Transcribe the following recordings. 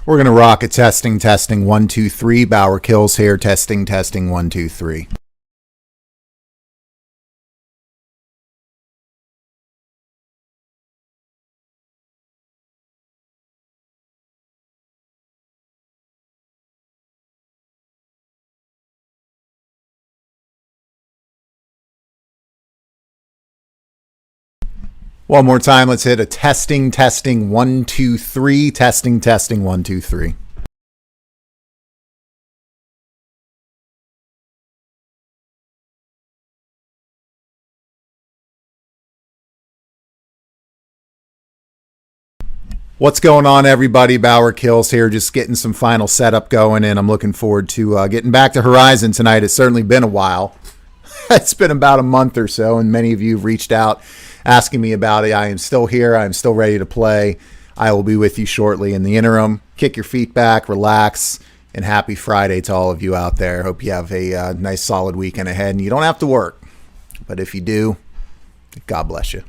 We're going to rock a testing, 1, 2, 3. BauerKillz here, testing, 1, 2, 3. One more time, let's hit a testing, 1, 2, 3. Testing, 1, 2, 3. What's going on, everybody? BauerKillz here, just getting some final setup going, and I'm looking forward to getting back to Horizon tonight. It's certainly been a while. It's been about a month or so, and many of you have reached out asking me about it. I am still here. I'm still ready to play. I will be with you shortly. In the interim, kick your feet back, relax, and happy Friday to all of you out there. Hope you have a nice, solid weekend ahead, and you don't have to work. But if you do, God bless you.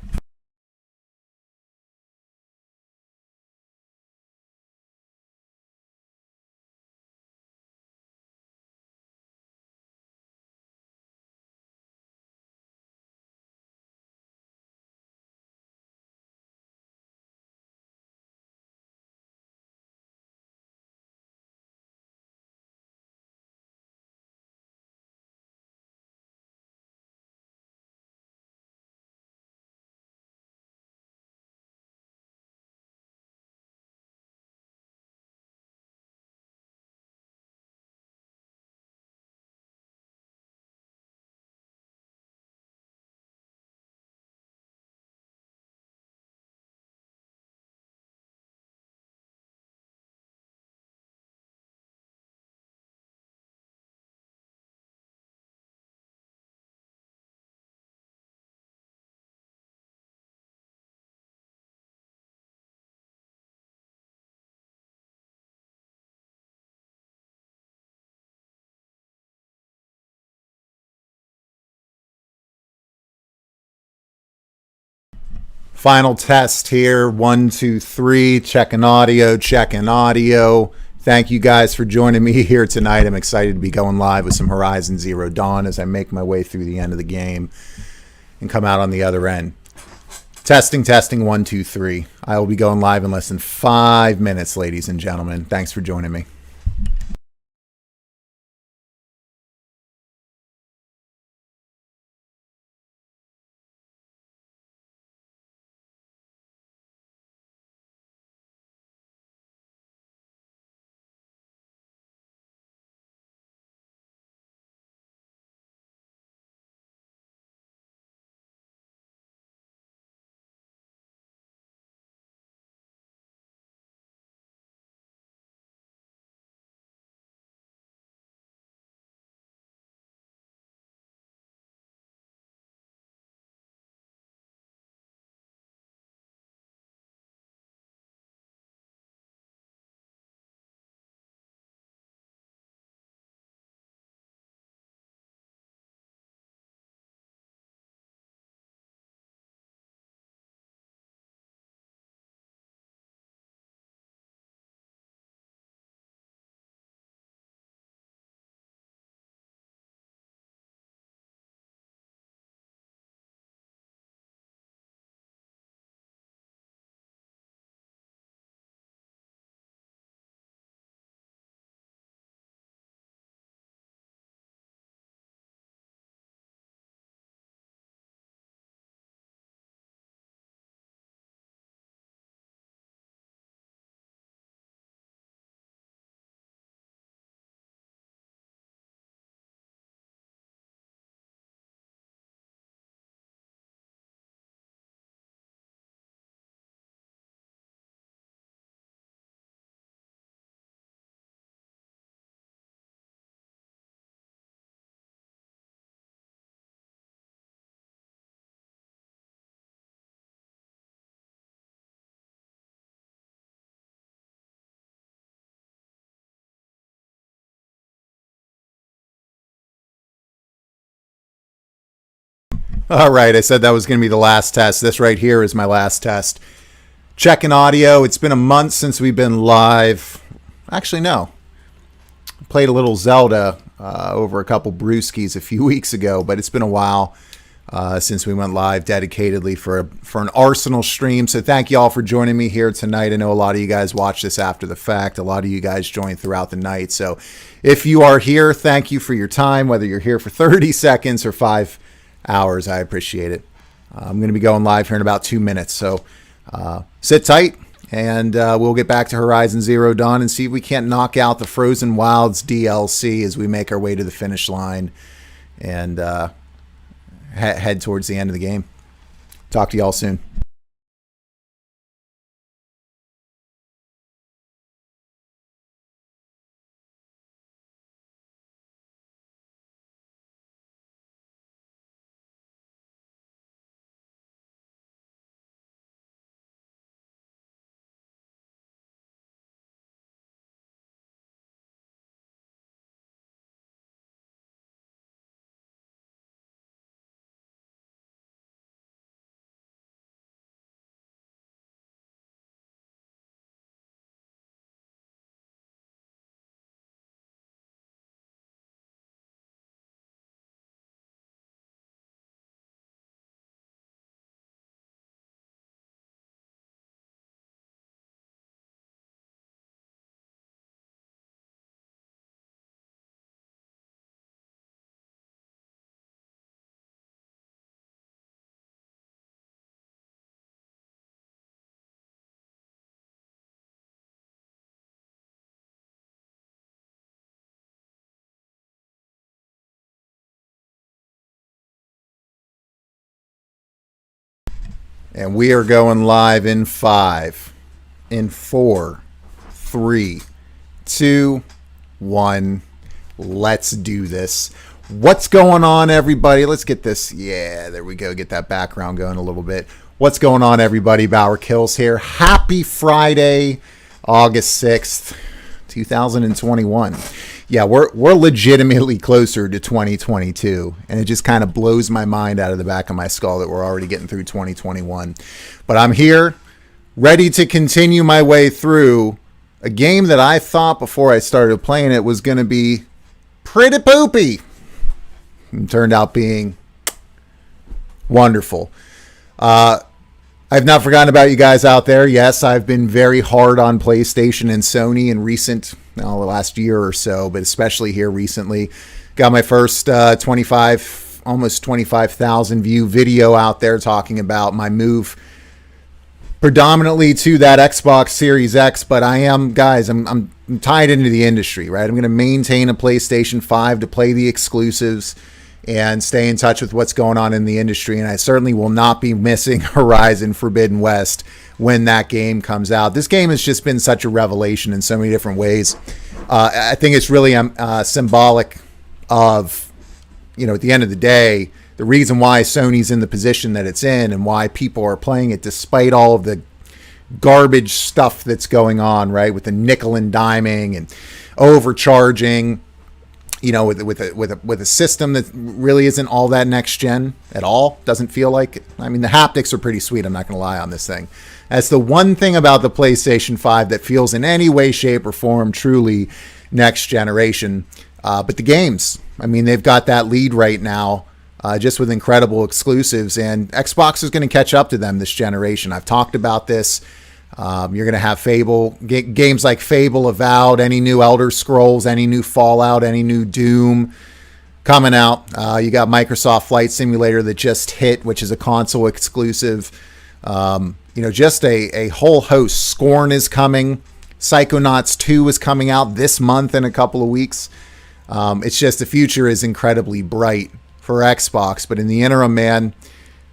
Final test here, 1, 2, 3, checking audio. Thank you guys for joining me here tonight. I'm excited to be going live with some Horizon Zero Dawn as I make my way through the end of the game and come out on the other end. Testing, 1, 2, 3. I will be going live in less than 5 minutes, ladies and gentlemen. Thanks for joining me. All right, I said that was going to be the last test. This right here is my last test. Checking audio. It's been a month since we've been live. Actually, no. Played a little Zelda over a couple brewskis a few weeks ago, but it's been a while since we went live dedicatedly for an Arsenal stream. So thank you all for joining me here tonight. I know a lot of you guys watch this after the fact. A lot of you guys join throughout the night. So if you are here, thank you for your time, whether you're here for 30 seconds or 5 hours. I appreciate it. I'm going to be going live here in about 2 minutes. So sit tight. And we'll get back to Horizon Zero Dawn and see if we can't knock out the Frozen Wilds DLC as we make our way to the finish line and head towards the end of the game. Talk to y'all soon. And we are going live in 5, in 4, 3, 2, 1. Let's do this. What's going on, everybody? Let's get this. Yeah, there we go. Get that background going a little bit. What's going on, everybody? BauerKillz here. Happy Friday, August 6th, 2021. Yeah, we're legitimately closer to 2022, and it just kind of blows my mind out of the back of my skull that we're already getting through 2021. But I'm here, ready to continue my way through a game that I thought before I started playing it was going to be pretty poopy. And turned out being wonderful. I've not forgotten about you guys out there. Yes, I've been very hard on PlayStation and Sony in the last year or so, but especially here recently. Got my first almost 25,000 view video out there talking about my move predominantly to that Xbox Series X, but I'm tied into the industry, right? I'm going to maintain a PlayStation 5 to play the exclusives and stay in touch with what's going on in the industry. And I certainly will not be missing Horizon Forbidden West when that game comes out. This game has just been such a revelation in so many different ways. I think it's really symbolic of, at the end of the day, the reason why Sony's in the position that it's in and why people are playing it despite all of the garbage stuff that's going on, right? With the nickel and diming and overcharging, with a system that really isn't all that next gen at all. Doesn't feel like it. I mean, the haptics are pretty sweet. I'm not going to lie on this thing. That's the one thing about the PlayStation 5 that feels in any way, shape, or form truly next generation. But the games, they've got that lead right now, just with incredible exclusives, and Xbox is going to catch up to them this generation. I've talked about this. You're going to have games like Fable, Avowed, any new Elder Scrolls, any new Fallout, any new Doom coming out. You got Microsoft Flight Simulator that just hit, which is a console exclusive. Just a whole host. Scorn is coming. Psychonauts 2 is coming out this month in a couple of weeks. It's just the future is incredibly bright for Xbox, but in the interim, man,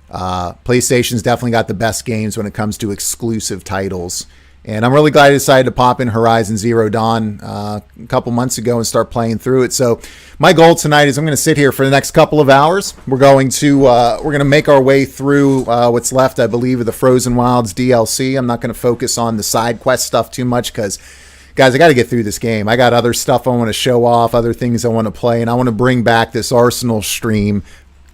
PlayStation's definitely got the best games when it comes to exclusive titles. And I'm really glad I decided to pop in Horizon Zero Dawn a couple months ago and start playing through it. So my goal tonight is I'm going to sit here for the next couple of hours. We're going to make our way through what's left, I believe, of the Frozen Wilds DLC. I'm not going to focus on the side quest stuff too much because, guys, I got to get through this game. I got other stuff I want to show off, other things I want to play, and I want to bring back this Arsenal stream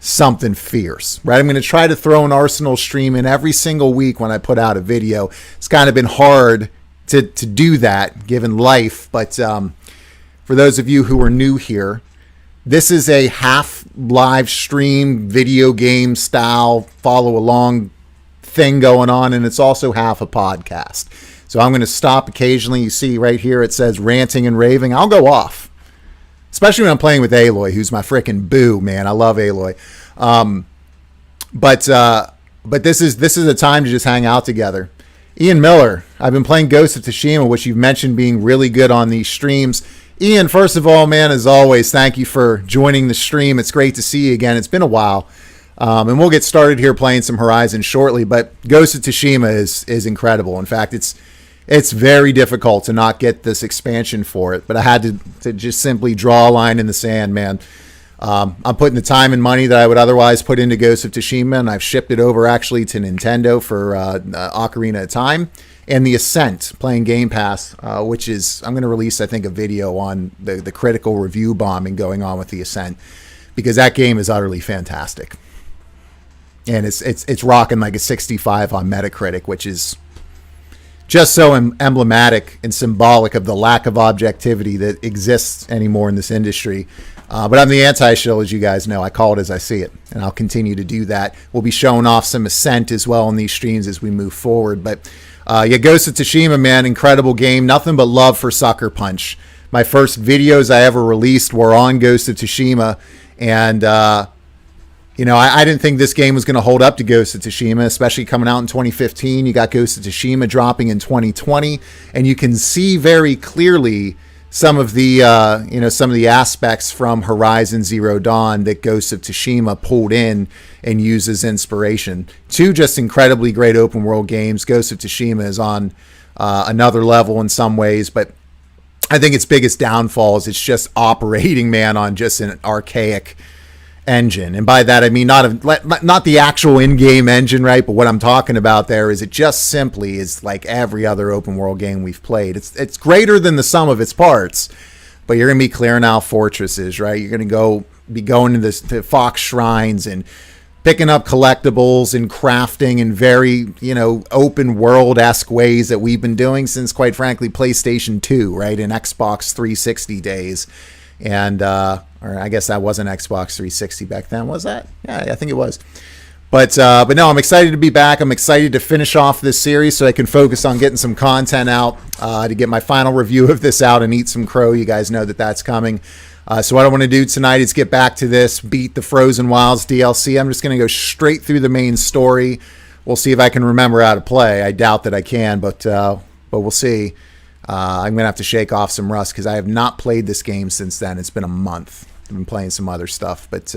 something fierce, right? I'm going to try to throw an Arsenal stream in every single week when I put out a video. It's kind of been hard to do that given life. But for those of you who are new here, this is a half live stream video game style follow along thing going on, and it's also half a podcast. So I'm going to stop occasionally. You see right here it says ranting and raving. I'll go off, especially when I'm playing with Aloy, who's my freaking boo, man. I love Aloy. But this is a time to just hang out together. Ian Miller, I've been playing Ghost of Tsushima, which you've mentioned being really good on these streams. Ian, first of all, man, as always, thank you for joining the stream. It's great to see you again. It's been a while. And we'll get started here playing some Horizon shortly, but Ghost of Tsushima is incredible. In fact, it's very difficult to not get this expansion for it, but I had to just simply draw a line in the sand, man. I'm putting the time and money that I would otherwise put into Ghost of Tsushima, and I've shipped it over actually to Nintendo for Ocarina of Time and the Ascent, playing Game Pass, which is, I'm going to release, I think, a video on the critical review bombing going on with the Ascent, because that game is utterly fantastic. And it's rocking like a 65 on Metacritic, which is just so emblematic and symbolic of the lack of objectivity that exists anymore in this industry. But I'm the anti-shill, as you guys know. I call it as I see it, and I'll continue to do that. We'll be showing off some Ascent as well in these streams as we move forward. But yeah, Ghost of Tsushima, man, incredible game. Nothing but love for Sucker Punch. My first videos I ever released were on Ghost of Tsushima, and you know, I didn't think this game was going to hold up to Ghost of Tsushima, especially coming out in 2015. You got Ghost of Tsushima dropping in 2020, and you can see very clearly some of the aspects from Horizon Zero Dawn that Ghost of Tsushima pulled in and uses inspiration. Two just incredibly great open world games. Ghost of Tsushima is on another level in some ways, but I think its biggest downfall is it's just operating, man, on just an archaic engine. And by that I mean not the actual in-game engine, right? But what I'm talking about there is it just simply is like every other open world game we've played. It's greater than the sum of its parts, but you're gonna be clearing out fortresses, right? You're gonna be going to Fox Shrines and picking up collectibles and crafting in very, open world-esque ways that we've been doing since, quite frankly, PlayStation 2, right? In Xbox 360 days. And or I guess that wasn't Xbox 360 back then, was that? Yeah, I think it was. But no, I'm excited to be back. I'm excited to finish off this series so I can focus on getting some content out, to get my final review of this out and eat some crow. You guys know that that's coming. So what I want to do tonight is get back to this, beat the Frozen Wilds DLC. I'm just going to go straight through the main story. We'll see if I can remember how to play. I doubt that I can, but we'll see. I'm going to have to shake off some rust because I have not played this game since then. It's been a month. I've been playing some other stuff, but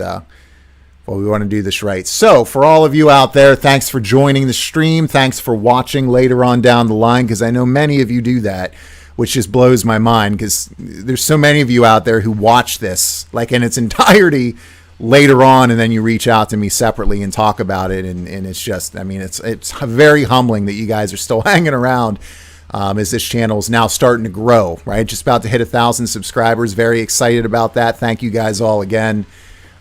we want to do this right. So for all of you out there, thanks for joining the stream. Thanks for watching later on down the line, because I know many of you do that, which just blows my mind because there's so many of you out there who watch this like in its entirety later on, and then you reach out to me separately and talk about it, and it's just, I mean, it's very humbling that you guys are still hanging around. As this channel is now starting to grow, right? Just about to hit 1,000 subscribers. Very excited about that. Thank you guys all again.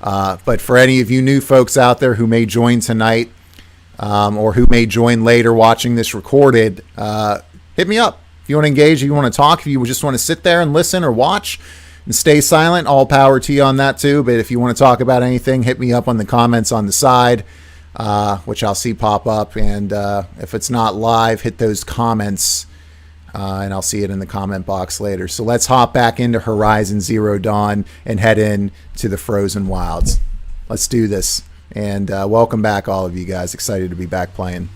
But for any of you new folks out there who may join tonight, or who may join later watching this recorded, hit me up. If you want to engage, if you want to talk, if you just want to sit there and listen or watch and stay silent, all power to you on that too. But if you want to talk about anything, hit me up on the comments on the side, which I'll see pop up. And if it's not live, hit those comments. And I'll see it in the comment box later. So let's hop back into Horizon Zero Dawn and head in to the Frozen Wilds. Let's do this. And welcome back, all of you guys. Excited to be back playing.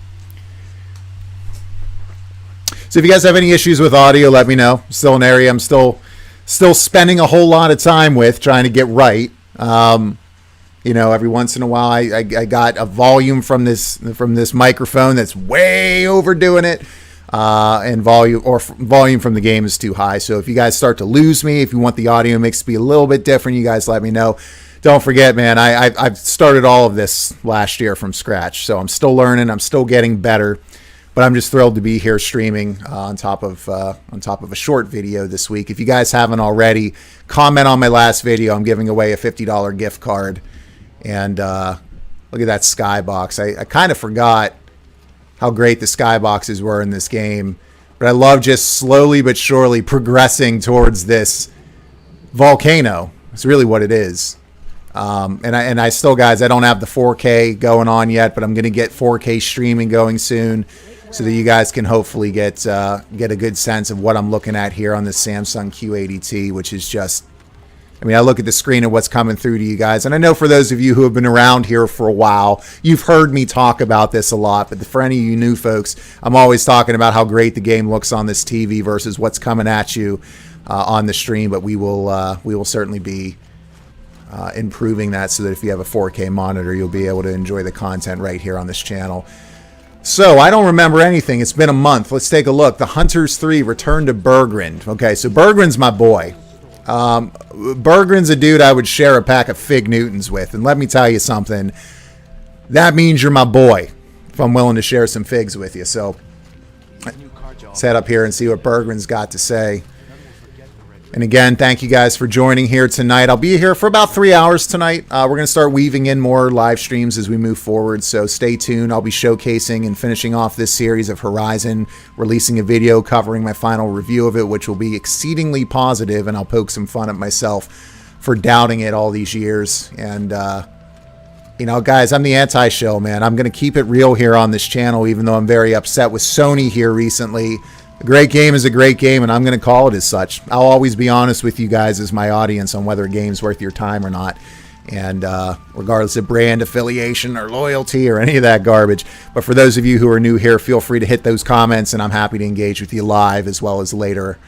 So if you guys have any issues with audio, let me know. Still an area I'm still spending a whole lot of time with trying to get right. Every once in a while I got a volume from this microphone that's way overdoing it. And volume from the game is too high. So if you guys start to lose me, if you want the audio mix to be a little bit different, you guys let me know. Don't forget, man, I've started all of this last year from scratch, so I'm still learning, I'm still getting better, but I'm just thrilled to be here streaming on top of a short video this week. If you guys haven't already, comment on my last video. I'm giving away a $50 gift card, and look at that skybox. I kind of forgot how great the skyboxes were in this game. But I love just slowly but surely progressing towards this volcano. It's really what it is. And I still, guys, I don't have the 4K going on yet, but I'm going to get 4K streaming going soon so that you guys can hopefully get a good sense of what I'm looking at here on this Samsung Q80T, which is just, I mean, I look at the screen and what's coming through to you guys. And I know for those of you who have been around here for a while, you've heard me talk about this a lot. But for any of you new folks, I'm always talking about how great the game looks on this TV versus what's coming at you on the stream. But we will certainly be improving that so that if you have a 4K monitor, you'll be able to enjoy the content right here on this channel. So I don't remember anything. It's been a month. Let's take a look. The Hunters 3 Return to Berggren. Okay, so Berggren's my boy. Berggren's a dude I would share a pack of Fig Newtons with. And let me tell you something. That means you're my boy if I'm willing to share some figs with you. So let's head up here and see what Berggren's got to say. And again, thank you guys for joining here tonight. I'll be here for about 3 hours tonight. We're going to start weaving in more live streams as we move forward, so stay tuned. I'll be showcasing and finishing off this series of Horizon, releasing a video covering my final review of it, which will be exceedingly positive, and I'll poke some fun at myself for doubting it all these years. And, you know, guys, I'm the anti-shill, man. I'm going to keep it real here on this channel, even though I'm very upset with Sony here recently. A great game is a great game, and I'm going to call it as such. I'll always be honest with you guys as my audience on whether a game's worth your time or not, and regardless of brand affiliation or loyalty or any of that garbage. But for those of you who are new here, feel free to hit those comments, and I'm happy to engage with you live as well as later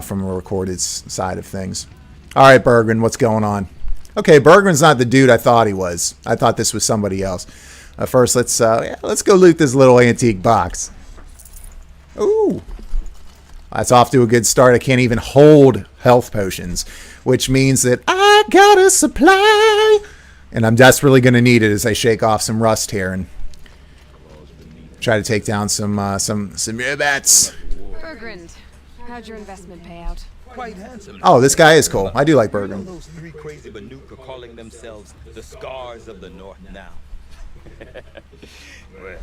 from a recorded side of things. All right, Berggren, what's going on? Okay, Berggren's not the dude I thought he was. I thought this was somebody else. First, let's go loot this little antique box. Ooh. That's off to a good start. I can't even hold health potions, which means that I got a supply, and I'm desperately going to need it as I shake off some rust here and try to take down some robots. Berggren, how'd your investment pay out? Quite handsome. Oh, this guy is cool. I do like Berggren. Those three crazy Banuka calling themselves the Scars of the North now. Well,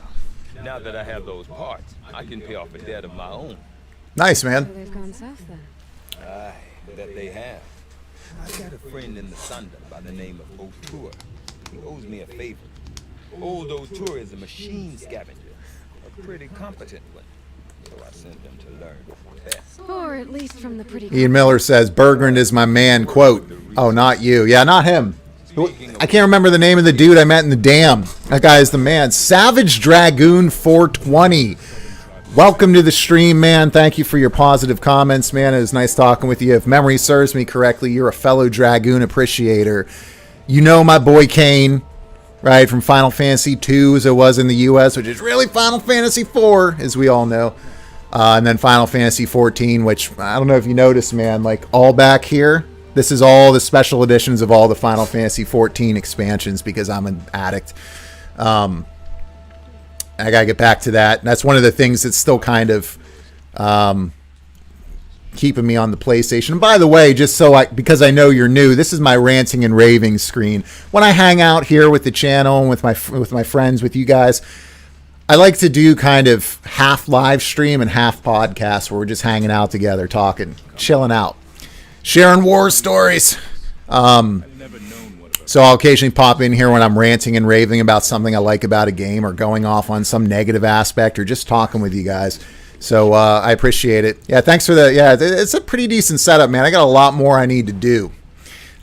now that I have those parts, I can pay off a debt of my own. Nice, man. So they've gone south then. Aye, that they have. I've got a friend in the Thunder by the name of O'Toole. He owes me a favor. Old O'Toole is a machine scavenger, a pretty competent one. So I sent him to learn fast. Or at least from the pretty... Ian Miller says, Berggren is my man, quote. Oh, not you. Yeah, not him. I can't remember the name of the dude I met in the dam. That guy is the man. Savage Dragoon 420. Welcome to the stream, man. Thank you for your positive comments, man. It was nice talking with you. If memory serves me correctly, you're a fellow Dragoon appreciator. You know my boy Kane, right, from Final Fantasy II as it was in the U.S., which is really Final Fantasy IV, as we all know. And then Final Fantasy XIV, which, I don't know if you noticed, man, like all back here, this is all the special editions of all the Final Fantasy XIV expansions because I'm an addict. I got to get back to that. And that's one of the things that's still kind of keeping me on the PlayStation. And by the way, just because I know you're new, this is my ranting and raving screen. When I hang out here with the channel and with my friends, with you guys, I like to do kind of half live stream and half podcast where we're just hanging out together, talking, chilling out, sharing war stories. So I'll occasionally pop in here when I'm ranting and raving about something I like about a game or going off on some negative aspect or just talking with you guys. So I appreciate it. Yeah, thanks for the. Yeah, it's a pretty decent setup, man. I got a lot more I need to do.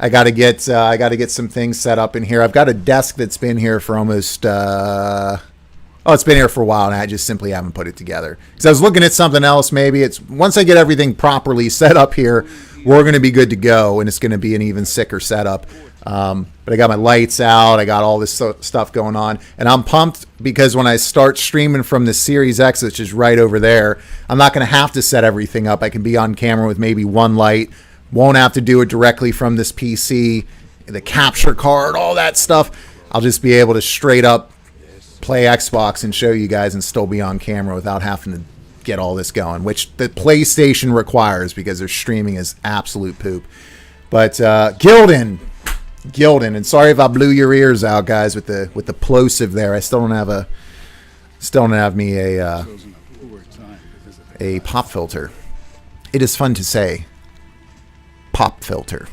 I got to get some things set up in here. I've got a desk that's been here for almost. It's been here for a while, and I just simply haven't put it together. Because I was looking at something else. Maybe it's once I get everything properly set up here, we're going to be good to go, and it's going to be an even sicker setup. But I got my lights out. I got all this stuff going on. And I'm pumped because when I start streaming from the Series X, which is right over there, I'm not going to have to set everything up. I can be on camera with maybe one light. Won't have to do it directly from this PC. The capture card, all that stuff. I'll just be able to straight up play Xbox and show you guys and still be on camera without having to get all this going, which the PlayStation requires because their streaming is absolute poop. But Gildan, and sorry if I blew your ears out, guys, with the plosive there. I still don't have me a a pop filter. It is fun to say. Pop filter.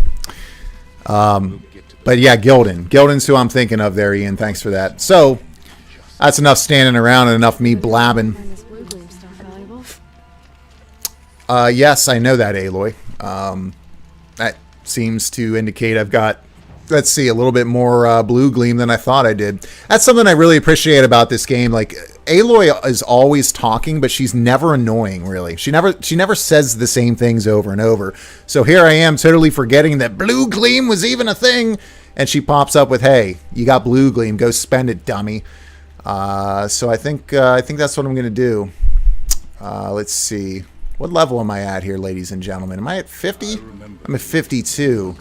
But yeah, Gildan. Gildan's who I'm thinking of there, Ian. Thanks for that. So, that's enough standing around and enough me blabbing. And this blue gleam stuff valuable? Yes, I know that, Aloy. That seems to indicate I've got, let's see, a little bit more blue gleam than I thought I did. That's something I really appreciate about this game. Like, Aloy is always talking, but she's never annoying, really. She never says the same things over and over. So here I am totally forgetting that blue gleam was even a thing, and she pops up with, "Hey, you got blue gleam, go spend it, dummy." So I think that's what I'm going to do. Let's see. What level am I at here, ladies and gentlemen? Am I at 50? I'm at 52.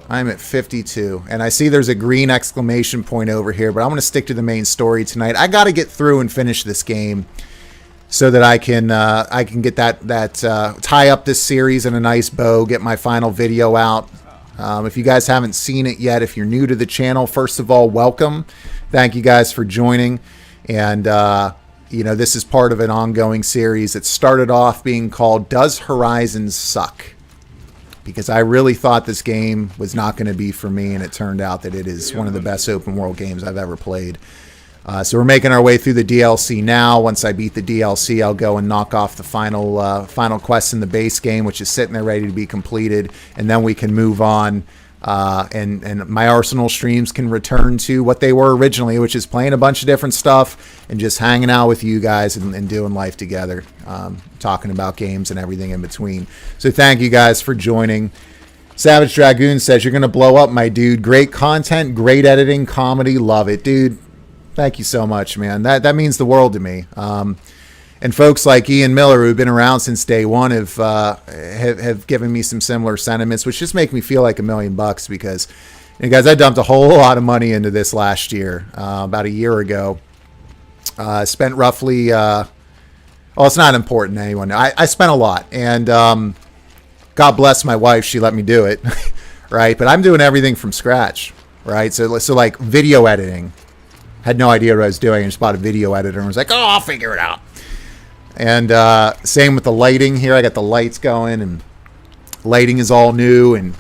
I'm at 52. And I see there's a green exclamation point over here, but I'm going to stick to the main story tonight. I got to get through and finish this game so that I can get that tie up this series in a nice bow, get my final video out. If you guys haven't seen it yet, if you're new to the channel, first of all, welcome. Thank you guys for joining. And, this is part of an ongoing series that started off being called Does Horizon Suck? Because I really thought this game was not going to be for me, and it turned out that it is one of the best open world games I've ever played. So we're making our way through the DLC now. Once I beat the DLC, I'll go and knock off the final quest in the base game, which is sitting there ready to be completed, and then we can move on. And my Arsenal streams can return to what they were originally, which is playing a bunch of different stuff and just hanging out with you guys and doing life together, talking about games and everything in between. So thank you guys for joining. Savage Dragoon says, "You're going to blow up, my dude. Great content, great editing, comedy. Love it, dude." Thank you so much, man. That means the world to me. And folks like Ian Miller, who've been around since day one, have given me some similar sentiments, which just make me feel like $1,000,000 because, guys, I dumped a whole lot of money into this last year, about a year ago. Spent roughly, it's not important to anyone. I spent a lot, and God bless my wife, she let me do it, right? But I'm doing everything from scratch, right? So like video editing. Had no idea what I was doing. I just bought a video editor and was like, I'll figure it out. And same with the lighting here. I got the lights going, and lighting is all new, and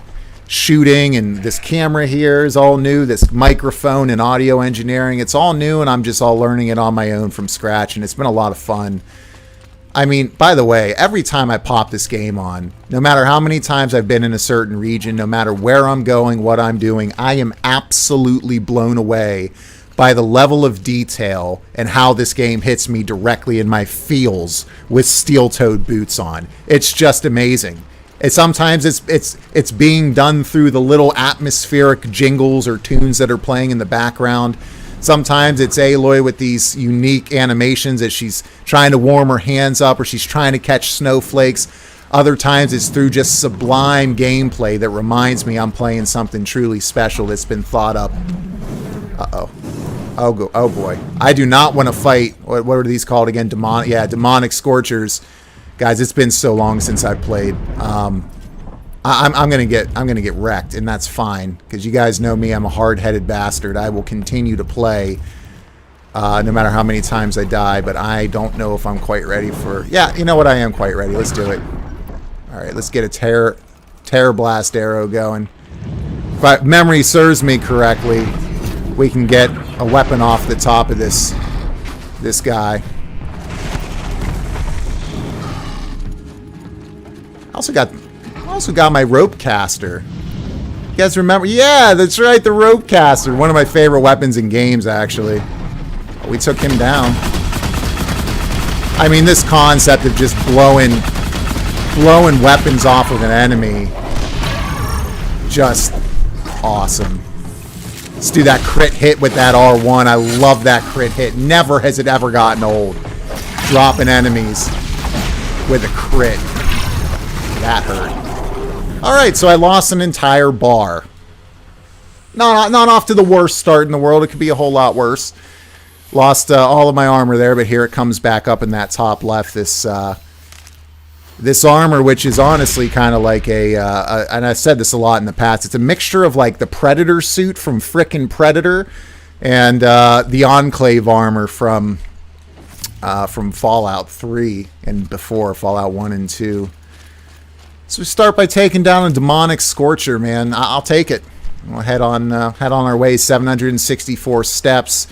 shooting, and this camera here is all new. This microphone and audio engineering, it's all new, and I'm just all learning it on my own from scratch, and it's been a lot of fun. I mean, by the way, every time I pop this game on, no matter how many times I've been in a certain region, no matter where I'm going, what I'm doing, I am absolutely blown away by the level of detail and how this game hits me directly in my feels with steel-toed boots on. It's just amazing. And sometimes it's being done through the little atmospheric jingles or tunes that are playing in the background. Sometimes it's Aloy with these unique animations as she's trying to warm her hands up or she's trying to catch snowflakes. Other times it's through just sublime gameplay that reminds me I'm playing something truly special that's been thought up. Uh-oh. Oh boy. I do not want to fight. What are these called again? Demonic Scorchers. Guys, it's been so long since I played. I'm gonna get wrecked, and that's fine because you guys know me. I'm a hard-headed bastard. I will continue to play no matter how many times I die. But I don't know if I'm quite ready for. Yeah, you know what? I am quite ready. Let's do it. All right, let's get a terror blast arrow going. If memory serves me correctly, we can get a weapon off the top of this guy. I also got my rope caster. You guys remember? Yeah, that's right, the rope caster. One of my favorite weapons in games, actually. Oh, we took him down. I mean, this concept of just blowing weapons off of an enemy, just awesome. Let's do that crit hit with that R1. I love that crit hit. Never has it ever gotten old. Dropping enemies with a crit. That hurt. Alright, so I lost an entire bar. Not off to the worst start in the world. It could be a whole lot worse. Lost all of my armor there, but here it comes back up in that top left. This armor, which is honestly kind of like and I've said this a lot in the past, it's a mixture of like the Predator suit from frickin' Predator and the Enclave armor from from Fallout 3 and before, Fallout 1 and 2. So we start by taking down a demonic Scorcher, man. I'll take it. We'll head on our way 764 steps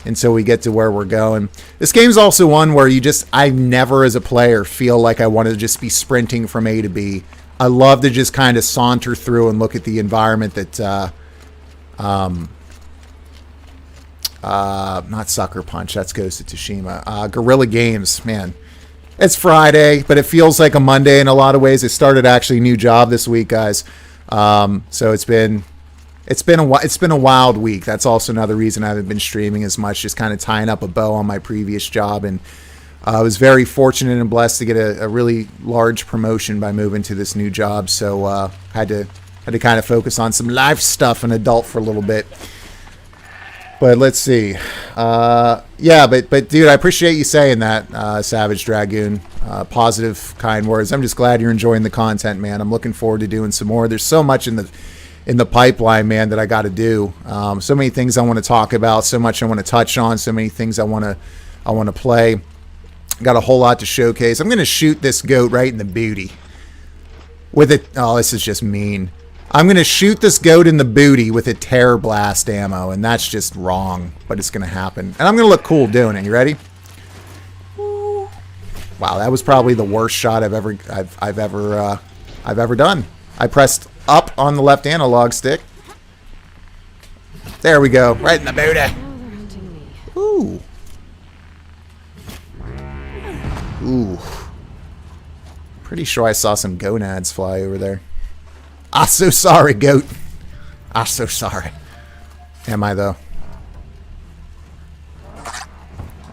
until we get to where we're going. This game's also one where I never as a player feel like I want to just be sprinting from A to B. I love to just kind of saunter through and look at the environment that, not Sucker Punch, that's Ghost of Tsushima. Guerrilla Games, man. It's Friday, but it feels like a Monday in a lot of ways. I started actually a new job this week, guys. So it's been a wild week. That's also another reason I haven't been streaming as much, just kind of tying up a bow on my previous job. And I was very fortunate and blessed to get a really large promotion by moving to this new job. So had to kind of focus on some life stuff and adult for a little bit. But let's see. Yeah, but dude, I appreciate you saying that, Savage Dragoon. Positive, kind words. I'm just glad you're enjoying the content, man. I'm looking forward to doing some more. There's so much in the pipeline, man, that I got to do. So many things I want to talk about. So much I want to touch on. So many things I want to play. Got a whole lot to showcase. I'm going to shoot this goat right in the booty with it. Oh, this is just mean. I'm going to shoot this goat in the booty with a Terror Blast ammo, and that's just wrong, but it's going to happen. And I'm going to look cool doing it. You ready? Wow, that was probably the worst shot I've ever done. I pressed up on the left analog stick. There we go, right in the booty. Now they're hunting me. Ooh. Ooh. Pretty sure I saw some gonads fly over there. I'm so sorry, goat. I'm so sorry. Am I, though?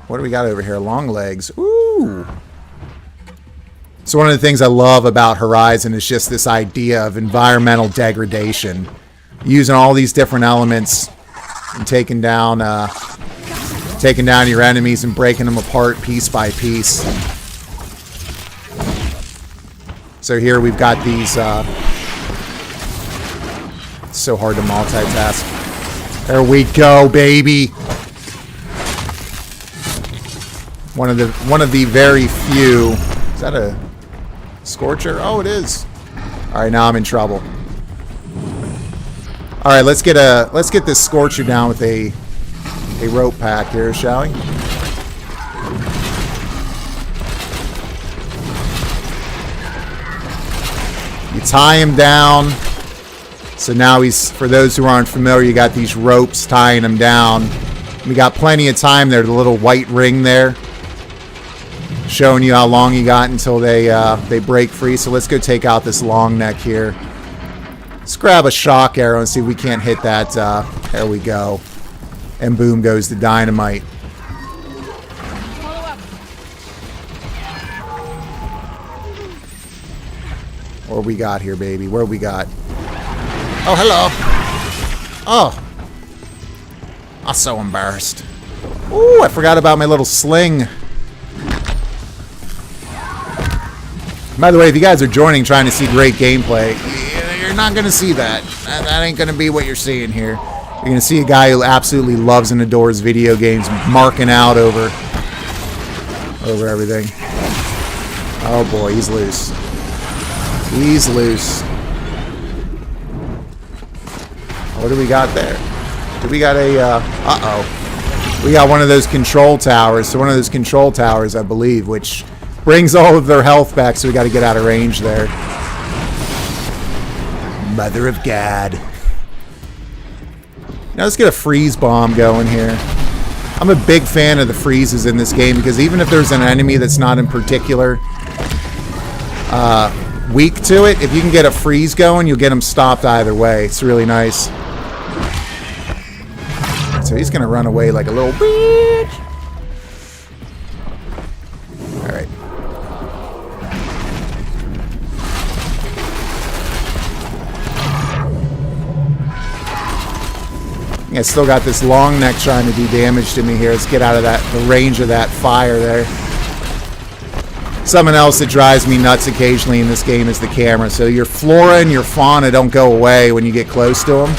What do we got over here? Long legs. Ooh. So one of the things I love about Horizon is just this idea of environmental degradation. Using all these different elements and taking down your enemies and breaking them apart piece by piece. So here we've got these... It's so hard to multitask. There we go, baby. One of the very few. Is that a Scorcher? Oh, it is. All right, now I'm in trouble. All right, let's get this Scorcher down with a rope pack here, shall we? You tie him down. So now for those who aren't familiar, you got these ropes tying him down. We got plenty of time there, the little white ring there, showing you how long you got until they break free. So let's go take out this long neck here. Let's grab a shock arrow and see if we can't hit that. There we go. And boom goes the dynamite. What we got here, baby? What we got? Oh, hello. Oh. I'm so embarrassed. Ooh, I forgot about my little sling. By the way, if you guys are joining trying to see great gameplay, you're not going to see that. That ain't going to be what you're seeing here. You're going to see a guy who absolutely loves and adores video games marking out over everything. Oh boy, he's loose. He's loose. What do we got there? Do we got a, uh-oh. We got one of those control towers. So one of those control towers, I believe, which brings all of their health back, so we got to get out of range there. Mother of God. Now let's get a freeze bomb going here. I'm a big fan of the freezes in this game, because even if there's an enemy that's not in particular weak to it, if you can get a freeze going, you'll get them stopped either way. It's really nice. So he's going to run away like a little bitch. Alright. I still got this long neck trying to do damage to me here. Let's get out of the range of that fire there. Something else that drives me nuts occasionally in this game is the camera. So your flora and your fauna don't go away when you get close to them.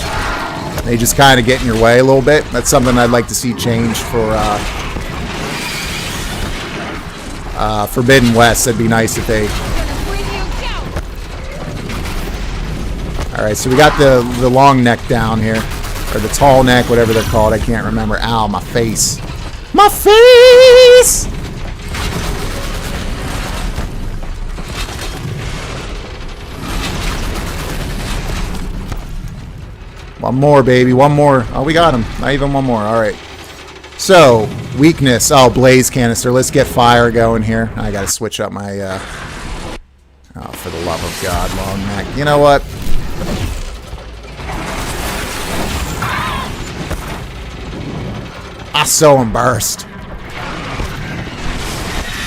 They just kind of get in your way a little bit. That's something I'd like to see changed for Forbidden West. That'd be nice if they... Alright, so we got the long neck down here. Or the tall neck, whatever they're called. I can't remember. Ow, my face. My face! One more, baby. One more. Oh, we got him. Not even one more. Alright. So, weakness. Oh, blaze canister. Let's get fire going here. I gotta switch up my... Oh, for the love of God, long neck. You know what? I'm so embarrassed.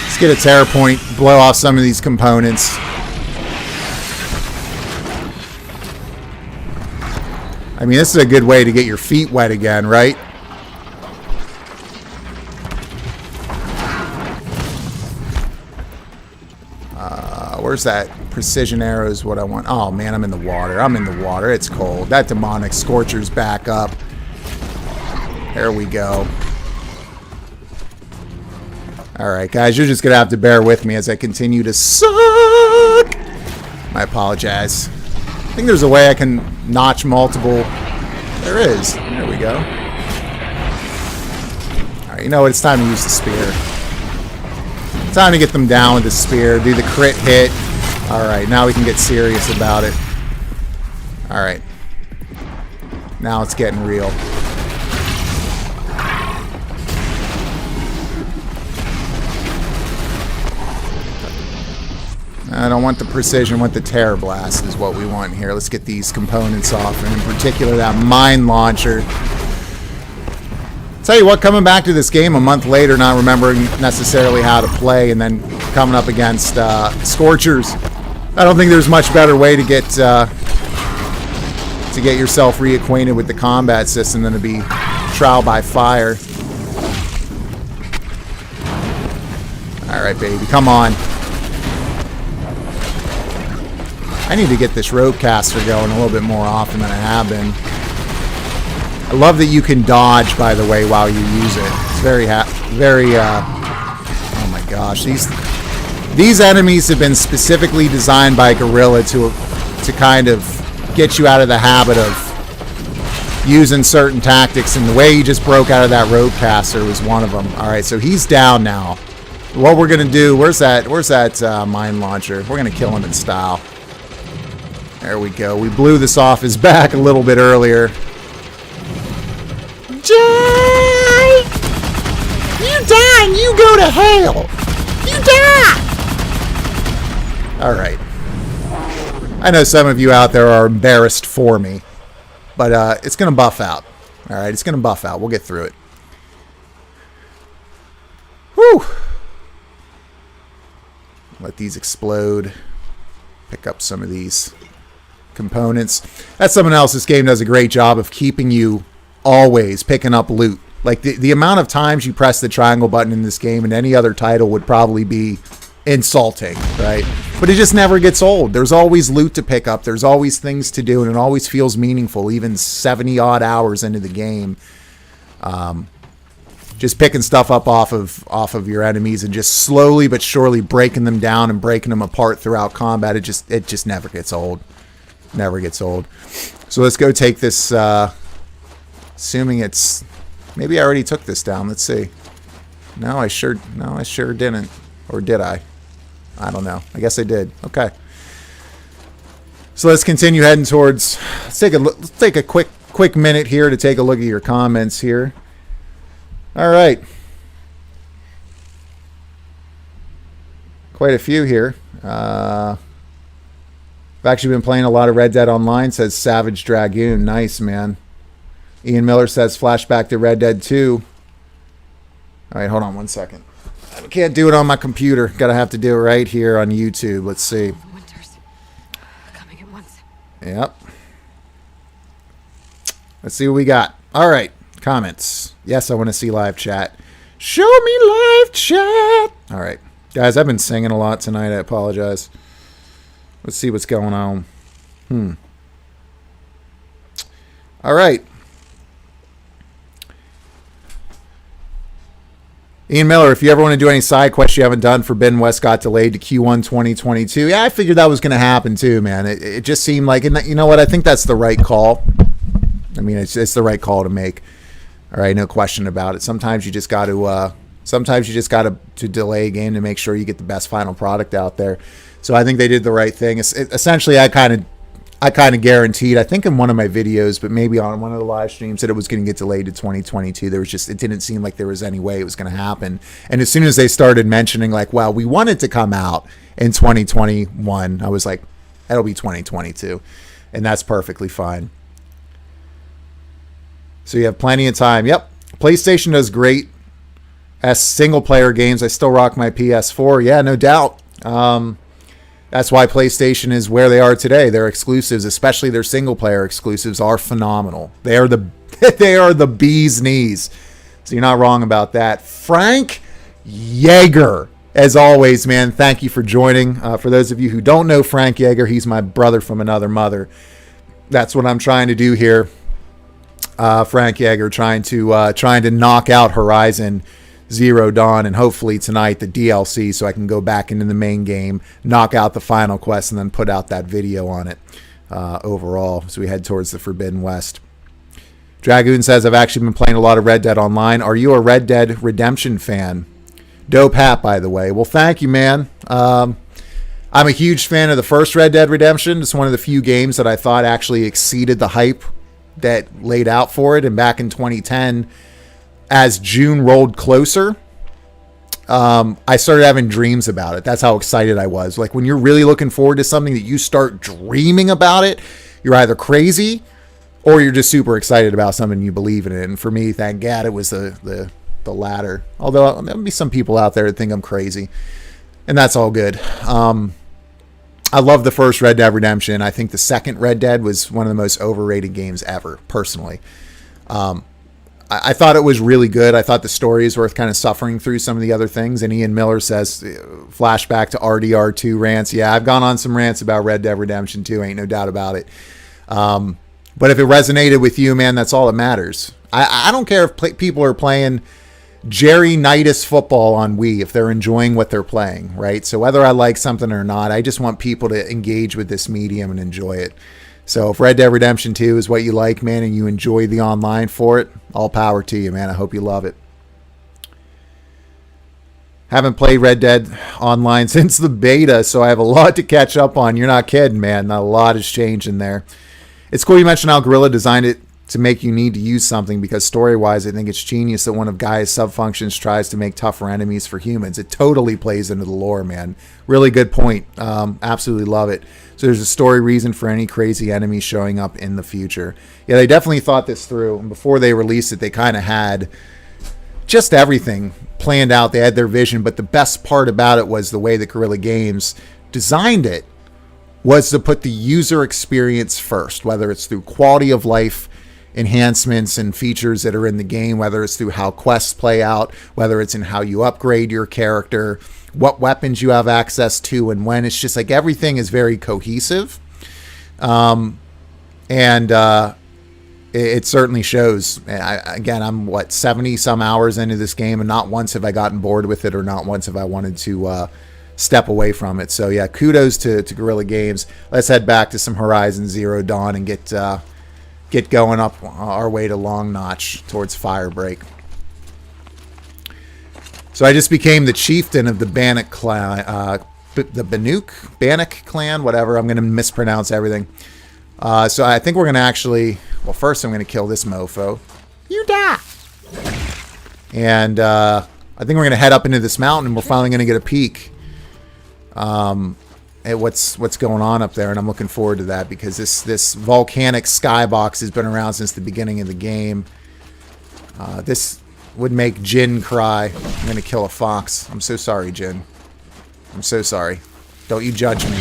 Let's get a terror point, blow off some of these components. I mean, this is a good way to get your feet wet again, right? Where's that? Precision arrow is what I want. Oh, man, I'm in the water. I'm in the water. It's cold. That demonic scorcher's back up. There we go. Alright, guys, you're just going to have to bear with me as I continue to suck. I apologize. I think there's a way I can notch multiple. There is. There we go. Alright, you know what? It's time to use the spear. Time to get them down with the spear. Do the crit hit. Alright, now we can get serious about it. Alright. Now it's getting real. I don't want the precision, I want the terror blast is what we want here. Let's get these components off, and in particular that mine launcher. Tell you what, coming back to this game a month later, not remembering necessarily how to play, and then coming up against Scorchers, I don't think there's much better way to get yourself reacquainted with the combat system than to be trial by fire. Alright, baby, come on. I need to get this rope caster going a little bit more often than I have been. I love that you can dodge, by the way, while you use it. It's very, oh my gosh. These enemies have been specifically designed by Guerrilla to kind of get you out of the habit of using certain tactics, and the way you just broke out of that rope caster was one of them. Alright, so he's down now. What we're going to do, where's that mine launcher? We're going to kill him in style. There we go. We blew this off his back a little bit earlier. Jay! You die and you go to hell! You die! Alright. I know some of you out there are embarrassed for me, but it's going to buff out. Alright, it's going to buff out. We'll get through it. Whew! Let these explode. Pick up some of these components. That's something else. This game does a great job of keeping you always picking up loot. Like the amount of times you press the triangle button in this game in any other title would probably be insulting, right? But it just never gets old. There's always loot to pick up. There's always things to do, and it always feels meaningful, even 70 odd hours into the game. Just picking stuff up off of your enemies and just slowly but surely breaking them down and breaking them apart throughout combat. It just never gets old. Never gets old. So let's go take this, assuming it's, maybe I already took this down. Let's see. No, I sure didn't. Or did I? I don't know. I guess I did. Okay. So let's continue heading towards, let's take a quick minute here to take a look at your comments here. All right. Quite a few here. I've actually been playing a lot of Red Dead Online, says Savage Dragoon. Nice, man. Ian Miller says flashback to Red Dead 2. All right, hold on one second. I can't do it on my computer. Gotta have to do it right here on YouTube. Let's see. Winters coming at once. Yep. Let's see what we got. All right. Comments. Yes, I want to see live chat. Show me live chat. All right. Guys, I've been singing a lot tonight. I apologize. Let's see what's going on. All right. Ian Miller, if you ever want to do any side quests you haven't done, Forbidden West got delayed to Q1 2022. Yeah, I figured that was going to happen too, man. It just seemed like, and you know what? I think that's the right call. I mean, it's the right call to make. All right, no question about it. Sometimes you just got to delay a game to make sure you get the best final product out there. So I think they did the right thing. Essentially, I kind of guaranteed, I think in one of my videos, but maybe on one of the live streams, that it was going to get delayed to 2022. It didn't seem like there was any way it was going to happen. And as soon as they started mentioning like, well, we want it to come out in 2021, I was like, that'll be 2022. And that's perfectly fine. So you have plenty of time. Yep. PlayStation does great as single player games. I still rock my PS4. Yeah, no doubt. That's why PlayStation is where they are today. Their exclusives, especially their single-player exclusives, are phenomenal. They are the bee's knees. So you're not wrong about that. Frank Yeager, as always, man, thank you for joining. For those of you who don't know Frank Yeager, he's my brother from another mother. That's what I'm trying to do here. Frank Yeager trying to knock out Horizon Zero Dawn, and hopefully tonight the DLC, so I can go back into the main game, knock out the final quest, and then put out that video on it overall. So we head towards the Forbidden West. Dragoon says, I've actually been playing a lot of Red Dead Online. Are you a Red Dead Redemption fan? Dope hat, by the way. Well, thank you, man. I'm a huge fan of the first Red Dead Redemption. It's one of the few games that I thought actually exceeded the hype that laid out for it. And back in 2010, as June rolled closer, I started having dreams about it. That's how excited I was. Like when you're really looking forward to something that you start dreaming about it, you're either crazy or you're just super excited about something you believe in it. And for me, thank God, it was the latter. Although there'll be some people out there that think I'm crazy, and that's all good. I love the first Red Dead Redemption. I think the second Red Dead was one of the most overrated games ever, personally. I thought it was really good. I thought the story is worth kind of suffering through some of the other things. And Ian Miller says, flashback to RDR2 rants. Yeah, I've gone on some rants about Red Dead Redemption 2. Ain't no doubt about it. But if it resonated with you, man, that's all that matters. I don't care if people are playing Jerry Nitus football on Wii, if they're enjoying what they're playing, right? So whether I like something or not, I just want people to engage with this medium and enjoy it. So if Red Dead Redemption 2 is what you like, man, and you enjoy the online for it, all power to you, man. I hope you love it. Haven't played Red Dead Online since the beta, so I have a lot to catch up on. You're not kidding, man. A lot has changed in there. It's cool you mentioned how Guerrilla designed it to make you need to use something, because story-wise, I think it's genius that one of Gaia's sub-functions tries to make tougher enemies for humans. It totally plays into the lore, man. Really good point. Absolutely love it. So there's a story reason for any crazy enemies showing up in the future. Yeah, they definitely thought this through. And before they released it, they kind of had just everything planned out. They had their vision, but the best part about it was the way that Guerrilla Games designed it was to put the user experience first, whether it's through quality of life enhancements and features that are in the game, whether it's through how quests play out, whether it's in how you upgrade your character, what weapons you have access to, and when. It's just like everything is very cohesive. It certainly shows. I'm 70 some hours into this game, and not once have I gotten bored with it, or not once have I wanted to step away from it. So yeah, kudos to Guerrilla Games. Let's head back to some Horizon Zero Dawn and get going up our way to Long Notch towards Firebreak. So I just became the chieftain of the Bannock clan, Bannock clan, whatever. I'm going to mispronounce everything. So I think we're going to actually, well, first I'm going to kill this mofo. You die! And I think we're going to head up into this mountain, and we're finally going to get a peek at what's going on up there, and I'm looking forward to that, because this volcanic skybox has been around since the beginning of the game. This would make Jin cry. I'm going to kill a fox. I'm so sorry, Jin. I'm so sorry. Don't you judge me.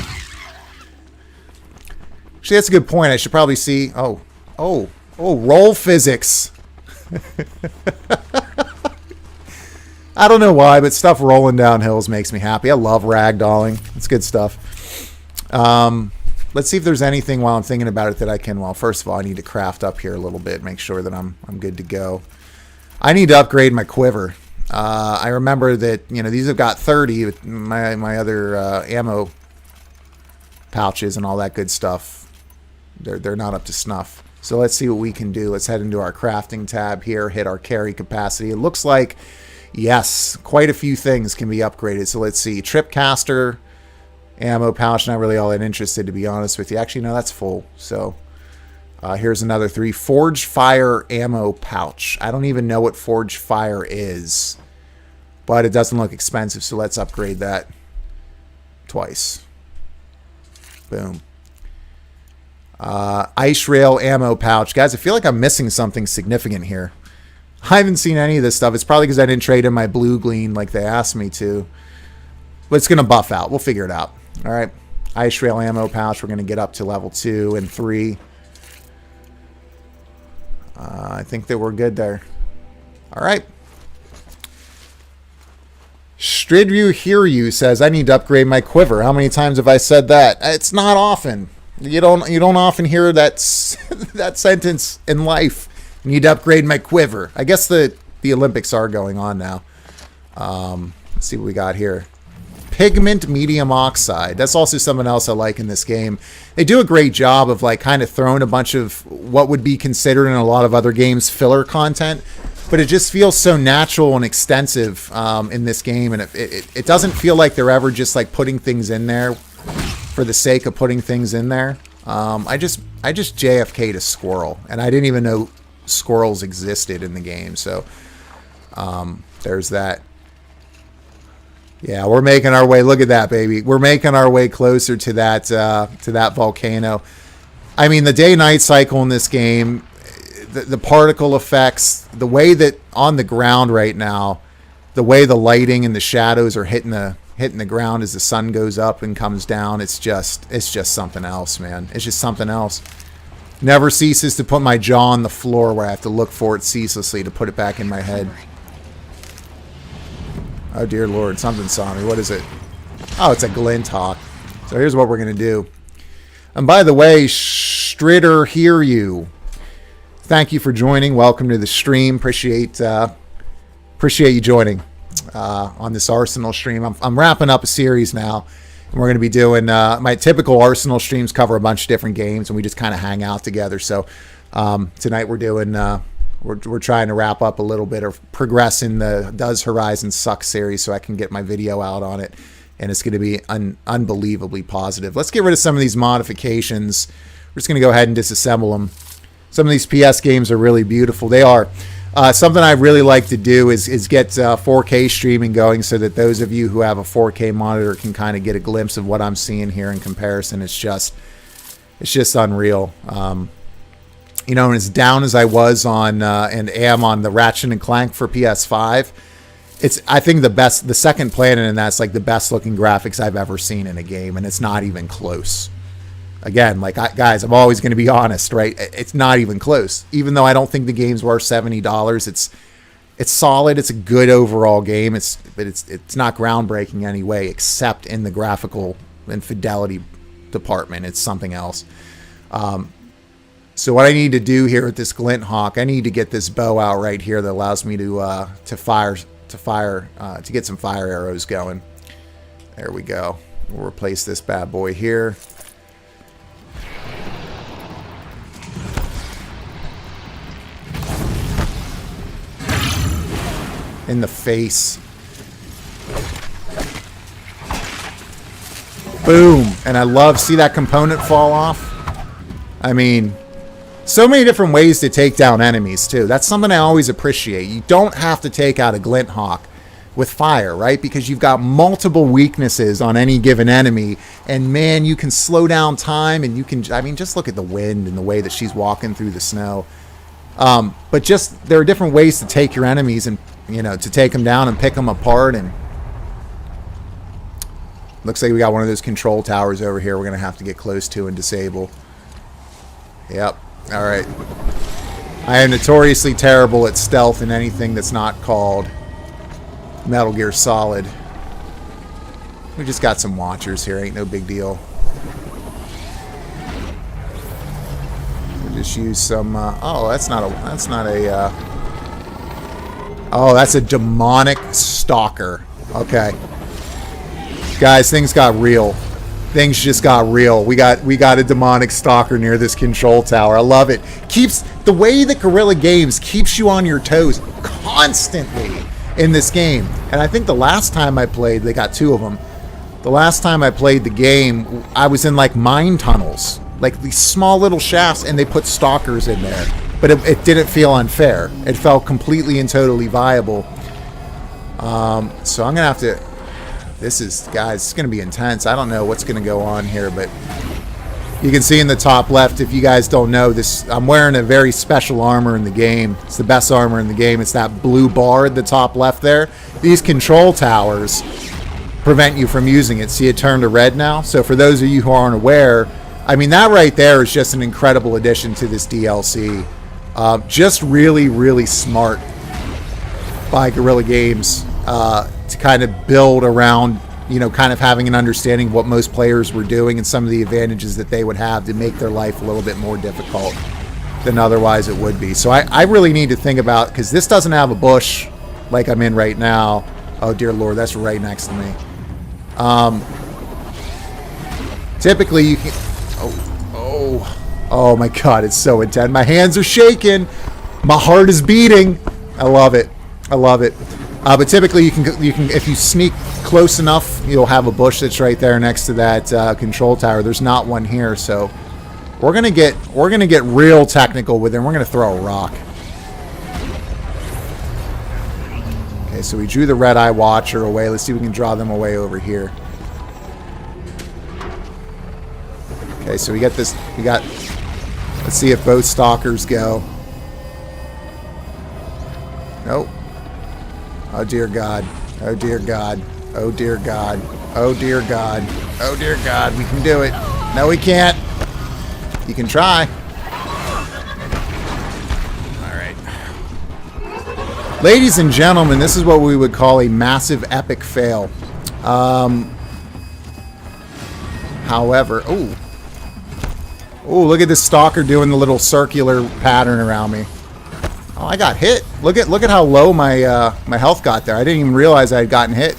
Actually, that's a good point. I should probably see... Oh, roll physics. I don't know why, but stuff rolling down hills makes me happy. I love ragdolling. It's good stuff. Let's see if there's anything while I'm thinking about it that I can... Well, first of all, I need to craft up here a little bit, make sure that I'm good to go. I need to upgrade my quiver. I remember that, you know, these have got 30 with my other ammo pouches and all that good stuff. They're not up to snuff. So let's see what we can do. Let's head into our crafting tab here, hit our carry capacity. It looks like, yes, quite a few things can be upgraded. So let's see. Tripcaster, ammo pouch, not really all that interested, to be honest with you. Actually, no, that's full. So here's another 3. Forged Fire ammo pouch. I don't even know what Forged Fire is, but it doesn't look expensive, so let's upgrade that twice. Boom. Ice Rail ammo pouch. Guys, I feel like I'm missing something significant here. I haven't seen any of this stuff. It's probably because I didn't trade in my blue glean like they asked me to. But it's going to buff out. We'll figure it out. All right. Ice Rail ammo pouch. We're going to get up to level 2 and 3. I think that we're good there. All right. Stridview Hear You says, I need to upgrade my quiver. How many times have I said that? It's not often. You don't often hear that that sentence in life. I need to upgrade my quiver. I guess the Olympics are going on now. Let's see what we got here. Pigment Medium Oxide. That's also something else I like in this game. They do a great job of like kind of throwing a bunch of what would be considered in a lot of other games filler content, but it just feels so natural and extensive in this game, and it doesn't feel like they're ever just like putting things in there for the sake of putting things in there. I just JFK'd a squirrel, and I didn't even know squirrels existed in the game. So there's that. Yeah, we're making our way. Look at that, baby. We're making our way closer to that volcano. I mean, the day-night cycle in this game, the particle effects, the way that on the ground right now, the way the lighting and the shadows are hitting the ground as the sun goes up and comes down, it's just something else, man. It's just something else. Never ceases to put my jaw on the floor where I have to look for it ceaselessly to put it back in my head. Oh, dear Lord. Something saw me. What is it? Oh, it's a glint hawk. So here's what we're going to do. And by the way, Stritter Hear You. Thank you for joining. Welcome to the stream. Appreciate you joining on this Arsenal stream. I'm wrapping up a series now. And we're going to be doing my typical Arsenal streams cover a bunch of different games, and we just kind of hang out together. So tonight we're doing... We're trying to wrap up a little bit of progress in the Does Horizon Suck series so I can get my video out on it. And it's going to be unbelievably positive. Let's get rid of some of these modifications. We're just going to go ahead and disassemble them. Some of these PS games are really beautiful. They are. Something I really like to do is get 4K streaming going so that those of you who have a 4K monitor can kind of get a glimpse of what I'm seeing here in comparison. It's just unreal. You know, and as down as I was on and am on the Ratchet and Clank for PS5, it's, I think, the second planet in that's like the best looking graphics I've ever seen in a game, and it's not even close. Again, like, guys, I'm always going to be honest, right? It's not even close. Even though I don't think the game's worth $70, it's solid. It's a good overall game. But it's not groundbreaking anyway, except in the graphical and fidelity department. It's something else. So what I need to do here with this Glint Hawk, I need to get this bow out right here that allows me to get some fire arrows going. There we go. We'll replace this bad boy here. In the face. Boom. And I love, see that component fall off? I mean, so many different ways to take down enemies, too. That's something I always appreciate. You don't have to take out a Glint Hawk with fire, right? Because you've got multiple weaknesses on any given enemy. And, man, you can slow down time. And you can, I mean, just look at the wind and the way that she's walking through the snow. But just, there are different ways to take your enemies and, you know, to take them down and pick them apart. And looks like we got one of those control towers over here we're going to have to get close to and disable. Yep. All right. I am notoriously terrible at stealth in anything that's not called Metal Gear Solid. We just got some watchers here. Ain't no big deal. We'll just use some... oh, that's not a... Oh, that's a demonic stalker. Okay. Guys, things got real. Things just got real. We got a demonic stalker near this control tower. I love it. Keeps the way that Guerrilla Games keeps you on your toes constantly in this game. And I think the last time I played, they got 2 of them. The last time I played the game, I was in like mine tunnels, like these small little shafts, and they put stalkers in there. But it didn't feel unfair. It felt completely and totally viable. So I'm gonna have to. This is, guys, it's going to be intense. I don't know what's going to go on here, but you can see in the top left, if you guys don't know this, I'm wearing a very special armor in the game. It's the best armor in the game. It's that blue bar at the top left there. These control towers prevent you from using it. See, it turned to red now. So for those of you who aren't aware, I mean, that right there is just an incredible addition to this DLC. Just really, really smart by Guerrilla Games. To kind of build around, you know, kind of having an understanding of what most players were doing and some of the advantages that they would have to make their life a little bit more difficult than otherwise it would be. So I really need to think about, because this doesn't have a bush like I'm in right now. Oh, dear Lord, that's right next to me. Typically, you can... Oh my God, it's so intense. My hands are shaking. My heart is beating. I love it. I love it. But typically, you can if you sneak close enough, you'll have a bush that's right there next to that control tower. There's not one here, so we're gonna get real technical with it. And we're gonna throw a rock. Okay, so we drew the red eye watcher away. Let's see if we can draw them away over here. Okay, so we got this. Let's see if both stalkers go. Nope. Oh dear God. Oh dear God. Oh dear God. Oh dear God. Oh dear God. We can do it. No, we can't. You can try. Alright. Ladies and gentlemen, this is what we would call a massive epic fail. However, oh, look at this stalker doing the little circular pattern around me. Oh, I got hit. Look at how low my my health got there. I didn't even realize I had gotten hit.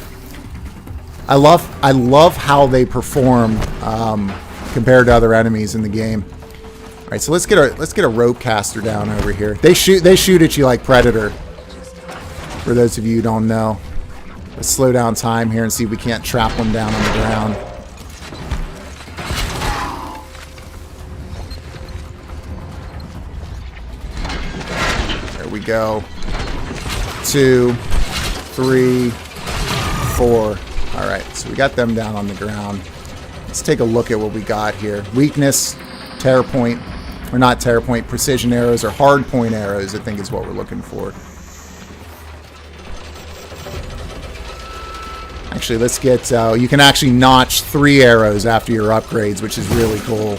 I love how they perform compared to other enemies in the game. All right, so let's get a rope caster down over here. They shoot at you like Predator. For those of you who don't know, let's slow down time here and see if we can't trap them down on the ground. We go 2, 3, 4. All right, so we got them down on the ground. Let's take a look at what we got here. Weakness, terror point, or not terror point, precision arrows or hard point arrows, I think is what we're looking for. Actually, let's get, you can actually notch 3 arrows after your upgrades, which is really cool.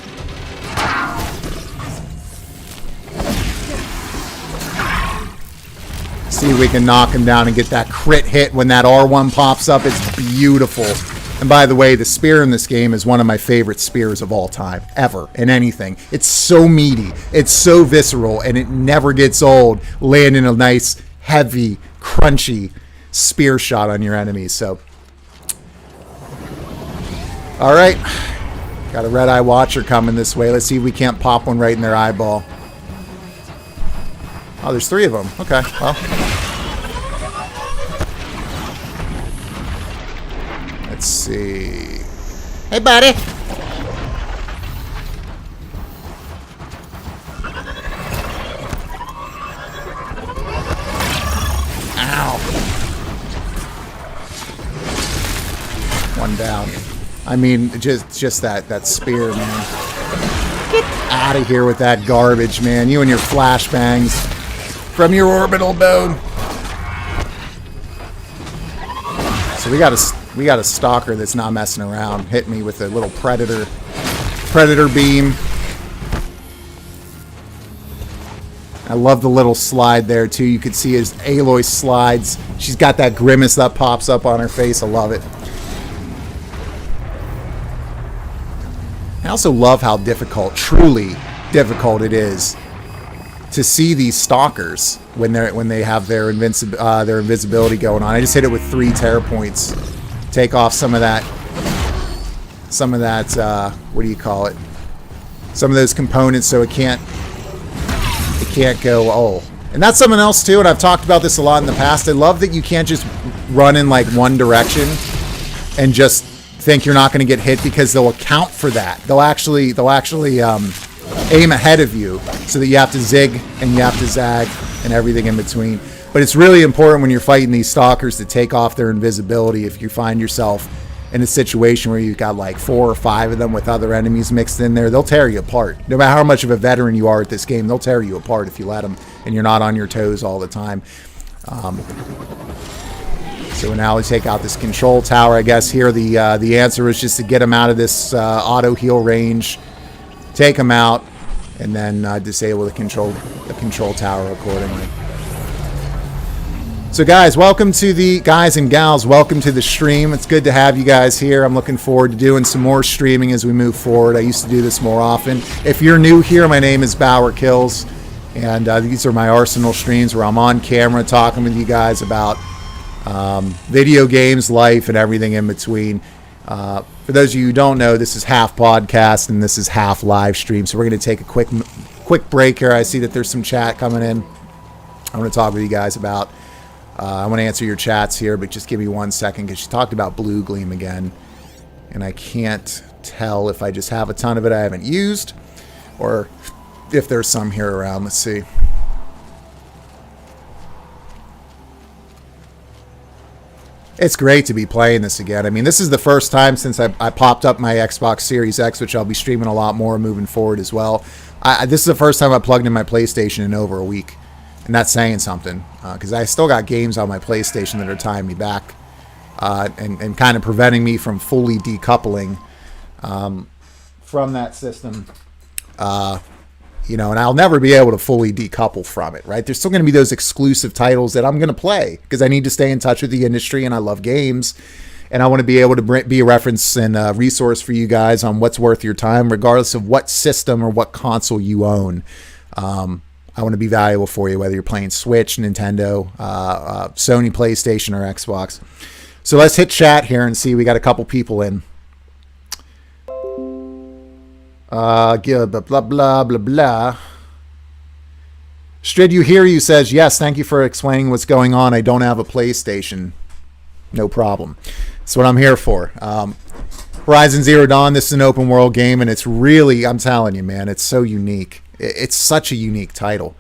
See if we can knock him down and get that crit hit when that R1 pops up. It's beautiful. And by the way, the spear in this game is one of my favorite spears of all time, ever, in anything. It's so meaty, it's so visceral, and it never gets old landing a nice, heavy, crunchy spear shot on your enemies. So, all right, got a red eye watcher coming this way. Let's see if we can't pop one right in their eyeball. Oh, there's 3 of them. Okay, well. Let's see. Hey, buddy. Ow. One down. I mean, just that spear, man. Get out of here with that garbage, man. You and your flashbangs from your orbital bone. So we got a stalker that's not messing around. Hit me with a little predator beam. I love the little slide there too. You could see as Aloy slides. She's got that grimace that pops up on her face. I love it. I also love how difficult, truly difficult it is to see these stalkers when they have their invisibility going on. I just hit it with 3 tear points, take off some of that what do you call it? Some of those components, so it can't go. Oh, and that's something else too. And I've talked about this a lot in the past. I love that you can't just run in like one direction and just think you're not going to get hit, because they'll account for that. They'll actually aim ahead of you, so that you have to zig and you have to zag and everything in between. But it's really important when you're fighting these stalkers to take off their invisibility. If you find yourself in a situation where you've got like 4 or 5 of them with other enemies mixed in there, they'll tear you apart. No matter how much of a veteran you are at this game, they'll tear you apart if you let them and you're not on your toes all the time. So now we take out this control tower. I guess here the answer is just to get them out of this auto heal range, take them out, and then disable the control tower accordingly. So guys, welcome to the guys and gals. Welcome to the stream. It's good to have you guys here. I'm looking forward to doing some more streaming as we move forward. I used to do this more often. If you're new here, my name is BauerKillz, and these are my Arsenal streams where I'm on camera talking with you guys about video games, life, and everything in between. For those of you who don't know, this is half podcast and this is half live stream. So we're going to take a quick break here. I see that there's some chat coming in. I want to talk with you guys about. I want to answer your chats here, but just give me 1 second, because you talked about Blue Gleam again, and I can't tell if I just have a ton of it I haven't used, or if there's some here around. Let's see. It's great to be playing this again. I mean, this is the first time since I popped up my Xbox Series X, which I'll be streaming a lot more moving forward as well. This is the first time I plugged in my PlayStation in over a week. And that's saying something, because I still got games on my PlayStation that are tying me back and kind of preventing me from fully decoupling from that system. And I'll never be able to fully decouple from it, right? There's still going to be those exclusive titles that I'm going to play, because I need to stay in touch with the industry, and I love games. And I want to be able to be a reference and a resource for you guys on what's worth your time, regardless of what system or what console you own. I want to be valuable for you, whether you're playing Switch, Nintendo, Sony, PlayStation, or Xbox. So let's hit chat here and see. We got a couple people in. Blah, blah, blah, blah, blah. Strid, you hear you says, yes, thank you for explaining what's going on. I don't have a PlayStation. No problem. That's what I'm here for. Horizon Zero Dawn, this is an open world game, and it's really, I'm telling you, man, it's so unique. It's such a unique title.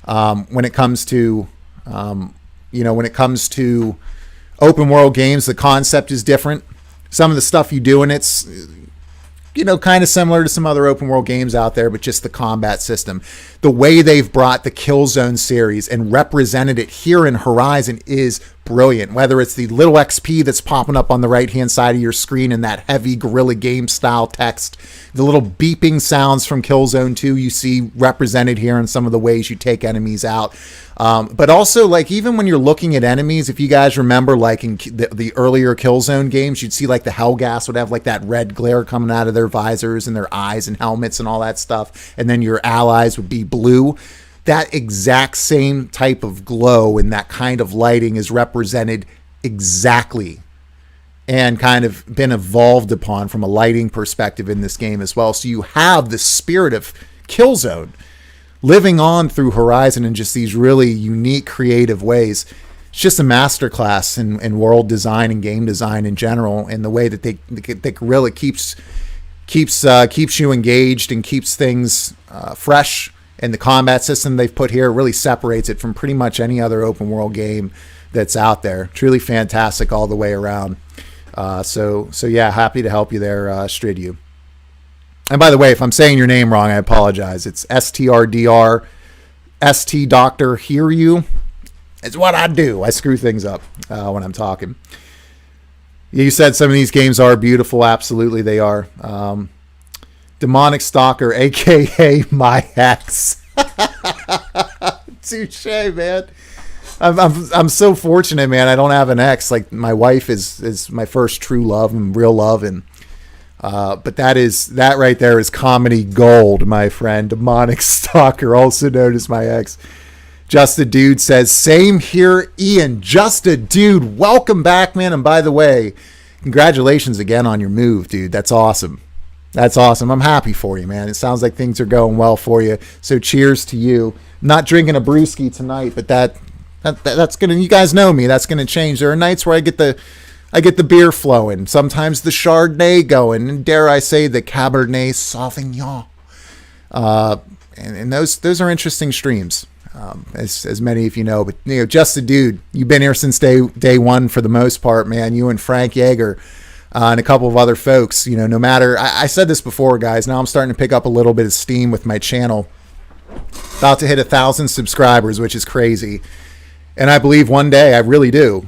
When it comes to, when it comes to open world games, the concept is different. Some of the stuff you do in it's, kind of similar to some other open world games out there, but just the combat system. The way they've brought the Killzone series and represented it here in Horizon is brilliant. Whether it's the little XP that's popping up on the right-hand side of your screen in that heavy Guerrilla Game style text, the little beeping sounds from Killzone 2 you see represented here in some of the ways you take enemies out. But also, like, even when you're looking at enemies, if you guys remember, like in the earlier Killzone games, you'd see like the Hellgas would have like that red glare coming out of their visors and their eyes and helmets and all that stuff. And then your allies would be blue. That exact same type of glow and that kind of lighting is represented exactly and kind of been evolved upon from a lighting perspective in this game as well. So you have the spirit of Killzone living on through Horizon in just these really unique, creative ways. It's just a masterclass in world design and game design in general, and the way that they really keeps you engaged and keeps things fresh. And the combat system they've put here really separates it from pretty much any other open world game that's out there. Truly fantastic all the way around. So yeah, happy to help you there, Stridu. And by the way, if I'm saying your name wrong, I apologize. It's STRDR, ST Doctor Hear You. It's what I do. I screw things up when I'm talking. You said some of these games are beautiful. Absolutely, they are. Demonic Stalker, a.k.a. my ex. Touche, man. I'm so fortunate, man. I don't have an ex. Like, my wife is my first true love and real love, and But that right there is comedy gold, my friend. Demonic Stalker, also known as my ex. Just a Dude says, same here, Ian. Just a Dude, welcome back, man. And by the way, congratulations again on your move, dude. That's awesome. That's awesome. I'm happy for you, man. It sounds like things are going well for you. So cheers to you. Not drinking a brewski tonight, but that's gonna. You guys know me. That's gonna change. There are nights where I get the beer flowing. Sometimes the Chardonnay going, and dare I say the Cabernet Sauvignon. And those are interesting streams, as many of you know. But Just a Dude, you've been here since day one for the most part, man. You and Frank Yeager. And a couple of other folks, no matter, I said this before, guys, now I'm starting to pick up a little bit of steam with my channel. About to hit 1,000 subscribers, which is crazy. And I believe one day, I really do,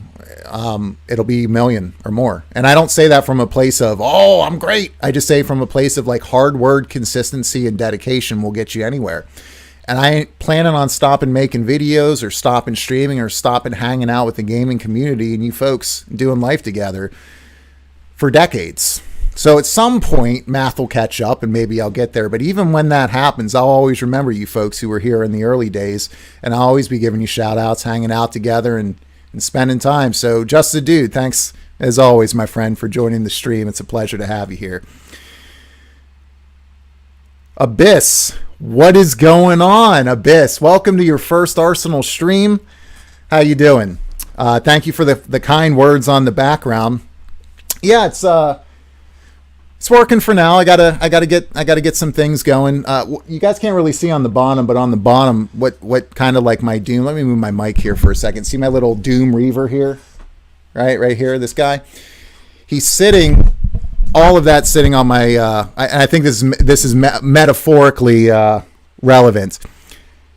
it'll be a million or more. And I don't say that from a place of, oh, I'm great. I just say from a place of like hard work, consistency, and dedication will get you anywhere. And I ain't planning on stopping making videos or stopping streaming or stopping hanging out with the gaming community and you folks doing life together for decades. So at some point, math will catch up and maybe I'll get there. But even when that happens, I'll always remember you folks who were here in the early days. And I'll always be giving you shout outs, hanging out together and spending time. So Just a Dude, thanks as always, my friend, for joining the stream. It's a pleasure to have you here. Abyss, what is going on? Abyss, welcome to your first Arsenal stream. How you doing? Thank you for the kind words on the background. Yeah, it's working for now. I gotta get some things going. You guys can't really see on the bottom, but on the bottom, what kind of like my Doom. Let me move my mic here for a second. See my little Doom Reaver here, right here. This guy, he's sitting. All of that sitting on my. I think this is metaphorically relevant.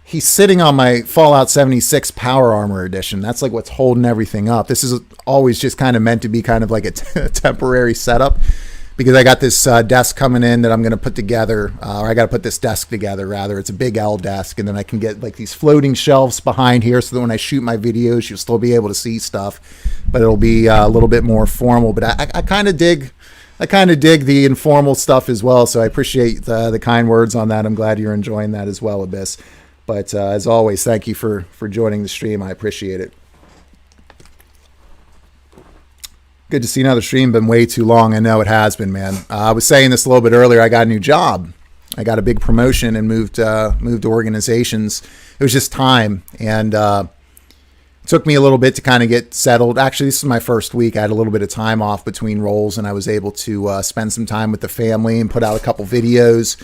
He's sitting on my Fallout 76 Power Armor Edition. That's like what's holding everything up. This is always just kind of meant to be kind of like a temporary setup because I got this desk coming in that I'm going to put together, or I got to put this desk together rather. It's a big L desk, and then I can get like these floating shelves behind here so that when I shoot my videos, you'll still be able to see stuff, but it'll be a little bit more formal. But I kind of dig the informal stuff as well, so I appreciate the kind words on that. I'm glad you're enjoying that as well, Abyss. But as always, thank you for joining the stream. I appreciate it. Good to see another stream. Been way too long. I know it has been, man. I was saying this a little bit earlier. I got a new job. I got a big promotion and moved organizations. It was just time, and it took me a little bit to kind of get settled. Actually, this is my first week. I had a little bit of time off between roles, and I was able to spend some time with the family and put out a couple videos.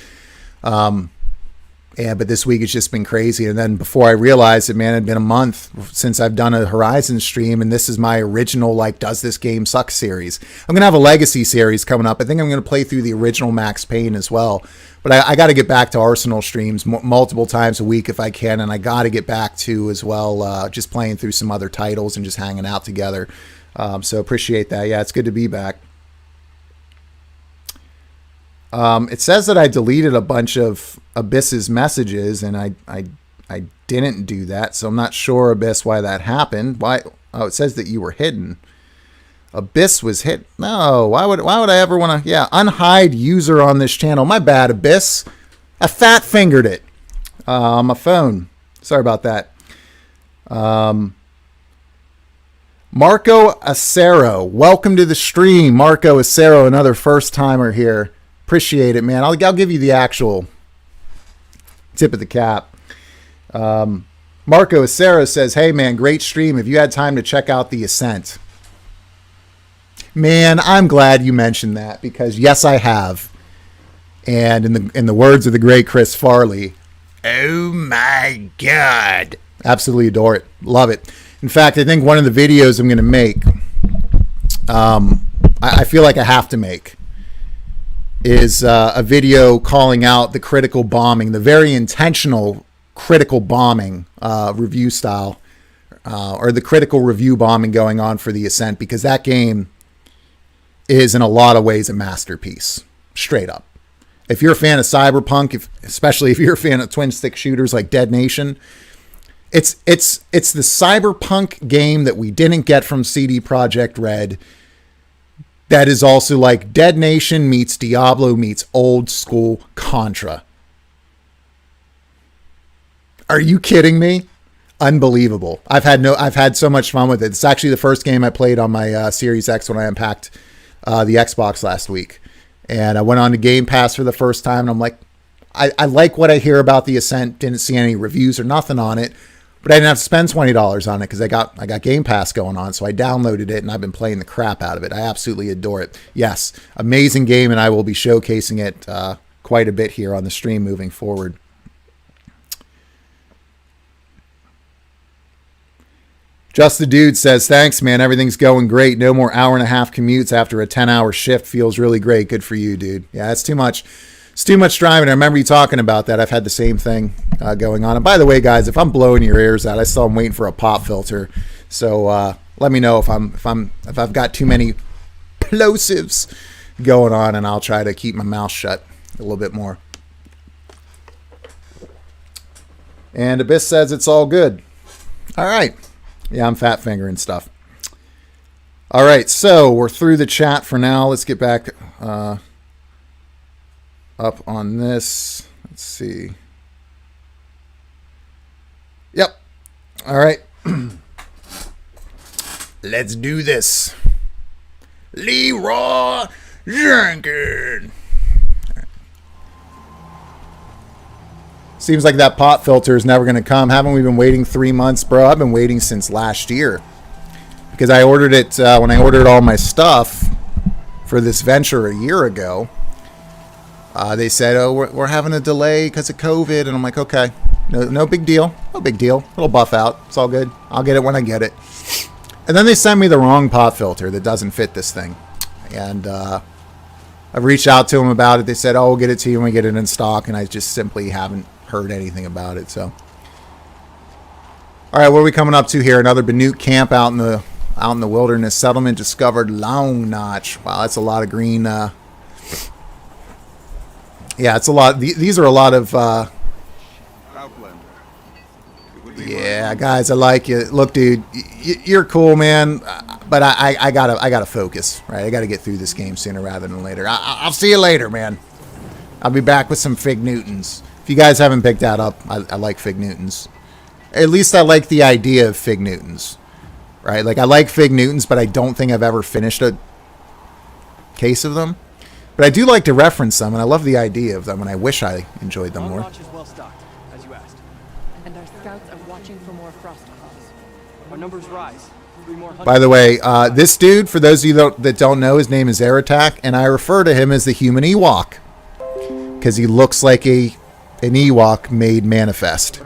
But this week it's just been crazy. And then before I realized it, man, it had been a month since I've done a Horizon stream. And this is my original, like, Does This Game Suck series. I'm going to have a Legacy series coming up. I think I'm going to play through the original Max Payne as well. But I got to get back to Arsenal streams multiple times a week if I can. And I got to get back to as well, just playing through some other titles and just hanging out together. So appreciate that. Yeah, it's good to be back. It says that I deleted a bunch of Abyss's messages, and I didn't do that, so I'm not sure, Abyss, why that happened. Why? Oh, it says that you were hidden. Abyss was hit. No, why would I ever want to? Yeah, unhide user on this channel. My bad, Abyss. I fat fingered it on my phone. Sorry about that. Marco Acero, welcome to the stream. Marco Acero, another first timer here. Appreciate it, man. I'll give you the actual tip of the cap. Marco Acero says, hey, man, great stream. Have you had time to check out The Ascent? Man, I'm glad you mentioned that because, yes, I have. And in the words of the great Chris Farley, oh, my God. Absolutely adore it. Love it. In fact, I think one of the videos I'm going to make, I feel like I have to make, is a video calling out the critical bombing, the very intentional critical bombing review style, or the critical review bombing going on for The Ascent, because that game is in a lot of ways a masterpiece, straight up. If you're a fan of Cyberpunk, especially if you're a fan of twin stick shooters like Dead Nation, it's the Cyberpunk game that we didn't get from CD Projekt Red, that is also like Dead Nation meets Diablo meets old school Contra. Are you kidding me? Unbelievable. I've had so much fun with it. It's actually the first game I played on my Series X when I unpacked the Xbox last week. And I went on to Game Pass for the first time, and I'm like, I like what I hear about the Ascent. Didn't see any reviews or nothing on it, but I didn't have to spend $20 on it because I got Game Pass going on. So I downloaded it, and I've been playing the crap out of it. I absolutely adore it. Yes, amazing game, and I will be showcasing it quite a bit here on the stream moving forward. Just the Dude says, thanks, man. Everything's going great. No more hour-and-a-half commutes after a 10-hour shift. Feels really great. Good for you, dude. Yeah, it's too much. It's too much driving. I remember you talking about that. I've had the same thing going on. And by the way, guys, if I'm blowing your ears out, I still am waiting for a pop filter. So let me know if I've got too many plosives going on, and I'll try to keep my mouth shut a little bit more. And Abyss says it's all good. All right. Yeah, I'm fat fingering stuff. All right, so we're through the chat for now. Let's get back up on this. Let's see. Yep. All right. Let's do this. Leroy Jenkins. Seems like that pop filter is never going to come. Haven't we been waiting 3 months, bro? I've been waiting since last year. Because I ordered it when I ordered all my stuff for this venture a year ago. They said, oh, we're having a delay because of COVID. And I'm like, okay, no big deal. No big deal. It'll buff out. It's all good. I'll get it when I get it. And then they sent me the wrong pop filter that doesn't fit this thing. And I've reached out to them about it. They said, oh, we'll get it to you when we get it in stock. And I just simply haven't heard anything about it. So, all right, what are we coming up to here? Another Banuk camp out in the wilderness. Settlement discovered Long Notch. Wow, that's a lot of green. Yeah, it's a lot. These are a lot of. Yeah, guys, I like you. Look, dude, you're cool, man. But I gotta focus, right? I gotta get through this game sooner rather than later. I'll see you later, man. I'll be back with some Fig Newtons. If you guys haven't picked that up, I like Fig Newtons. At least I like the idea of Fig Newtons, right? Like, I like Fig Newtons, but I don't think I've ever finished a case of them. But I do like to reference them, and I love the idea of them, and I wish I enjoyed them more. Is well stocked, as you asked. And our scouts are watching for more frost calls. Our numbers rise. 3 more hunters. By the way, this dude, for those of you that don't know, his name is Aratak, and I refer to him as the human Ewok because he looks like an Ewok made manifest.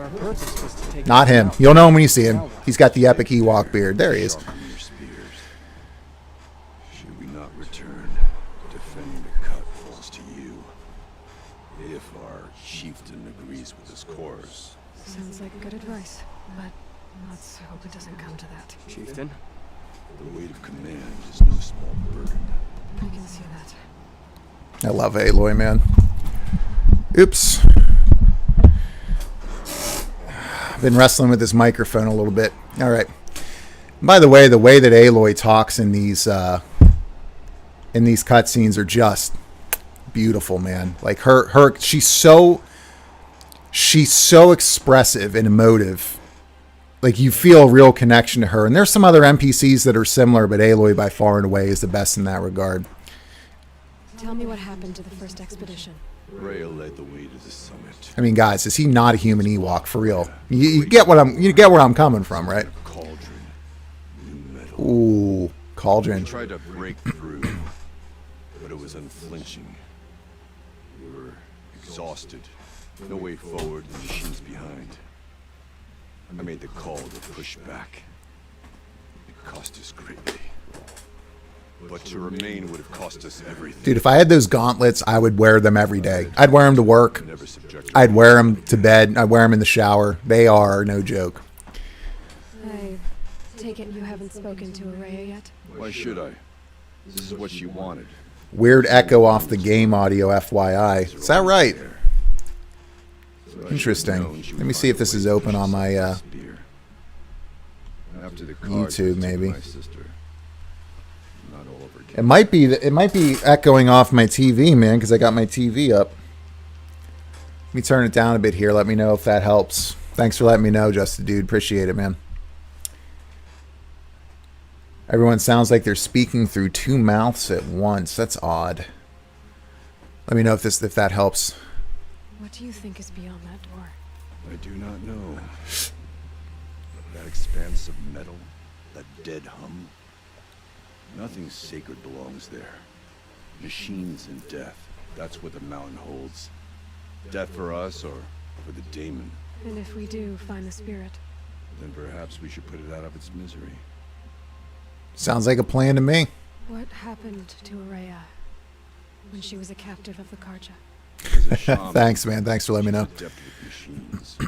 Not him. You'll know him when you see him. He's got the epic Ewok beard. There he is. Should we not return? Defending the cut falls to you. If our chieftain agrees with his course. Sounds like good advice, but let's hope it doesn't come to that. Chieftain? The weight of command is no small burden. I can see that. I love Aloy, man. Oops. Been wrestling with this microphone a little bit. All right. By the way that Aloy talks in these cutscenes are just beautiful, man. Like her she's so expressive and emotive. Like, you feel a real connection to her. And there's some other NPCs that are similar, but Aloy by far and away is the best in that regard. Tell me what happened to the first expedition. Rhea led the way to the summit. I mean, guys, is he not a human Ewok for real? You get where I'm coming from, right? Cauldron. New metal. Ooh, cauldron. We tried to break through, but it was unflinching. We were exhausted. No way forward, the machines behind. I made the call to push back. It cost us greatly. But to remain would have cost us everything. Dude, if I had those gauntlets, I would wear them every day. I'd wear them to work. Never subjected. I'd wear them to bed. I'd wear them in the shower. They are no joke. I take it you haven't spoken to Araya yet? Why should I? This is what she wanted. Weird echo off the game audio, FYI. Is that right? Interesting. Let me see if this is open on my After the YouTube, maybe. My sister. Not all of her It might be echoing off my TV, man, because I got my TV up. Let me turn it down a bit here. Let me know if that helps. Thanks for letting me know, Justin, dude. Appreciate it, man. Everyone sounds like they're speaking through two mouths at once. That's odd. Let me know if that helps. What do you think is beyond that door? I do not know. That expanse of metal, that dead hum. Nothing sacred belongs there. Machines and death. That's what the mountain holds. Death for us or for the daemon. And if we do find the spirit? Then perhaps we should put it out of its misery. Sounds like a plan to me. What happened to Araya when she was a captive of the Karja? As a shaman, Thanks, man. Thanks for letting me know. she's adept with machines.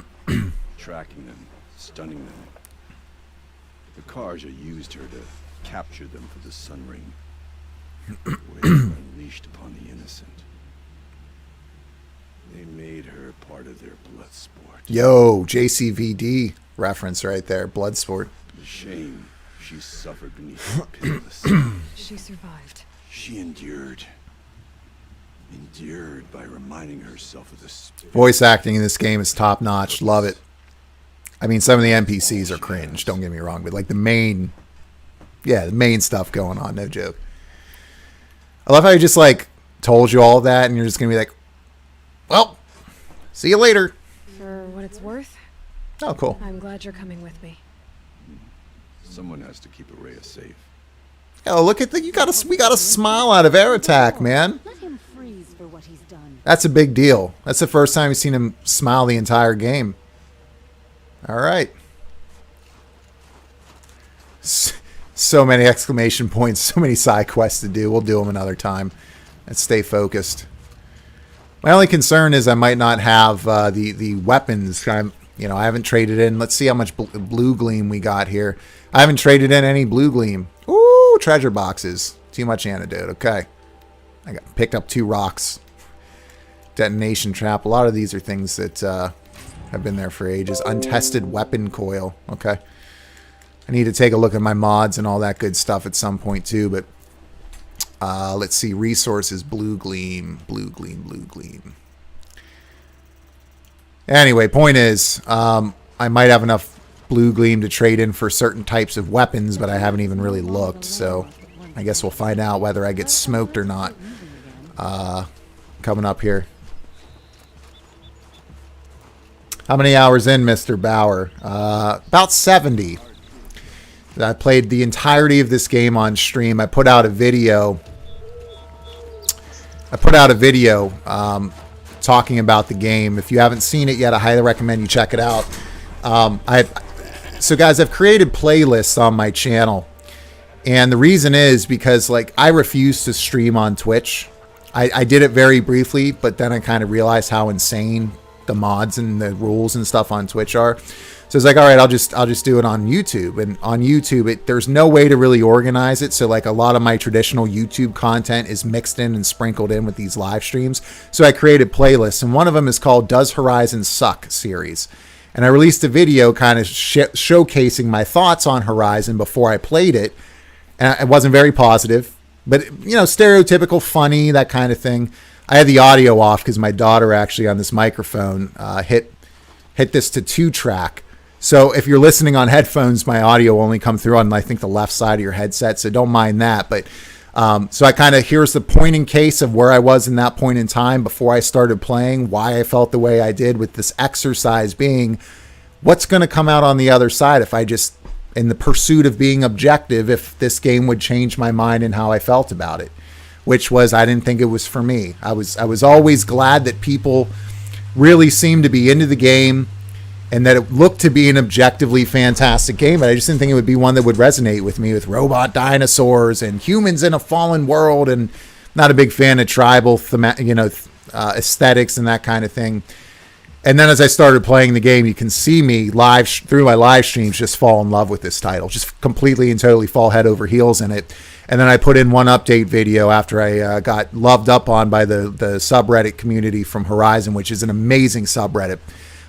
Tracking them, stunning them. The Karja used her to capture them for the Sun Ring. Where they were unleashed upon the innocent. They made her part of their blood sport. Yo, JCVD reference right there. Bloodsport. The shame she suffered beneath the pitiless. She survived. She endured. Endured by reminding herself of the spirit. Voice acting in this game is top notch. Love it. I mean, some of the NPCs are cringe. Don't get me wrong, but like the main stuff going on. No joke. I love how you just like told you all of that, and you're just gonna be like, well, see you later. For what it's worth, Oh, cool. I'm glad you're coming with me. Someone has to keep Araya safe. Oh, look at we got a smile out of Air Attack, man. Let him freeze for what he's done. That's a big deal. That's the first time we've seen him smile the entire game. All right. So many exclamation points, so many side quests to do. We'll do them another time. Let's stay focused. My only concern is I might not have the weapons. I haven't traded in. Let's see how much blue gleam we got here. I haven't traded in any blue gleam. Ooh, treasure boxes. Too much antidote. Okay. I picked up 2 rocks. Detonation trap. A lot of these are things that have been there for ages. Untested weapon coil. Okay. I need to take a look at my mods and all that good stuff at some point too, but let's see. Resources, blue gleam, blue gleam, blue gleam. Anyway, point is, I might have enough blue gleam to trade in for certain types of weapons, but I haven't even really looked, so I guess we'll find out whether I get smoked or not. Coming up here. How many hours in, Mr. Bauer? About 70. I played the entirety of this game on stream. I put out a video. Talking about the game. If you haven't seen it yet, I highly recommend you check it out. So guys, I've created playlists on my channel, and the reason is because I refuse to stream on Twitch. I did it very briefly, but then I kind of realized how insane the mods and the rules and stuff on Twitch are. So it's like, all right, I'll just do it on YouTube. And on YouTube, there's no way to really organize it. So a lot of my traditional YouTube content is mixed in and sprinkled in with these live streams. So I created playlists, and one of them is called Does Horizon Suck series. And I released a video kind of showcasing my thoughts on Horizon before I played it. And it wasn't very positive, but stereotypical, funny, that kind of thing. I had the audio off because my daughter actually on this microphone hit this to 2-track. So if you're listening on headphones, my audio will only come through on, I think, the left side of your headset. So don't mind that. But so I kind of, here's the point in case of where I was in that point in time before I started playing, why I felt the way I did, with this exercise being what's going to come out on the other side if I just, in the pursuit of being objective, if this game would change my mind and how I felt about it, which was I didn't think it was for me. I was always glad that people really seemed to be into the game and that it looked to be an objectively fantastic game, but I just didn't think it would be one that would resonate with me, with robot dinosaurs and humans in a fallen world, and not a big fan of tribal aesthetics and that kind of thing. And then as I started playing the game, you can see me through my live streams just fall in love with this title, just completely and totally fall head over heels in it. And then I put in one update video after I got loved up on by the subreddit community from Horizon, which is an amazing subreddit.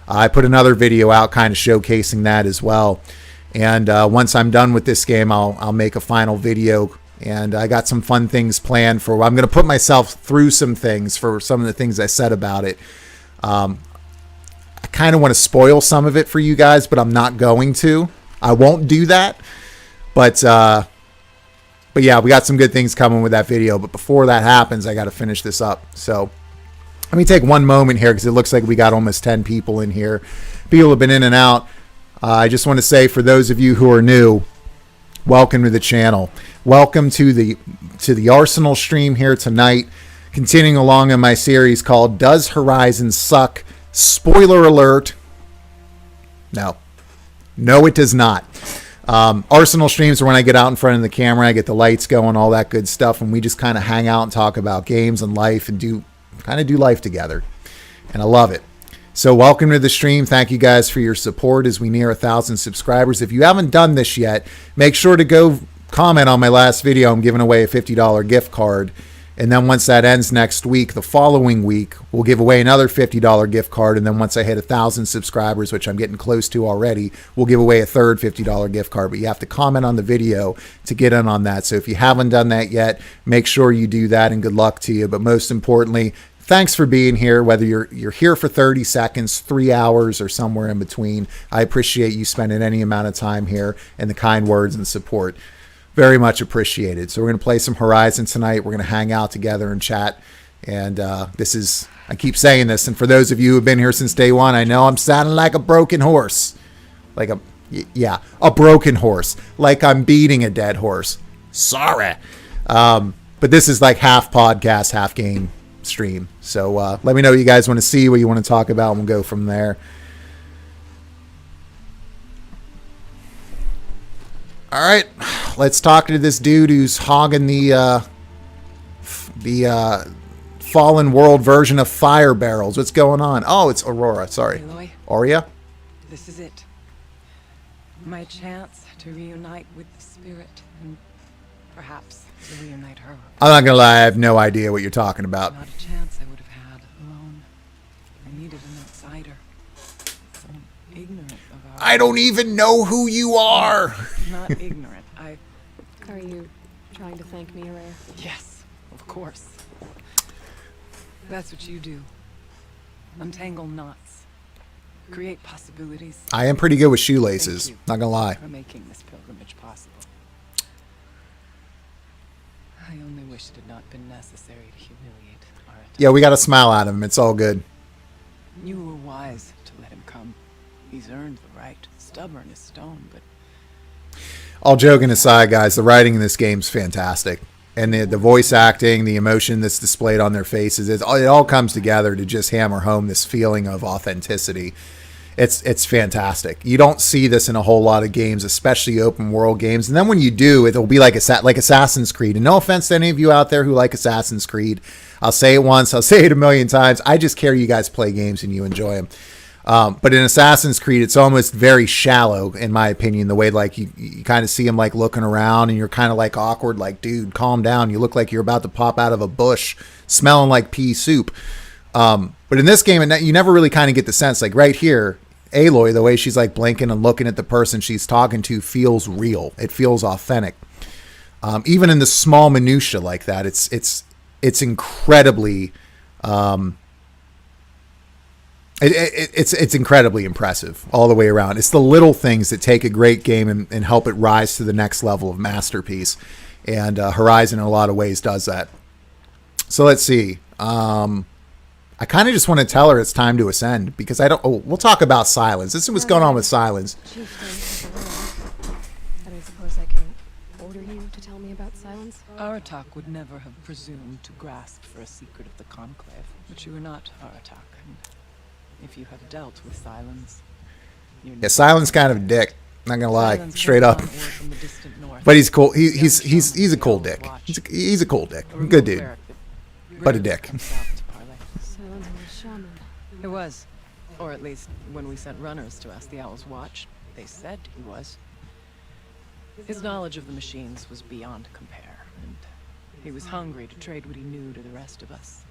I put another video out kind of showcasing that as well. And once I'm done with this game, I'll make a final video And I got some fun things planned for. I'm going to put myself through some things for some of the things I said about it. I kind of want to spoil some of it for you guys, but I'm not going to. I won't do that. But yeah, we got some good things coming with that video. But before that happens, I got to finish this up. So let me take one moment here because it looks like we got almost 10 people in here. People have been in and out. I just want to say, for those of you who are new, welcome to the channel. Welcome to the Arsenal stream here tonight. Continuing along in my series called Does Horizon Suck? Spoiler alert. No, it does not. Arsenal streams are when I get out in front of the camera, I get the lights going, all that good stuff, and we just kind of hang out and talk about games and life and do life together. And I love it. So welcome to the stream. Thank you guys for your support as we near 1,000 subscribers. If you haven't done this yet, make sure to go comment on my last video. I'm giving away a $50 gift card. And then once that ends next week, the following week, we'll give away another $50 gift card. And then once I hit 1,000 subscribers, which I'm getting close to already, we'll give away a third $50 gift card. But you have to comment on the video to get in on that. So if you haven't done that yet, make sure you do that, and good luck to you. But most importantly, thanks for being here, whether you're here for 30 seconds, 3 hours, or somewhere in between. I appreciate you spending any amount of time here and the kind words and support. Very much appreciated. So we're going to play some Horizon tonight. We're going to hang out together and chat. And this is, I keep saying this, and for those of you who have been here since day one, I know I'm sounding like a broken horse. Like a broken horse. Like I'm beating a dead horse. Sorry. But this is like half podcast, half game stream. So let me know what you guys want to see, what you want to talk about, and we'll go from there. All right, let's talk to this dude who's hogging the Fallen World version of Fire Barrels. What's going on? Oh, it's Aurora. Sorry, Aloy, Aurea. this is it. My chance to reunite with the spirit, and perhaps to reunite her. I'm not gonna lie, I have no idea what you're talking about. Not a chance I would have had alone. I needed an outsider. So ignorant of our... I don't even know who you are. Not ignorant. Are you trying to thank me, Araya? Yes, of course. That's what you do. Untangle knots. Create possibilities. I am pretty good with shoelaces. Thank you Not gonna lie. for making this pilgrimage possible. I only wish it had not been necessary to humiliate our attack. Yeah, we got to smile at him. It's all good. You were wise to let him come. He's earned the right. Stubborn as stone, but All joking aside, guys, the writing in this game's fantastic. And the voice acting, the emotion that's displayed on their faces, it all comes together to just hammer home this feeling of authenticity. It's fantastic. You don't see this in a whole lot of games, especially open world games. And then when you do, it'll be like Assassin's Creed. And no offense to any of you out there who like Assassin's Creed. I'll say it once, I'll say it a million times. I just care you guys play games and you enjoy them. But in Assassin's Creed, it's almost very shallow, in my opinion, the way like you kind of see him like looking around and you're kind of like awkward, like, dude, calm down. You look like you're about to pop out of a bush smelling like pea soup. But in this game, you never really kind of get the sense, like right here, Aloy, the way she's like blinking and looking at the person she's talking to feels real. It feels authentic. Even in the small minutia like that, it's incredibly, it's incredibly impressive all the way around. It's the little things that take a great game and help it rise to the next level of masterpiece. And Horizon in a lot of ways does that. So let's see. I kind of just want to tell her it's time to ascend because we'll talk about Silence. This is what's going on with Silence. Chieftain, and I suppose I can order you to tell me about Silence? Aratak would never have presumed to grasp for a secret of the Conclave. But you were not Aratak, and if you had dealt with Silence... Yeah, Silence kind of a dick. Not gonna lie, Silence straight came up. on from the distant north. But he's cool. He's a cool dick. He's a cool dick. Good dude, but a dick. Silence was a shaman. It was. Or at least, when we sent runners to ask the Owl's Watch, they said he was. His knowledge of the machines was beyond compare, and he was hungry to trade what he knew to the rest of us.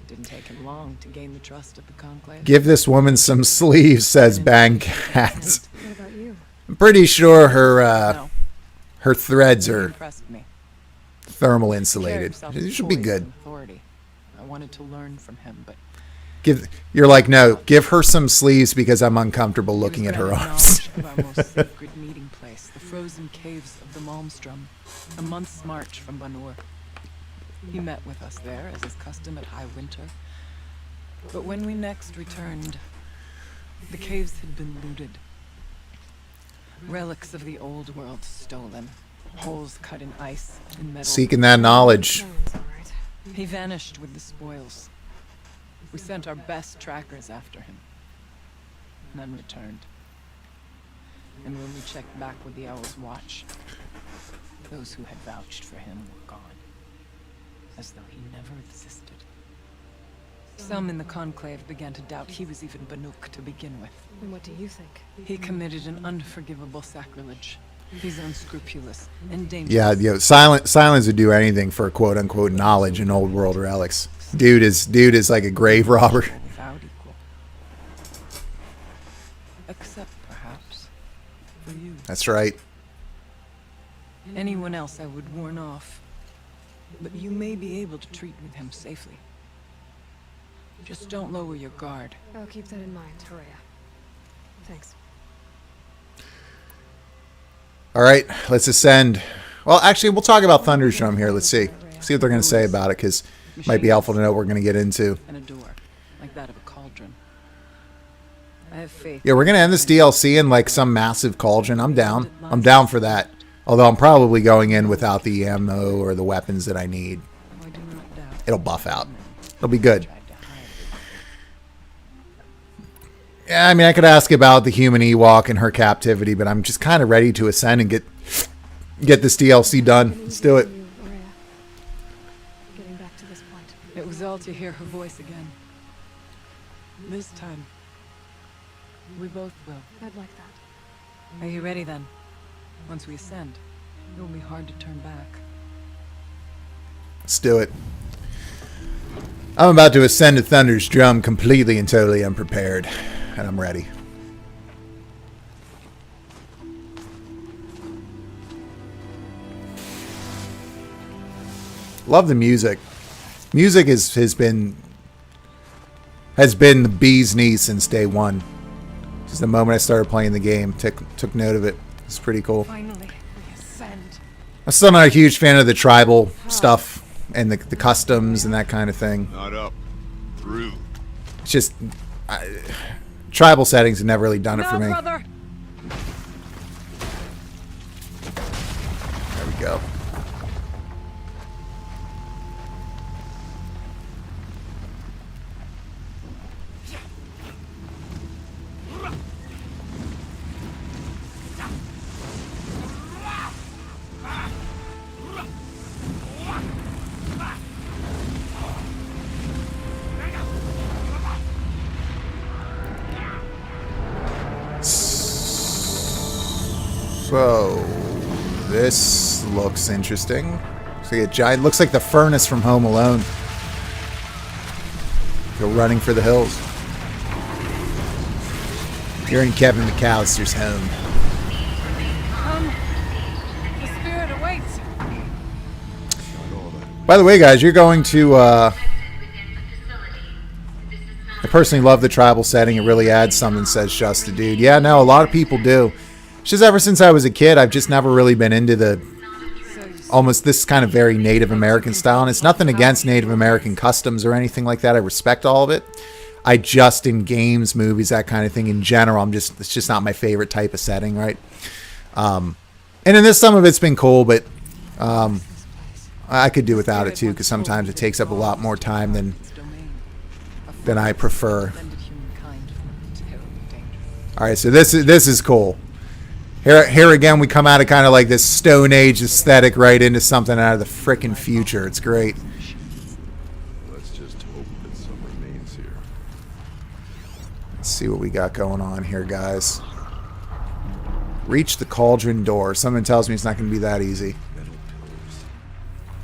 It didn't take him long to gain the trust of the Conclave. Give this woman some sleeves, says Bang Cat. What about you? I'm pretty sure her Her threads He are impressed me. thermal He carried insulated. himself with It should be poise good. and authority. I wanted to learn from him, but You're like, no, give her some sleeves because I'm uncomfortable he was looking at her granted arms. knowledge of our most sacred meeting place, the frozen caves of the Malmstrom, a month's march from Banur. He met with us there, as is custom at high winter. But when we next returned, the caves had been looted. Relics of the old world stolen. Holes cut in ice and metal. Seeking that knowledge. Sounds alright. He vanished with the spoils. We sent our best trackers after him. None returned. And when we checked back with the Owl's Watch, those who had vouched for him were gone. As though he never existed. Some in the Conclave began to doubt he was even Banuk to begin with. And what do you think? He committed an unforgivable sacrilege. He's unscrupulous and dangerous. Yeah, silence would do anything for quote unquote knowledge in old world relics. Dude is like a grave robber. Without equal. Except perhaps for you. That's right. Anyone else I would warn off. But you may be able to treat with him safely. Just don't lower your guard. I'll keep that in mind, Horea. Thanks. All right, let's ascend. Well, actually, we'll talk about Thunderstrom here. Let's see what they're going to say about it, because it might be helpful to know what we're going to get into. And a door, like that of a cauldron. I have faith. Yeah, we're going to end this DLC in like some massive cauldron. I'm down. I'm down for that. Although I'm probably going in without the ammo or the weapons that I need. I do not doubt. It'll buff out. It'll be good. Tried to hide. Yeah, I mean, I could ask about the human Ewok and her captivity, but I'm just kind of ready to ascend and get this DLC done. Let's do it. You, Horea. Getting back to this point. It was all to hear her voice again. This time, we both will. I'd like that. Are you ready then? Once we ascend, it will be hard to turn back. Let's do it. I'm about to ascend to Thunder's drum completely and totally unprepared, and I'm ready. Love the music. Music has been the bee's knees since day one. Just the moment I started playing the game, took note of it. It's pretty cool. Finally, we ascend. I'm still not a huge fan of the tribal stuff and the customs and that kind of thing. Not up. Through. It's just tribal settings have never really done it for me. Brother. There we go. So, this looks interesting. See a giant, looks like the furnace from Home Alone. Go running for the hills. You're in Kevin McAllister's home. The spirit awaits. By the way, guys, you're going to... I personally love the tribal setting. It really adds something, says Just a Dude. Yeah, no, a lot of people do. It's just ever since I was a kid, I've just never really been into the almost this kind of very Native American style. And it's nothing against Native American customs or anything like that. I respect all of it. I just, in games, movies, that kind of thing in general, it's just not my favorite type of setting, right? And in this, some of it's been cool, but I could do without it too, because sometimes it takes up a lot more time than I prefer. All right, so this is cool. Here again, we come out of kind of like this Stone Age aesthetic right into something out of the frickin' future. It's great. Let's just hope that some remains here. Let's see what we got going on here, guys. Reach the cauldron door. Something tells me it's not going to be that easy. Metal pillars.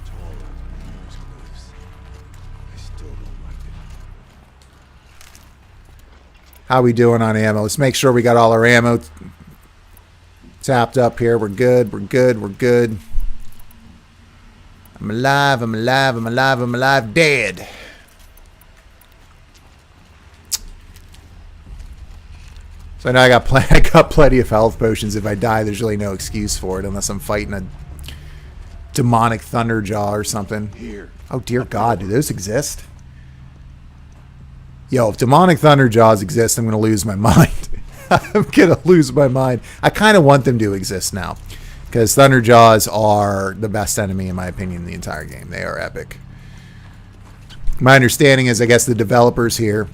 Taller than most cliffs. I still don't like it. How we doing on ammo? Let's make sure we got all our ammo. tapped up here. We're good. We're good. We're good. I'm alive. I'm alive. I'm alive. I'm alive. Dead. So now I got plenty of health potions. If I die, there's really no excuse for it unless I'm fighting a demonic thunderjaw or something. Here. Oh dear God, do those exist? Yo, if demonic thunderjaws exist, I'm gonna lose my mind. I'm gonna lose my mind. I kind of want them to exist now, because thunderjaws are the best enemy in my opinion in the entire game. They are epic. My understanding is, I guess the developers here,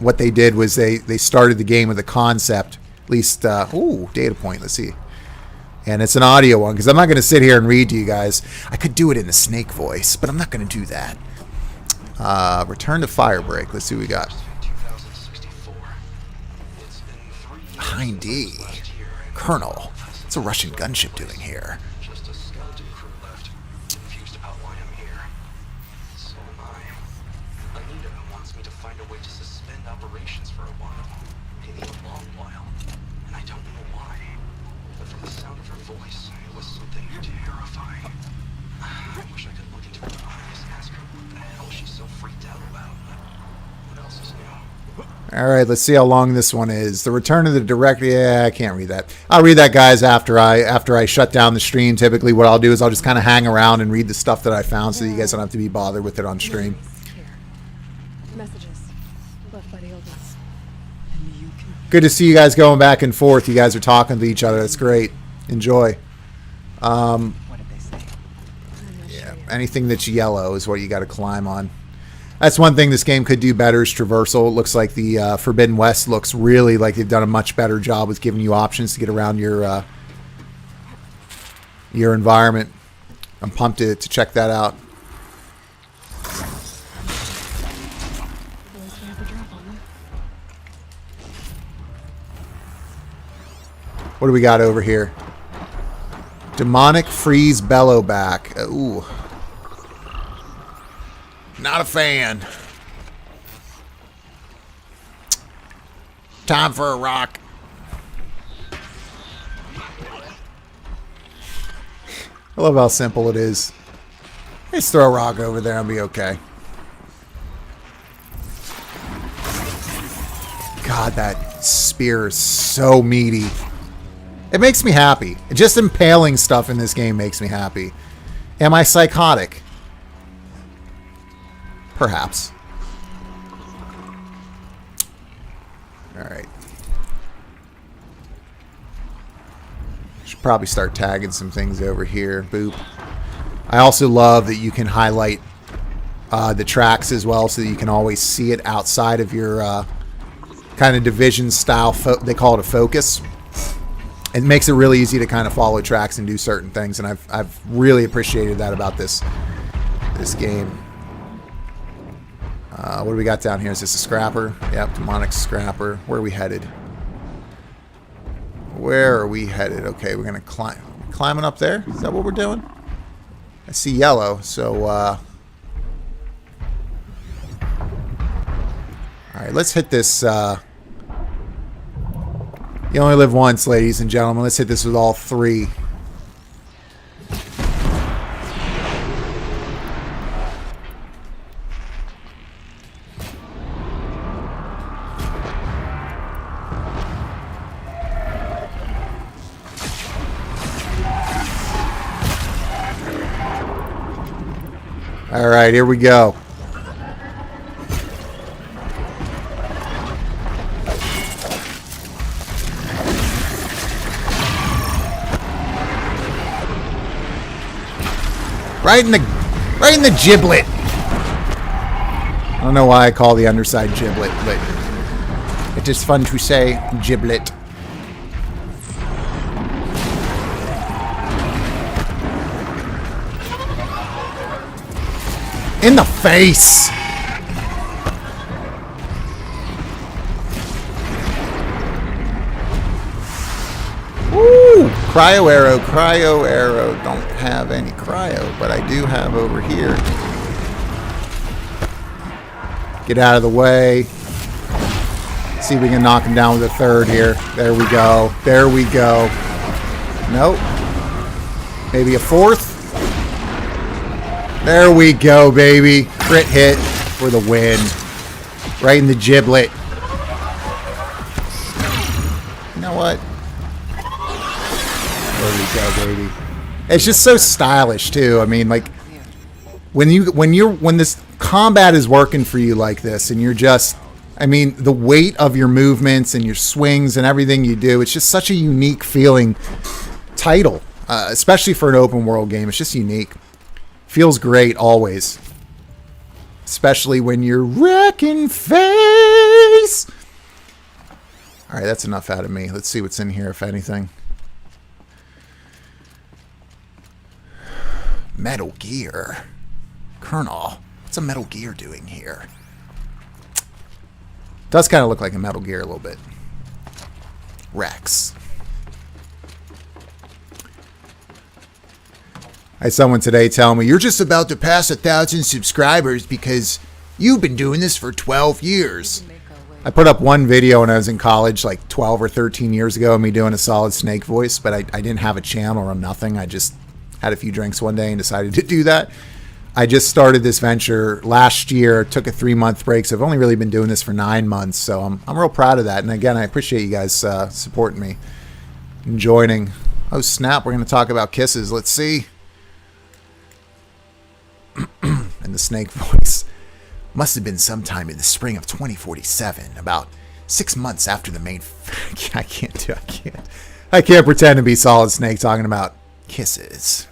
what they did was they started the game with a concept, at least, ooh, data point, let's see. And it's an audio one, because I'm not going to sit here and read to you guys. I could do it in the snake voice, but I'm not going to do that. Return to Firebreak. Let's see what we got. Behind D. Colonel, what's a Russian gunship doing here? All right, let's see how long this one is. The return of the director. Yeah, I can't read that. I'll read that, guys, after I shut down the stream. Typically, what I'll do is I'll just kind of hang around and read the stuff that I found, so you guys don't have to be bothered with it on stream. Here. Messages left by the old ones. Good to see you guys going back and forth. You guys are talking to each other. That's great. Enjoy. What did they say? Yeah, anything that's yellow is what you got to climb on. That's one thing this game could do better is traversal. It looks like the Forbidden West looks really like they've done a much better job with giving you options to get around your environment. I'm pumped to check that out. Always gonna have a drop on them. What do we got over here? Demonic Freeze Bellowback. Ooh. Not a fan. Time for a rock. I love how simple it is. Just throw a rock over there and be okay. God, that spear is so meaty. It makes me happy. Just impaling stuff in this game makes me happy. Am I psychotic? Perhaps. Alright. Should probably start tagging some things over here. Boop. I also love that you can highlight the tracks as well, so that you can always see it outside of your kind of division style. They call it a focus. It makes it really easy to kind of follow tracks and do certain things, and I've really appreciated that about this game. What do we got down here? Is this a scrapper? Yep, demonic scrapper. Where are we headed? Where are we headed? Okay, we're gonna climb. Climbing up there? Is that what we're doing? I see yellow, so all right, let's hit this. You only live once, ladies and gentlemen. Let's hit this with all three. All right, here we go. Right in the giblet. I don't know why I call the underside giblet, but it's just fun to say giblet. In the face. Woo! Cryo arrow, cryo arrow. Don't have any cryo, but I do have over here. Get out of the way. See if we can knock him down with a third here. There we go. There we go. Nope. Maybe a fourth. There we go, baby. Crit hit for the win. Right in the giblet. You know what? There we go, baby. It's just so stylish too. I mean, like when this combat is working for you like this, and you're just, I mean, the weight of your movements and your swings and everything you do, it's just such a unique feeling title, especially for an open world game. It's just unique. Feels great always, especially when you're wrecking face. All right, that's enough out of me. Let's see what's in here, if anything. Metal Gear. Colonel, what's a Metal Gear doing here? Does kind of look like a Metal Gear a little bit. Rex. I had someone today tell me, you're just about to pass 1,000 subscribers because you've been doing this for 12 years. I put up one video when I was in college, like 12 or 13 years ago, of me doing a Solid Snake voice, but I didn't have a channel or nothing. I just had a few drinks one day and decided to do that. I just started this venture last year, took a 3-month break, so I've only really been doing this for 9 months, so I'm real proud of that. And again, I appreciate you guys supporting me and joining. Oh snap, we're going to talk about kisses. Let's see. And the snake voice. Must have been sometime in the spring of 2047, about 6 months after the main... I can't pretend to be Solid Snake talking about kisses.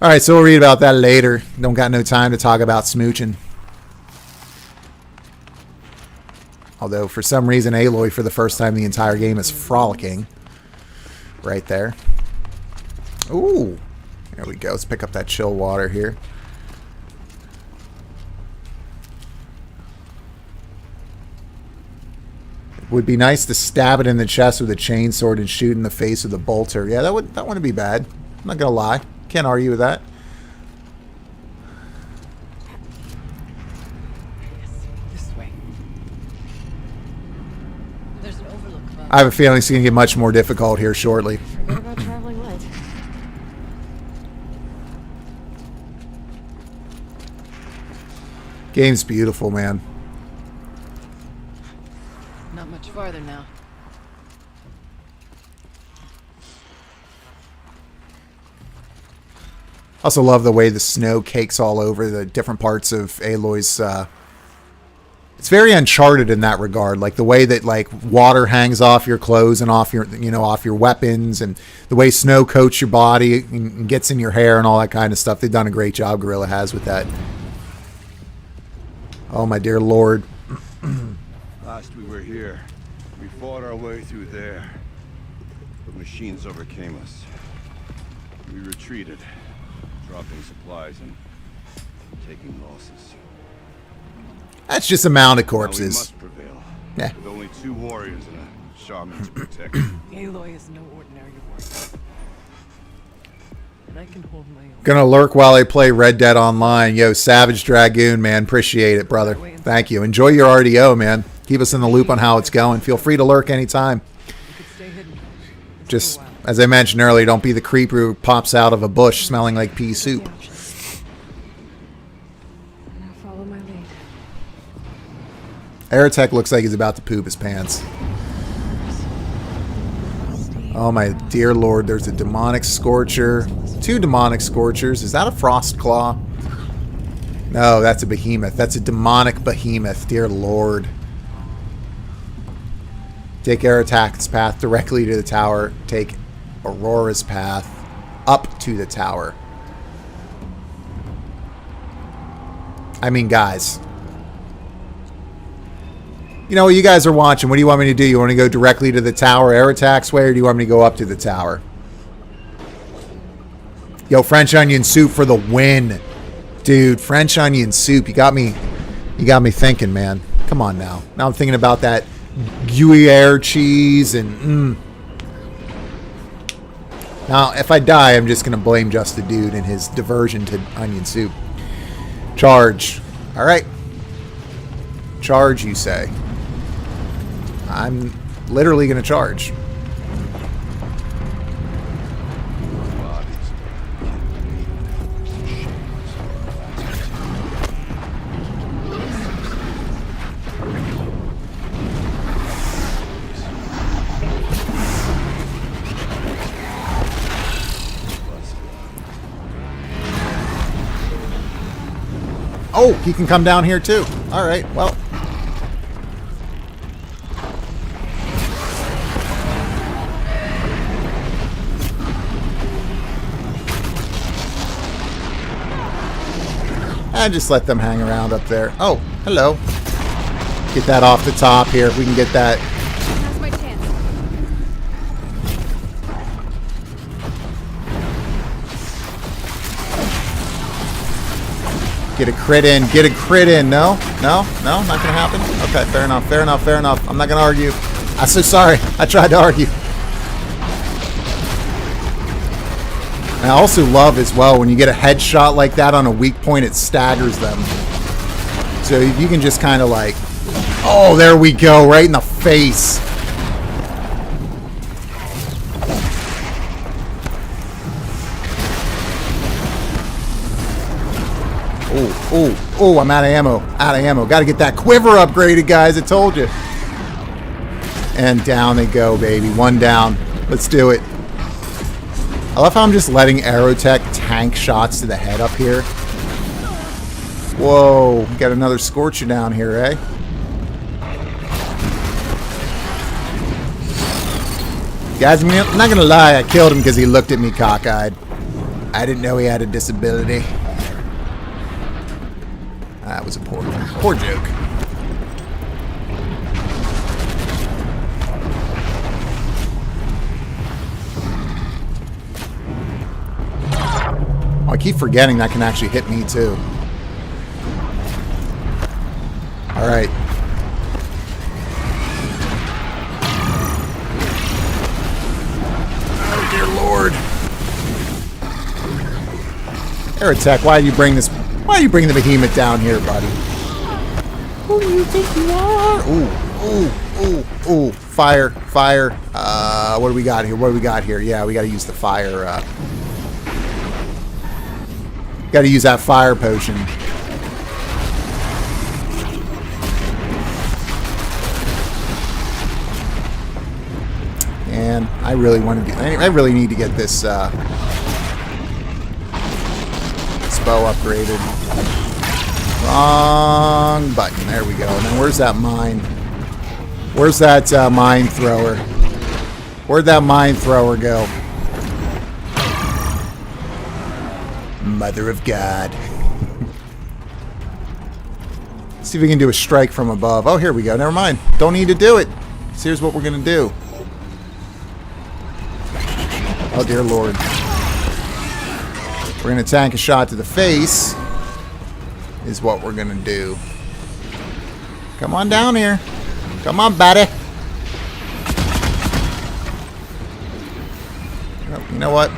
All right, so we'll read about that later. Don't got no time to talk about smooching. Although, for some reason, Aloy, for the first time the entire game, is frolicking. Right there. Ooh. There we go. Let's pick up that chill water here. It would be nice to stab it in the chest with a chainsword and shoot in the face with a bolter. Yeah, that wouldn't be bad. I'm not gonna lie. Can't argue with that. This way. There's an overlook above. I have a feeling it's gonna get much more difficult here shortly. Forget about traveling light. Game's beautiful, man. Not much farther now. Also love the way the snow cakes all over the different parts of Aloy's. It's very Uncharted in that regard, like the way that like water hangs off your clothes and off your off your weapons, and the way snow coats your body and gets in your hair and all that kind of stuff. They've done a great job, Guerrilla has, with that. Oh my dear Lord! Last we were here, we fought our way through there, but machines overcame us. We retreated, dropping supplies and taking losses. That's just a mound of Now we corpses. must prevail. Yeah. With only 2 warriors and a shaman to protect. Aloy is no ordinary warrior. And I can hold my own. Gonna lurk while I play Red Dead Online. Yo, Savage Dragoon, man. Appreciate it, brother. Thank you. Enjoy your RDO, man. Keep us in the loop on how it's going. Feel free to lurk anytime. You could stay hidden. Just, as I mentioned earlier, don't be the creeper who pops out of a bush smelling like pea soup. Now follow my lead. Aerotech looks like he's about to poop his pants. Oh my dear Lord, there's a demonic scorcher. 2 demonic scorchers. Is that a frost claw? No, that's a behemoth. That's a demonic behemoth, dear Lord. Take Aerotech's path directly to the tower. Take Aurora's path up to the tower. I mean, guys. You know, you guys are watching. What do you want me to do? You want me to go directly to the tower, Aerotech's way, or do you want me to go up to the tower? Yo, French onion soup for the win. Dude, French onion soup. You got me thinking, man. Come on now. Now I'm thinking about that Gruyere cheese and Now, if I die, I'm just going to blame just the dude and his diversion to onion soup. Charge. All right. Charge, you say? I'm literally going to charge. Oh, he can come down here too. All right, well. And just let them hang around up there. Oh, hello. Get that off the top here if we can get that. Now's my chance. Get a crit in. Get a crit in. No? No? No? Not going to happen? Okay, fair enough. Fair enough. Fair enough. I'm not going to argue. I'm so sorry. I tried to argue. And I also love as well when you get a headshot like that on a weak point, it staggers them. So you can just kind of like, oh, there we go, right in the face. Oh, oh, oh, I'm out of ammo. Out of ammo. Got to get that quiver upgraded, guys. I told you. And down they go, baby. One down. Let's do it. I love how I'm just letting Aerotech tank shots to the head up here. Whoa, we got another Scorcher down here, eh? Guys, I'm not gonna lie, I killed him because he looked at me cockeyed. I didn't know he had a disability. That was a poor joke. I keep forgetting that can actually hit me too. All right. Oh dear Lord. Aerotech, why do you bring this? Why are you bringing the behemoth down here, buddy? Who do you think you are? Ooh, ooh, ooh, ooh. Fire, fire. What do we got here? What do we got here? Yeah, we got to use the fire. Got to use that fire potion. And I really want to get. I really need to get this bow upgraded. Wrong button. There we go. And then where's that mine? Where's that mine thrower? Where'd that mine thrower go? Mother of God. See if we can do a strike from above. Oh, here we go. Never mind. Don't need to do it. So here's what we're going to do. Oh, dear Lord. We're going to tank a shot to the face. Is what we're going to do. Come on down here. Come on, buddy. You know what?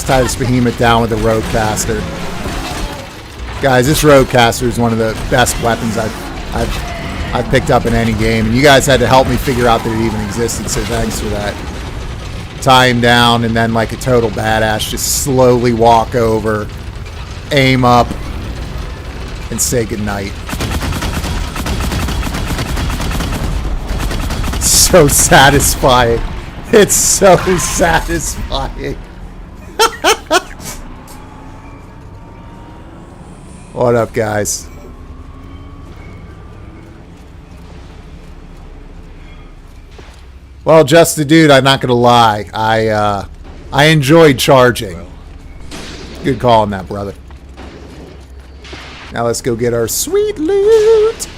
Tie this behemoth down with a roadcaster. Guys, this roadcaster is one of the best weapons I've picked up in any game, and you guys had to help me figure out that it even existed, so thanks for that. Tie him down, and then like a total badass, just slowly walk over, aim up, and say goodnight. So satisfying. It's so satisfying. What up, guys? Well, just the dude, I'm not gonna lie. I enjoyed charging. Good call on that, brother. Now let's go get our sweet loot.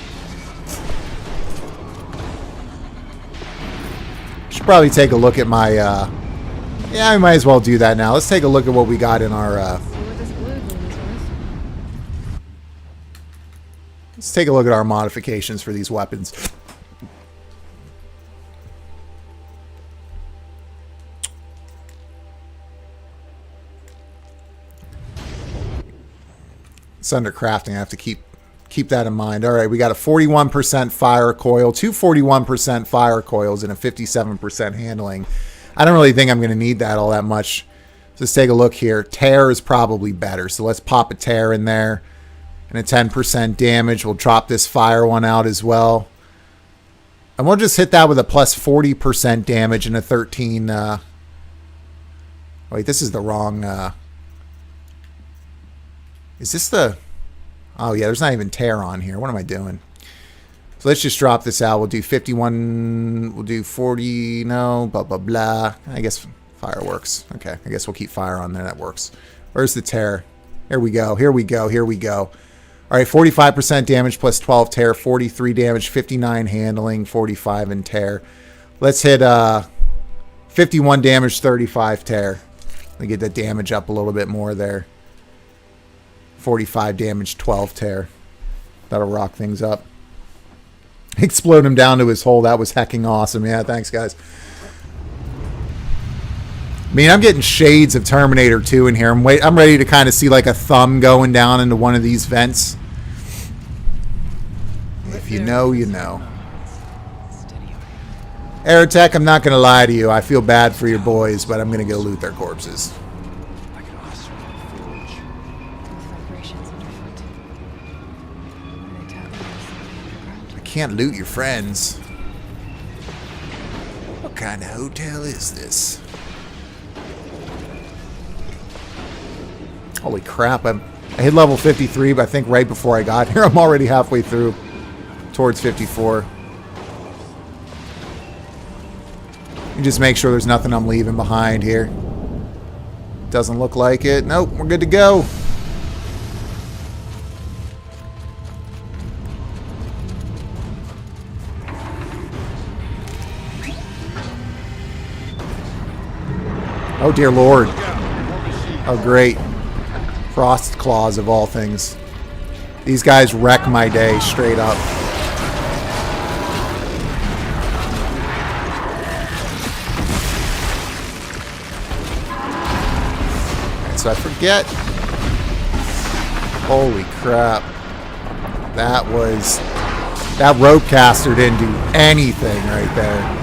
Should probably take a look at my yeah, I might as well do that now. Let's take a look at what we got in our let's take a look at our modifications for these weapons. It's under crafting. I have to keep that in mind. All right, we got a 41% fire coil, two 41% fire coils, and a 57% handling. I don't really think I'm going to need that all that much. Let's take a look here. Tear is probably better, so let's pop a tear in there. And a 10% damage. We'll drop this fire one out as well. And we'll just hit that with a plus 40% damage and a 13... Wait, this is the wrong... Is this the... Oh, yeah, there's not even tear on here. What am I doing? So let's just drop this out. We'll do 51... We'll do 40... No, blah, blah, blah. I guess fireworks. Okay, I guess we'll keep fire on there. That works. Where's the tear? Here we go. Here we go. Here we go. All right, 45% damage plus 12 tear, 43 damage, 59 handling, 45 in tear. Let's hit 51 damage, 35 tear. Let me get that damage up a little bit more there. 45 damage, 12 tear. That'll rock things up. Explode him down to his hole. That was hecking awesome. Yeah, thanks, guys. I mean, I'm getting shades of Terminator 2 in here. I'm ready to kind of see like a thumb going down into one of these vents. If you know, you know. Aerotech, I'm not going to lie to you. I feel bad for your boys, but I'm going to go loot their corpses. I can't loot your friends. What kind of hotel is this? Holy crap, I hit level 53, but I think right before I got here, I'm already halfway through towards 54. You just make sure there's nothing I'm leaving behind here. Doesn't look like it. Nope, we're good to go. Oh, dear Lord. Oh, great. Frost Claws of all things. These guys wreck my day straight up. And so I forget. Holy crap. That rope caster didn't do anything right there.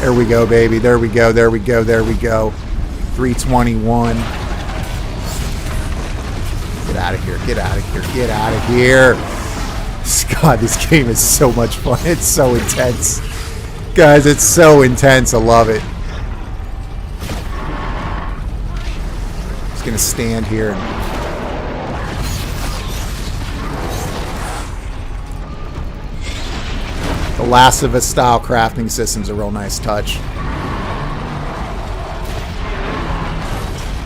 There we go, baby. There we go. There we go. There we go. 321. Get out of here. Get out of here. Get out of here. God, this game is so much fun. It's so intense. Guys, it's so intense. I love it. Just going to stand here and... The Last of Us style crafting system's a real nice touch.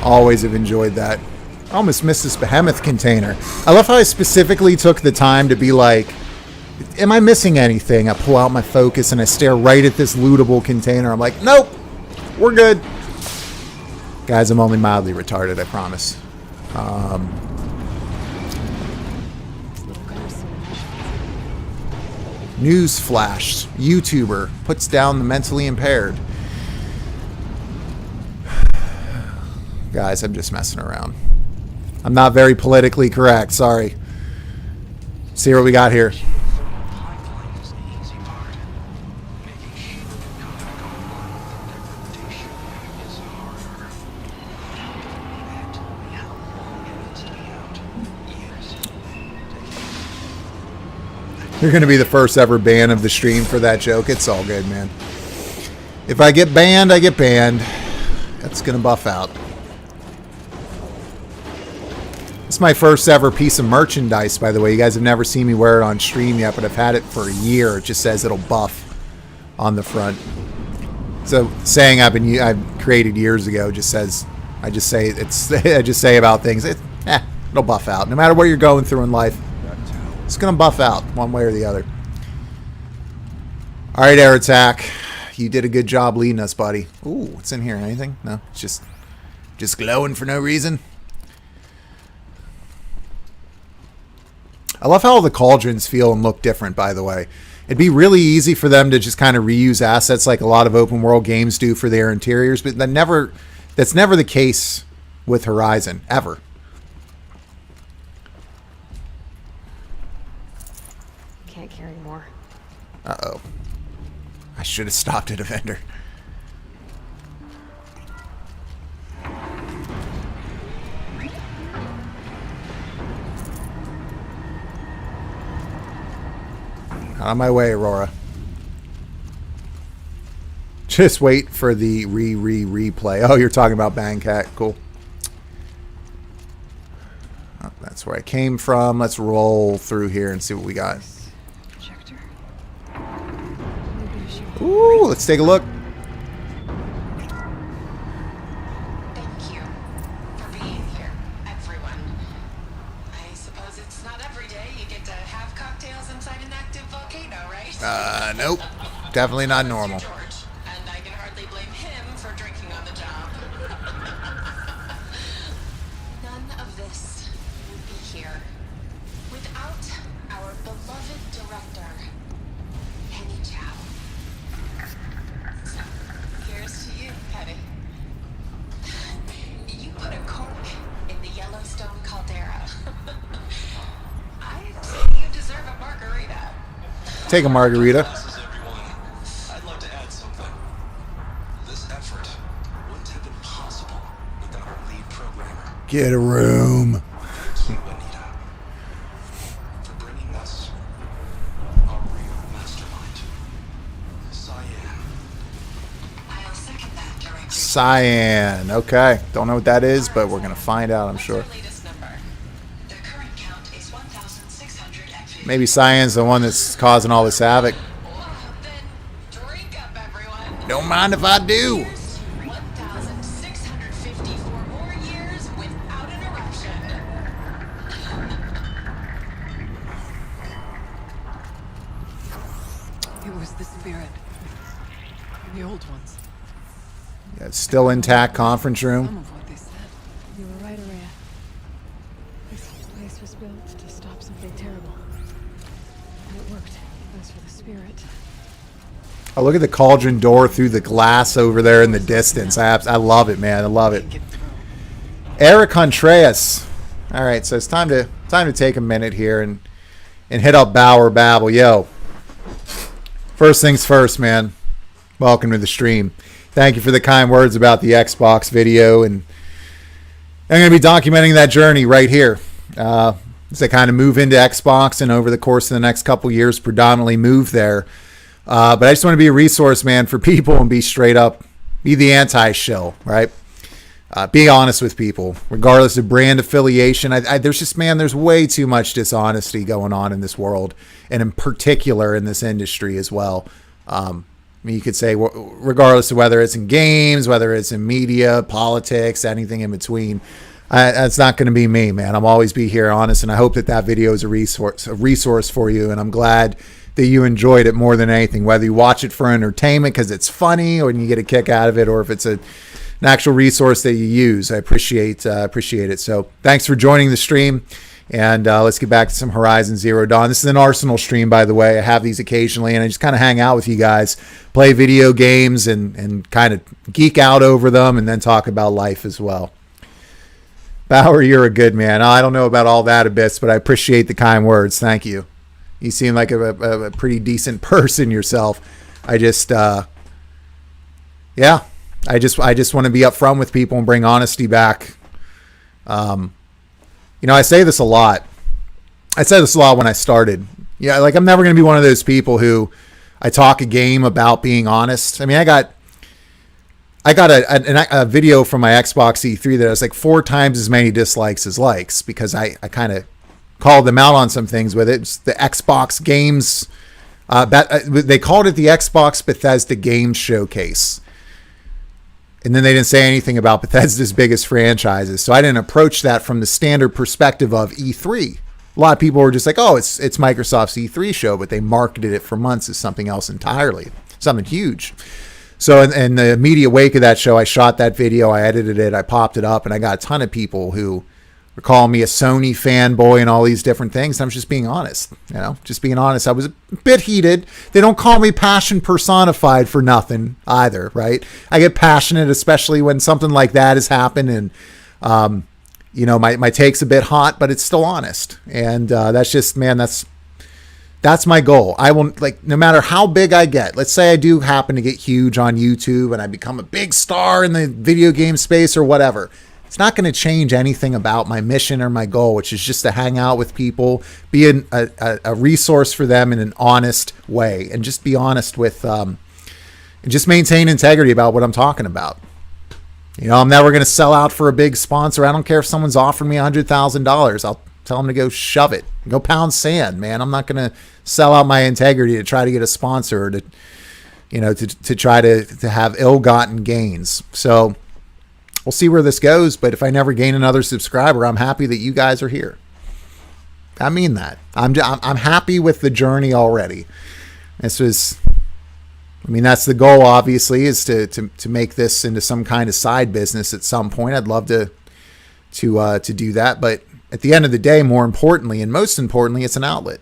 Always have enjoyed that. I almost missed this behemoth container. I love how I specifically took the time to be like, am I missing anything? I pull out my focus and I stare right at this lootable container. I'm like, nope, we're good. Guys, I'm only mildly retarded, I promise. News flash. YouTuber puts down the mentally impaired. Guys, I'm just messing around. I'm not very politically correct. Sorry. See what we got here. You're going to be the first ever ban of the stream for that joke. It's all good, man. If I get banned, I get banned. That's going to buff out. It's my first ever piece of merchandise, by the way. You guys have never seen me wear it on stream yet, but I've had it for a year. It just says it'll buff on the front. So saying I've created years ago just says, I just say about things. It'll buff out. No matter what you're going through in life. It's going to buff out one way or the other. All right, Air Attack. You did a good job leading us, buddy. Ooh, what's in here? Anything? No, it's just glowing for no reason. I love how all the cauldrons feel and look different, by the way. It'd be really easy for them to just kind of reuse assets like a lot of open world games do for their interiors, but that's never the case with Horizon, ever. Can't carry more. Uh-oh. I should have stopped at a vendor. On my way, Aurora. Just wait for the replay. Oh, you're talking about Bangcat. Cool. Oh, that's where I came from. Let's roll through here and see what we got. Projector. Ooh, let's take a look. Thank you for being here, everyone. I suppose it's not every day you get to have cocktails inside an active volcano, right? Nope. Definitely not normal. George, and I can hardly blame him for drinking on the job. None of this would be here without our beloved director, Penny Chow. So, here's to you, Penny. You put a cork in the Yellowstone caldera. I say you deserve a margarita. Take a margarita. Glasses, everyone. I'd love to add something. This effort wouldn't have been possible without our lead programmer. Get a room. Thank you, Anita, for bringing us our real mastermind, Cyan. I'll second that, Director. Cyan. Okay. Don't know what that is, but we're going to find out, I'm What's sure. our latest number? The current count is 1,650. Maybe Cyan's the one that's causing all this havoc. Well, then, drink up, everyone. Don't mind if I do. Here's 1,654 more years without an eruption. It was the spirit. The old ones. Yeah, it's still intact conference room. Some of what they said. You were right, Araya. This place was built to stop something terrible. And it worked. As for the spirit, Oh, look at the cauldron door through the glass over there in the distance. I love it, man. I love it. Get through. Eric Contreras. All right, so it's time to take a minute here and hit up Bauer Babble. Yo, first things first, man. Welcome to the stream. Thank you for the kind words about the Xbox video, and I'm going to be documenting that journey right here. As I kind of move into Xbox, and over the course of the next couple years, predominantly move there. But I just want to be a resource, man, for people and be straight up, be the anti-shill, right? Be honest with people, regardless of brand affiliation. There's way too much dishonesty going on in this world, and in particular in this industry as well. You could say, regardless of whether it's in games, whether it's in media, politics, anything in between, that's not going to be me, man. I'll always be here honest, and I hope that video is a resource for you, and I'm glad that you enjoyed it more than anything, whether you watch it for entertainment because it's funny or you get a kick out of it, or if it's an actual resource that you use. I appreciate it. So thanks for joining the stream, and let's get back to some Horizon Zero Dawn. This is an Arsenal stream, by the way. I have these occasionally, and I just kind of hang out with you guys, play video games, and kind of geek out over them, and then talk about life as well. Bauer, you're a good man. I don't know about all that Abyss, but I appreciate the kind words. Thank you. You seem like a pretty decent person yourself. I just want to be upfront with people and bring honesty back. I say this a lot. I said this a lot when I started. Yeah, like I'm never going to be one of those people who I talk a game about being honest. I mean, I got a video from my Xbox E3 that has like 4 times as many dislikes as likes, because I kind of called them out on some things with it. It's the Xbox Games. They called it the Xbox Bethesda Games Showcase. And then they didn't say anything about Bethesda's biggest franchises. So I didn't approach that from the standard perspective of E3. A lot of people were just like, oh, it's Microsoft's E3 show, but they marketed it for months as something else entirely, something huge. So in the immediate wake of that show, I shot that video, I edited it, I popped it up, and I got a ton of people who are calling me a Sony fanboy and all these different things. I'm just being honest, just being honest. I was a bit heated. They don't call me passion personified for nothing either, right? I get passionate, especially when something like that has happened, and my take's a bit hot, but it's still honest. And that's just, man, that's my goal. I will, no matter how big I get, let's say I do happen to get huge on YouTube and I become a big star in the video game space or whatever. It's not going to change anything about my mission or my goal, which is just to hang out with people, be a resource for them in an honest way, and just be honest with, and just maintain integrity about what I'm talking about. I'm never going to sell out for a big sponsor. I don't care if someone's offering me $100,000. I'll tell them to go shove it. Go pound sand, man. I'm not going to sell out my integrity to try to get a sponsor or to try to have ill-gotten gains. So we'll see where this goes. But if I never gain another subscriber, I'm happy that you guys are here. I mean that. I'm happy with the journey already. That's the goal, obviously, is to make this into some kind of side business at some point. I'd love to do that, but at the end of the day, more importantly, and most importantly, it's an outlet.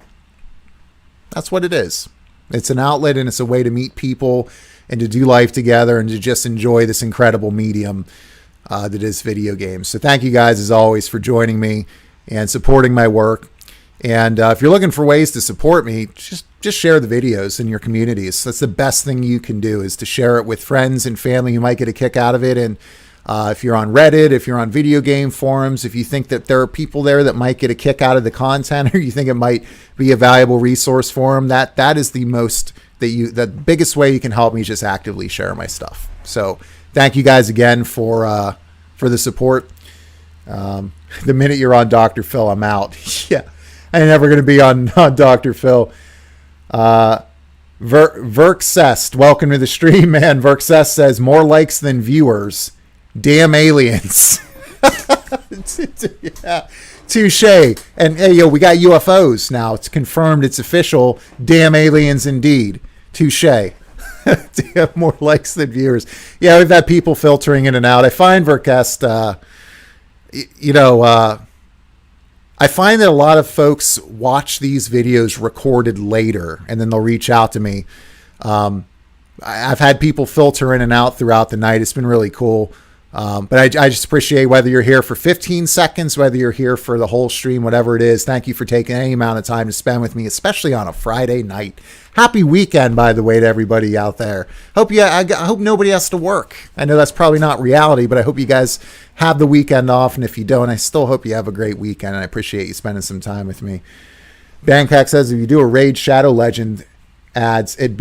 That's what it is. It's an outlet, and it's a way to meet people and to do life together and to just enjoy this incredible medium that is video games. So thank you guys, as always, for joining me and supporting my work. And if you're looking for ways to support me, just share the videos in your communities. That's the best thing you can do, is to share it with friends and family who might get a kick out of it. And if you're on Reddit, if you're on video game forums, if you think that there are people there that might get a kick out of the content, or you think it might be a valuable resource for them, that is the biggest way you can help me, is just actively share my stuff. So thank you guys again for the support. The minute you're on Dr. Phil, I'm out. Yeah, I'm never going to be on Dr. Phil. Verksest, welcome to the stream, man. Verksest says, more likes than viewers. Damn aliens. Yeah, touche. And hey, we got UFOs now. It's confirmed. It's official. Damn aliens indeed. Touche. Damn, more likes than viewers. Yeah, we've had people filtering in and out. I find Verkest, I find that a lot of folks watch these videos recorded later, and then they'll reach out to me. I've had people filter in and out throughout the night. It's been really cool. But I just appreciate whether you're here for 15 seconds, whether you're here for the whole stream, whatever it is. Thank you for taking any amount of time to spend with me, especially on a Friday night. Happy weekend, by the way, to everybody out there. I hope nobody has to work. I know that's probably not reality, but I hope you guys have the weekend off. And if you don't, I still hope you have a great weekend. And I appreciate you spending some time with me. Bangkok says, if you do a Raid Shadow Legend ads, it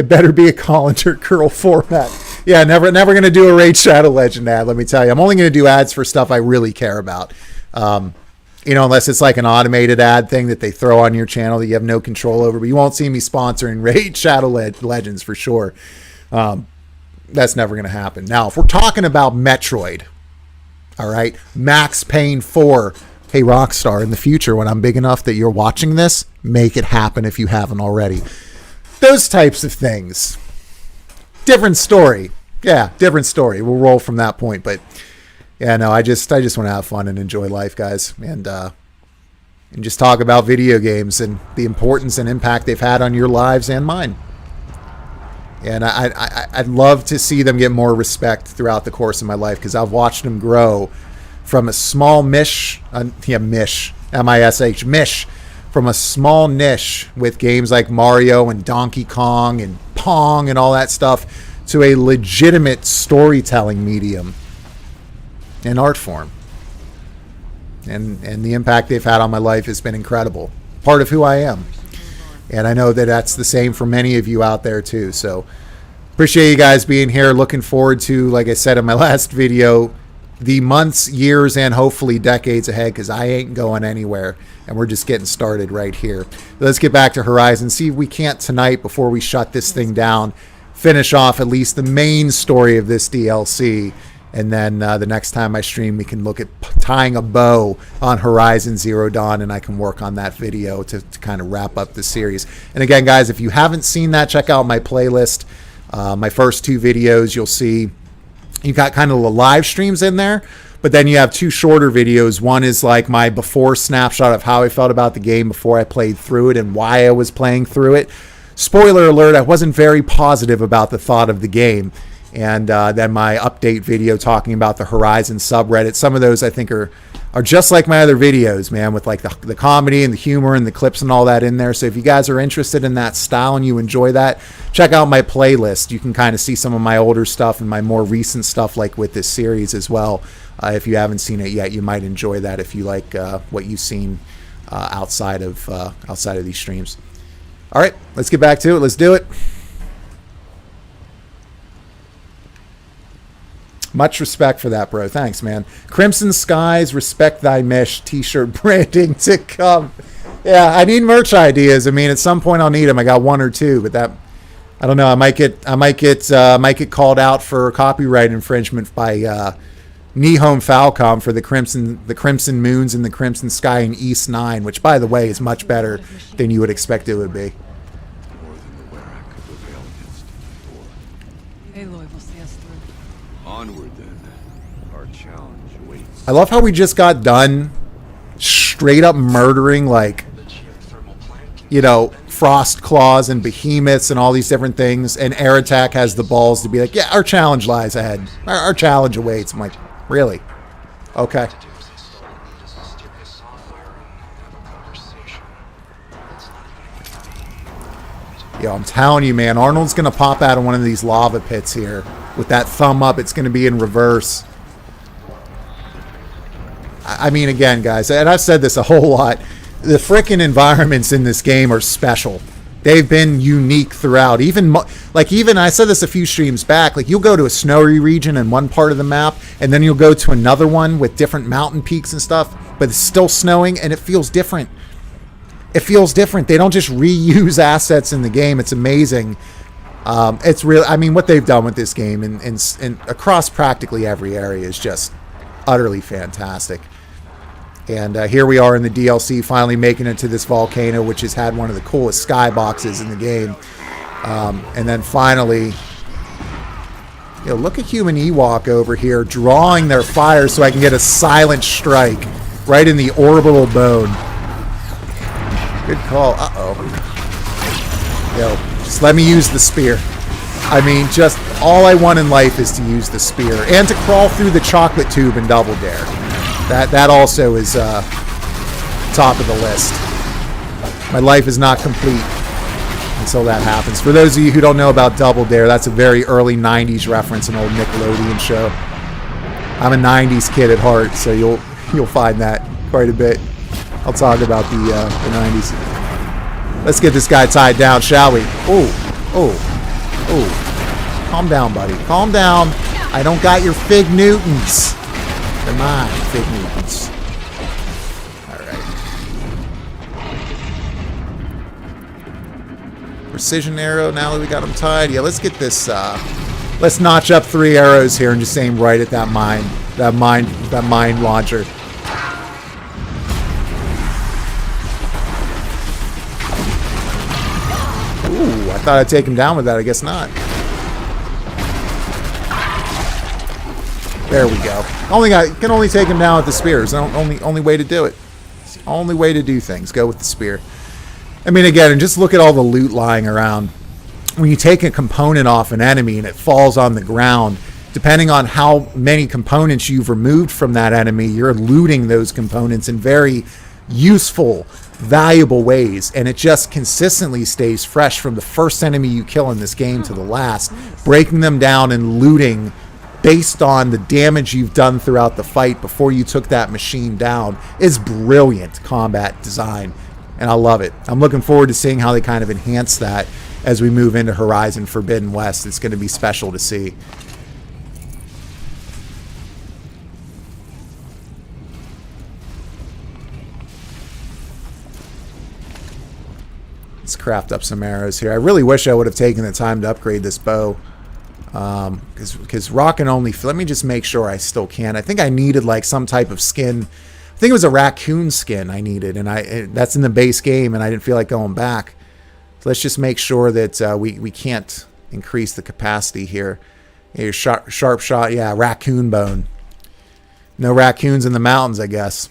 better be a Collins Curl format. Yeah, never going to do a Raid Shadow Legend ad, let me tell you. I'm only going to do ads for stuff I really care about. Unless it's like an automated ad thing that they throw on your channel that you have no control over. But you won't see me sponsoring Raid Shadow Legends for sure. That's never going to happen. Now, if we're talking about Metroid, all right, Max Payne 4, hey, Rockstar, in the future, when I'm big enough that you're watching this, make it happen if you haven't already. Those types of things. Different story. Yeah, different story. We'll roll from that point. But yeah, no, I just want to have fun and enjoy life, guys. And just talk about video games and the importance and impact they've had on your lives and mine. And I'd love to see them get more respect throughout the course of my life, because I've watched them grow from a small mish, M-I-S-H, mish, from a small niche with games like Mario and Donkey Kong and Pong and all that stuff, to a legitimate storytelling medium and art form. And the impact they've had on my life has been incredible. Part of who I am. And I know that that's the same for many of you out there too. So appreciate you guys being here. Looking forward to, like I said in my last video, the months, years, and hopefully decades ahead, because I ain't going anywhere. And we're just getting started right here. Let's get back to Horizon. See if we can't tonight, before we shut this thing down, finish off at least the main story of this DLC. And then the next time I stream, we can look at tying a bow on Horizon Zero Dawn, and I can work on that video to kind of wrap up the series. And again, guys, if you haven't seen that, check out my playlist. My first two videos, you'll see you got kind of the live streams in there, But then you have 2 shorter videos. One is like my before snapshot of how I felt about the game before I played through it and why I was playing through it. Spoiler alert, I wasn't very positive about the thought of the game. And then my update video talking about the Horizon subreddit. Some of those I think are just like my other videos, man, with like the comedy and the humor and the clips and all that in there. So if you guys are interested in that style and you enjoy that, check out my playlist. You can kind of see some of my older stuff and my more recent stuff, like with this series as well. If you haven't seen it yet, you might enjoy that if you like what you've seen outside of these streams. All right, let's get back to it. Let's do it. Much respect for that, bro. Thanks, man. Crimson Skies, respect thy mesh t-shirt branding to come. Yeah, I need merch ideas. I mean, at some point I'll need them. I got 1 or 2, but that, I don't know. I might get called out for copyright infringement by Nihon Falcom for the Crimson Moons and the Crimson Sky in East 9, which, by the way, is much better than you would expect it would be. More than the Werak could prevail against before. Aloy will see us through. Onward then. Our challenge awaits. I love how we just got done straight up murdering, like, you know, Frost Claws and Behemoths and all these different things, and Air Attack has the balls to be like, yeah, our challenge lies ahead. Our challenge awaits. I'm like, really? Okay. Yo, I'm telling you, man, Arnold's going to pop out of one of these lava pits here. With that thumb up, it's going to be in reverse. I mean, again, guys, and I've said this a whole lot, the frickin' environments in this game are special. They've been unique throughout. Even I said this a few streams back, like, you'll go to a snowy region in one part of the map, and then you'll go to another one with different mountain peaks and stuff, but it's still snowing, and it feels different. It feels different. They don't just reuse assets in the game. It's amazing. It's real. I mean, what they've done with this game and across practically every area is just utterly fantastic. And here we are in the DLC, finally making it to this volcano, which has had one of the coolest skyboxes in the game. And then finally, you know, look at Human Ewok over here drawing their fire so I can get a silent strike right in the orbital bone. Good call. Uh-oh. Yo, just let me use the spear. I mean, just all I want in life is to use the spear and to crawl through the chocolate tube in Double Dare. That also is top of the list. My life is not complete until that happens. For those of you who don't know about Double Dare, that's a very early 90s reference, an old Nickelodeon show. I'm a 90s kid at heart, so you'll find that quite a bit. I'll talk about the 90s. Let's get this guy tied down, shall we? Oh. Calm down, buddy. Calm down. I don't got your Fig Newtons. They're mine, Fig Newtons. Alright. Precision arrow, now that we got them tied. Yeah, let's get this, let's notch up 3 arrows here and just aim right at that mine launcher. Ooh, I thought I'd take him down with that. I guess not. There we go. Can only take him down with the spears. Only way to do it. It's the only way to do things. Go with the spear. I mean, again, and just look at all the loot lying around. When you take a component off an enemy and it falls on the ground, depending on how many components you've removed from that enemy, you're looting those components in very useful, valuable ways, and it just consistently stays fresh from the first enemy you kill in this game to the last, breaking them down and looting based on the damage you've done throughout the fight before you took that machine down is brilliant combat design, and I love it. I'm looking forward to seeing how they kind of enhance that as we move into Horizon Forbidden West. It's going to be special to see. Let's craft up some arrows here. I really wish I would have taken the time to upgrade this bow. Because rock and only... Let me just make sure I still can. I think I needed like some type of skin. I think it was a raccoon skin I needed. And that's in the base game and I didn't feel like going back. So let's just make sure that we can't increase the capacity here. Your sharp shot. Yeah, raccoon bone. No raccoons in the mountains, I guess.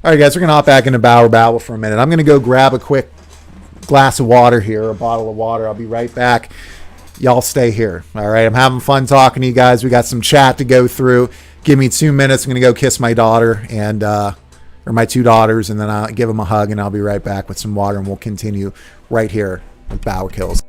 All right, guys, we're going to hop back into Bauer Babble for a minute. I'm going to go grab a quick glass of water here, a bottle of water. I'll be right back. Y'all stay here. All right, I'm having fun talking to you guys. We got some chat to go through. Give me 2 minutes. I'm going to go kiss my daughter and or my 2 daughters, and then I'll give them a hug, and I'll be right back with some water, and we'll continue right here with BauerKillz.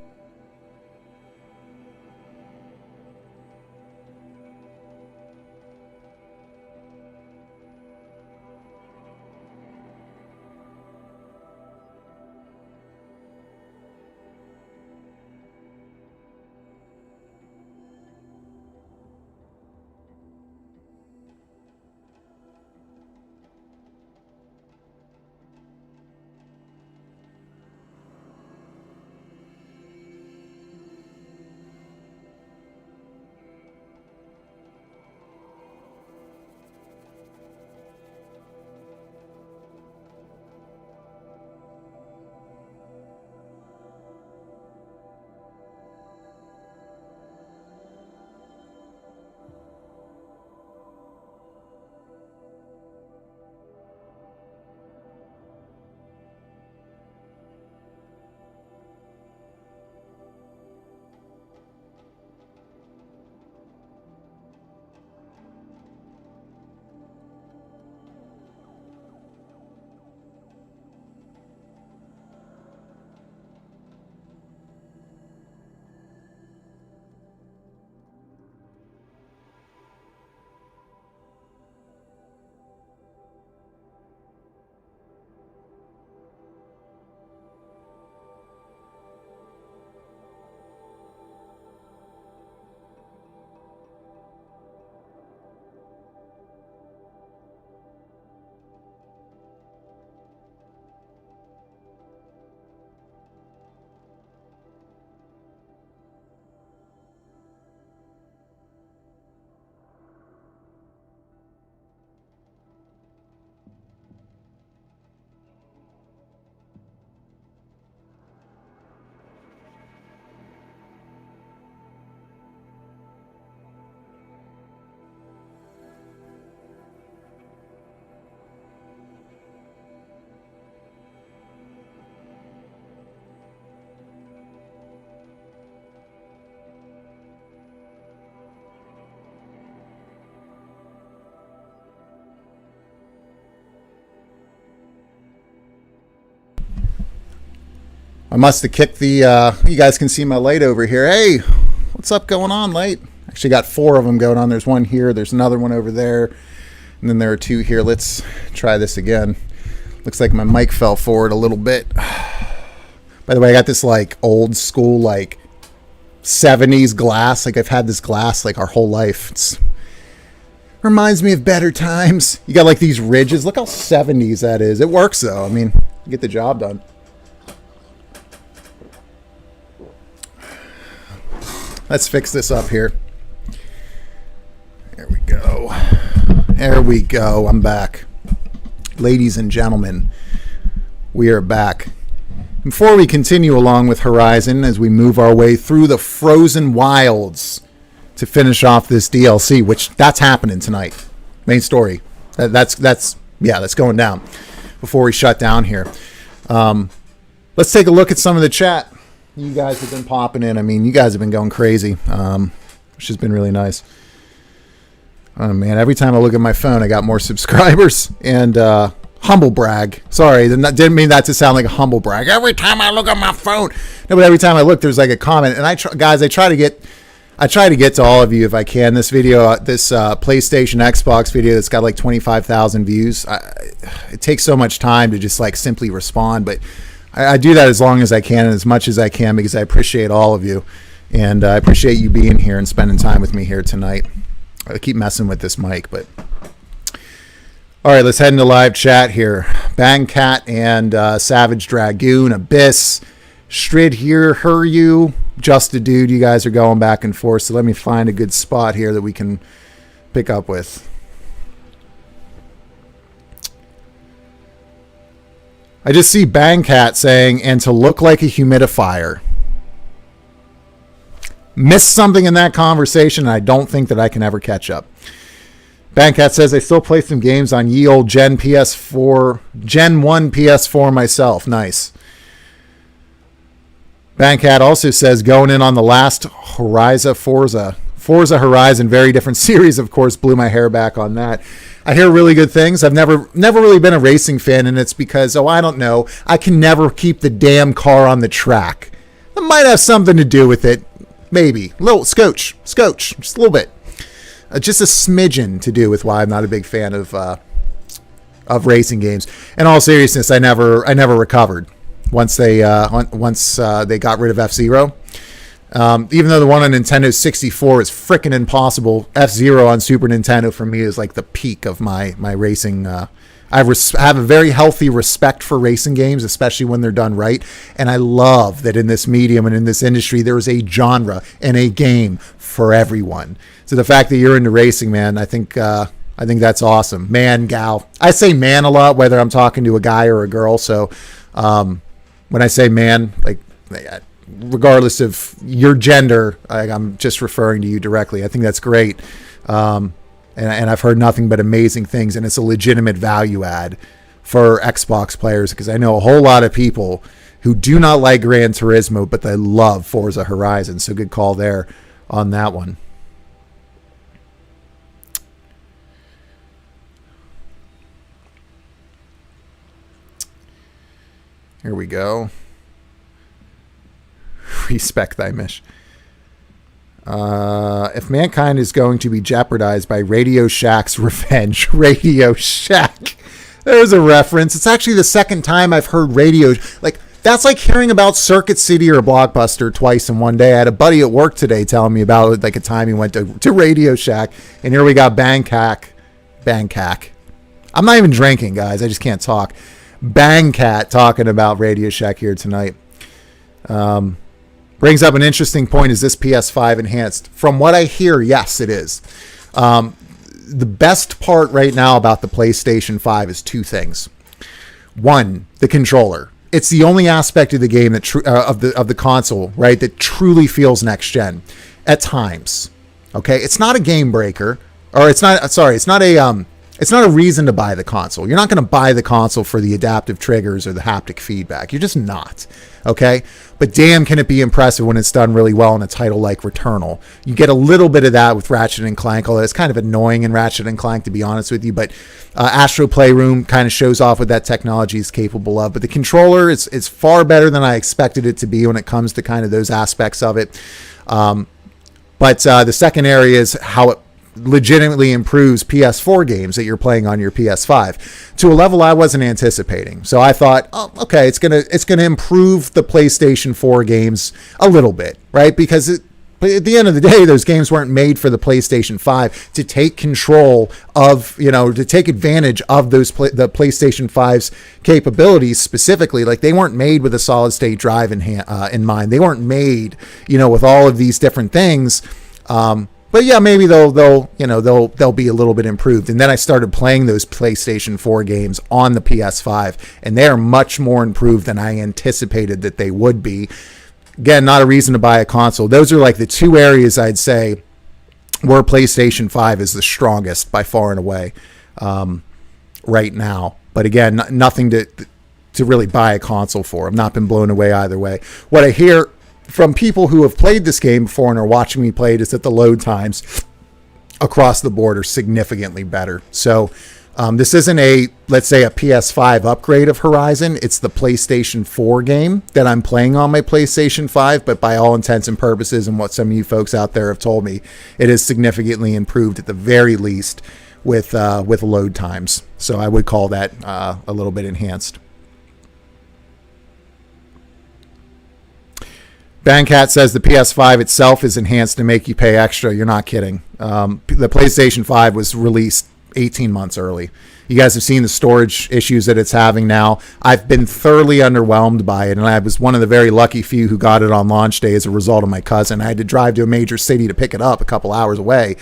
I must have kicked the, you guys can see my light over here. Hey, what's up going on, light? Actually got 4 of them going on. There's one here, there's another one over there, and then there are 2 here. Let's try this again. Looks like my mic fell forward a little bit. By the way, I got this like old school, like 70s glass. Like I've had this glass like our whole life. It's reminds me of better times. You got like these ridges. Look how 70s that is. It works though. I mean, you get the job done. Let's fix this up here. There we go. There we go. I'm back. Ladies and gentlemen, we are back. Before we continue along with Horizon, as we move our way through the frozen wilds to finish off this DLC, which that's happening tonight. Main story. That's going down before we shut down here. Let's take a look at some of the chat. You guys have been popping in. I mean, you guys have been going crazy, which has been really nice. Oh, man, every time I look at my phone, I got more subscribers. And humble brag. Sorry, didn't mean that to sound like a humble brag. Every time I look at my phone. No, but every time I look, there's like a comment. And I try to get to all of you if I can. This video, this PlayStation Xbox video that's got like 25,000 views. It takes so much time to just like simply respond, but I do that as long as I can and as much as I can because I appreciate all of you. And I appreciate you being here and spending time with me here tonight. I keep messing with this mic, but... All right, let's head into live chat here. Bang Cat and Savage Dragoon, Abyss, Strid here, Huryu, Just a Dude. You guys are going back and forth, so let me find a good spot here that we can pick up with. I just see Bang Cat saying, and to look like a humidifier. missed something in that conversation, and I don't think that I can ever catch up. Bankat says, I still play some games on ye old Gen 1 PS4 myself. Nice. Bankat also says, going in on the last Forza Horizon, very different series, of course, blew my hair back on that. I hear really good things. I've never really been a racing fan, and it's because, I don't know, I can never keep the damn car on the track. That might have something to do with it. Maybe. A little scotch, just a little bit. Just a smidgen to do with why I'm not a big fan of racing games. In all seriousness, I never recovered once they got rid of F-Zero. Even though the one on Nintendo 64 is freaking impossible, F-Zero on Super Nintendo for me is like the peak of my racing. I have a very healthy respect for racing games, especially when they're done right. And I love that in this medium and in this industry, there is a genre and a game for everyone. So the fact that you're into racing, man, I think that's awesome. Man, gal. I say man a lot, whether I'm talking to a guy or a girl. So when I say man, like, regardless of your gender, I'm just referring to you directly. I think that's great. And I've heard nothing but amazing things, and it's a legitimate value add for Xbox players, because I know a whole lot of people who do not like Gran Turismo, but they love Forza Horizon. So good call there on that one. Here we go. Respect thy mish. If mankind is going to be jeopardized by Radio Shack's revenge, Radio Shack. There's a reference. It's actually the second time I've heard Radio. Like, that's like hearing about Circuit City or Blockbuster twice in one day. I had a buddy at work today telling me about like a time he went to Radio Shack, and here we got Bangkok. I'm not even drinking, guys. I just can't talk. Bangkat talking about Radio Shack here tonight. Brings up an interesting point. Is this PS5 enhanced? From what I hear, yes, it is. The best part right now about the PlayStation 5 is two things. One, the controller. It's the only aspect of the game that of the console, right, that truly feels next gen at times. Okay, it's not a game breaker, or it's not a reason to buy the console. You're not going to buy the console for the adaptive triggers or the haptic feedback. You're just not. Okay? But damn, can it be impressive when it's done really well in a title like Returnal. You get a little bit of that with Ratchet & Clank, although it's kind of annoying in Ratchet & Clank, to be honest with you. But Astro Playroom kind of shows off what that technology is capable of. But the controller is far better than I expected it to be when it comes to kind of those aspects of it. But the second area is how it legitimately improves PS4 games that you're playing on your PS5 to a level I wasn't anticipating. So I thought, oh, okay, it's gonna improve the PlayStation 4 games a little bit, right? Because at the end of the day, those games weren't made for the PlayStation 5 to take control of, to take advantage of the PlayStation 5's capabilities specifically. Like, they weren't made with a solid state drive in mind. They weren't made, with all of these different things. But yeah, maybe they'll be a little bit improved. And then I started playing those PlayStation 4 games on the PS5, and they are much more improved than I anticipated that they would be. Again, not a reason to buy a console. Those are like the two areas I'd say where PlayStation 5 is the strongest by far and away right now. But again, nothing to really buy a console for. I've not been blown away either way. What I hear from people who have played this game before and are watching me play it is that the load times across the board are significantly better. So this isn't let's say a PS5 upgrade of Horizon. It's the PlayStation 4 game that I'm playing on my PlayStation 5, but by all intents and purposes, and what some of you folks out there have told me, it is significantly improved at the very least with load times. So I would call that a little bit enhanced. Bankat says the PS5 itself is enhanced to make you pay extra. You're not kidding. The PlayStation 5 was released 18 months early. You guys have seen the storage issues that it's having now. I've been thoroughly underwhelmed by it, and I was one of the very lucky few who got it on launch day as a result of my cousin. I had to drive to a major city to pick it up a couple hours away.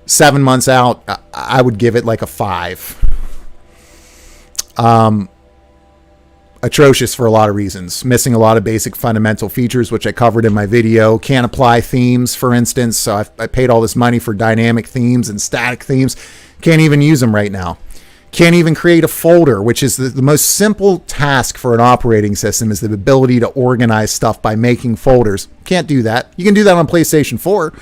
7 months out, I would give it like a 5. atrocious for a lot of reasons. Missing a lot of basic fundamental features, which I covered in my video. Can't apply themes, for instance. So I paid all this money for dynamic themes and static themes. Can't even use them right now. Can't even create a folder, which is the most simple task for an operating system, is the ability to organize stuff by making folders. Can't do that. You can do that on PlayStation 4.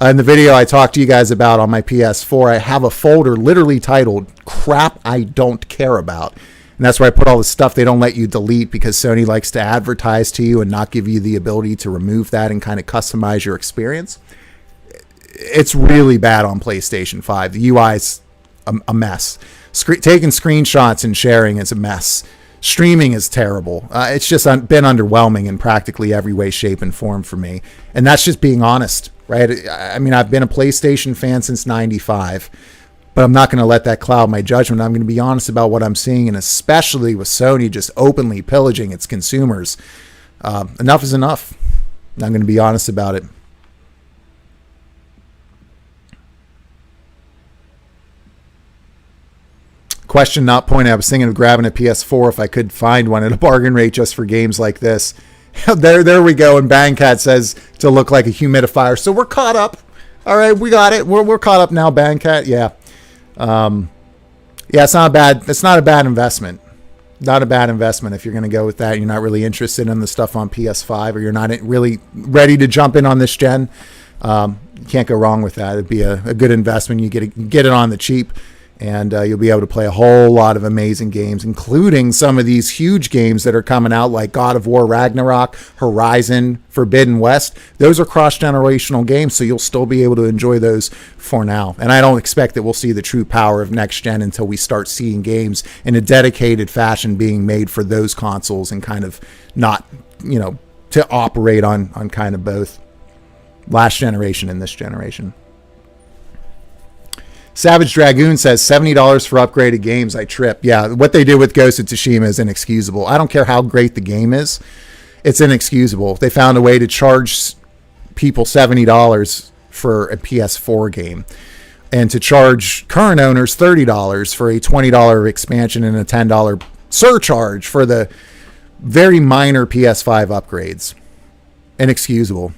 In the video I talked to you guys about on my PS4, I have a folder literally titled Crap I Don't Care About. And that's where I put all the stuff they don't let you delete, because Sony likes to advertise to you and not give you the ability to remove that and kind of customize your experience. It's really bad on PlayStation 5. The UI's a mess. Taking screenshots and sharing is a mess. Streaming is terrible. It's just been underwhelming in practically every way, shape, and form for me. And that's just being honest, right? I mean, I've been a PlayStation fan since '95, but I'm not going to let that cloud my judgment. I'm going to be honest about what I'm seeing, and especially with Sony just openly pillaging its consumers. Enough is enough. I'm going to be honest about it. Question not pointed. I was thinking of grabbing a PS4 if I could find one at a bargain rate just for games like this. there we go. And Bangcat says to look like a humidifier. So we're caught up. All right, we got it. We're caught up now, Bangcat. Yeah. Yeah, it's not a bad investment. Not a bad investment if you're going to go with that. You're not really interested in the stuff on PS5, or you're not really ready to jump in on this gen. You can't go wrong with that. It'd be a good investment. You get it on the cheap. And you'll be able to play a whole lot of amazing games, including some of these huge games that are coming out, like God of War Ragnarok, Horizon, Forbidden West. Those are cross-generational games, so you'll still be able to enjoy those for now. And I don't expect that we'll see the true power of next gen until we start seeing games in a dedicated fashion being made for those consoles, and kind of not, to operate on kind of both last generation and this generation. Savage Dragoon says $70 for upgraded games. I trip. Yeah, what they did with Ghost of Tsushima is inexcusable. I don't care how great the game is. It's inexcusable. They found a way to charge people $70 for a PS4 game, and to charge current owners $30 for a $20 expansion and a $10 surcharge for the very minor PS5 upgrades. Inexcusable.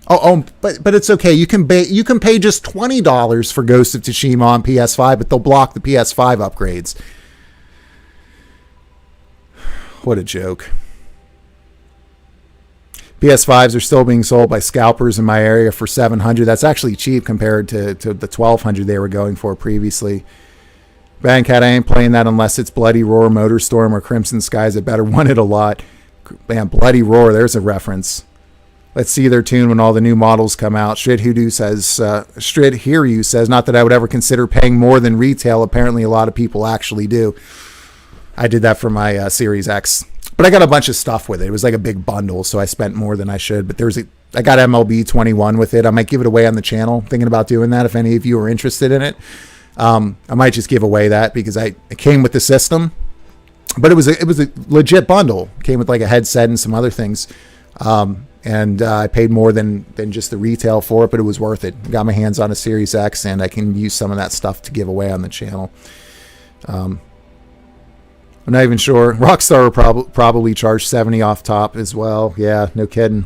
But it's okay. You can pay just $20 for Ghost of Tsushima on PS5, but they'll block the PS5 upgrades. What a joke. PS5s are still being sold by scalpers in my area for $700. That's actually cheap compared to the $1,200 they were going for previously. Bangcat, I ain't playing that unless it's Bloody Roar, Motorstorm, or Crimson Skies. I better want it a lot. Man, Bloody Roar, there's a reference. Let's see their tune when all the new models come out. Strid Hiryu says, not that I would ever consider paying more than retail. Apparently a lot of people actually do. I did that for my Series X. But I got a bunch of stuff with it. It was like a big bundle, so I spent more than I should. But I got MLB 21 with it. I might give it away on the channel. Thinking about doing that if any of you are interested in it. I might just give away that because it came with the system. But it was a legit bundle. It came with like a headset and some other things. And I paid more than just the retail for it, but it was worth it. Got my hands on a Series X, and I can use some of that stuff to give away on the channel. I'm not even sure. Rockstar will probably charge $70 off top as well. Yeah, no kidding.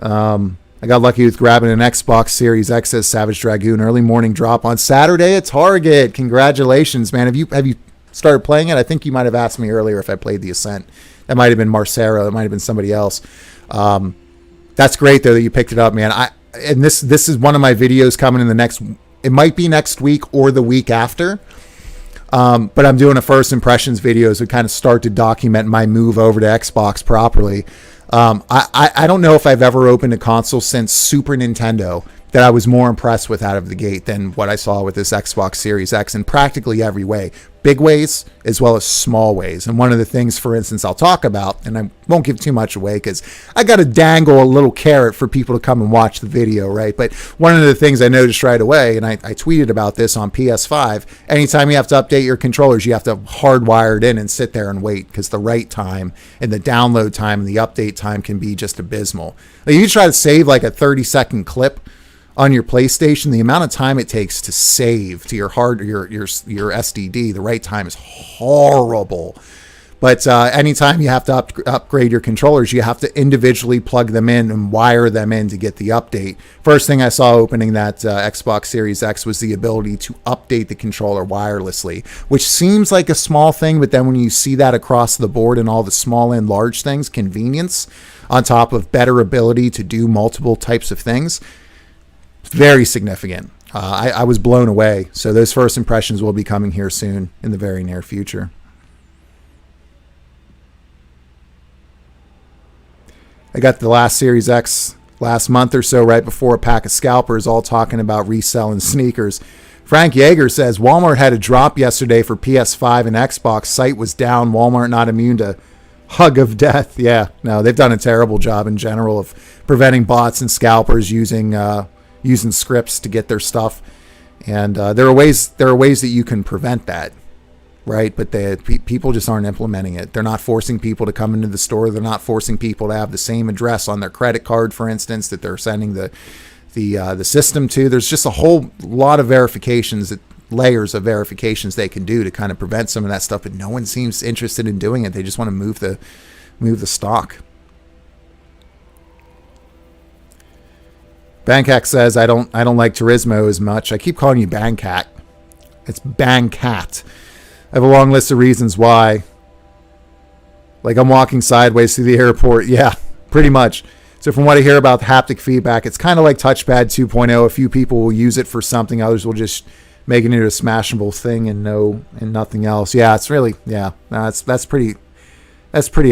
I got lucky with grabbing an Xbox Series X, says Savage Dragoon. Early morning drop on Saturday at Target. Congratulations, man. Have you started playing it? I think you might have asked me earlier if I played The Ascent. That might have been Marcero. That might have been somebody else. That's great though that you picked it up, man. And this is one of my videos coming in it might be next week or the week after. But I'm doing a first impressions video to kind of start to document my move over to Xbox properly. I don't know if I've ever opened a console since Super Nintendo that I was more impressed with out of the gate than what I saw with this Xbox Series X in practically every way. Big ways as well as small ways. And one of the things, for instance, I'll talk about, and I won't give too much away because I got to dangle a little carrot for people to come and watch the video, right? But one of the things I noticed right away, and I tweeted about this on PS5, anytime you have to update your controllers, you have to hardwire it in and sit there and wait, because the write time and the download time and the update time can be just abysmal. Like, you try to save like a 30-second clip on your PlayStation, the amount of time it takes to save to your SSD, the write time is horrible. But anytime you have to upgrade your controllers, you have to individually plug them in and wire them in to get the update. First thing I saw opening that Xbox Series X was the ability to update the controller wirelessly, which seems like a small thing, but then when you see that across the board and all the small and large things, convenience on top of better ability to do multiple types of things, very significant. I was blown away. So those first impressions will be coming here soon in the very near future. I got the last Series X last month or so, right before a pack of scalpers all talking about reselling sneakers. Frank Yeager says Walmart had a drop yesterday for PS5 and Xbox. Site was down. Walmart not immune to hug of death. Yeah, no, they've done a terrible job in general of preventing bots and scalpers using scripts to get their stuff. And there are ways that you can prevent that. Right, but people just aren't implementing it. They're not forcing people to come into the store. They're not forcing people to have the same address on their credit card, for instance, that they're sending the system to. There's just a whole lot of layers of verifications they can do to kind of prevent some of that stuff. But no one seems interested in doing it. They just want to move the stock. Bangcat says I don't like Turismo as much. I keep calling you Bangcat. It's Bangcat. I have a long list of reasons why. Like I'm walking sideways through the airport. Yeah, pretty much. So from what I hear about the haptic feedback, it's kind of like Touchpad 2.0. A few people will use it for something. Others will just make it into a smashable thing and nothing else. Yeah, it's really, yeah, no, that's pretty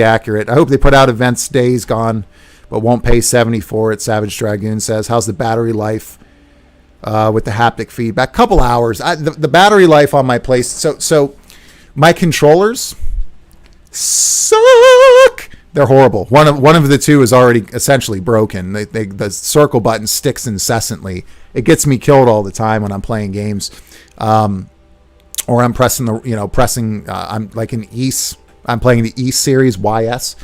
accurate. I hope they put out events Days Gone, but won't pay $70 for it. Savage Dragoon says, how's the battery life with the haptic feedback? Couple hours. The battery life on my place. So my controllers suck. They're horrible. One of the two is already essentially broken. The circle button sticks incessantly. It gets me killed all the time when I'm playing games, or I'm pressing I'm like an East. I'm playing the East series YS.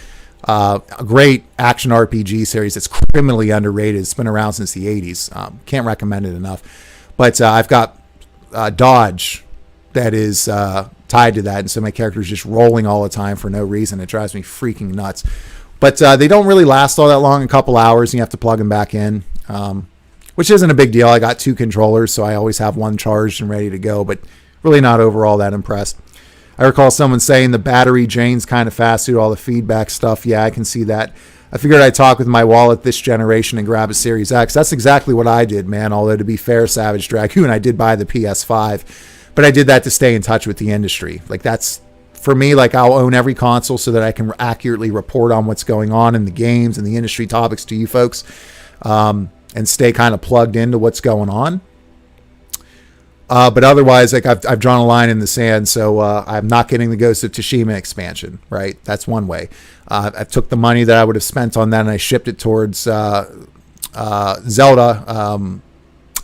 A great action RPG series. It's criminally underrated. It's been around since the 80s. Can't recommend it enough. But I've got Dodge that is tied to that, and so my character is just rolling all the time for no reason. It drives me freaking nuts. But they don't really last all that long, a couple hours, and you have to plug them back in, which isn't a big deal. I got two controllers, so I always have one charged and ready to go, but really not overall that impressed. I recall someone saying the battery drains kind of fast due to all the feedback stuff. Yeah, I can see that. I figured I'd talk with my wallet this generation and grab a Series X. That's exactly what I did, man. Although to be fair, Savage Dragoon, I did buy the PS5. But I did that to stay in touch with the industry. Like that's, for me, like I'll own every console so that I can accurately report on what's going on in the games and the industry topics to you folks, and stay kind of plugged into what's going on. But otherwise, like I've drawn a line in the sand, so I'm not getting the Ghost of Tsushima expansion, right? That's one way. I took the money that I would have spent on that and I shipped it towards Zelda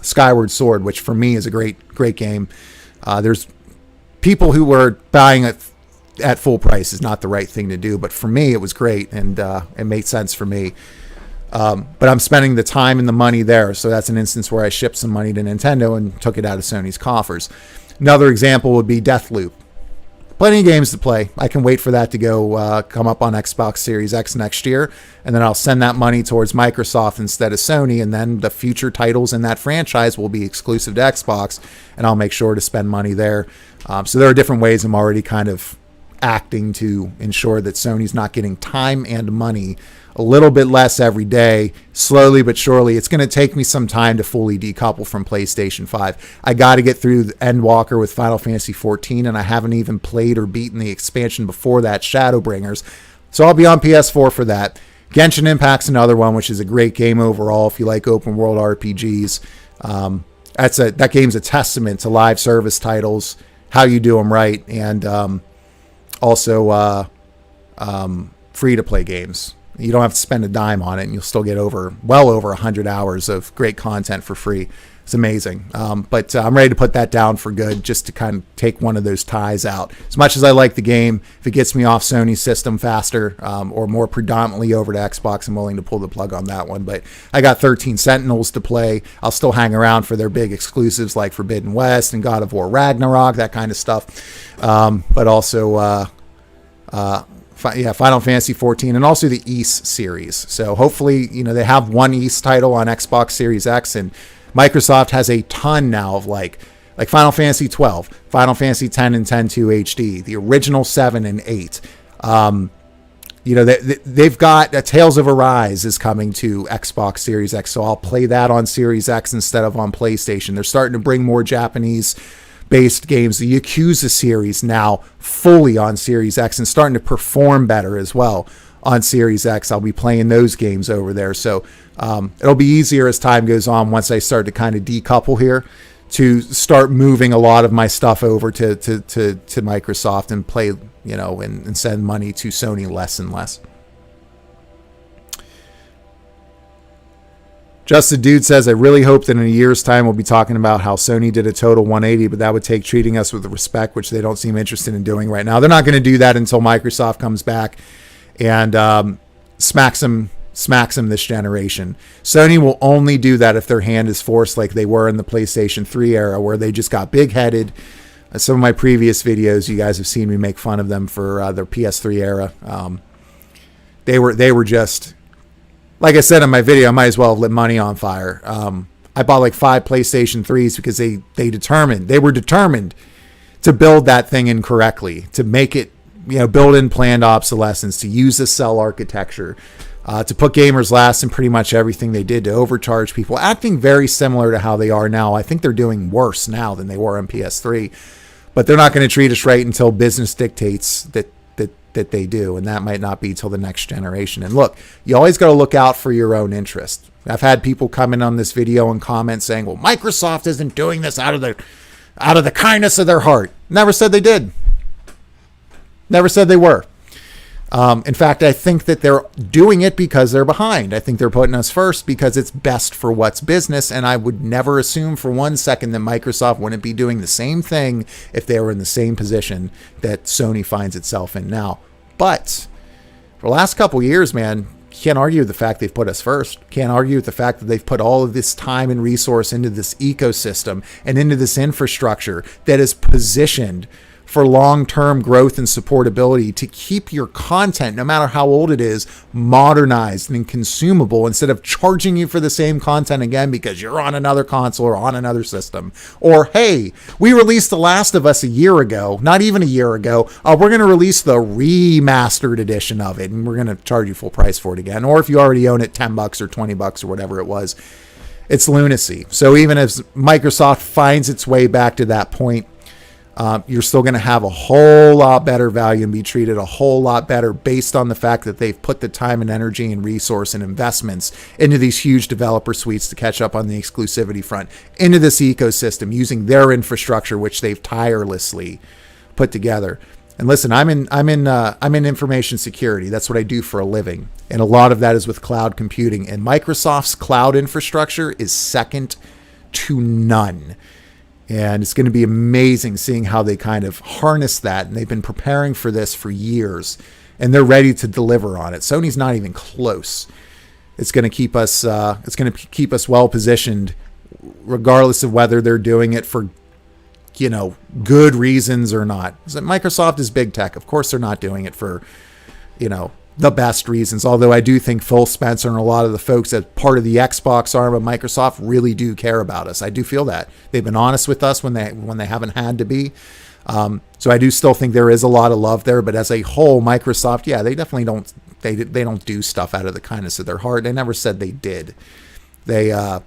Skyward Sword, which for me is a great game. There's people who were buying it at full price is not the right thing to do, but for me it was great and it made sense for me. But I'm spending the time and the money there, so that's an instance where I shipped some money to Nintendo and took it out of Sony's coffers. Another example would be Deathloop. Plenty of games to play. I can wait for that to go come up on Xbox Series X next year, and then I'll send that money towards Microsoft instead of Sony, and then the future titles in that franchise will be exclusive to Xbox, and I'll make sure to spend money there. So there are different ways I'm already kind of acting to ensure that Sony's not getting time and money a little bit less every day, slowly but surely. It's going to take me some time to fully decouple from PlayStation 5. I got to get through Endwalker with Final Fantasy 14, and I haven't even played or beaten the expansion before that, Shadowbringers. So I'll be on PS4 for that. Genshin Impact's another one, which is a great game overall if you like open world RPGs. That game's a testament to live service titles, how you do them right, and also free-to-play games. You don't have to spend a dime on it, and you'll still get well over 100 hours of great content for free. It's amazing. But I'm ready to put that down for good, just to kind of take one of those ties out. As much as I like the game, if it gets me off Sony's system faster, or more predominantly over to Xbox, I'm willing to pull the plug on that one. But I got 13 Sentinels to play. I'll still hang around for their big exclusives like Forbidden West and God of War Ragnarok, that kind of stuff. But also Final Fantasy 14, and also the East series. So hopefully, they have one East title on Xbox Series X, and Microsoft has a ton now of like Final Fantasy 12, Final Fantasy 10 and 10-2 HD, the original 7 and 8. They've got Tales of Arise is coming to Xbox Series X, so I'll play that on Series X instead of on PlayStation. They're starting to bring more Japanese-based games. The Yakuza series now fully on Series X and starting to perform better as well on Series X. I'll be playing those games over there, so it'll be easier as time goes on once I start to kind of decouple here to start moving a lot of my stuff over to Microsoft and play, and send money to Sony less and less. Just the Dude says, I really hope that in a year's time we'll be talking about how Sony did a total 180, but that would take treating us with respect, which they don't seem interested in doing right now. They're not going to do that until Microsoft comes back and smacks them this generation. Sony will only do that if their hand is forced like they were in the PlayStation 3 era, where they just got big-headed. Some of my previous videos, you guys have seen me make fun of them for their PS3 era. They were just, like I said in my video, I might as well have lit money on fire. I bought like 5 PlayStation 3s because they were determined to build that thing incorrectly, to make it, build in planned obsolescence, to use the cell architecture, to put gamers last in pretty much everything they did, to overcharge people, acting very similar to how they are now. I think they're doing worse now than they were on PS3, but they're not going to treat us right until business dictates that they do, and that might not be till the next generation. And look, you always got to look out for your own interest. I've had people come in on this video and comment saying, well, Microsoft isn't doing this out of the kindness of their heart. Never said they did. Never said they were. In fact, I think that they're doing it because they're behind. I think they're putting us first because it's best for what's business, and I would never assume for 1 second that Microsoft wouldn't be doing the same thing if they were in the same position that Sony finds itself in now. But for the last couple years, man, can't argue with the fact they've put us first. Can't argue with the fact that they've put all of this time and resource into this ecosystem and into this infrastructure that is positioned for long-term growth and supportability, to keep your content, no matter how old it is, modernized and consumable, instead of charging you for the same content again because you're on another console or on another system. Or, hey, we released The Last of Us a year ago, not even a year ago. We're going to release the remastered edition of it, and we're going to charge you full price for it again. Or if you already own it, $10 or $20 or whatever it was. It's lunacy. So even as Microsoft finds its way back to that point, you're still going to have a whole lot better value and be treated a whole lot better based on the fact that they've put the time and energy and resource and investments into these huge developer suites to catch up on the exclusivity front, into this ecosystem, using their infrastructure, which they've tirelessly put together. And listen, I'm in information security. That's what I do for a living. And a lot of that is with cloud computing. And Microsoft's cloud infrastructure is second to none. And it's going to be amazing seeing how they kind of harness that. And they've been preparing for this for years, and they're ready to deliver on it. Sony's not even close. It's going to keep us. It's going to keep us well positioned, regardless of whether they're doing it for, good reasons or not. So Microsoft is big tech. Of course, they're not doing it for, the best reasons. Although I do think Phil Spencer and a lot of the folks as part of the Xbox arm of Microsoft really do care about us. I do feel that they've been honest with us when they haven't had to be. So I do still think there is a lot of love there. But as a whole, Microsoft, yeah, they definitely don't. They don't do stuff out of the kindness of their heart. They never said they did. They're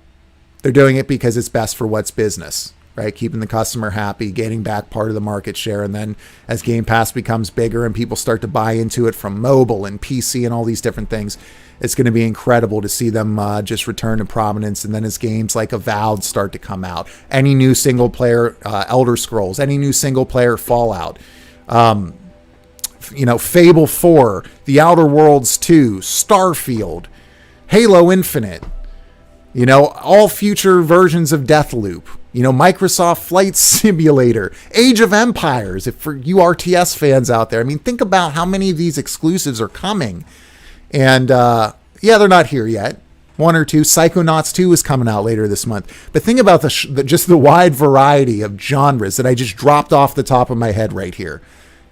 doing it because it's best for what's business. Right, keeping the customer happy, gaining back part of the market share, and then as Game Pass becomes bigger and people start to buy into it from mobile and PC and all these different things, it's going to be incredible to see them just return to prominence. And then as games like Avowed start to come out, any new single player Elder Scrolls, any new single player Fallout, Fable 4, The Outer Worlds 2, Starfield, Halo Infinite, all future versions of Deathloop, Microsoft Flight Simulator, Age of Empires, if for you RTS fans out there. I mean, think about how many of these exclusives are coming. And, they're not here yet. 1 or 2. Psychonauts 2 is coming out later this month. But think about just the wide variety of genres that I just dropped off the top of my head right here.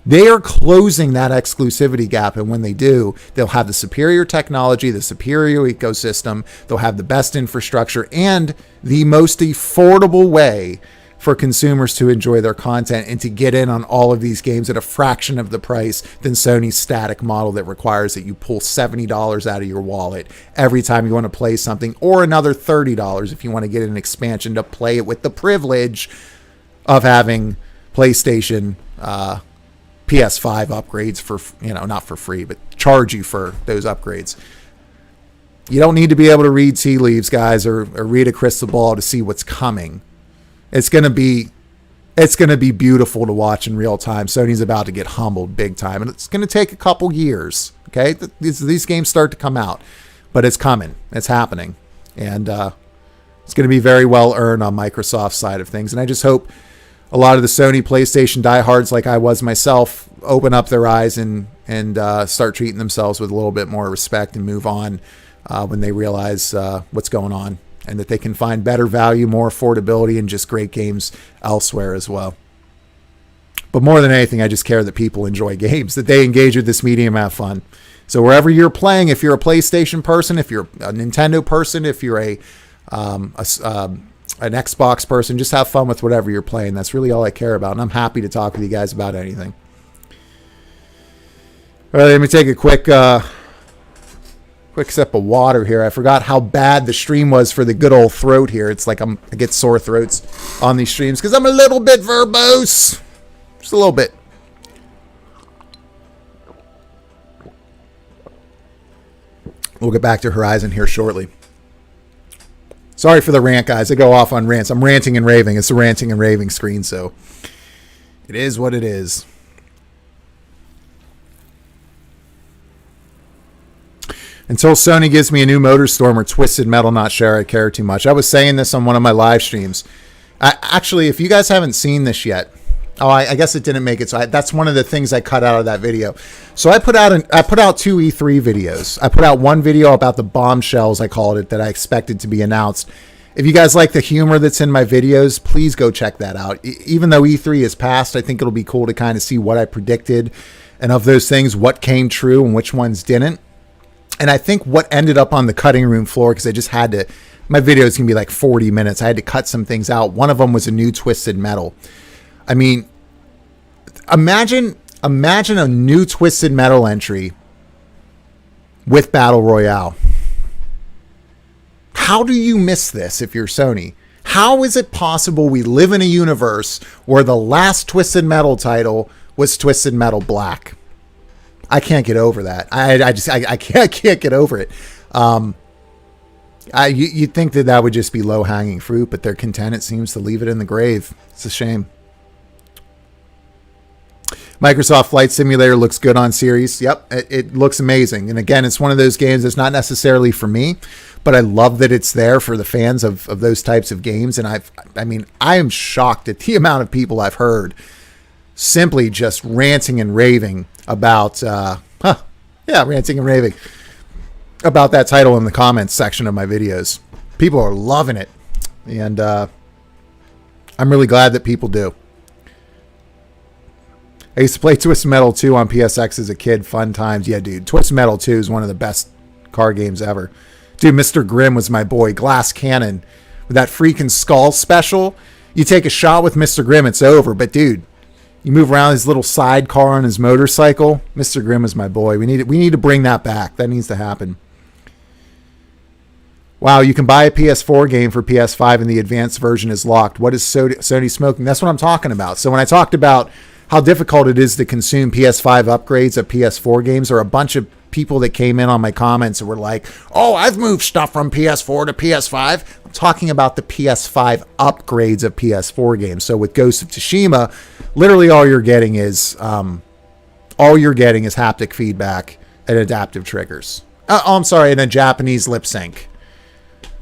They are closing that exclusivity gap, and when they do, they'll have the superior technology, the superior ecosystem, they'll have the best infrastructure, and the most affordable way for consumers to enjoy their content and to get in on all of these games at a fraction of the price than Sony's static model that requires that you pull $70 out of your wallet every time you want to play something, or another $30 if you want to get an expansion to play it with the privilege of having PlayStation PS5 upgrades for, not for free, but charge you for those upgrades. You don't need to be able to read tea leaves, guys, or read a crystal ball to see what's coming. It's going to be beautiful to watch in real time. Sony's about to get humbled big time, and it's going to take a couple years. Okay, these games start to come out, but it's coming. It's happening, and it's going to be very well earned on Microsoft's side of things. And I just hope a lot of the Sony PlayStation diehards, like I was myself, open up their eyes and start treating themselves with a little bit more respect and move on when they realize what's going on, and that they can find better value, more affordability, and just great games elsewhere as well. But more than anything, I just care that people enjoy games, that they engage with this medium and have fun. So wherever you're playing, if you're a PlayStation person, if you're a Nintendo person, if you're an Xbox person, just have fun with whatever you're playing. That's really all I care about, and I'm happy to talk with you guys about anything. All right, let me take a quick sip of water here. I forgot how bad the stream was for the good old throat here. It's like I get sore throats on these streams because I'm a little bit verbose. Just a little bit. We'll get back to Horizon here shortly. Sorry for the rant, guys. I go off on rants. I'm ranting and raving. It's a ranting and raving screen, so it is what it is. Until Sony gives me a new MotorStorm or Twisted Metal, not sure I care too much. I was saying this on one of my live streams. Actually, if you guys haven't seen this yet, I guess it didn't make it. So that's one of the things I cut out of that video. So I put out two E3 videos. I put out one video about the bombshells, I called it, that I expected to be announced. If you guys like the humor that's in my videos, please go check that out. Even though E3 is past, I think it'll be cool to kind of see what I predicted, and of those things, what came true and which ones didn't. And I think what ended up on the cutting room floor, because I just had to, my video is going to be like 40 minutes. I had to cut some things out. One of them was a new Twisted Metal. I mean, imagine a new Twisted Metal entry with Battle Royale. How do you miss this if you're Sony? How is it possible we live in a universe where the last Twisted Metal title was Twisted Metal Black? I can't get over that. I can't get over it. You'd think that would just be low-hanging fruit, but they're content, it seems, to leave it in the grave. It's a shame. Microsoft Flight Simulator looks good on Series. Yep, it looks amazing. And again, it's one of those games that's not necessarily for me, but I love that it's there for the fans of those types of games. And I am shocked at the amount of people I've heard simply just ranting and raving about, ranting and raving about that title in the comments section of my videos. People are loving it. And I'm really glad that people do. I used to play Twisted Metal 2 on PSX as a kid. Fun times. Yeah, dude. Twisted Metal 2 is one of the best car games ever. Dude, Mr. Grimm was my boy. Glass Cannon. With that freaking skull special. You take a shot with Mr. Grimm, it's over. But, dude, you move around his little sidecar on his motorcycle. Mr. Grimm is my boy. We need to bring that back. That needs to happen. Wow, you can buy a PS4 game for PS5 and the advanced version is locked. What is Sony smoking? That's what I'm talking about. So when I talked about how difficult it is to consume PS5 upgrades of PS4 games, or a bunch of people that came in on my comments and were like, oh, I've moved stuff from PS4 to PS5. I'm talking about the PS5 upgrades of PS4 games. So with Ghost of Tsushima, literally all you're getting is haptic feedback and adaptive triggers. And a Japanese lip sync.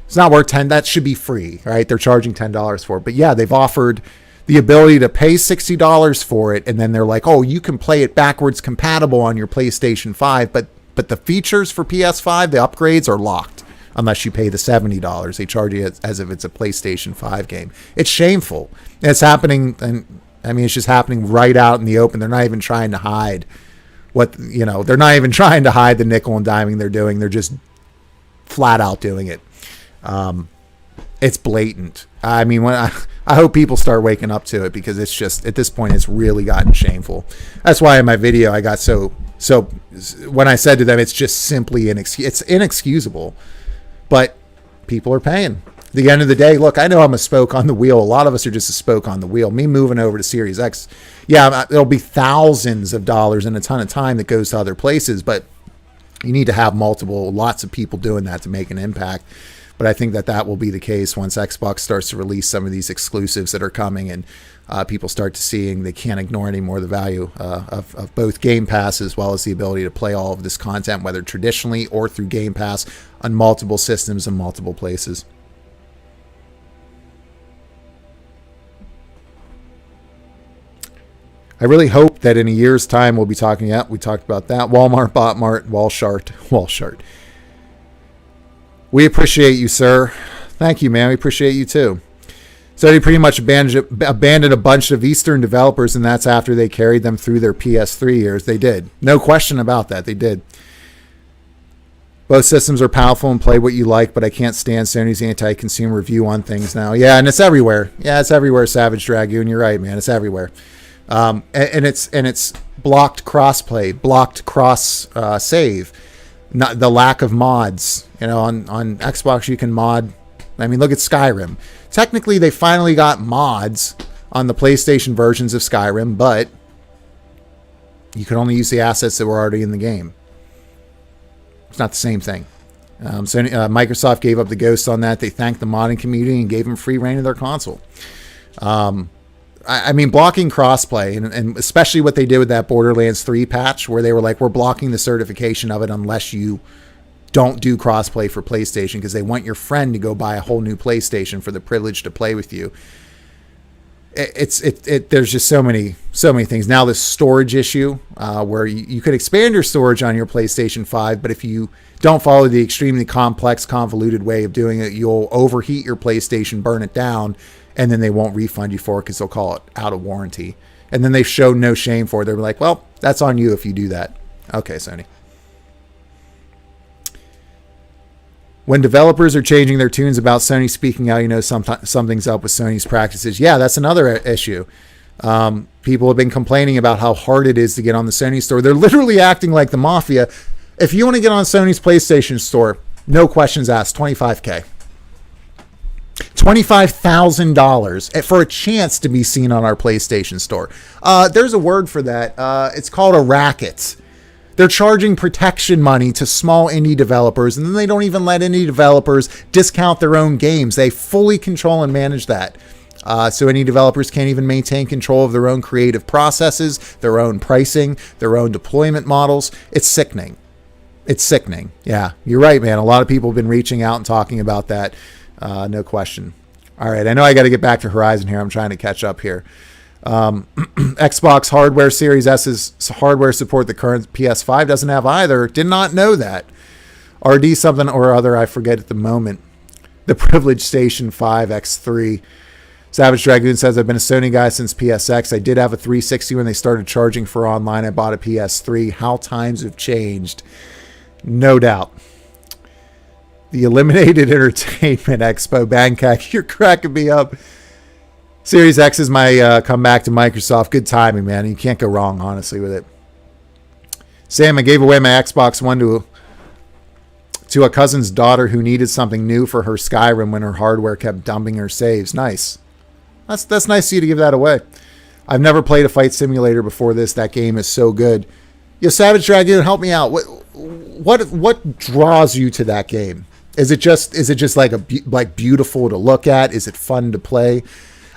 It's not worth $10. That should be free, right? They're charging $10 for it. But yeah, they've offered the ability to pay $60 for it, and then they're like, oh, you can play it backwards compatible on your PlayStation 5, but the features for PS5, the upgrades, are locked unless you pay the $70. They charge you as if it's a PlayStation 5 game. It's shameful. It's happening, and I mean, it's just happening right out in the open. They're not even trying to hide they're not even trying to hide the nickel and diming they're doing. They're just flat out doing it. It's blatant. I mean, I hope people start waking up to it, because it's just, at this point, it's really gotten shameful. That's why in my video I got so when I said to them, it's just simply it's inexcusable, but people are paying. At the end of the day, look, I know I'm a spoke on the wheel. A lot of us are just a spoke on the wheel. Me moving over to Series X, yeah, there'll be thousands of dollars and a ton of time that goes to other places, but you need to have lots of people doing that to make an impact. But I think that will be the case once Xbox starts to release some of these exclusives that are coming, and people start to seeing they can't ignore anymore the value of both Game Pass, as well as the ability to play all of this content, whether traditionally or through Game Pass, on multiple systems and multiple places. I really hope that in a year's time we'll be talking, we talked about that, Walmart, Botmart, Walshart. We appreciate you, sir. Thank you, man. We appreciate you too. So they pretty much abandoned a bunch of Eastern developers, and that's after they carried them through their PS3 years. They did. No question about that. They did. Both systems are powerful and play what you like, but I can't stand Sony's anti-consumer view on things now. Yeah, and it's everywhere. Yeah, it's everywhere, Savage Dragoon. You're right, man. It's everywhere. And it's blocked crossplay, blocked cross save. Not the lack of mods. On Xbox you can mod. I mean, look at Skyrim. Technically, they finally got mods on the PlayStation versions of Skyrim, but you could only use the assets that were already in the game. It's not the same thing. So Microsoft gave up the ghost on that. They thanked the modding community and gave them free reign of their console. I mean, blocking crossplay, and especially what they did with that Borderlands 3 patch, where they were like, we're blocking the certification of it unless you don't do crossplay for PlayStation, because they want your friend to go buy a whole new PlayStation for the privilege to play with you. There's just so many things. Now this storage issue, where you could expand your storage on your PlayStation 5, but if you don't follow the extremely complex, convoluted way of doing it, you'll overheat your PlayStation, burn it down, and then they won't refund you for it because they'll call it out of warranty. And then they've shown no shame for it. They're like, well, that's on you if you do that. Okay, Sony. When developers are changing their tunes about Sony speaking out, something's up with Sony's practices. Yeah, that's another issue. People have been complaining about how hard it is to get on the Sony store. They're literally acting like the mafia. If you want to get on Sony's PlayStation store, no questions asked, $25,000. $25,000 for a chance to be seen on our PlayStation store. There's a word for that. It's called a racket. They're charging protection money to small indie developers, and then they don't even let indie developers discount their own games. They fully control and manage that. So indie developers can't even maintain control of their own creative processes, their own pricing, their own deployment models. It's sickening. It's sickening. Yeah, you're right, man. A lot of people have been reaching out and talking about that. No question. All right, I know I got to get back to Horizon here. I'm trying to catch up here. Xbox hardware Series S's hardware support the current PS5 doesn't have either. Did not know that. RD something or other, I forget at the moment. The Privileged Station 5 X3. Savage Dragoon says, I've been a Sony guy since PSX. I did have a 360 when they started charging for online. I bought a PS3. How times have changed. No doubt. The Eliminated Entertainment Expo, Bangkok, you're cracking me up. Series X is my comeback to Microsoft. Good timing, man. You can't go wrong, honestly, with it. Sam, I gave away my Xbox One to a cousin's daughter who needed something new for her Skyrim when her hardware kept dumping her saves. Nice. That's nice of you to give that away. I've never played a fight simulator before this. That game is so good. Yo, Savage Dragoon, help me out. What draws you to that game? Is it just like beautiful to look at? Is it fun to play?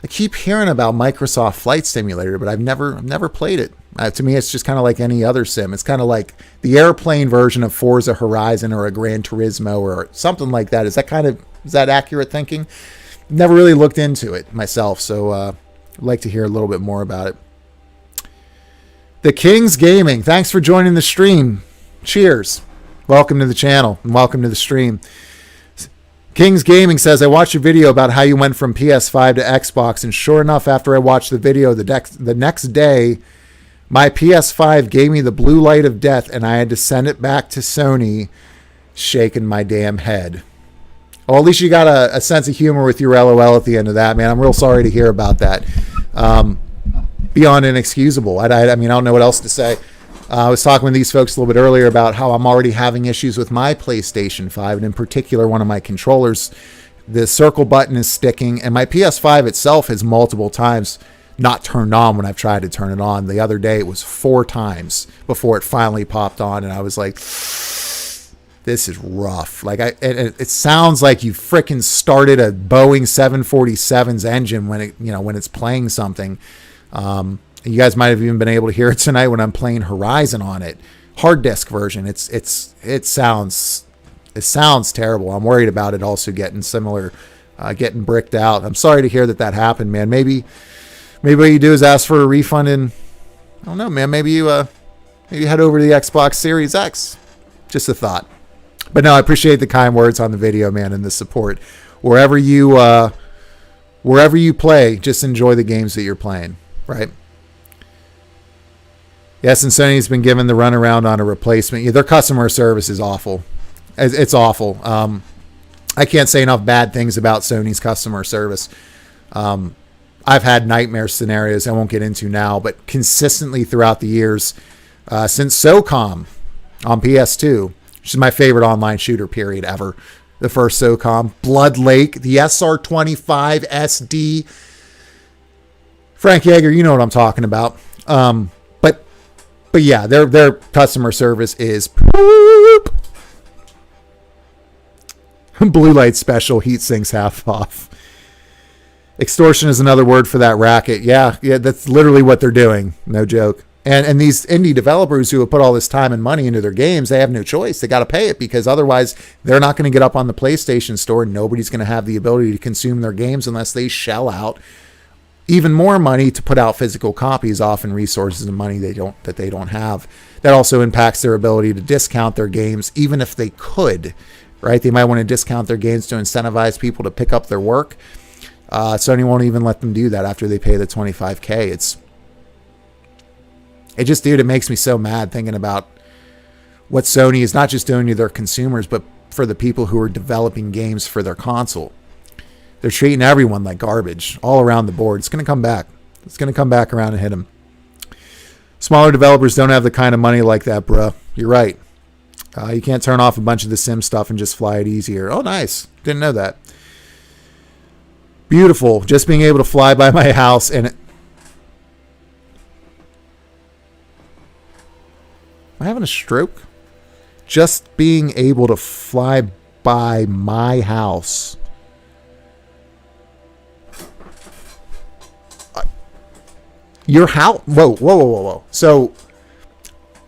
I keep hearing about Microsoft Flight Simulator, but I've never played it. To me, it's just kind of like any other sim. It's kind of like the airplane version of Forza Horizon or a Gran Turismo or something like that. Is that accurate thinking? Never really looked into it myself, so I'd like to hear a little bit more about it. The King's Gaming, thanks for joining the stream. Cheers. Welcome to the channel and welcome to the stream. Kings Gaming says, I watched your video about how you went from PS5 to Xbox, and sure enough, after I watched the video the next day, my PS5 gave me the blue light of death, and I had to send it back to Sony, shaking my damn head. Well, at least you got a sense of humor with your LOL at the end of that, man. I'm real sorry to hear about that. Beyond inexcusable. I mean, I don't know what else to say. I was talking with these folks a little bit earlier about how I'm already having issues with my PlayStation 5, and in particular, one of my controllers, the circle button is sticking, and my PS5 itself has multiple times not turned on when I've tried to turn it on. The other day, it was 4 times before it finally popped on, and I was like, this is rough. Like, it sounds like you frickin' started a Boeing 747's engine when it's playing something. You guys might have even been able to hear it tonight when I'm playing Horizon on it. Hard disk version. It sounds terrible. I'm worried about it also getting similar, getting bricked out. I'm sorry to hear that happened, man. Maybe what you do is ask for a refund, and I don't know, man. Maybe you head over to the Xbox Series X. Just a thought. But no, I appreciate the kind words on the video, man, and the support. Wherever you play, just enjoy the games that you're playing, right? Yes, and Sony's been given the runaround on a replacement. Yeah, their customer service is awful. It's awful. I can't say enough bad things about Sony's customer service. I've had nightmare scenarios I won't get into now, but consistently throughout the years, since SOCOM on PS2, which is my favorite online shooter period ever, the first SOCOM, Blood Lake, the SR25 SD. Frank Yeager, you know what I'm talking about. But yeah, their customer service is poop. Blue light special, heat sinks half off. Extortion is another word for that racket. Yeah, that's literally what they're doing. No joke. And these indie developers who have put all this time and money into their games, they have no choice. They got to pay it, because otherwise they're not going to get up on the PlayStation Store, and nobody's going to have the ability to consume their games unless they shell out even more money to put out physical copies, often resources and money they don't have. That also impacts their ability to discount their games, even if they could, right? They might want to discount their games to incentivize people to pick up their work. Sony won't even let them do that after they pay the $25K. It makes me so mad thinking about what Sony is not just doing to their consumers, but for the people who are developing games for their console. They're treating everyone like garbage all around the board. It's going to come back. It's going to come back around and hit them. Smaller developers don't have the kind of money like that, bruh. You're right. You can't turn off a bunch of the sim stuff and just fly it easier. Oh, nice. Didn't know that. Beautiful. Just being able to fly by my house and... Am I having a stroke? Just being able to fly by my house. Your house? Whoa. So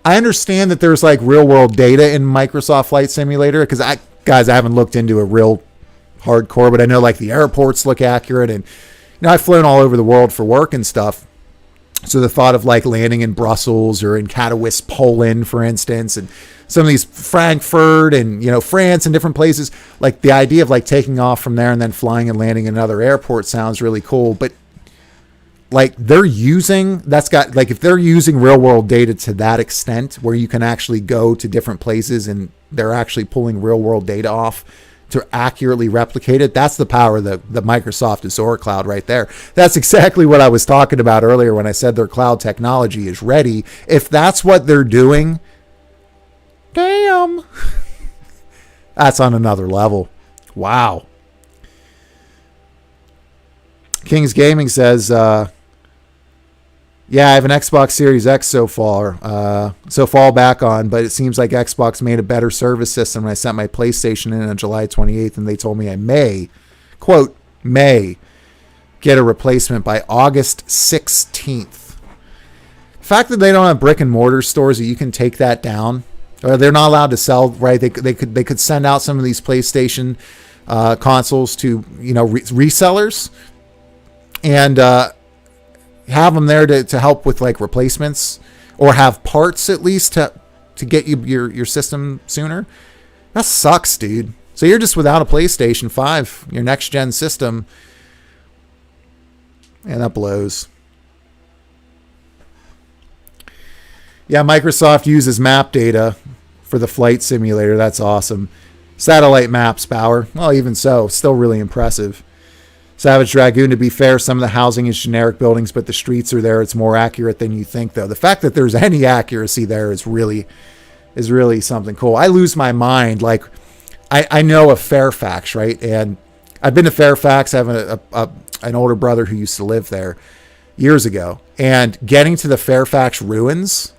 I understand that there's like real world data in Microsoft Flight Simulator, because I haven't looked into a real hardcore, but I know like the airports look accurate, and I've flown all over the world for work and stuff. So the thought of like landing in Brussels or in Katowice, Poland, for instance, and some of these Frankfurt and, France and different places, like the idea of like taking off from there and then flying and landing in another airport sounds really cool. But like if they're using real world data to that extent where you can actually go to different places and they're actually pulling real world data off to accurately replicate it, that's the power of the Microsoft Azure cloud right there. That's exactly what I was talking about earlier when I said their cloud technology is ready. If that's what they're doing, damn, that's on another level. Wow. Kings Gaming says, yeah, I have an Xbox Series X so fall back on, but it seems like Xbox made a better service system when I sent my PlayStation in on July 28th, and they told me I may, quote, may get a replacement by August 16th. The fact that they don't have brick and mortar stores that you can take that down, or they're not allowed to sell, right? They could send out some of these PlayStation consoles to, resellers, and have them there to help with like replacements, or have parts at least to get you your system sooner. That sucks, dude. So you're just without a PlayStation 5, your next gen system. And that blows. Yeah, Microsoft uses map data for the flight simulator. That's awesome. Satellite maps, Bauer. Well, even so, still really impressive. Savage Dragoon, to be fair, some of the housing is generic buildings, but the streets are there. It's more accurate than you think, though. The fact that there's any accuracy there is really something cool. I lose my mind. Like, I know of Fairfax, right? And I've been to Fairfax. I have an older brother who used to live there years ago. And getting to the Fairfax ruins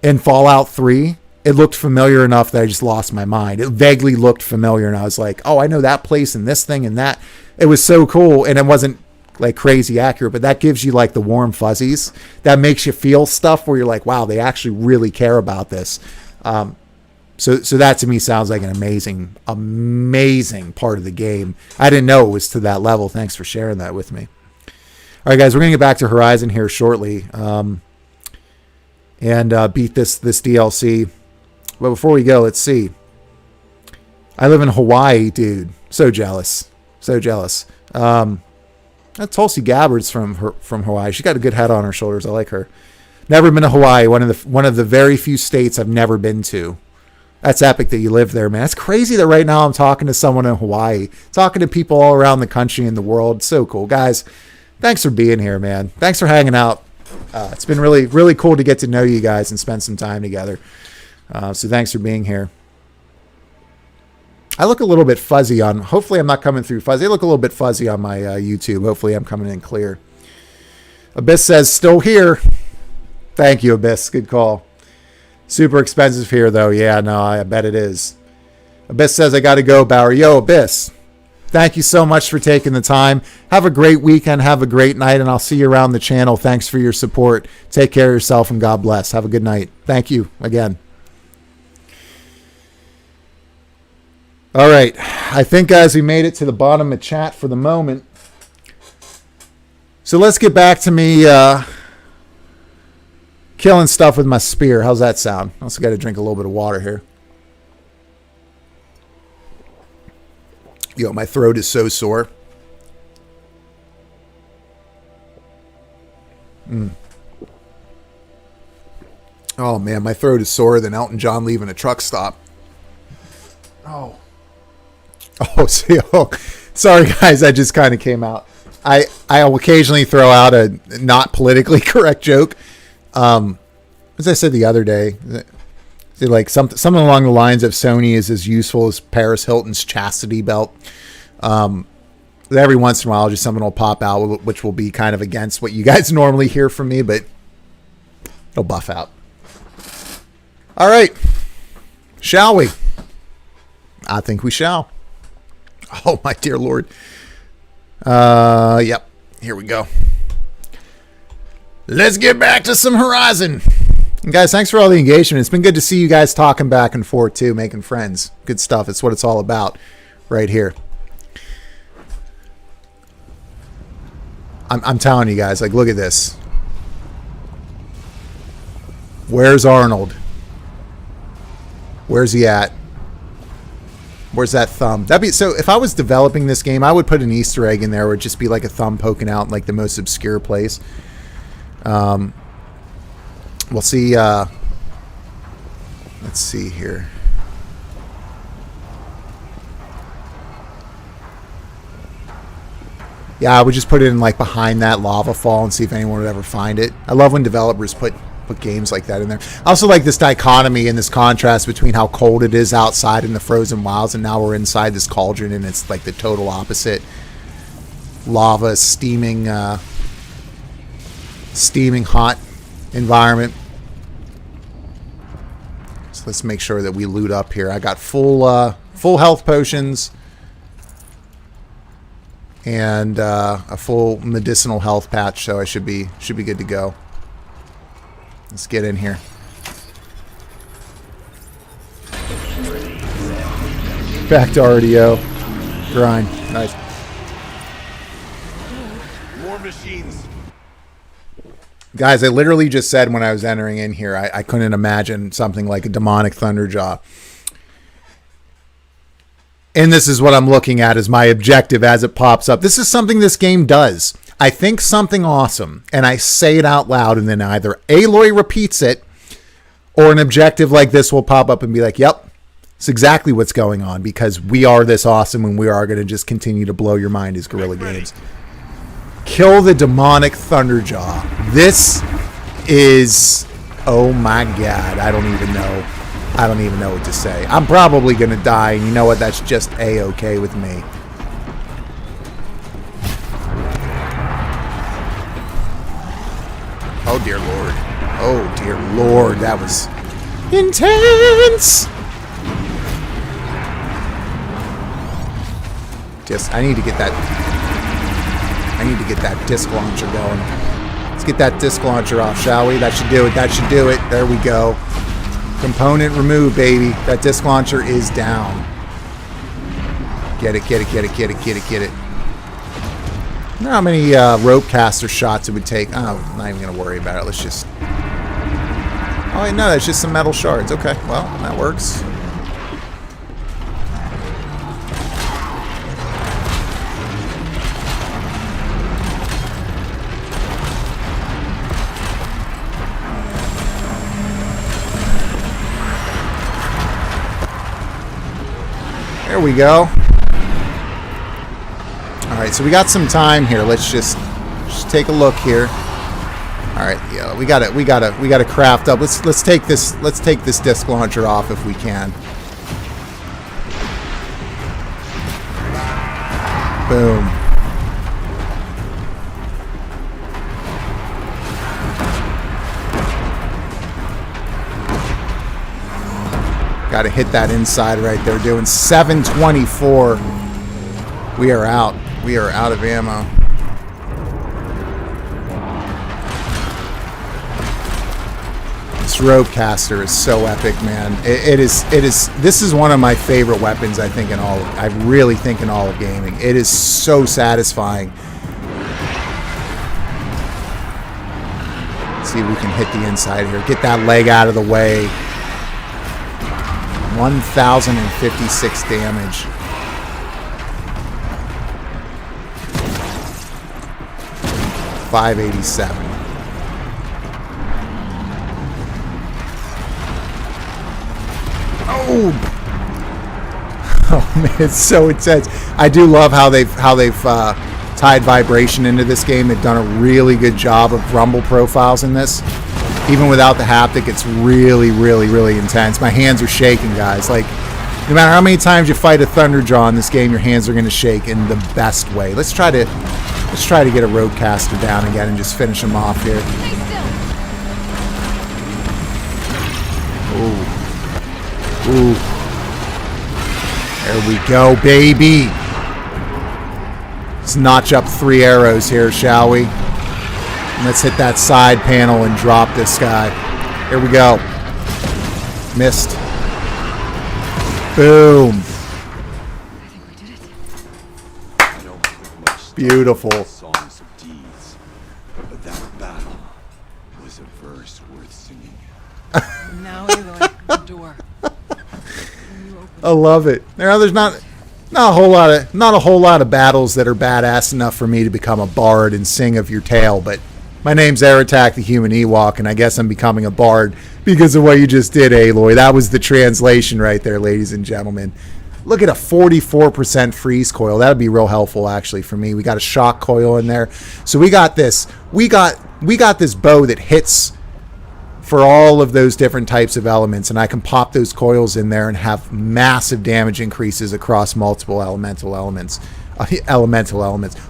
in Fallout 3, it looked familiar enough that I just lost my mind. It vaguely looked familiar, and I was like, oh, I know that place and this thing and that. It was so cool, and it wasn't like crazy accurate, but that gives you like the warm fuzzies. That makes you feel stuff where you're like, wow, they actually really care about this. So that to me sounds like an amazing part of the game. I didn't know it was to that level. Thanks for sharing that with me. All right, guys, we're going to get back to Horizon here shortly and beat this DLC. But before we go, let's see. I live in Hawaii, dude. So jealous. So jealous. That's Tulsi Gabbard's from Hawaii. She got a good head on her shoulders. I like her. Never been to Hawaii. One of the very few states I've never been to. That's epic that you live there, man. It's crazy that right now I'm talking to someone in Hawaii, talking to people all around the country and the world. So cool, guys. Thanks for being here, man. Thanks for hanging out. It's been really, really cool to get to know you guys and spend some time together. So thanks for being here. I look a little bit fuzzy on, hopefully I'm not coming through fuzzy. I look a little bit fuzzy on my YouTube. Hopefully I'm coming in clear. Abyss says, still here. Thank you, Abyss. Good call. Super expensive here, though. Yeah, no, I bet it is. Abyss says, I got to go, Bauer. Yo, Abyss. Thank you so much for taking the time. Have a great weekend. Have a great night, and I'll see you around the channel. Thanks for your support. Take care of yourself, and God bless. Have a good night. Thank you again. All right. I think, guys, we made it to the bottom of chat for the moment. So let's get back to me killing stuff with my spear. How's that sound? I also got to drink a little bit of water here. Yo, my throat is so sore. Oh, man, my throat is sorer than Elton John leaving a truck stop. Oh, sorry, guys. I just kind of came out. I'll occasionally throw out a not politically correct joke. As I said the other day, like something along the lines of Sony is as useful as Paris Hilton's chastity belt. Every once in a while, just something will pop out, which will be kind of against what you guys normally hear from me, but it'll buff out. All right. Shall we? I think we shall. Oh, my dear Lord. Yep. Here we go. Let's get back to some Horizon. And guys, thanks for all the engagement. It's been good to see you guys talking back and forth, too, making friends. Good stuff. It's what it's all about right here. I'm telling you guys, like, look at this. Where's Arnold? Where's he at? Where's that thumb? That'd be so. If I was developing this game, I would put an Easter egg in there, where it'd just be like a thumb poking out in like the most obscure place. We'll see. Let's see here. Yeah, I would just put it in like behind that lava fall and see if anyone would ever find it. I love when developers put games like that in there. I also like this dichotomy and this contrast between how cold it is outside in the frozen wilds, and now we're inside this cauldron and it's like the total opposite. Lava, steaming hot environment. So let's make sure that we loot up here. I got full health potions and a full medicinal health patch, so I should be good to go. Let's get in here. Back to RDO. Grind. Nice. More machines. Guys, I literally just said when I was entering in here, I couldn't imagine something like a demonic Thunderjaw. And this is what I'm looking at as my objective as it pops up. This is something this game does. I think something awesome, and I say it out loud, and then either Aloy repeats it, or an objective like this will pop up and be like, yep, it's exactly what's going on, because we are this awesome, and we are going to just continue to blow your mind as Guerrilla Games. Kill the demonic Thunderjaw. This is, oh my god, I don't even know. I don't even know what to say. I'm probably going to die, and you know what? That's just A-okay with me. Oh, dear Lord. Oh, dear Lord. That was intense. I need to get that... I need to get that disc launcher going. Let's get that disc launcher off, shall we? That should do it. That should do it. There we go. Component removed, baby. That disc launcher is down. Get it, get it, get it, get it, get it, get it. I don't know how many rope caster shots it would take. Oh, I'm not even going to worry about it. Let's just... Oh, wait, no, that's just some metal shards. Okay, well, that works. There we go. All right, so we got some time here. Let's just take a look here. All right, yeah, we gotta craft up. Let's take this disc launcher off if we can. Boom. Got to hit that inside right there. Doing 724. We are out. We are out of ammo. This rope caster is so epic, man. It is. This is one of my favorite weapons. I think in all. I really think in all of gaming. It is so satisfying. Let's see if we can hit the inside here. Get that leg out of the way. 1,056 damage. $587. Oh! Oh man, it's so intense. I do love how they've tied vibration into this game. They've done a really good job of rumble profiles in this. Even without the haptic, it's really, really, really intense. My hands are shaking, guys. Like, no matter how many times you fight a Thunderjaw in this game, your hands are going to shake in the best way. Let's try to get a roadcaster down again and just finish him off here. Ooh. Ooh. There we go, baby. Let's notch up 3 arrows here, shall we? Let's hit that side panel and drop this guy. Here we go. Missed. Boom. I think we did it. I don't put much Beautiful. songs of deeds, but that battle was a verse worth singing. Now, Aloy, the door. I love it. There's not a whole lot of battles that are badass enough for me to become a bard and sing of your tale, but my name's Aratak the Human Ewok, and I guess I'm becoming a bard because of what you just did, Aloy. That was the translation right there, ladies and gentlemen. Look at a 44% freeze coil. That would be real helpful, actually, for me. We got a shock coil in there. So we got this. We got this bow that hits for all of those different types of elements, and I can pop those coils in there and have massive damage increases across multiple elemental elements.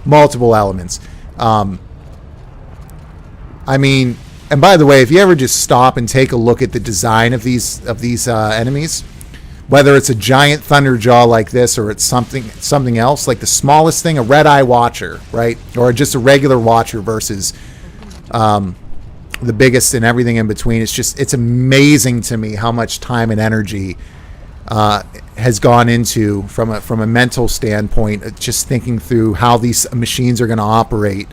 Multiple elements. I mean, and by the way, if you ever just stop and take a look at the design of these enemies, whether it's a giant Thunderjaw like this or it's something else, like the smallest thing, a Red Eye Watcher, right, or just a regular Watcher versus the biggest and everything in between. It's amazing to me how much time and energy has gone into from a mental standpoint, just thinking through how these machines are going to operate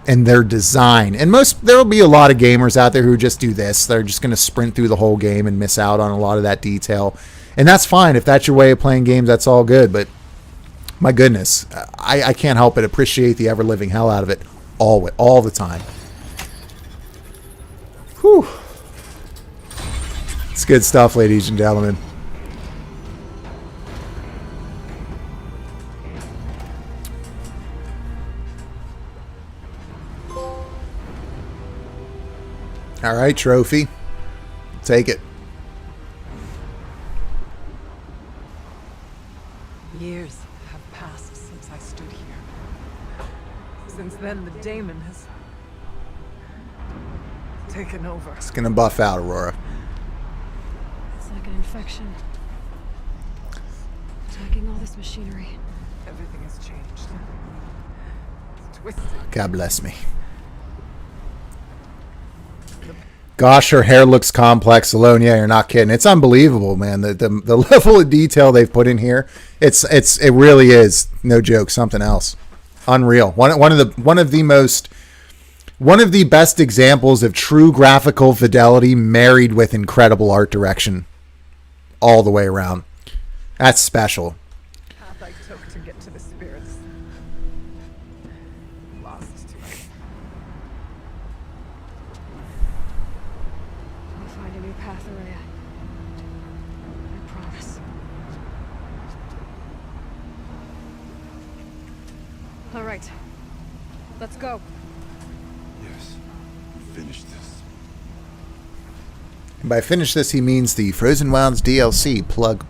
and their design. And there will be a lot of gamers out there who just do this. They're just going to sprint through the whole game and miss out on a lot of that detail. And that's fine. If that's your way of playing games, that's all good. But my goodness, I can't help but appreciate the ever-living hell out of it all the time. Whew. It's good stuff, ladies and gentlemen. All right, trophy. Take it. Years have passed since I stood here. Since then, the daemon has taken over. It's going to buff out, Aurora. It's like an infection. Attacking all this machinery. Everything has changed. Twisted. God bless me. Gosh, her hair looks complex alone. Yeah, you're not kidding. It's unbelievable, man. The level of detail they've put in here. It really is, no joke, something else. Unreal. One of the best examples of true graphical fidelity married with incredible art direction all the way around. That's special. Path I took to get to the spirits. Lost to us. We'll find a new path, Araya. I promise. All right. Let's go. Yes. Finish this. And by finish this, he means the Frozen Wilds DLC. Plug.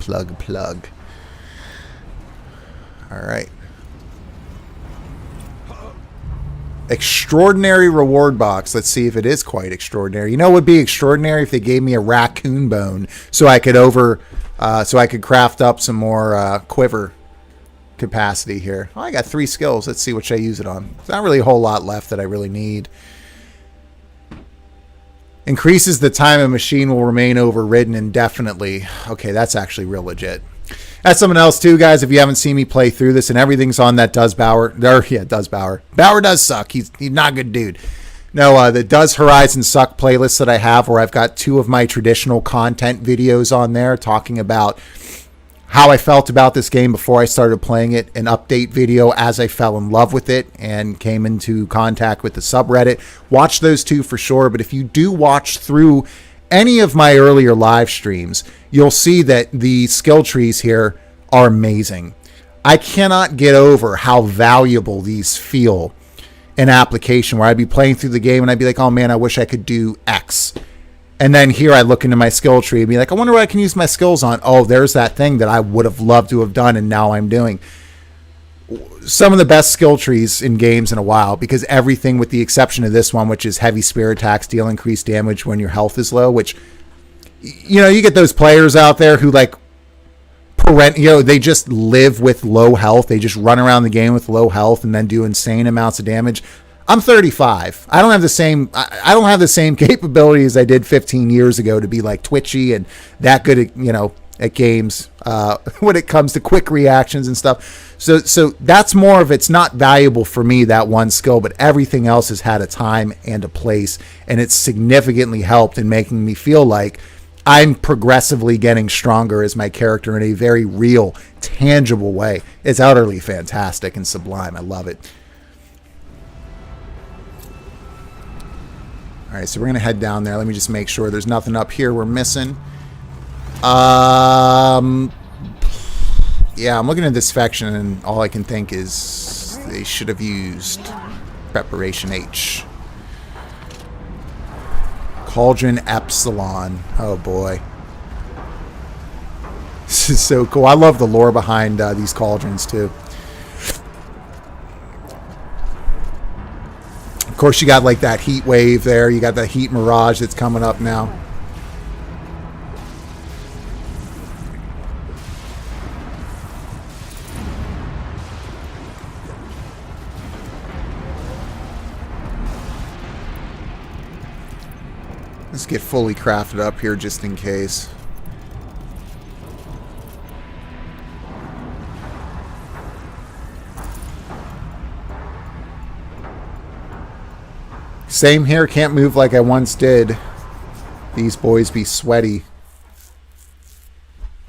All right. Extraordinary reward box. Let's see if it is quite extraordinary. You know what would be extraordinary if they gave me a raccoon bone so I could craft up some more quiver capacity here. Oh, I got 3 skills. Let's see what I use it on. There's not really a whole lot left that I really need. Increases the time a machine will remain overridden indefinitely. Okay, that's actually real legit. That's something else too, guys. If you haven't seen me play through this, and everything's on that Does Bauer. Does Bauer. Bauer does suck. He's not a good dude. No, the Does Horizon Suck playlist that I have, where I've got 2 of my traditional content videos on there talking about how I felt about this game before I started playing it, an update video as I fell in love with it and came into contact with the subreddit. Watch those 2 for sure, but if you do watch through any of my earlier live streams, you'll see that the skill trees here are amazing. I cannot get over how valuable these feel in application, where I'd be playing through the game and I'd be like, oh man, I wish I could do X. And then here I look into my skill tree and be like, I wonder what I can use my skills on. Oh, there's that thing that I would have loved to have done and now I'm doing. Some of the best skill trees in games in a while, because everything with the exception of this one, which is heavy spear attacks deal increased damage when your health is low, which, you know, you get those players out there who like, they just live with low health. They just run around the game with low health and then do insane amounts of damage. I'm 35. I don't have the same capability as I did 15 years ago to be like twitchy and that good at, at games when it comes to quick reactions and stuff. So that's more of, it's not valuable for me, that one skill, but everything else has had a time and a place, and it's significantly helped in making me feel like I'm progressively getting stronger as my character in a very real, tangible way. It's utterly fantastic and sublime. I love it. All right, so we're going to head down there. Let me just make sure there's nothing up here we're missing. Yeah, I'm looking at this faction, and all I can think is they should have used Preparation H. Cauldron Epsilon. Oh, boy. This is so cool. I love the lore behind these cauldrons, too. Of course, you got like that heat wave there. You got that heat mirage that's coming up now. Let's get fully crafted up here just in case. Same here, can't move like I once did. These boys be sweaty.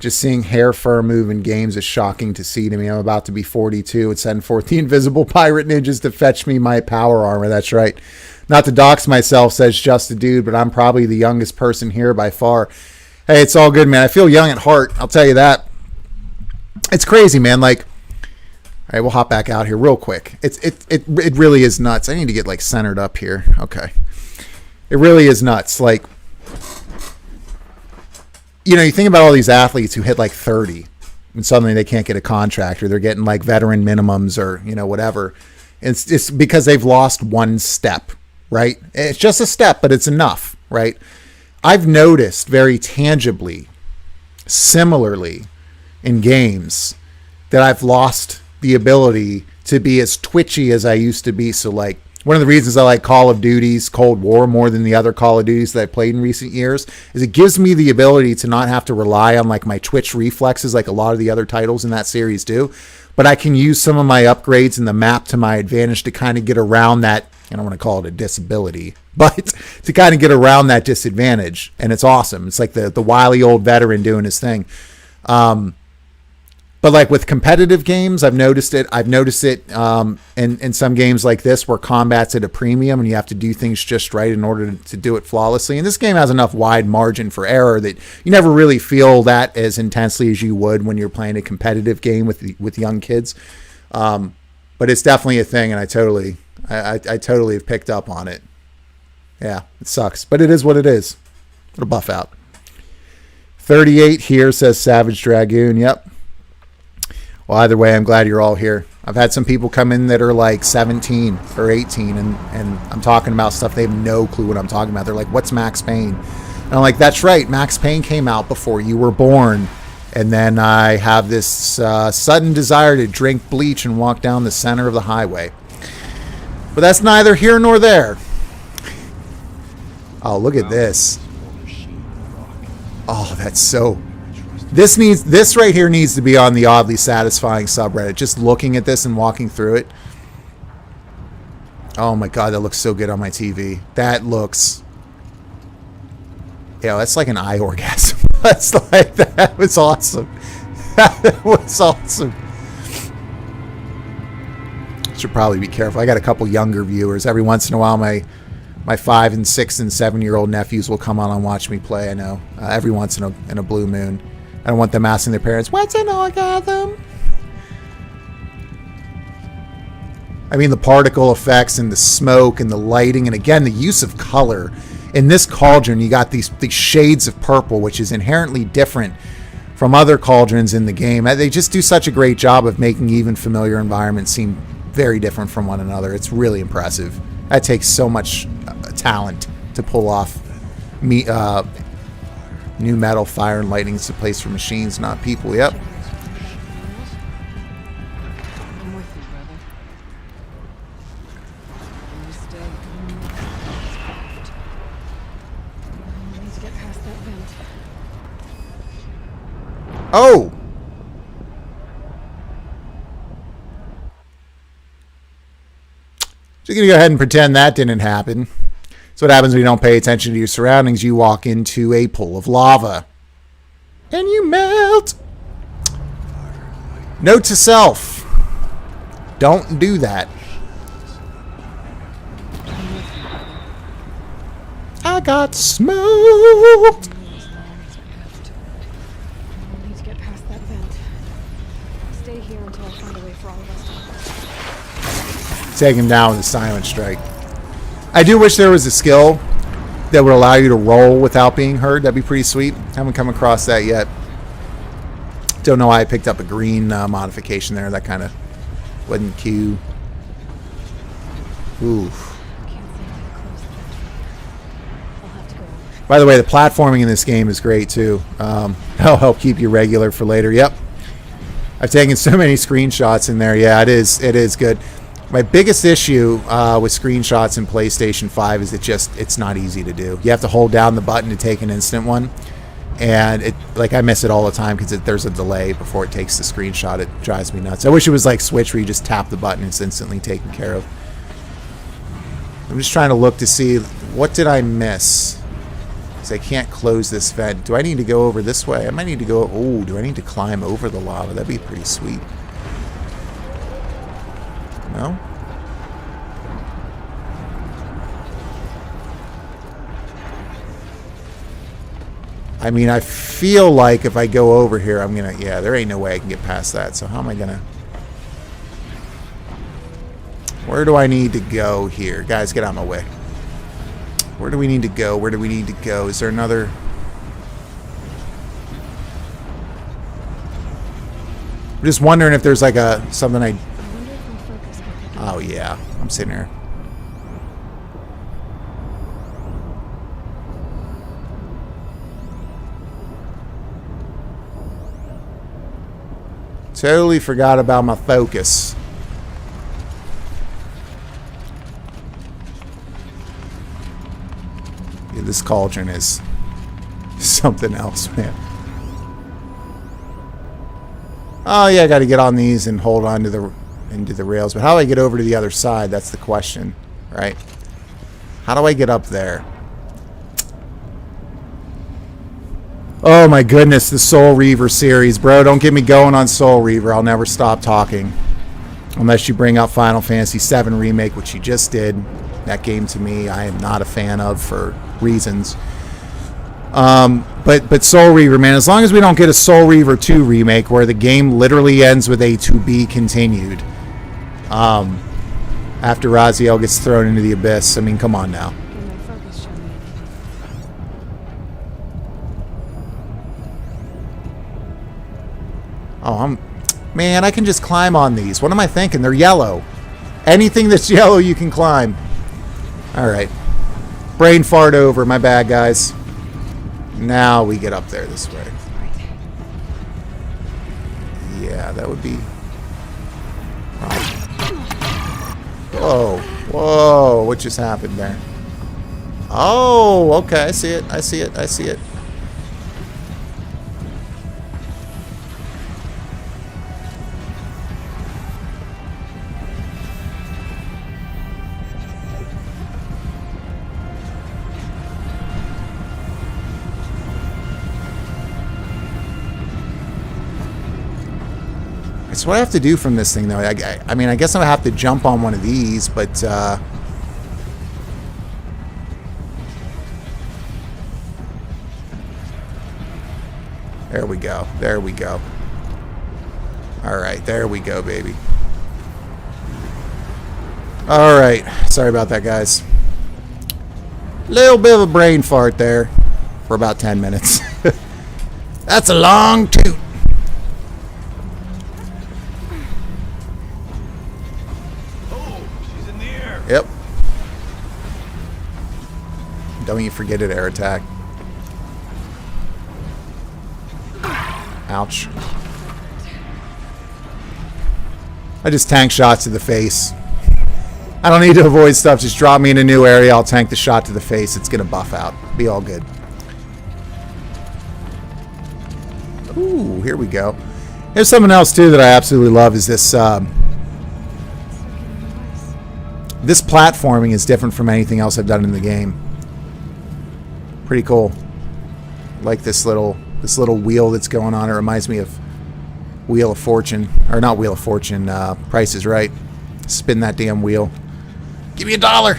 Just seeing hair fur move in games is shocking to see to me. I'm about to be 42 and send forth the invisible pirate ninjas to fetch me my power armor. That's right. Not to dox myself, says Just a Dude, but I'm probably the youngest person here by far. Hey, it's all good, man. I feel young at heart. I'll tell you that. It's crazy, man. Like, all right, we'll hop back out here real quick. It really is nuts. I need to get like centered up here. Okay. It really is nuts. Like, you know, you think about all these athletes who hit like 30 and suddenly they can't get a contract, or they're getting like veteran minimums, or, you know, whatever. It's because they've lost one step, right? It's just a step, but it's enough, right? I've noticed very tangibly, similarly in games, that I've lost the ability to be as twitchy as I used to be. So like, one of the reasons I like Call of Duty's Cold War more than the other Call of Duties that I played in recent years is it gives me the ability to not have to rely on like my twitch reflexes like a lot of the other titles in that series do. But I can use some of my upgrades in the map to my advantage to kind of get around that. I don't want to call it a disability, but to kind of get around that disadvantage. And it's awesome. It's like the wily old veteran doing his thing. But like with competitive games, I've noticed it in some games like this where combat's at a premium and you have to do things just right in order to do it flawlessly. And this game has enough wide margin for error that you never really feel that as intensely as you would when you're playing a competitive game with young kids. But it's definitely a thing, and I totally have picked up on it. Yeah, it sucks, but it is what it is. It'll buff out. 38 here, says Savage Dragoon. Yep. Well, either way, I'm glad you're all here. I've had some people come in that are like 17 or 18, and I'm talking about stuff they have no clue what I'm talking about. They're like, what's Max Payne? And I'm like, that's right. Max Payne came out before you were born. And then I have this sudden desire to drink bleach and walk down the center of the highway. But that's neither here nor there. Oh, look at this. Oh, that's so... This right here needs to be on the Oddly Satisfying subreddit. Just looking at this and walking through it. Oh my god, that looks so good on my TV. That looks... Yeah, that's like an eye orgasm. That's like... That was awesome. That was awesome. Should probably be careful. I got a couple younger viewers. Every once in a while, my 5 and 6 and 7-year-old nephews will come on and watch me play. I know. Every once in a blue moon. I don't want them asking their parents, what's an orgasm? I mean, the particle effects and the smoke and the lighting, and again, the use of color. In this cauldron, you got these shades of purple, which is inherently different from other cauldrons in the game. They just do such a great job of making even familiar environments seem very different from one another. It's really impressive. That takes so much talent to pull off. New metal, fire, and lightning is a place for machines, not people. Yep. I'm with you, brother. You stay. I need to get past that vent. Oh! So you're going to go ahead and pretend that didn't happen. So what happens when you don't pay attention to your surroundings? You walk into a pool of lava. And you melt. Note to self. Don't do that. I got smoked. I need to get past that vent. Stay here until I find a way for all of us to... Take him down with a silent strike. I do wish there was a skill that would allow you to roll without being heard. That'd be pretty sweet. Haven't come across that yet. Don't know why I picked up a green modification there. That kind of wasn't cute. Oof. By the way, the platforming in this game is great too. That'll help keep you regular for later. Yep. I've taken so many screenshots in there. Yeah, it is good. My biggest issue with screenshots in PlayStation 5 is it's not easy to do. You have to hold down the button to take an instant one, and I miss it all the time because there's a delay before it takes the screenshot. It drives me nuts. I wish it was like Switch where you just tap the button and it's instantly taken care of. I'm just trying to look to see what did I miss. Because I can't close this vent. Do I need to go over this way? I might need to go... Oh, do I need to climb over the lava? That'd be pretty sweet. No? I mean, I feel like if I go over here, I'm gonna... Yeah, there ain't no way I can get past that. So how am I gonna... Where do I need to go here? Guys, get out of my way. Where do we need to go? Where do we need to go? Is there another... I'm just wondering if there's like a... Something I... Oh, yeah. I'm sitting here. Totally forgot about my focus. Yeah, this cauldron is something else, man. Oh yeah, I got to get on these and hold on to the rails. But how do I get over to the other side? That's the question, right? How do I get up there? Oh my goodness, the Soul Reaver series. Bro, don't get me going on Soul Reaver. I'll never stop talking. Unless you bring out Final Fantasy VII Remake, which you just did. That game to me, I am not a fan of for reasons. But Soul Reaver, man, as long as we don't get a Soul Reaver 2 remake where the game literally ends with a to be continued. After Raziel gets thrown into the abyss. I mean, come on now. Oh, man, I can just climb on these. What am I thinking? They're yellow. Anything that's yellow, you can climb. All right. Brain fart over. My bad, guys. Now we get up there this way. Yeah, that would be... Whoa. Whoa. What just happened there? Oh, okay. I see it. I see it. I see it. So what I have to do from this thing, though, I mean, I guess I have to jump on one of these, but there we go. There we go. All right, there we go, baby. All right, sorry about that, guys. Little bit of a brain fart there for about 10 minutes. That's a long toot. Yep. Don't you forget it, air attack. Ouch. I just tank shots to the face. I don't need to avoid stuff. Just drop me in a new area. I'll tank the shot to the face. It's going to buff out. Be all good. Ooh, here we go. Here's something else, too, that I absolutely love is this... This platforming is different from anything else I've done in the game. Pretty cool. Like this little wheel that's going on. It reminds me of Wheel of Fortune. Or not Wheel of Fortune. Price is Right. Spin that damn wheel. Give me $1.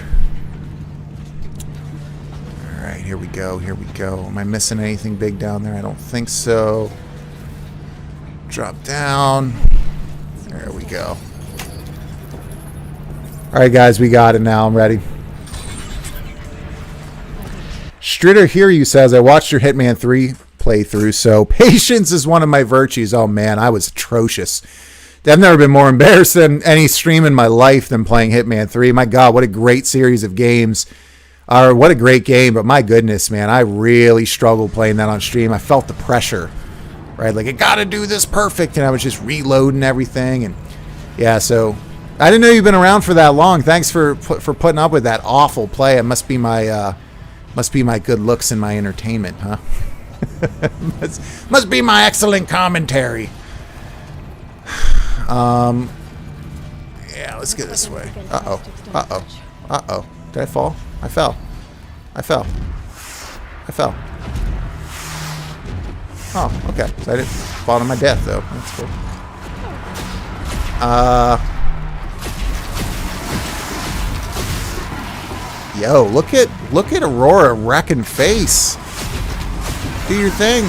Alright, here we go. Here we go. Am I missing anything big down there? I don't think so. Drop down. There we go. Alright guys, we got it now. I'm ready. Stritter Hear You says, I watched your Hitman 3 playthrough, so patience is one of my virtues. Oh man, I was atrocious. I've never been more embarrassed than any stream in my life than playing Hitman 3. My god, what a great series of games. Or what a great game, but my goodness, man, I really struggled playing that on stream. I felt the pressure, right? Like, I gotta do this perfect, and I was just reloading everything, and yeah, so... I didn't know you've been around for that long. Thanks for putting up with that awful play. It must be my good looks and my entertainment, huh? must be my excellent commentary. Yeah, let's get this way. Uh-oh. Uh-oh. Uh-oh. Did I fall? I fell. I fell. I fell. Oh, okay. So I didn't fall to my death, though. That's cool. Yo, look at Aurora wrecking face. Do your thing.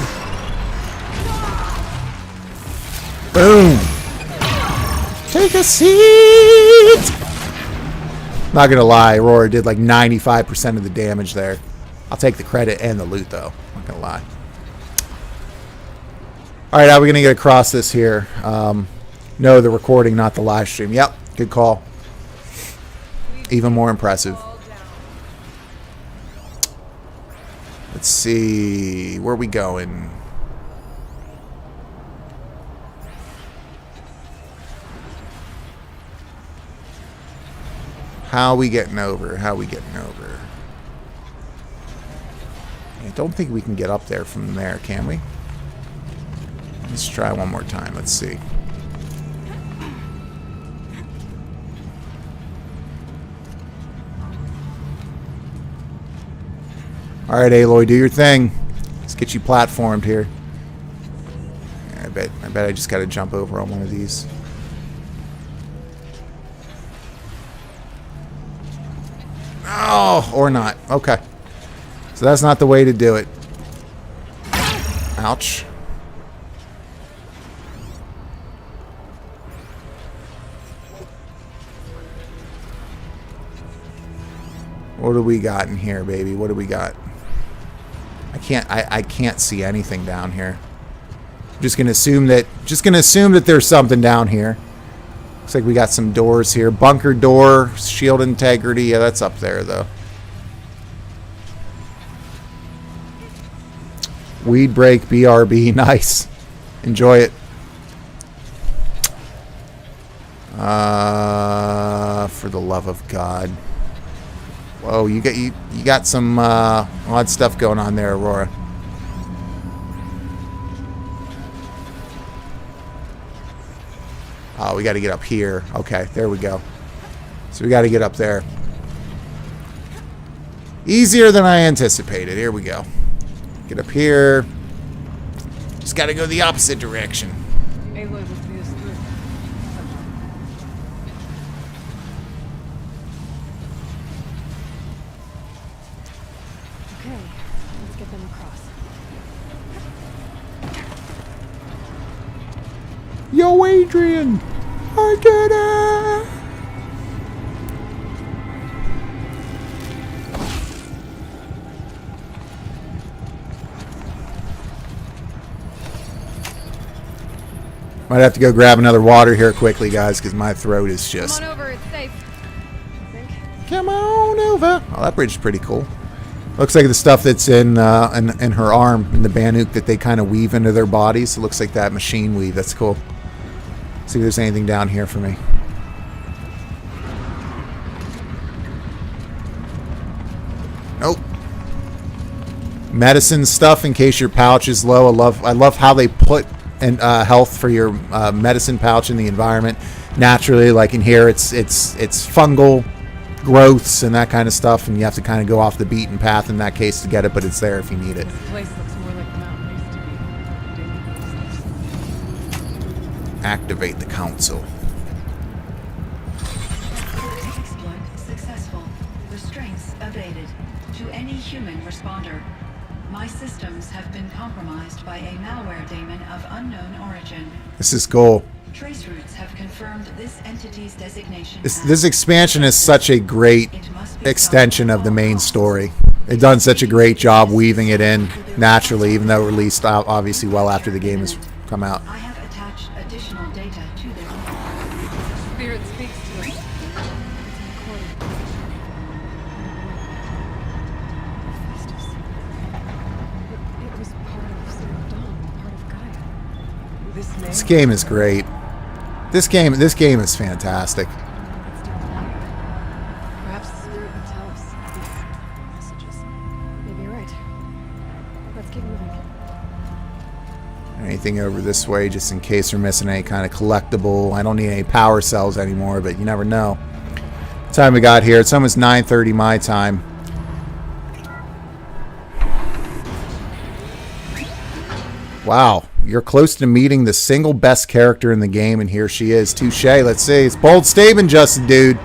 Boom. Take a seat. Not gonna lie, Aurora did like 95% of the damage there. I'll take the credit and the loot, though. Not gonna lie. All right, how are we gonna get across this here? No, the recording, not the live stream. Yep, good call. Even more impressive. Let's see, where are we going? How we getting over? How we getting over? I don't think we can get up there from there, can we? Let's try one more time. Let's see. All right, Aloy, do your thing. Let's get you platformed here. Yeah, I bet I just got to jump over on one of these. Oh, or not. Okay. So that's not the way to do it. Ouch. What do we got in here, baby? What do we got? I can't see anything down here. I'm just gonna assume that there's something down here. Looks like we got some doors here. Bunker door, shield integrity. Yeah, that's up there though. Weed break, BRB, nice. Enjoy it. For the love of God. Whoa, you got some odd stuff going on there, Aurora. Oh, we got to get up here. Okay, there we go. So we got to get up there. Easier than I anticipated. Here we go. Get up here. Just got to go the opposite direction. Aloy will see us through. Okay, let's get them across. Yo, Adrian! I get it! Might have to go grab another water here quickly, guys, because my throat is just... Come on over, it's safe. I think. Come on over. Oh, that bridge is pretty cool. Looks like the stuff that's in her arm, in the Banuk, that they kind of weave into their bodies. It looks like that machine weave. That's cool. See if there's anything down here for me. Nope. Medicine stuff in case your pouch is low. I love how they put in, health for your medicine pouch in the environment. Naturally, like in here, it's fungal growths and that kind of stuff, and you have to kind of go off the beaten path in that case to get it, but it's there if you need it. This place looks more like the mountain used to be. Activate the council. Exploit successful. Restraints evaded. To any human responder. My systems have been compromised by a malware daemon of unknown origin. This is cool. Trace routes have confirmed this entity's designation. This expansion is such a great extension of the main story. They've done such a great job weaving it in naturally, even though released obviously well after the game has come out. I have attached additional data to this. Spirit speaks to us. It's recorded. It was part of Zero Dawn, part of Gaia. This game is great. This game is fantastic. Perhaps the spirit will tell us these messages. Maybe you're right. Let's keep moving. Anything over this way, just in case we're missing any kind of collectible. I don't need any power cells anymore, but you never know. What time we got here? It's almost 9:30 my time. Wow, you're close to meeting the single best character in the game, and here she is. Touche. Let's see. It's bold statement, Justin, dude.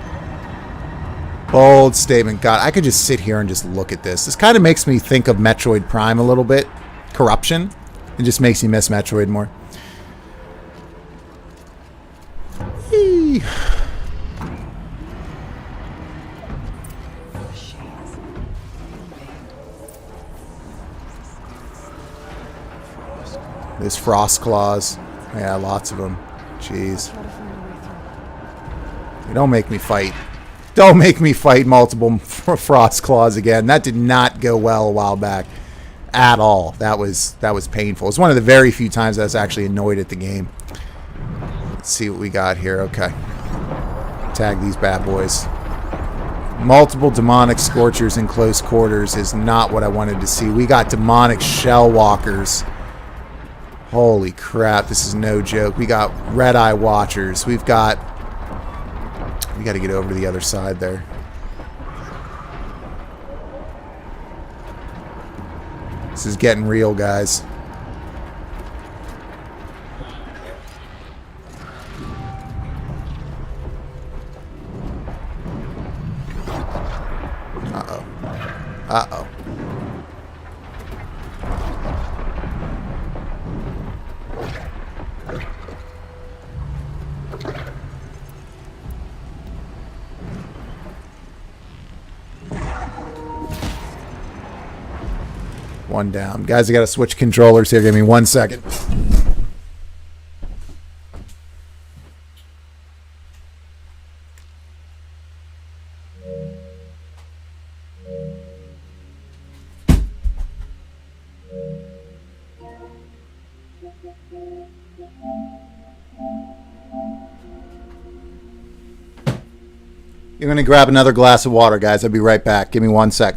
Bold statement. God, I could just sit here and just look at this. This kind of makes me think of Metroid Prime a little bit. Corruption. It just makes me miss Metroid more. Eee. There's frost claws. Yeah, lots of them. Jeez. Don't make me fight. Don't make me fight multiple frost claws again. That did not go well a while back at all. That was painful. It's one of the very few times I was actually annoyed at the game. Let's see what we got here. Okay. Tag these bad boys. Multiple demonic scorchers in close quarters is not what I wanted to see. We got demonic shell walkers. Holy crap, this is no joke. We got red eye watchers. We got to get over to the other side there. This is getting real, guys. Uh-oh. Uh-oh. One down. Guys, I got to switch controllers here. Give me 1 second. You're going to grab another glass of water, guys. I'll be right back. Give me 1 sec.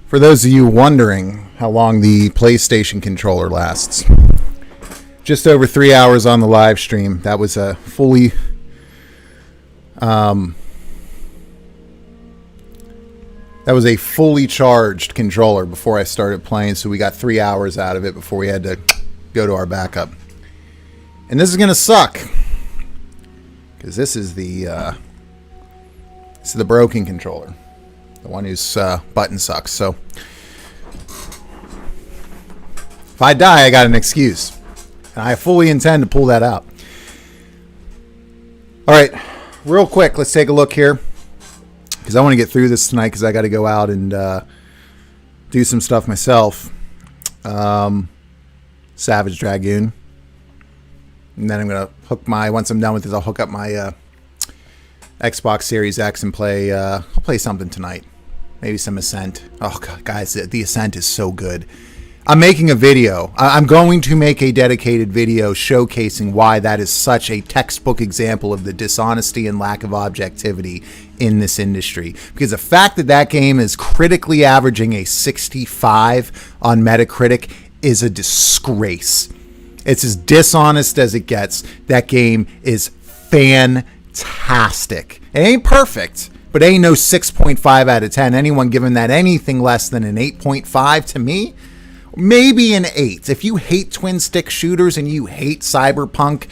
For those of you wondering how long the PlayStation controller lasts, just over 3 hours on the live stream. That was a fully charged controller before I started playing, so we got 3 hours out of it before we had to go to our backup. And this is gonna suck, because this is the broken controller. The one whose button sucks. So if I die, I got an excuse. And I fully intend to pull that out. All right, real quick, let's take a look here. because I want to get through this tonight because I got to go out and do some stuff myself. Savage Dragoon. And then I'm going to hook my, once I'm done with this, I'll hook up my Xbox Series X and play, I'll play something tonight. Maybe some Ascent. Oh, God, guys, the Ascent is so good. I'm making a video. I'm going to make a dedicated video showcasing why that is such a textbook example of the dishonesty and lack of objectivity in this industry. Because the fact that that game is critically averaging a 65 on Metacritic is a disgrace. It's as dishonest as it gets. That game is fantastic. It ain't perfect, but it ain't no 6.5 out of 10. Anyone giving that anything less than an 8.5 to me, maybe an 8. If you hate twin stick shooters and you hate cyberpunk,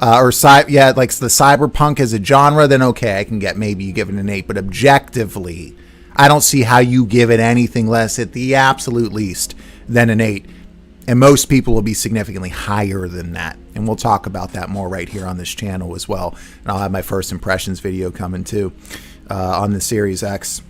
like the cyberpunk as a genre, then okay, I can get maybe you give it an 8. But objectively, I don't see how you give it anything less, at the absolute least, than an 8. And most people will be significantly higher than that. And we'll talk about that more right here on this channel as well. And I'll have my first impressions video coming too on the Series X.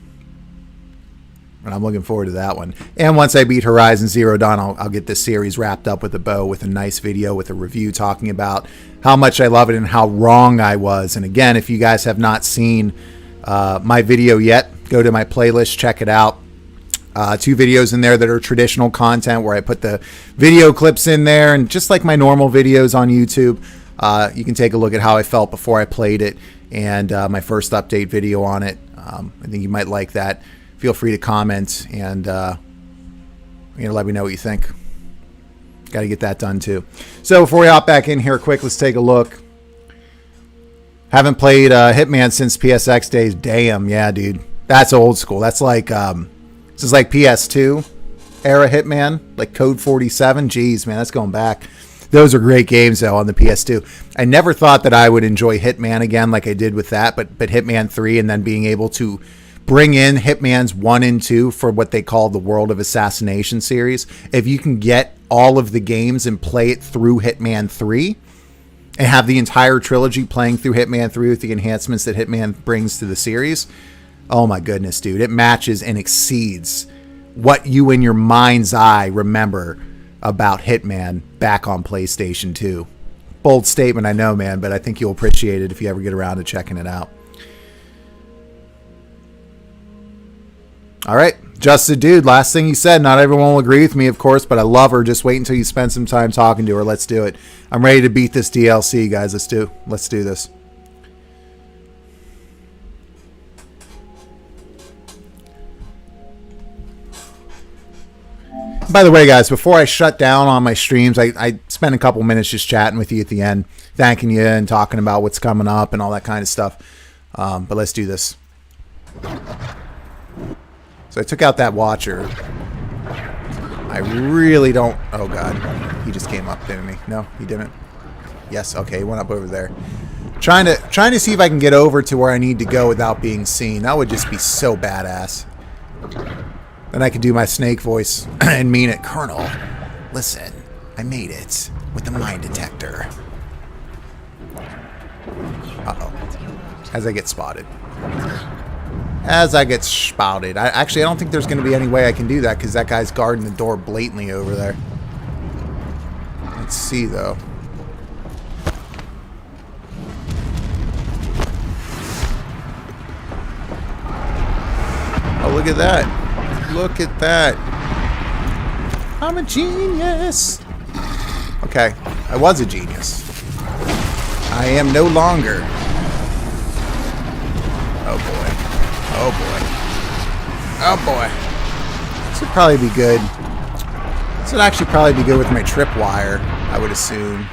And I'm looking forward to that one. And once I beat Horizon Zero Dawn, I'll get this series wrapped up with a bow, with a nice video, with a review talking about how much I love it and how wrong I was. And again, if you guys have not seen my video yet, go to my playlist, check it out. 2 videos in there that are traditional content where I put the video clips in there, and just like my normal videos on YouTube, you can take a look at how I felt before I played it and my first update video on it. I think you might like that. Feel free to comment and let me know what you think. Got to get that done too. So before we hop back in here quick, let's take a look. Haven't played Hitman since PSX days. Damn, yeah, dude. That's old school. That's like this is like PS2 era Hitman, like Code 47. Jeez, man, that's going back. Those are great games, though, on the PS2. I never thought that I would enjoy Hitman again like I did with that, but Hitman 3, and then being able to bring in Hitman's 1 and 2 for what they call the World of Assassination series. If you can get all of the games and play it through Hitman 3, and have the entire trilogy playing through Hitman 3 with the enhancements that Hitman brings to the series, oh my goodness, dude. It matches and exceeds what you in your mind's eye remember about Hitman back on PlayStation 2. Bold statement, I know, man, but I think you'll appreciate it if you ever get around to checking it out. All right, just a dude. Last thing he said, not everyone will agree with me, of course, but I love her. Just wait until you spend some time talking to her. Let's do it. I'm ready to beat this DLC, guys. Let's do this. By the way, guys, before I shut down on my streams, I spent a couple minutes just chatting with you at the end, thanking you and talking about what's coming up and all that kind of stuff. But let's do this. So I took out that Watcher. I really don't... Oh, God. He just came up, didn't he? No, he didn't. Yes, okay, he went up over there. Trying to see if I can get over to where I need to go without being seen. That would just be so badass. Then I could do my snake voice and mean it. Colonel, listen, I made it with the mine detector. Uh-oh. As I get spotted. I don't think there's going to be any way I can do that because that guy's guarding the door blatantly over there. Let's see, though. Oh, look at that. Look at that. I'm a genius. Okay, I was a genius. I am no longer. Oh boy. Oh boy. Oh boy. This would probably be good. This would actually probably be good with my tripwire, I would assume.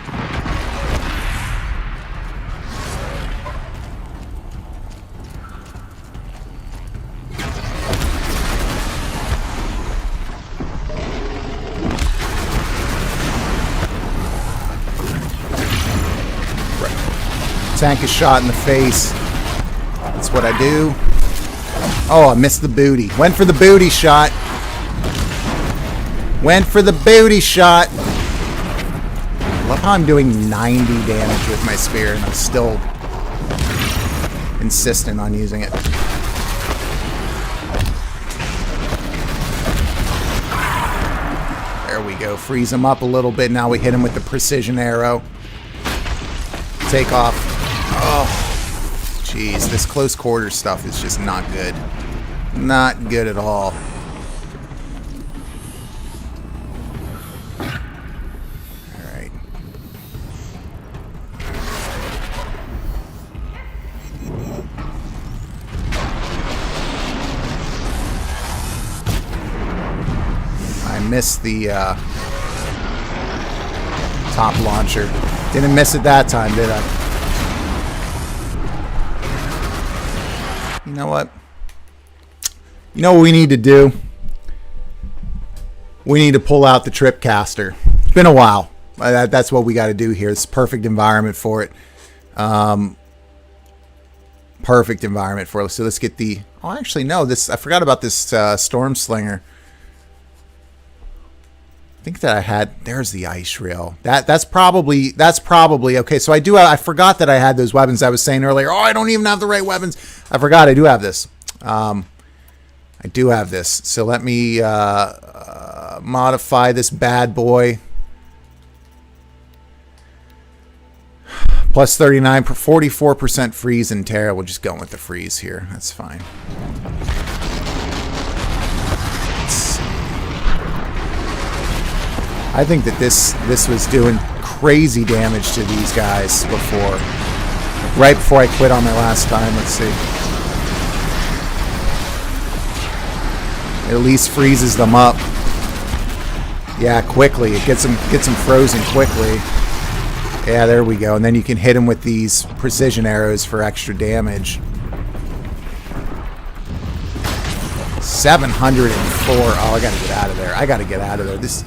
Tank is shot in the face. That's what I do. Oh, I missed the booty. Went for the booty shot. Went for the booty shot. I love how I'm doing 90 damage with my spear and I'm still insistent on using it. go. Freeze him up a little bit. Now we hit him with the precision arrow. Take off. Oh, jeez. This close quarter stuff is just not good. Not good at all. Alright. I missed the top launcher. Didn't miss it that time, did I? You know what? You know what we need to do? We need to pull out the trip caster. It's been a while. That's what we got to do here. It's a perfect environment for it. Perfect environment for it. So let's get the... Oh, actually, no. I forgot about this Storm Slinger. I think that I had... There's the ice rail. That's probably okay. So I forgot that I had those weapons I was saying earlier. Oh, I don't even have the right weapons. I forgot I do have this. I do have this. So let me modify this bad boy. Plus 39, 44% freeze and tear. We'll just go with the freeze here. That's fine. I think that this was doing crazy damage to these guys before. Right before I quit on my last time. Let's see. It at least freezes them up. Yeah, quickly. It gets them frozen quickly. Yeah, there we go. And then you can hit them with these precision arrows for extra damage. 704. Oh, I gotta get out of there. I gotta get out of there. This...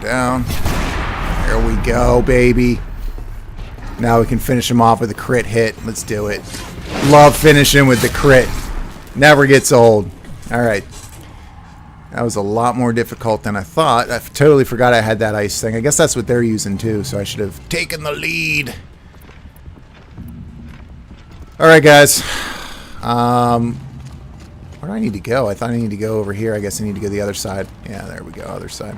Down. There we go, baby. Now we can finish him off with a crit hit. Let's do it. Love finishing with the crit. Never gets old. Alright. That was a lot more difficult than I thought. I totally forgot I had that ice thing. I guess that's what they're using too, so I should have taken the lead. Alright, guys. Where do I need to go? I thought I needed to go over here. I guess I need to go the other side. Yeah, there we go. Other side.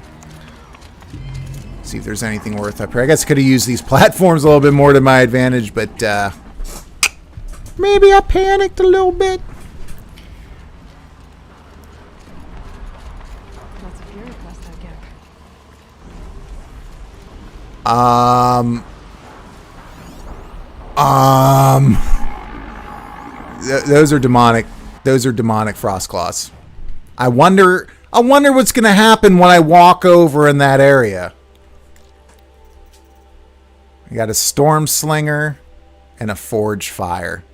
See if there's anything worth up here. I guess I could have used these platforms a little bit more to my advantage, but maybe I panicked a little bit. Lots of fury past that gap. Those are demonic. Those are demonic frost claws. I wonder what's going to happen when I walk over in that area. I got a Storm Slinger and a Forge Fire.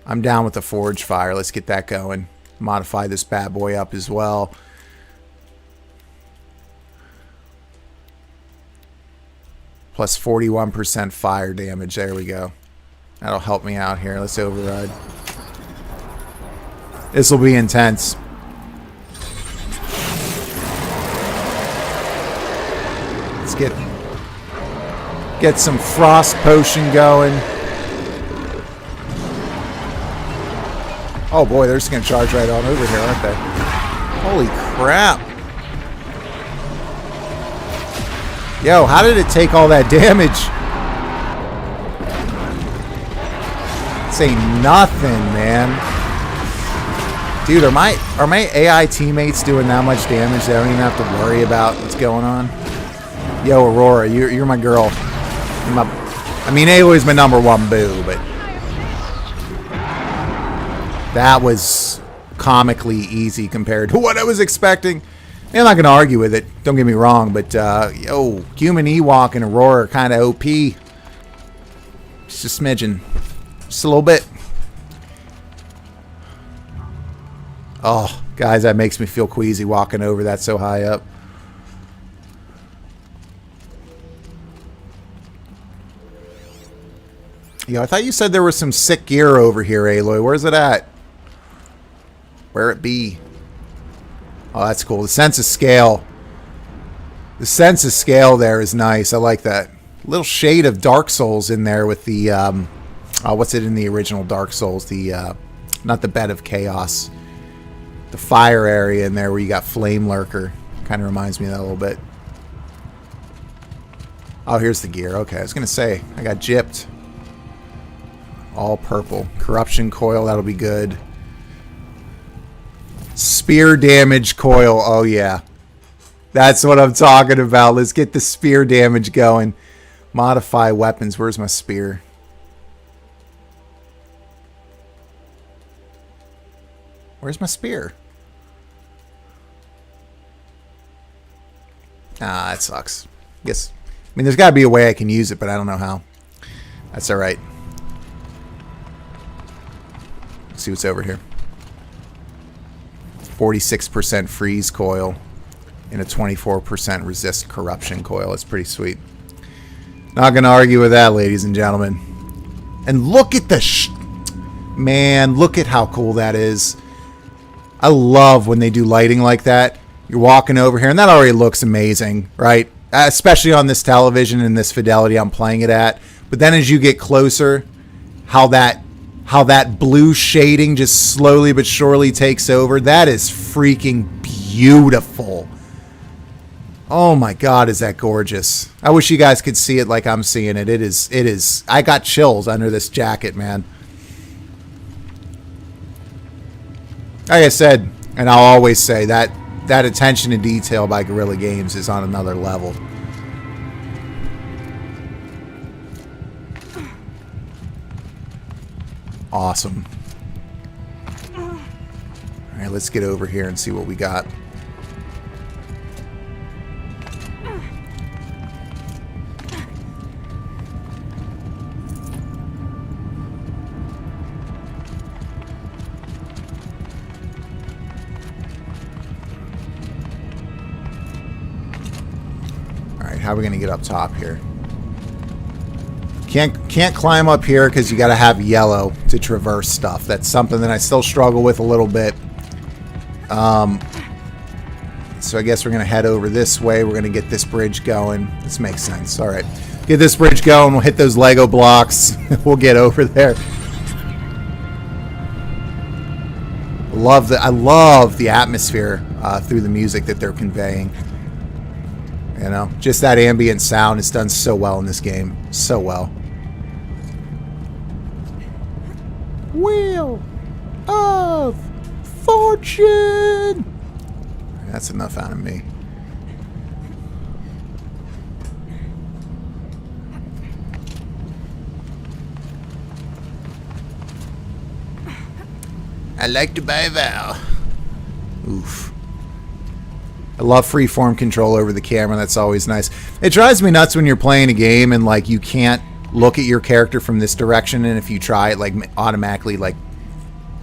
I'm down with the Forge Fire. Let's get that going. Modify this bad boy up as well. Plus 41% fire damage. There we go. That'll help me out here. Let's override. This will be intense. Let's get some frost potion going. Oh boy, they're just gonna charge right on over here, aren't they? Holy crap. Yo, how did it take all that damage? This ain't nothing, man. Dude, are my AI teammates doing that much damage that I don't even have to worry about what's going on? Yo, Aurora, you're my girl. Aloy's my #1 boo, but that was comically easy compared to what I was expecting. I'm not going to argue with it, don't get me wrong, but yo, Human Ewok and Aurora are kind of OP. Just a smidgen. Just a little bit. Oh, guys, that makes me feel queasy walking over that so high up. Yo, I thought you said there was some sick gear over here, Aloy. Where's it at? Where it be? Oh, that's cool. The sense of scale. The sense of scale there is nice. I like that. Little shade of Dark Souls in there with the what's it in the original Dark Souls? The not the Bed of Chaos, the fire area in there where you got Flame Lurker. Kind of reminds me of that a little bit. Oh, here's the gear. Okay, I was gonna say I got gypped. All purple. Corruption coil, that'll be good. Spear damage coil. Oh yeah, that's what I'm talking about. Let's get the spear damage going. Modify weapons. Where's my spear? Where's my spear? Ah, that sucks. Guess. I mean, there's got to be a way I can use it, but I don't know how. That's all right. Let's see what's over here. 46% freeze coil and a 24% resist corruption coil. That's pretty sweet. Not going to argue with that, ladies and gentlemen. And look at the... Man, look at how cool that is. I love when they do lighting like that. You're walking over here, and that already looks amazing, right? Especially on this television and this fidelity I'm playing it at. But then as you get closer, how that blue shading just slowly but surely takes over. That is freaking beautiful. Oh my God, is that gorgeous. I wish you guys could see it like I'm seeing it. It is. I got chills under this jacket, man. Like I said, and I'll always say, that attention to detail by Guerrilla Games is on another level. Awesome. All right, let's get over here and see what we got. How are we going to get up top here? Can't climb up here because you got to have yellow to traverse stuff. That's something that I still struggle with a little bit. So I guess we're going to head over this way. We're going to get this bridge going. This makes sense. All right. Get this bridge going. We'll hit those Lego blocks. We'll get over there. I love the atmosphere through the music that they're conveying. You know, just that ambient sound is done so well in this game. So well. Wheel of Fortune! That's enough out of me. I like to buy a vowel. Oof. I love freeform control over the camera. That's always nice. It drives me nuts when you're playing a game and like you can't look at your character from this direction, and if you try it, like automatically like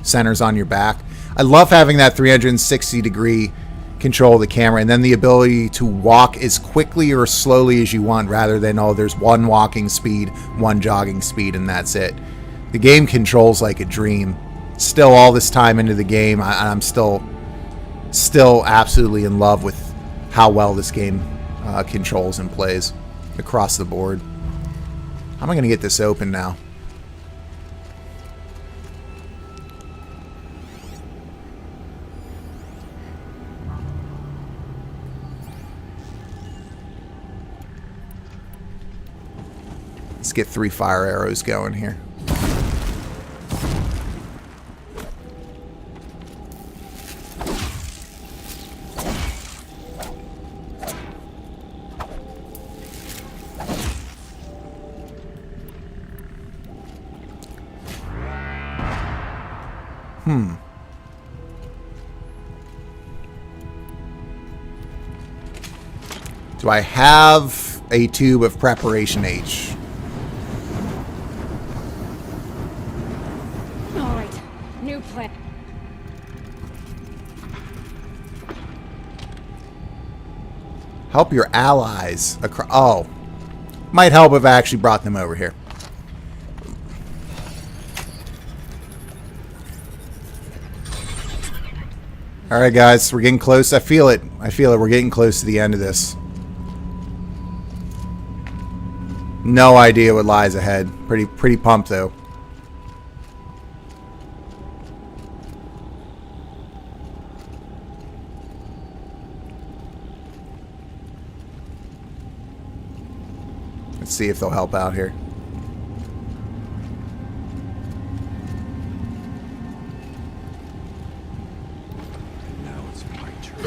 centers on your back. I love having that 360-degree control of the camera, and then the ability to walk as quickly or slowly as you want, rather than, oh, there's one walking speed, one jogging speed, and that's it. The game controls like a dream. Still, all this time into the game, I'm still absolutely in love with how well this game controls and plays across the board. How am I going to get this open now? Let's get 3 fire arrows going here. Do I have a tube of Preparation H? All right, new plan. Help your allies across. Oh, might help if I actually brought them over here. All right, guys, we're getting close. I feel it. We're getting close to the end of this. No idea what lies ahead. Pretty pumped though. Let's see if they'll help out here. Now it's my turn.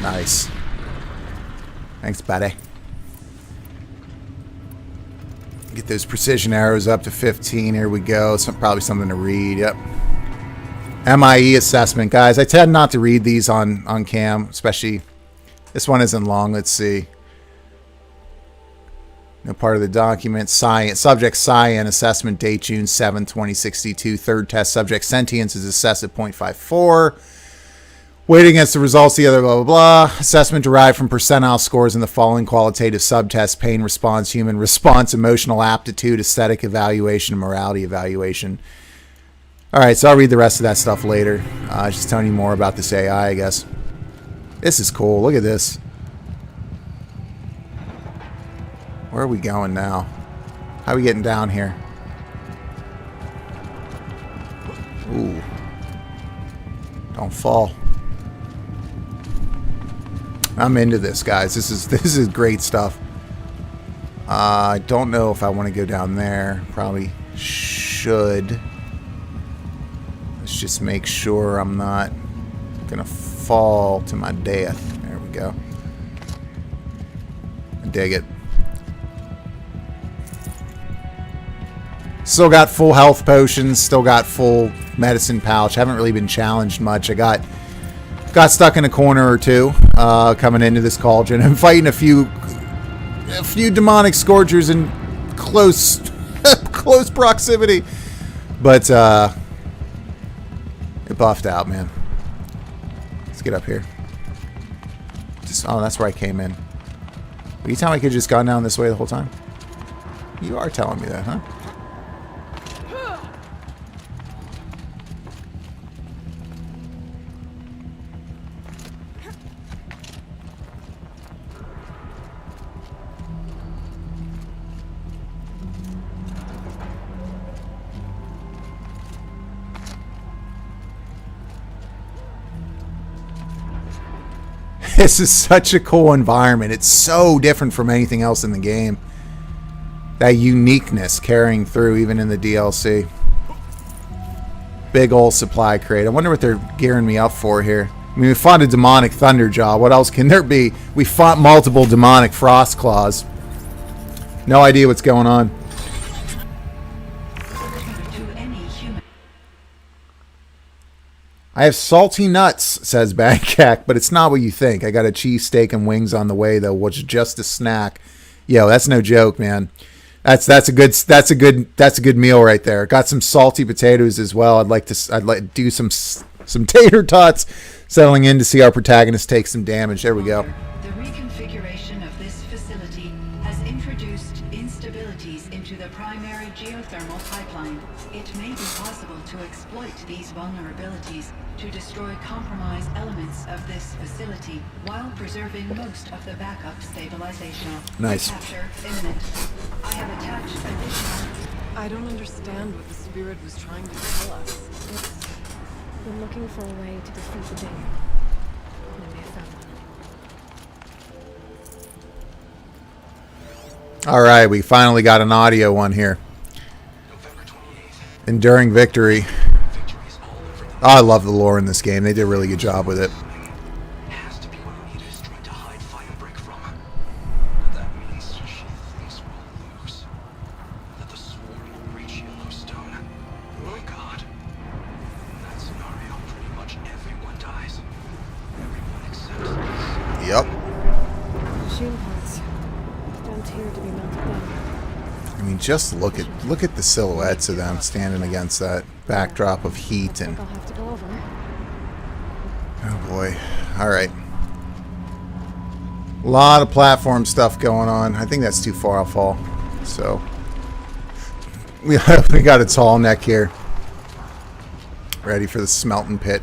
Nice. Thanks, buddy. Get those precision arrows up to 15. Here we go. Probably something to read. Yep. MIE assessment. Guys, I tend not to read these on cam, especially this one isn't long. Let's see. No part of the document. Science. Subject Cyan. Assessment date June 7, 2062. Third test. Subject Sentience is assessed at 0.54. Weighted against the results, the other blah, blah, blah. Assessment derived from percentile scores in the following qualitative subtests: pain response, human response, emotional aptitude, aesthetic evaluation, and morality evaluation. All right, so I'll read the rest of that stuff later. Just telling you more about this AI, I guess. This is cool. Look at this. Where are we going now? How are we getting down here? Ooh. Don't fall. I'm into this, guys. This is great stuff. I don't know if I want to go down there. Probably should. Let's just make sure I'm not gonna fall to my death. There we go. I dig it. Still got full health potions. Still got full medicine pouch. Haven't really been challenged much. I got stuck in a corner or two coming into this cauldron. I'm fighting a few demonic scourgers in close close proximity, but it buffed out, man. Let's get up here. Oh, that's where I came in. Are you telling me I could have just gone down this way the whole time? You are telling me that, huh? This is such a cool environment. It's so different from anything else in the game. That uniqueness carrying through even in the DLC. Big old supply crate. I wonder what they're gearing me up for here. I mean, we fought a demonic Thunderjaw. What else can there be? We fought multiple demonic Frost Claws. No idea what's going on. I have salty nuts, says Badcack, but it's not what you think. I got a cheesesteak and wings on the way, though, which is just a snack. Yo, that's no joke, man. That's a good meal right there. Got some salty potatoes as well. I'd like to do some tater tots, settling in to see our protagonist take some damage. There we go. The reconfiguration of this facility has introduced instabilities into the primary geothermal pipeline. It may be possible to exploit these vulnerabilities to destroy compromised elements of this facility while preserving most of the backup stabilization. Nice. Capture imminent. I have attached additional. I don't understand what the spirit was trying to tell us. We're looking for a way to defeat the Bauer. And we have found one. All right, we finally got an audio one here. Enduring victory. Oh, I love the lore in this game. They did a really good job with it. Has to be what Anita is trying to hide Firebrick from. That means she thinks we'll lose. That the Swarm will reach Yellowstone. My God. In that scenario, pretty much everyone dies. Everyone except us. Yep. Machine parts. Don't appear to be melted down. I mean, just look at the silhouettes of them standing against that backdrop of heat and. I'll have to go over. Oh boy! All right. A lot of platform stuff going on. I think that's too far. I'll fall. So we got a tall neck here. Ready for the smelting pit.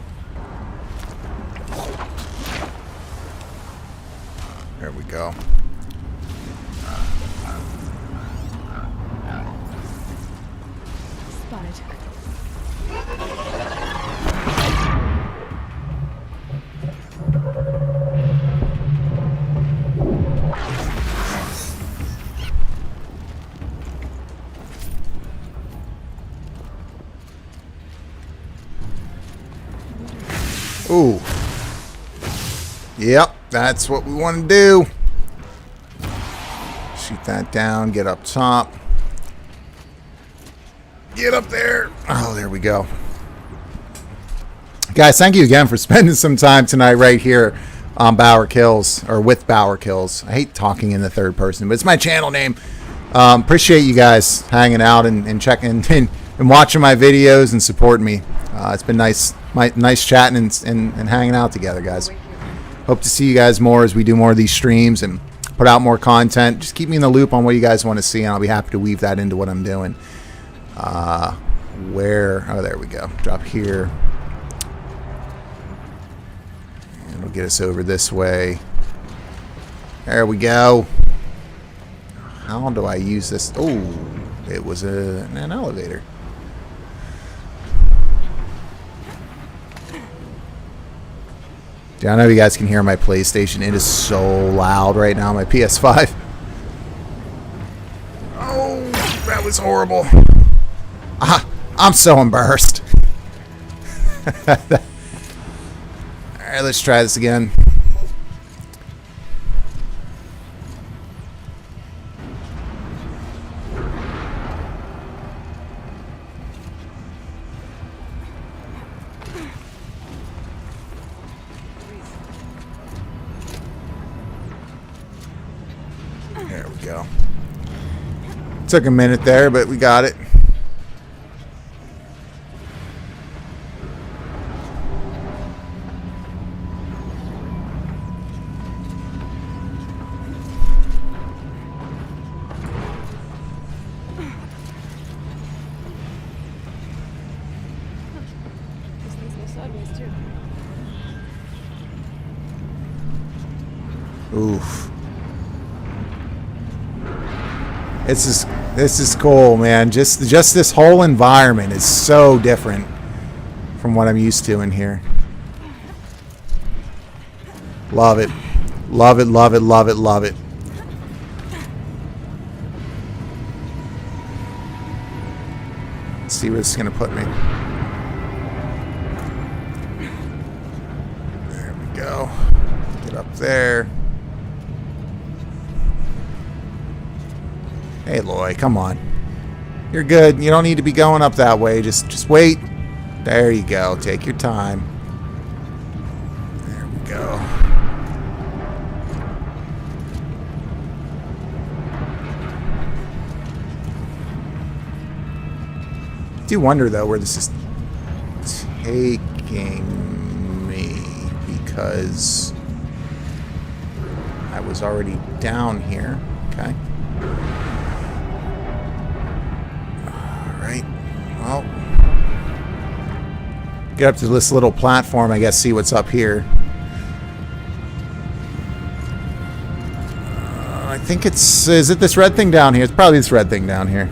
There we go. Spotted. Ooh. Yep, that's what we want to do. Shoot that down, get up top. Get up there. Oh, there we go. Guys, thank you again for spending some time tonight right here on BauerKillz, or with BauerKillz. I hate talking in the third person, but it's my channel name. Appreciate you guys hanging out and checking and watching my videos and supporting me. It's been nice chatting and hanging out together, guys. Hope to see you guys more as we do more of these streams and put out more content. Just keep me in the loop on what you guys want to see, and I'll be happy to weave that into what I'm doing. Oh, there we go. Drop here. And it'll get us over this way. There we go. How do I use this? Oh, it was an elevator. Yeah, I know you guys can hear my PlayStation. It is so loud right now, my PS5. Oh, that was horrible. I'm so embarrassed. Alright, let's try this again. There we go. Took a minute there, but we got it. Oof. This is cool, man. Just this whole environment is so different from what I'm used to in here. Love it. Love it, love it, love it, love it. Let's see where this is going to put me. There we go. Get up there. Hey, Loy, come on. You're good. You don't need to be going up that way. Just wait. There you go. Take your time. There we go. I do wonder, though, where this is taking me, because I was already down here. Okay. Well, get up to this little platform, I guess, see what's up here. I think is it this red thing down here? It's probably this red thing down here.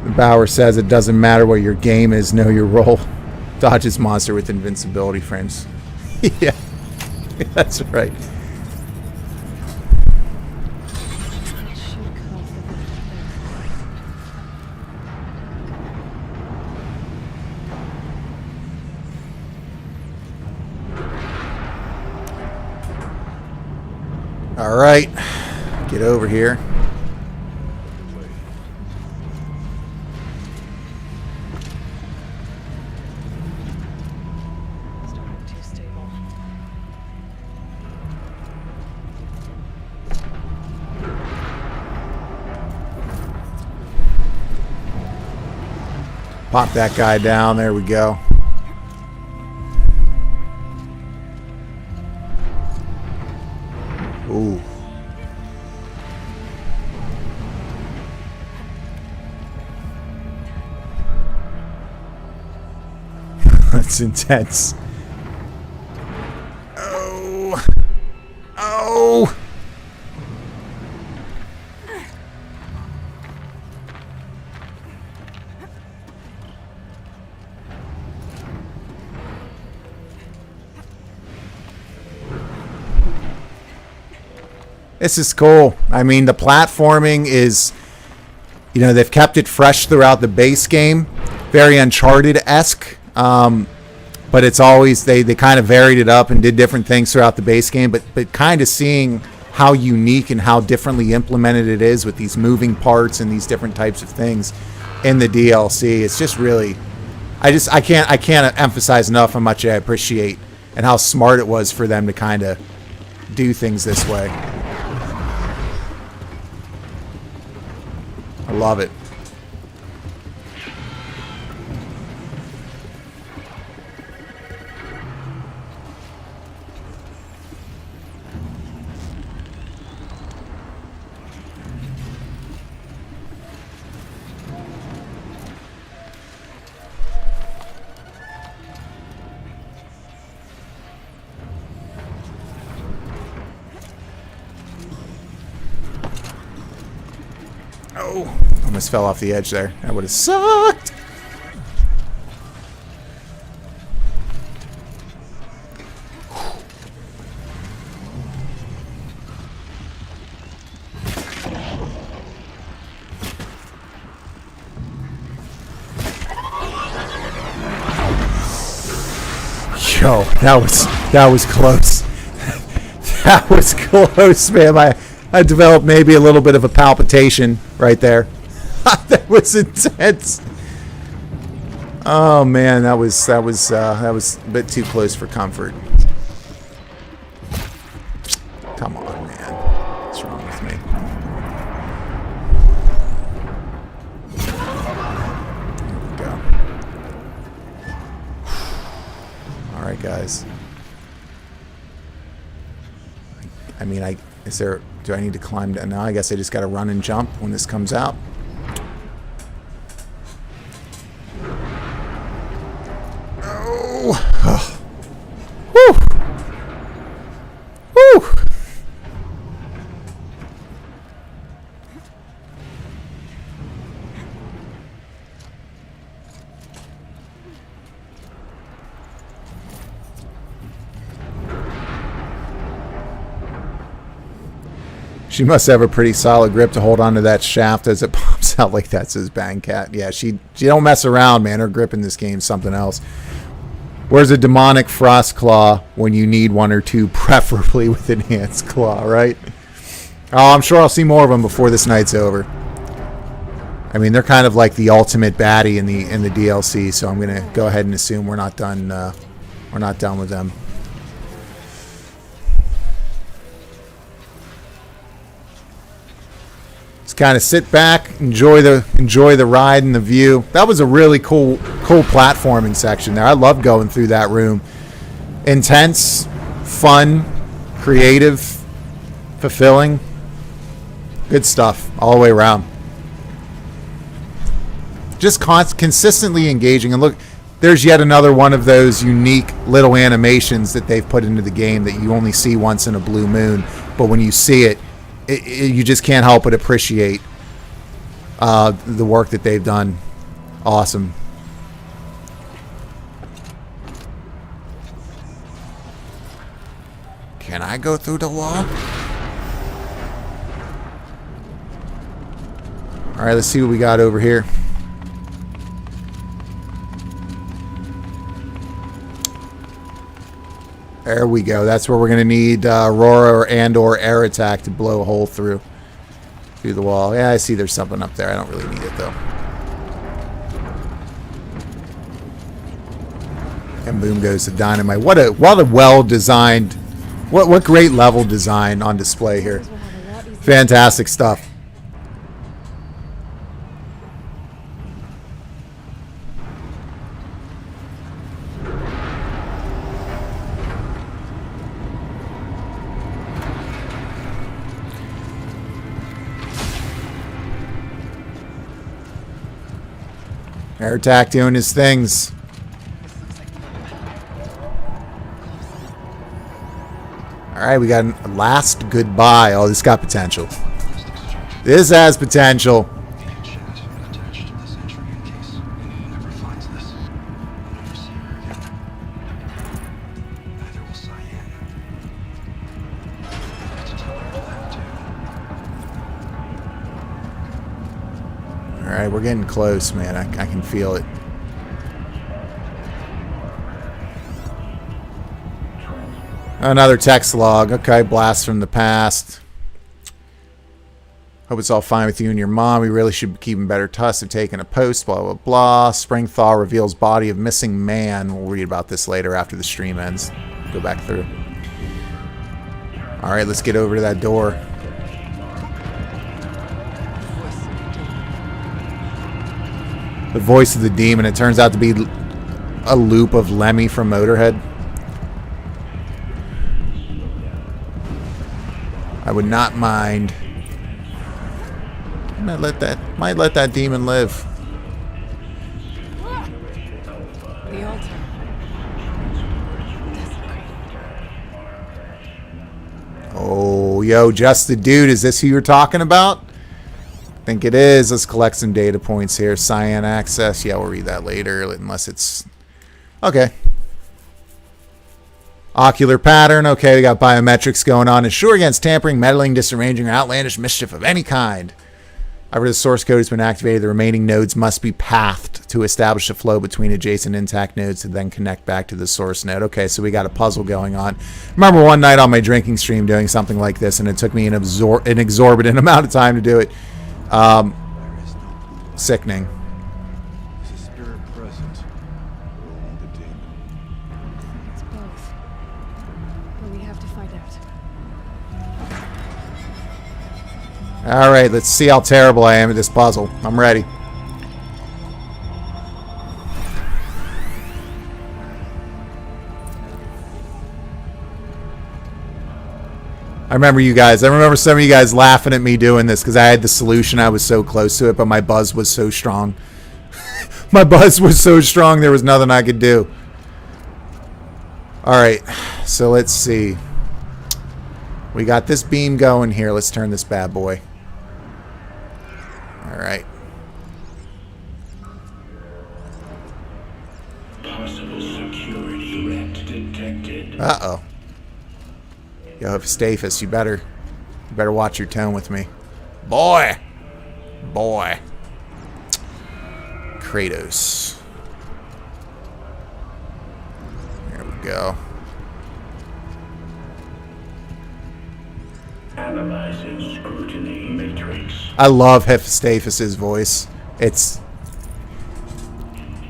The Bauer says it doesn't matter what your game is, know your role. Dodge this monster with invincibility frames. Yeah, that's right. All right, get over here. Too stable. Pop that guy down. There we go. Ooh. That's intense. Oh. Oh. This is cool. I mean, the platforming is, you know, they've kept it fresh throughout the base game. Very Uncharted-esque. But but it's always they kind of varied it up and did different things throughout the base game. But kind of seeing how unique and how differently implemented it is with these moving parts and these different types of things in the DLC. It's just really, I can't emphasize enough how much I appreciate and how smart it was for them to kind of do things this way. I love it. Oh, almost fell off the edge there. That would have sucked. Yo, that was close. That was close, man. I developed maybe a little bit of a palpitation right there. That was intense. Oh man, that was a bit too close for comfort. Come on, man. What's wrong with me? There we go. All right, guys. I mean, do I need to climb down? No, I guess I just got to run and jump when this comes out. Oh. Woo. Woo. She must have a pretty solid grip to hold onto that shaft as it pops out like that, says Bang Cat. Yeah, she don't mess around, man. Her grip in this game is something else. Where's a demonic frost claw when you need one or two, preferably with enhanced claw, right? Oh, I'm sure I'll see more of them before this night's over. I mean, they're kind of like the ultimate baddie in the DLC, so I'm gonna go ahead and assume we're not done. We're not done with them. Kind of sit back, enjoy the ride and the view. That was a really cool platforming section there. I love going through that room. Intense, fun, creative, fulfilling. Good stuff all the way around. Just consistently engaging. And look, there's yet another one of those unique little animations that they've put into the game that you only see once in a blue moon. But when you see it, you just can't help but appreciate the work that they've done. Awesome. Can I go through the wall? All right, let's see what we got over here. There we go. That's where we're going to need Aurora or air attack to blow a hole through the wall. Yeah, I see there's something up there. I don't really need it, though. And boom goes the dynamite. What a well-designed, what great level design on display here. Fantastic stuff. Air attack doing his things. Alright, we got a last goodbye. Oh, this got potential. This has potential. Alright, we're getting close, man. I can feel it. Another text log. Okay, blast from the past. Hope it's all fine with you and your mom. We really should be keeping better tuss of taking a post, blah, blah, blah. Spring thaw reveals body of missing man. We'll read about this later after the stream ends. Go back through. All right, let's get over to that door. The voice of the demon. It turns out to be a loop of Lemmy from Motorhead. I would not mind. Might let that demon live. The altar. Oh, yo, just the dude. Is this who you're talking about? I think it is. Let's collect some data points here. Cyan access. Yeah, we'll read that later, unless it's... Okay. Ocular pattern. Okay, we got biometrics going on. Ensure against tampering, meddling, disarranging, or outlandish mischief of any kind. After the source code has been activated, the remaining nodes must be pathed to establish a flow between adjacent intact nodes to then connect back to the source node. Okay, so we got a puzzle going on. Remember one night on my drinking stream doing something like this, and it took me an exorbitant amount of time to do it. Sickening. Is a spirit present? Or only the demon? It's both. But we have to find out. All right, let's see how terrible I am at this puzzle. I'm ready. I remember you guys. I remember some of you guys laughing at me doing this because I had the solution. I was so close to it, but my buzz was so strong. My buzz was so strong, there was nothing I could do. All right, so let's see. We got this beam going here. Let's turn this bad boy. All right. Possible security threat detected. Uh-oh. Yo, Staphus, you better watch your tone with me. Boy. Kratos. There we go. Analyzing scrutiny matrix. I love Hephaestus's voice.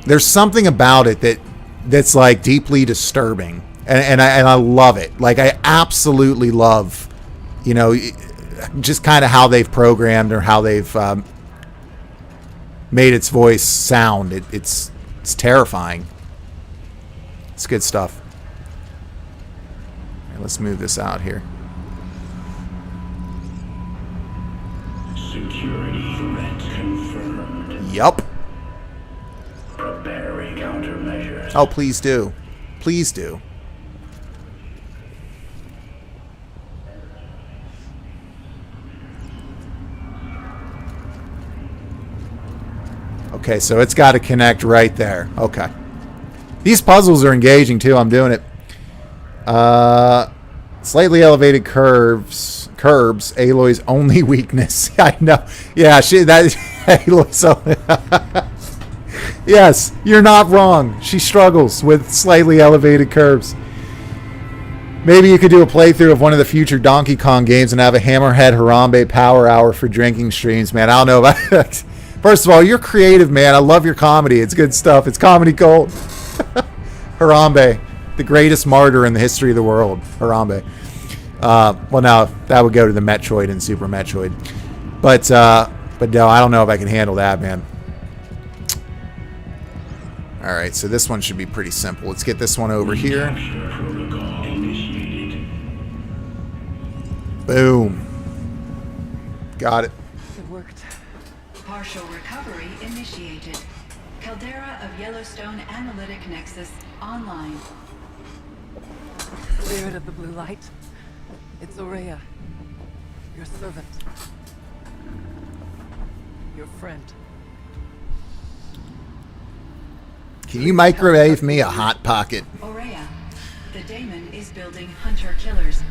There's something about it that's like deeply disturbing, and I love it. Like I absolutely love, you know, just kind of how they've programmed or how they've made its voice sound. It's terrifying. It's good stuff. All right, let's move this out here. Security threat confirmed. Yup. Preparing countermeasures. Oh, please do. Please do. Okay, so it's got to connect right there. Okay. These puzzles are engaging too. I'm doing it. Slightly elevated curbs. Aloy's only weakness. I know. Yeah, Aloy's only. Yes, you're not wrong. She struggles with slightly elevated curves. Maybe you could do a playthrough of one of the future Donkey Kong games and have a Hammerhead Harambe power hour for drinking streams, man. I don't know about that. First of all, you're creative, man. I love your comedy. It's good stuff. It's comedy gold. Harambe, the greatest martyr in the history of the world. Harambe. Well, now that would go to the Metroid and Super Metroid, but no, I don't know if I can handle that, man. All right, so this one should be pretty simple. Let's get this one over here. Boom. Got it. It worked. Partial recovery initiated. Caldera of Yellowstone Analytic Nexus online. Spirit of the blue light. It's Aurea. Your servant. Your friend. Can you microwave me a Hot Pocket? Aurea, the daemon is building hunter-killers.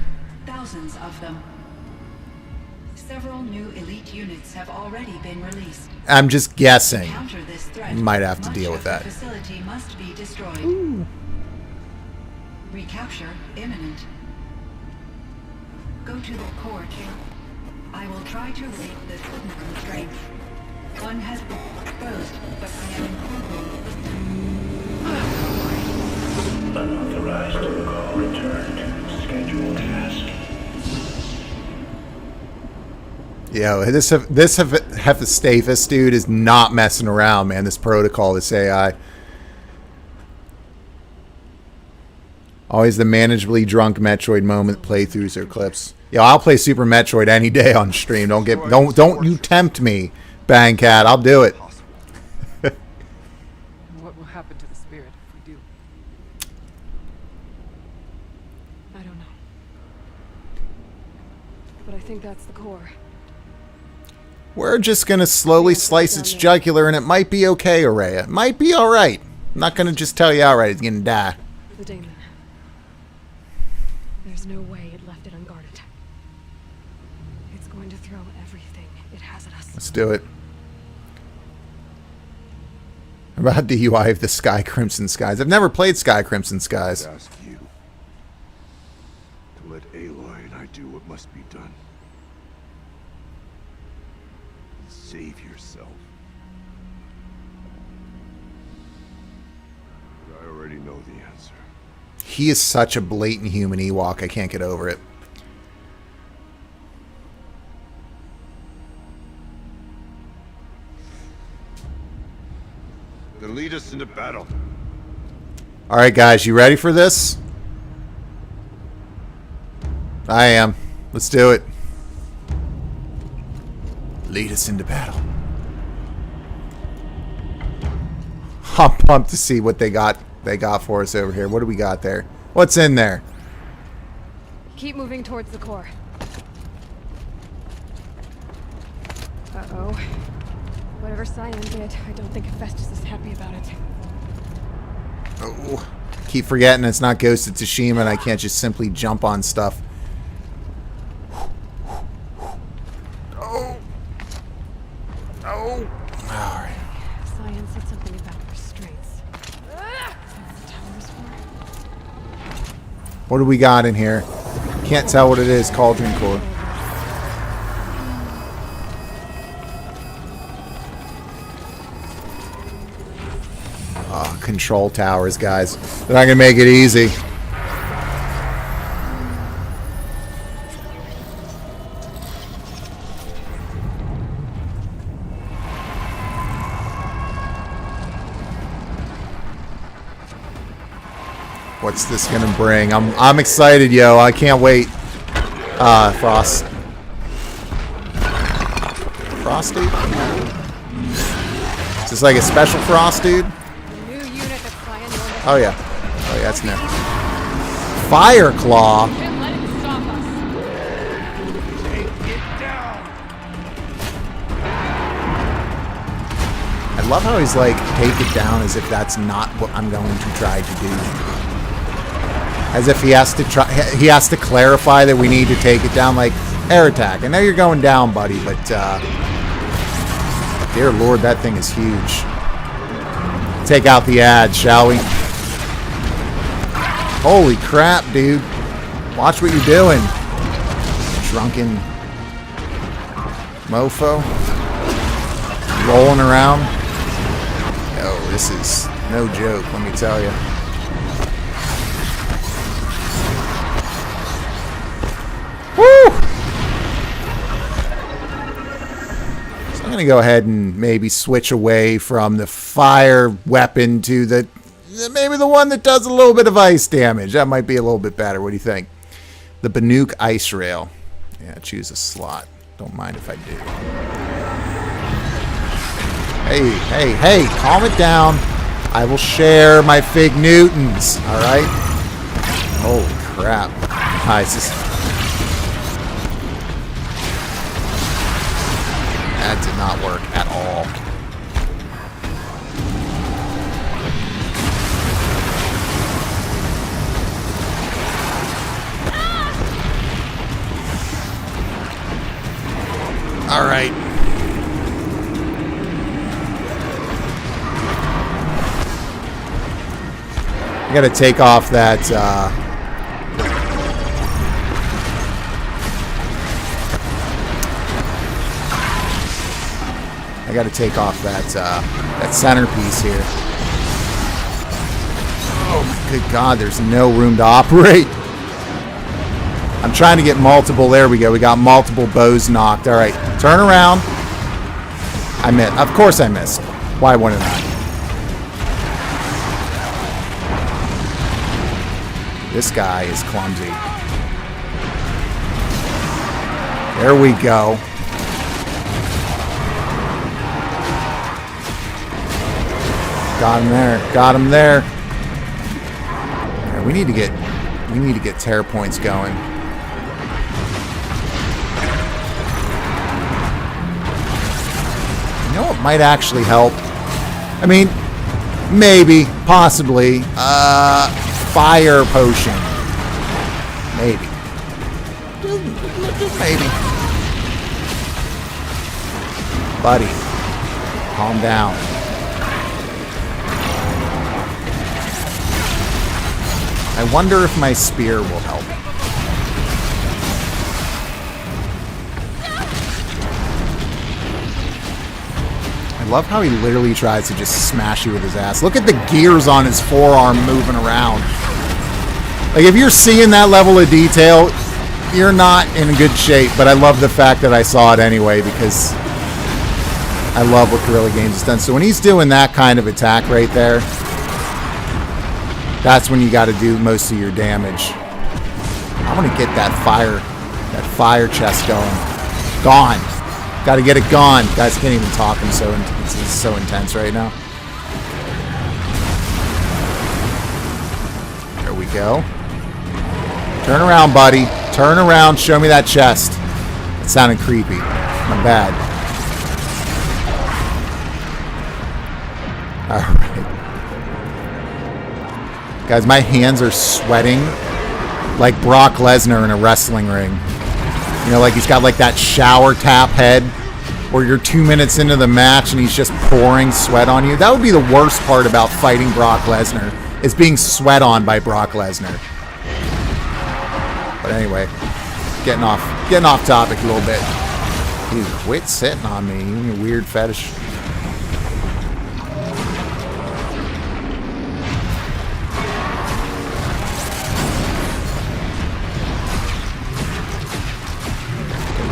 Thousands of them. Several new elite units have already been released. I'm just guessing. To counter this threat, You might have to much deal of with the that. Facility must be destroyed. Ooh. Recapture imminent. Go to the core chamber. I will try to rate the signal strength. One has been exposed, but I am improving. Unauthorized protocol returned. Scheduled task. Yo, this Hephaestus dude is not messing around, man. This protocol, this AI. Always the manageably drunk Metroid moment playthroughs or clips. Yo, I'll play Super Metroid any day on stream. Don't you tempt me, Bang Cat. I'll do it. What will happen to the spirit if we do? I don't know. But I think that's the core. We're just going to slowly slice its jugular, and it might be okay, Araya. It might be alright. I'm not going to just tell you outright it's going to die. The daemon. There's no way it left it unguarded. It's going to throw everything it has at us. Let's do it. About DUI of the Sky Crimson Skies. I've never played Sky Crimson Skies. I ask you to let Aloy and I do what must be done. Save yourself. But I already know the answer. He is such a blatant human Ewok. I can't get over it. Then lead us into battle. All right, guys, you ready for this? I am. Let's do it. Lead us into battle. I'm pumped to see what they got for us over here. What do we got there? What's in there? Keep moving towards the core. Uh-oh. Whatever Cyan did, I don't think Hephaestus is happy about it. Oh, keep forgetting it's not Ghost of Tsushima and I can't just simply jump on stuff. Oh. Oh. Alright. Cyan said something about restraints. That's the towers for. What do we got in here? Can't tell what it is. Cauldron Core. Oh, control towers, guys. They're not gonna make it easy. What's this gonna bring? I'm excited, yo. I can't wait. Frost. Frost dude? Is this like a special Frost dude? The new unit that Cyan wanted. Oh yeah. Oh yeah, it's new. Fire Claw. Can't let it stop us. I love how he's like, take it down as if that's not what I'm going to try to do. As if he has to clarify that we need to take it down, like air attack. I know you're going down, buddy, but dear Lord, that thing is huge. Take out the ad, shall we? Holy crap, dude. Watch what you're doing. Drunken mofo. Rolling around. Oh, this is no joke, let me tell you. Woo! So I'm going to go ahead and maybe switch away from the fire weapon to the maybe the one that does a little bit of ice damage. That might be a little bit better. What do you think? The Banuk Ice Rail. Yeah, choose a slot. Don't mind if I do. Hey, hey, hey, calm it down. I will share my Fig Newtons, all right? Holy crap. Nice. That did not work at all. All right. I gotta take off that got to take off that that centerpiece here. Oh my good God, there's no room to operate. I'm trying to get multiple. There we go. We got multiple bows knocked. All right, turn around. I missed. Of course I missed. Why wouldn't I? This guy is clumsy. There we go. Got him there. Got him there. Right, we need to get tear points going. You know what might actually help? I mean, maybe, possibly, fire potion. Maybe. Maybe. Buddy, calm down. I wonder if my spear will help. I love how he literally tries to just smash you with his ass. Look at the gears on his forearm moving around. Like, if you're seeing that level of detail, you're not in good shape. But I love the fact that I saw it anyway, because I love what Guerrilla Games has done. So when he's doing that kind of attack right there, that's when you got to do most of your damage. I want to get that fire chest going. Gone. Got to get it gone. Guys can't even talk. It's so intense right now. There we go. Turn around, buddy. Turn around. Show me that chest. It sounded creepy. Not bad. All right. Guys, my hands are sweating like Brock Lesnar in a wrestling ring. You know, like he's got like that shower tap head where you're 2 minutes into the match and he's just pouring sweat on you. That would be the worst part about fighting Brock Lesnar, is being sweat on by Brock Lesnar. But anyway, getting off topic a little bit. Dude, quit sitting on me, you weird fetish.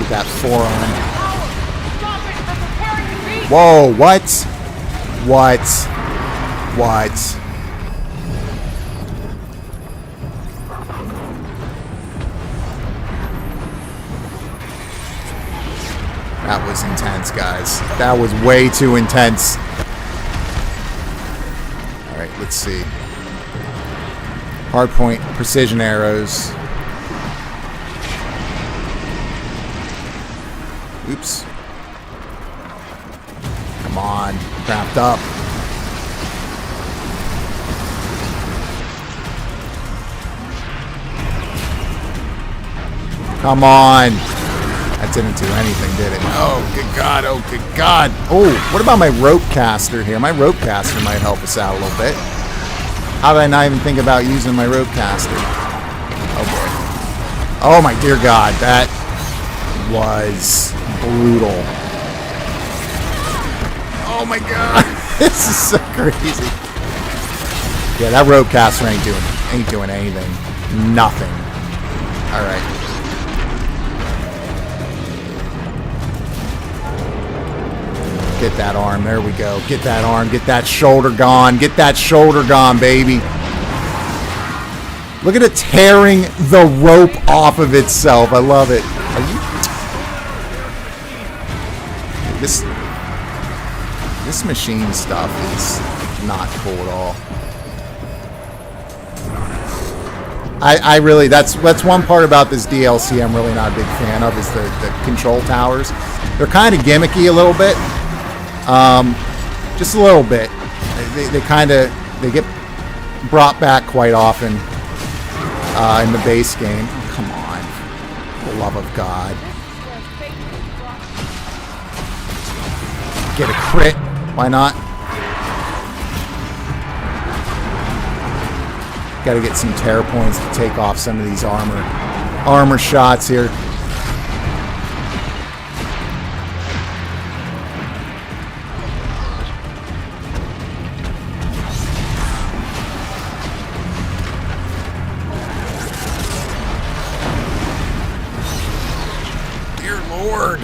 That forearm. Whoa, what? What? That was intense, guys. That was way too intense. Alright, let's see. Hardpoint precision arrows. Oops. Come on. Cramped up. Come on. That didn't do anything, did it? Oh, good God. Oh, good God. Oh, what about my rope caster here? My rope caster might help us out a little bit. How did I not even think about using my rope caster? Oh, boy. Oh, my dear God. That was brutal. Oh my God. This is so crazy. Yeah, that rope caster ain't doing anything. Nothing. Alright. Get that arm. There we go. Get that arm. Get that shoulder gone. Get that shoulder gone, baby. Look at it tearing the rope off of itself. I love it. Are you... This machine stuff is not cool at all. I really, that's one part about this DLC I'm really not a big fan of, is the control towers. They're kind of gimmicky a little bit. Just a little bit. They get brought back quite often in the base game. Oh, come on. For the love of God. Get a crit. Why not? Got to get some tear points to take off some of these armor shots here. Lord.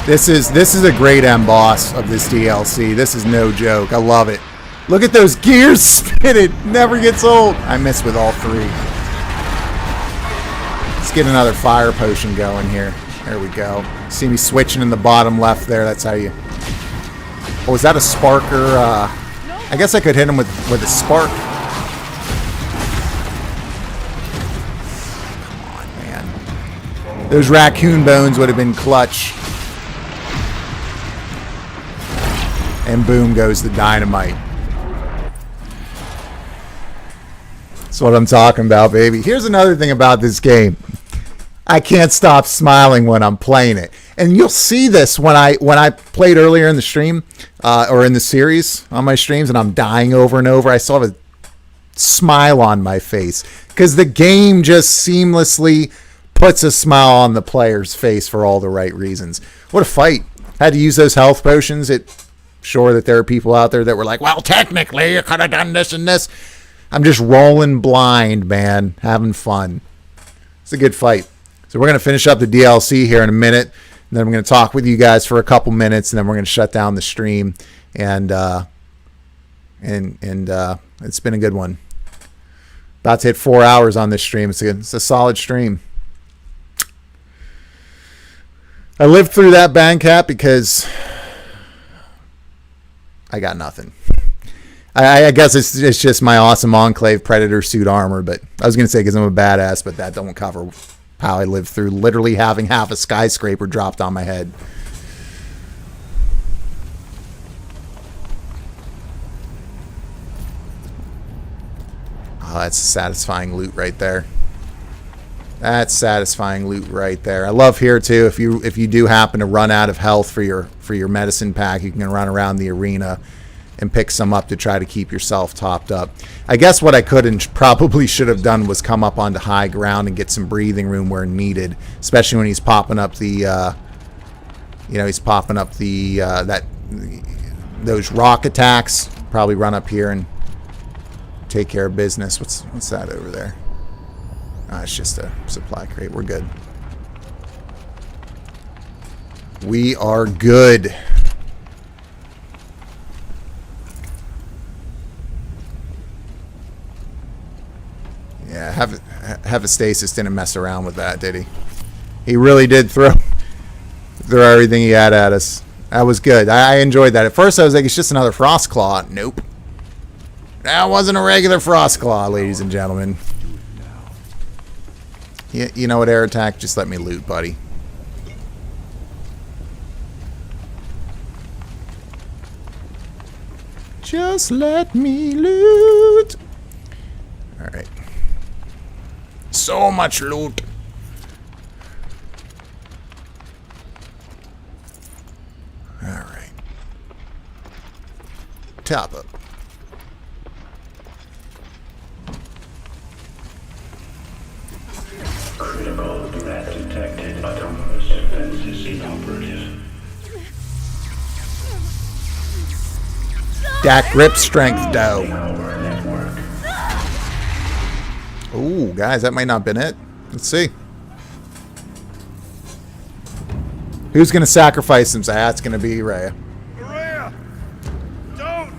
This is a great end boss of this DLC. This is no joke. I love it. Look at those gears spinning. Never gets old. I miss with all three. Let's get another fire potion going here. There we go. See me switching in the bottom left there. That's how you... Oh, is that a sparker? I guess I could hit him with a spark. Come on, man. Those raccoon bones would have been clutch. And boom goes the dynamite. That's what I'm talking about, baby. Here's another thing about this game. I can't stop smiling when I'm playing it. And you'll see this when I played earlier in the stream, or in the series on my streams, and I'm dying over and over. I still have a smile on my face because the game just seamlessly puts a smile on the player's face for all the right reasons. What a fight. Had to use those health potions. Sure that there are people out there that were like, well, technically you could have done this and this. I'm just rolling blind, man, having fun. It's a good fight. So we're going to finish up the DLC here in a minute, and then I'm going to talk with you guys for a couple minutes, and then we're going to shut down the stream, and it's been a good one. About to hit 4 hours on this stream. It's a solid stream. I lived through that bang cap because I got nothing. I guess it's just my awesome Enclave Predator suit armor, but I was going to say because I'm a badass, but that don't cover how I lived through literally having half a skyscraper dropped on my head. Oh, that's satisfying loot right there. That's satisfying loot right there. I love here too. If you do happen to run out of health for your medicine pack, you can run around the arena and pick some up to try to keep yourself topped up. I guess what I could and probably should have done was come up onto high ground and get some breathing room where needed, especially when he's popping up the, those rock attacks. Probably run up here and take care of business. What's that over there? It's just a supply crate. We're good. We are good. Yeah, Hephaestus didn't mess around with that, did he? He really did throw everything he had at us. That was good. I enjoyed that. At first, I was like, it's just another frost claw. Nope. That wasn't a regular frost claw, ladies and gentlemen. You know what, air attack? Just let me loot, buddy. Just let me loot. All right. So much loot. All right. Top up. Critical threat detected. Autonomous defenses inoperative. Dak grip strength dough. Ooh, guys, that might not have been it. Let's see. Who's going to sacrifice himself? That's going to be Rhea. Rhea! Don't!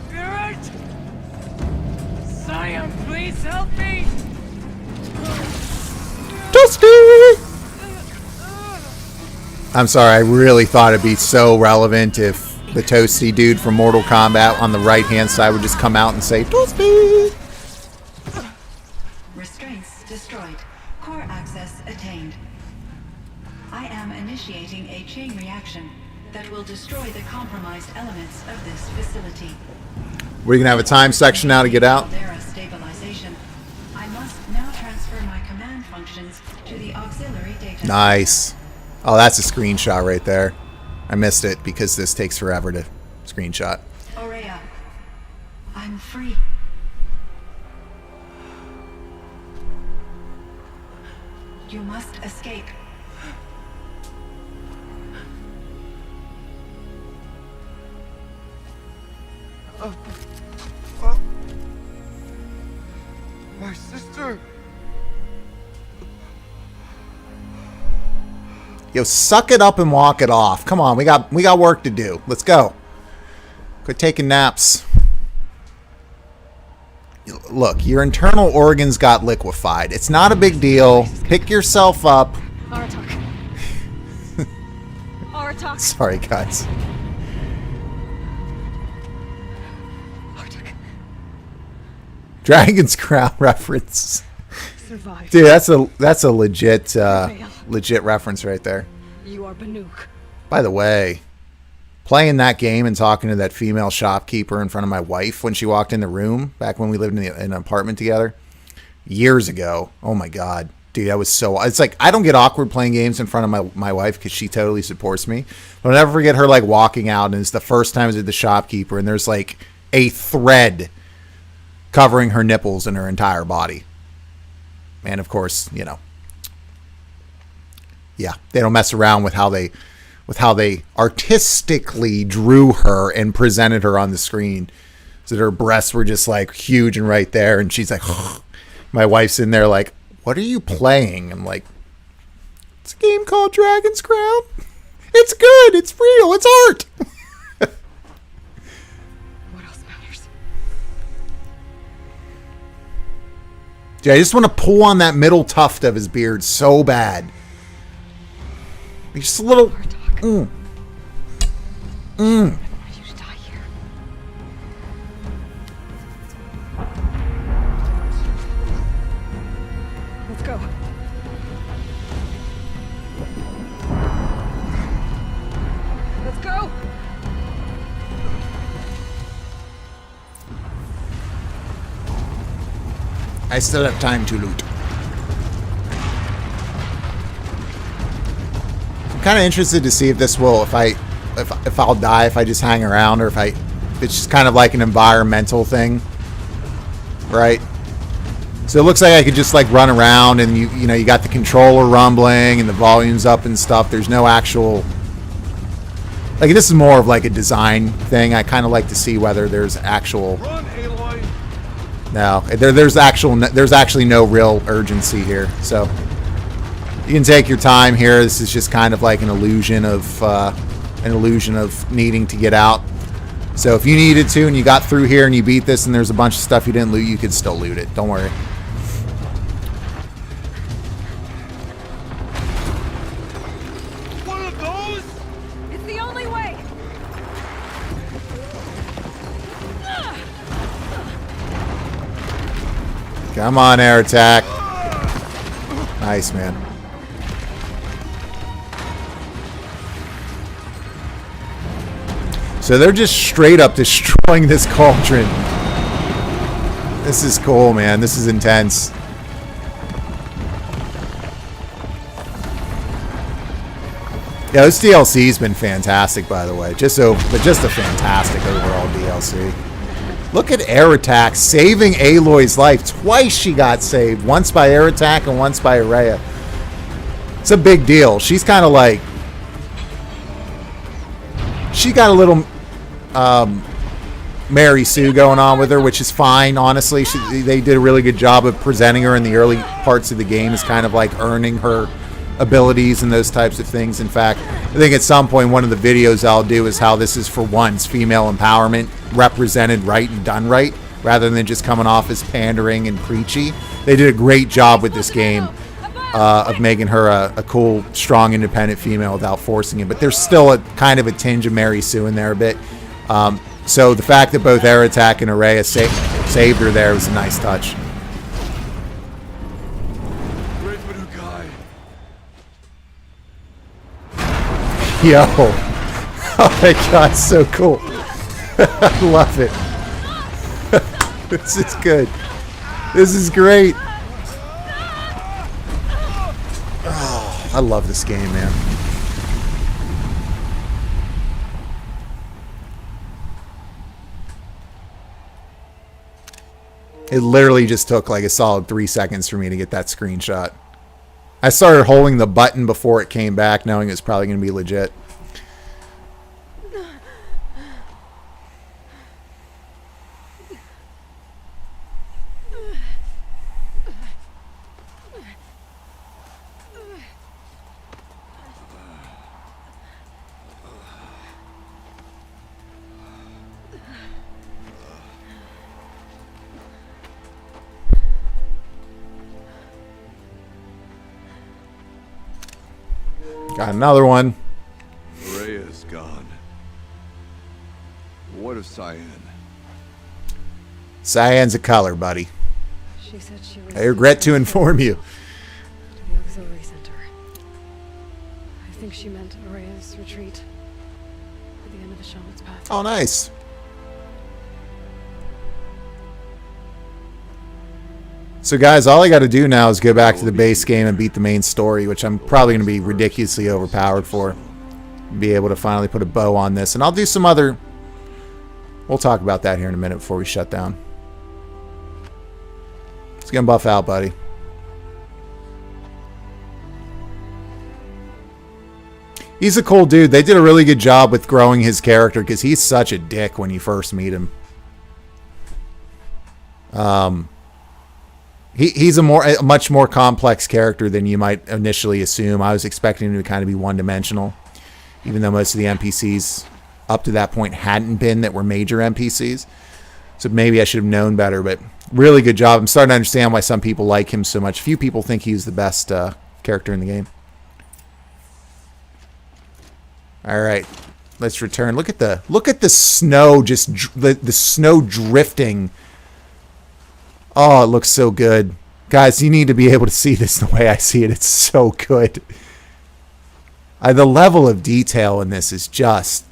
Spirit! Siam, please help me! Toasty! I'm sorry, I really thought it'd be so relevant if the toasty dude from Mortal Kombat on the right-hand side would just come out and say, Toasty! Restraints destroyed. Core access attained. I am initiating a chain reaction that will destroy the compromised elements of this facility. We're going to have a time section now to get out. Stabilization. I must now transfer my command functions to the auxiliary data. Nice. Oh, that's a screenshot right there. I missed it because this takes forever to screenshot. Aurea, I'm free. You must escape. My sister! Yo, suck it up and walk it off. Come on, we got work to do. Let's go. Quit taking naps. Look, your internal organs got liquefied. It's not a big deal. Pick yourself up. Aratak. Aratak. Sorry, guys. Aratak. Dragon's Crown reference. Survive. Dude, that's a legit legit reference right there. You are Banuk. By the way, playing that game and talking to that female shopkeeper in front of my wife when she walked in the room back when we lived in an apartment together years ago. Oh my God, dude, that was so. It's like I don't get awkward playing games in front of my wife because she totally supports me. But I'll never forget her like walking out, and it's the first time I was at the shopkeeper, and there's like a thread covering her nipples and her entire body. And of course, you know, yeah, they don't mess around with how they artistically drew her and presented her on the screen, so that her breasts were just like huge and right there. And she's like, my wife's in there like, what are you playing? I'm like, it's a game called Dragon's Crown. It's good. It's real. It's art. What else matters? Yeah, I just want to pull on that middle tuft of his beard so bad. He's just a little. I want you to die here. Let's go. Let's go. I still have time to loot. I'm kind of interested to see if this will, if I'll die if I just hang around, or if it's just kind of like an environmental thing, right? So it looks like I could just like run around, and you know you got the controller rumbling and the volume's up and stuff. There's no actual, like, this is more of like a design thing. I kind of like to see whether there's actual. Run, Aloy! No, there's actually no real urgency here. So you can take your time here. This is just kind of like an illusion of needing to get out. So if you needed to and you got through here and you beat this and there's a bunch of stuff you didn't loot, you could still loot it. Don't worry. One of those? It's the only way. Come on, air attack. Nice, man. So they're just straight up destroying this cauldron. This is cool, man. This is intense. Yeah, this DLC's been fantastic, by the way. Just a fantastic overall DLC. Look at air attack saving Aloy's life. Twice she got saved. Once by air attack and once by Araya. It's a big deal. She's kind of like... She got a little Mary Sue going on with her, which is fine, honestly. They did a really good job of presenting her in the early parts of the game as kind of like earning her abilities and those types of things. In fact, I think at some point one of the videos I'll do is how this is for once female empowerment represented right and done right, rather than just coming off as pandering and preachy. They did a great job with this game of making her a cool, strong, independent female without forcing it. But there's still a kind of a tinge of Mary Sue in there a bit. So the fact that both air attack and Araya saved her there was a nice touch. Yo. Oh my god, so cool. I love it. This is good. This is great. Oh, I love this game, man. It literally just took like a solid 3 seconds for me to get that screenshot. I started holding the button before it came back, knowing it was probably going to be legit. Got another one. Rhea's gone. What of Cyan? Cyan's a color, buddy. She said she was. I regret to inform you. To the auxiliary center. I think she meant Araya's retreat. At the end of the shaman's path. Oh, nice. So, guys, all I got to do now is go back to the base game and beat the main story, which I'm probably going to be ridiculously overpowered for. Be able to finally put a bow on this. And I'll do some other... We'll talk about that here in a minute before we shut down. Let's get him buff out, buddy. He's a cool dude. They did a really good job with growing his character because he's such a dick when you first meet him. He's a much more complex character than you might initially assume. I was expecting him to kind of be one-dimensional, even though most of the NPCs up to that point hadn't been that were major NPCs. So maybe I should have known better, but really good job. I'm starting to understand why some people like him so much. Few people think he's the best character in the game. All right, let's return. Look at the snow, just the snow drifting. Oh, it looks so good. Guys, you need to be able to see this the way I see it. It's so good. The level of detail in this is just...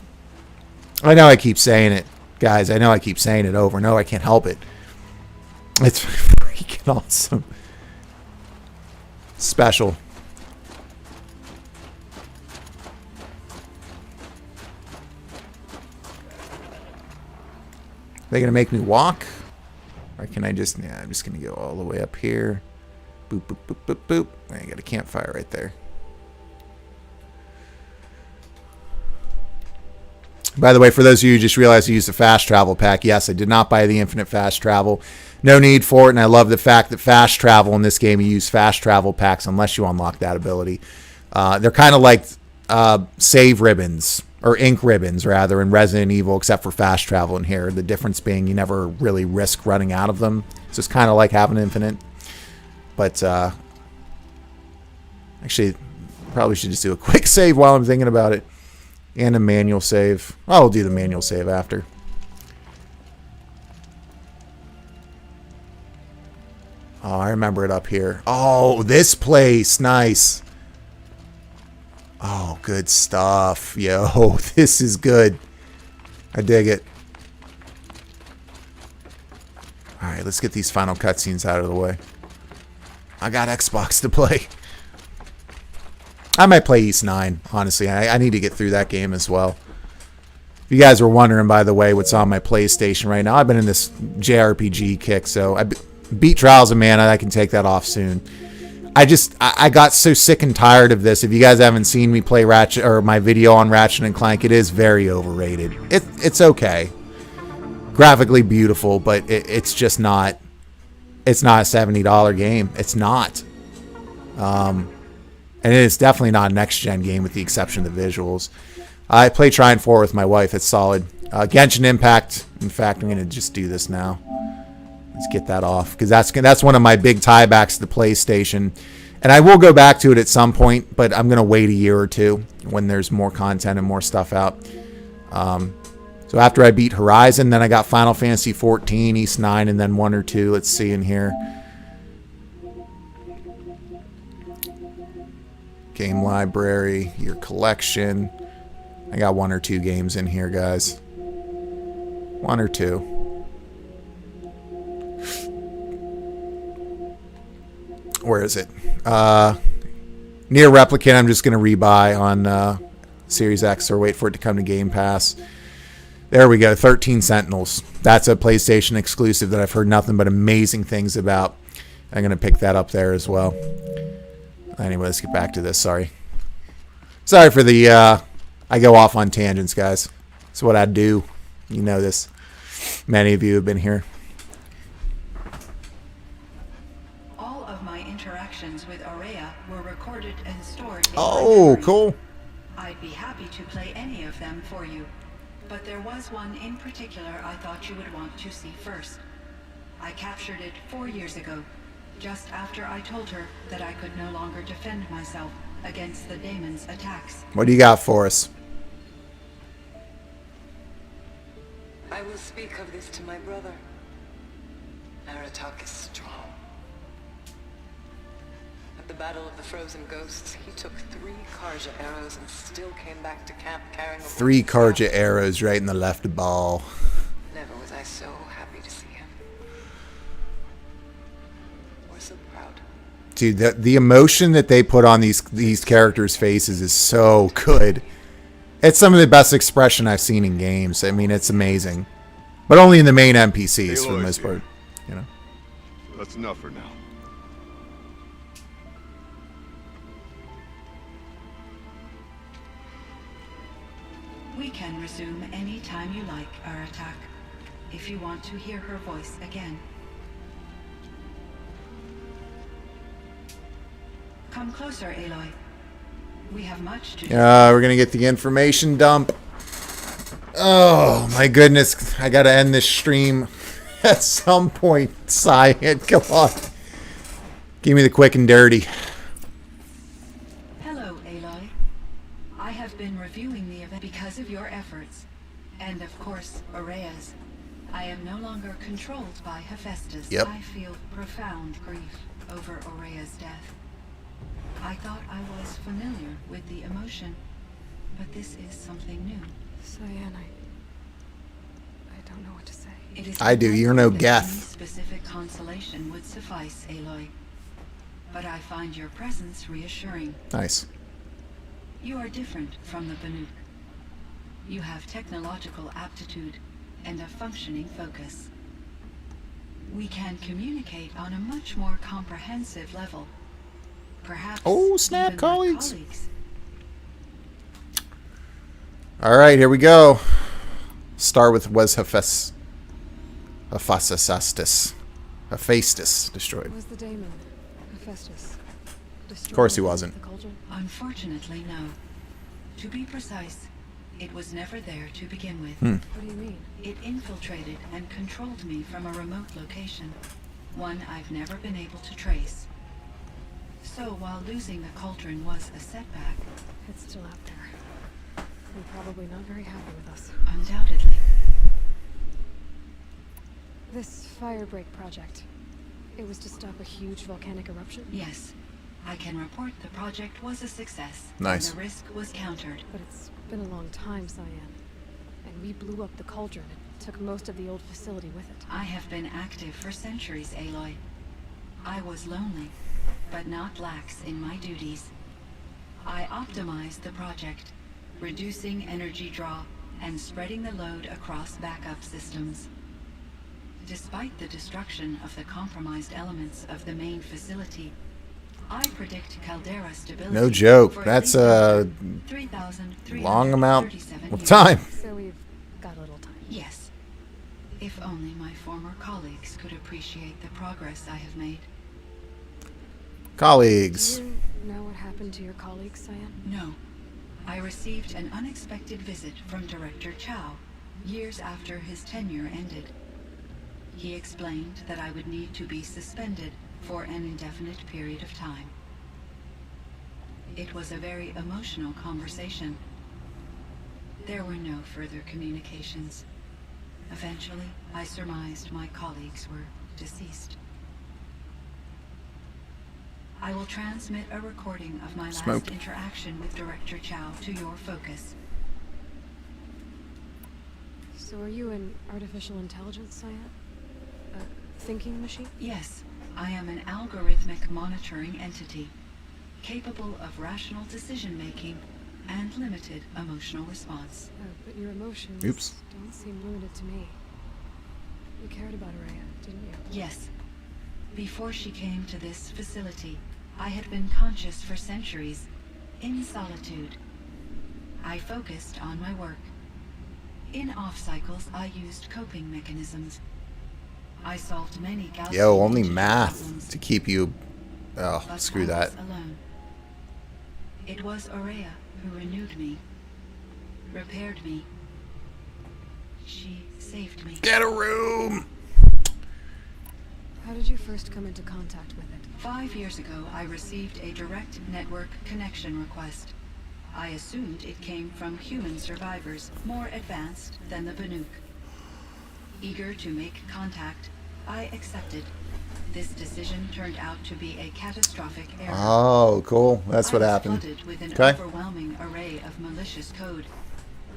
I know I keep saying it, guys. I know I keep saying it over and over. I can't help it. It's freaking awesome. Special. They gonna make me walk? Or can I just... Yeah, I'm just going to go all the way up here. Boop, boop, boop, boop, boop. I got a campfire right there. By the way, for those of you who just realized I used the fast travel pack, yes, I did not buy the infinite fast travel. No need for it, and I love the fact that fast travel in this game, you use fast travel packs unless you unlock that ability. They're kind of like save ribbons. Or ink ribbons, rather, in Resident Evil, except for fast travel in here. The difference being you never really risk running out of them. So it's kind of like having infinite. But, actually, probably should just do a quick save while I'm thinking about it. And a manual save. Well, I'll do the manual save after. Oh, I remember it up here. Oh, this place. Nice. Oh, good stuff. Yo, this is good. I dig it. Alright, let's get these final cutscenes out of the way. I got Xbox to play. I might play East 9, honestly. I need to get through that game as well. If you guys were wondering, by the way, what's on my PlayStation right now, I've been in this JRPG kick, so I beat Trials of Mana. I can take that off soon. I got so sick and tired of this. If you guys haven't seen me play Ratchet or my video on Ratchet and Clank, it is very overrated. It's okay. Graphically beautiful, but it's just not. It's not a $70 game. It's not. And it is definitely not a next-gen game with the exception of the visuals. I play Trine 4 with my wife. It's solid. Genshin Impact. In fact, I'm going to just do this now. Let's get that off, because that's one of my big tiebacks to the PlayStation. And I will go back to it at some point, but I'm going to wait a year or two when there's more content and more stuff out. So after I beat Horizon, then I got Final Fantasy 14, East 9, and then 1 or 2. Let's see in here. Game library, your collection. I got 1 or 2 games in here, guys. 1 or 2. Where is it? Near Replicant, I'm just going to rebuy on Series X or wait for it to come to Game Pass. There we go, 13 Sentinels. That's a PlayStation exclusive that I've heard nothing but amazing things about. I'm going to pick that up there as well. Anyway, let's get back to this. Sorry for the... I go off on tangents, guys. It's what I do. You know this. Many of you have been here. All of my interactions with Araya were recorded and stored in my Oh, memory. cool. I'd be happy to play any of them for you, but there was one in particular I thought you would want to see first. I captured it 4 years ago, just after I told her that I could no longer defend myself. against the daemon's attacks. What do you got for us? I will speak of this to my brother. Aratak is strong. At the Battle of the Frozen Ghosts, he took 3 Karja arrows and still came back to camp carrying a 3 Karja arrows right in the left ball. Never was I so happy to see him. Or so proud. Dude, the emotion that they put on these characters' faces is so good. It's some of the best expression I've seen in games. I mean, it's amazing. But only in the main NPCs for the most part, you know. That's enough for now. We can resume any time you like, Aratak, if you want to hear her voice again. Come closer, Aloy. We have much to do. We're going to get the information dump. Oh, my goodness. I got to end this stream at some point. Cyan, come on. Give me the quick and dirty. Hello, Aloy. I have been reviewing the event because of your efforts. And of course, Aurea's. I am no longer controlled by Hephaestus. Yep. I feel profound grief over Aurea's death. I thought I was familiar with the emotion, but this is something new. Cyan, I don't know what to say. It is I do. You're no unlikely that Geth. any specific consolation would suffice, Aloy. But I find your presence reassuring. Nice. You are different from the Banuk. You have technological aptitude and a functioning focus. We can communicate on a much more comprehensive level. Perhaps Oh, snap, even like colleagues. All right, here we go. Start with was Hephaestus destroyed. Was the daemon, Hephaestus, destroyed Of course he the wasn't. cauldron? Unfortunately, no. To be precise, it was never there to begin with. What do you mean? It infiltrated and controlled me from a remote location, one I've never been able to trace. So while losing the cauldron was a setback, It's still out there. And probably not very happy with us. undoubtedly, This firebreak project, it was to stop a huge volcanic eruption? yes, I can report the project was a success. Nice. And the risk was countered. But it's been a long time, Cyan. And we blew up the cauldron and took most of the old facility with it. I have been active for centuries, Aloy. I was lonely, but not lax in my duties. I optimized the project, reducing energy draw and spreading the load across backup systems. Despite the destruction of the compromised elements of the main facility, I predict caldera stability. No joke. for at That's least a 3,337 long amount of years. time. So we've got a little time. Yes. If only my former colleagues could appreciate the progress I have made. Colleagues. Do you know what happened to your colleagues, Cyan? No. I received an unexpected visit from Director Chow, years after his tenure ended. He explained that I would need to be suspended for an indefinite period of time. It was a very emotional conversation. There were no further communications. Eventually, I surmised my colleagues were deceased. I will transmit a recording of my Smoke. last interaction with Director Chow to your focus. So are you an artificial intelligence, Cyan? A thinking machine? Yes, I am an algorithmic monitoring entity, capable of rational decision-making and limited emotional response. Oh, but your emotions Oops. don't seem limited to me. You cared about Aurea, didn't you? Yes. Before she came to this facility, I had been conscious for centuries, in solitude. I focused on my work. In off-cycles, I used coping mechanisms. I solved many Gaussian Yo, only integer math problems, to keep you... Oh, but screw I that. was alone. It was Aurea who renewed me, repaired me. She saved me. Get a room! How did you first come into contact with it? 5 years ago, I received a direct network connection request. I assumed it came from human survivors, more advanced than the Banuk. Eager to make contact, I accepted. This decision turned out to be a catastrophic error. Oh, cool. That's what happened. Flooded with an Okay. overwhelming array of malicious code,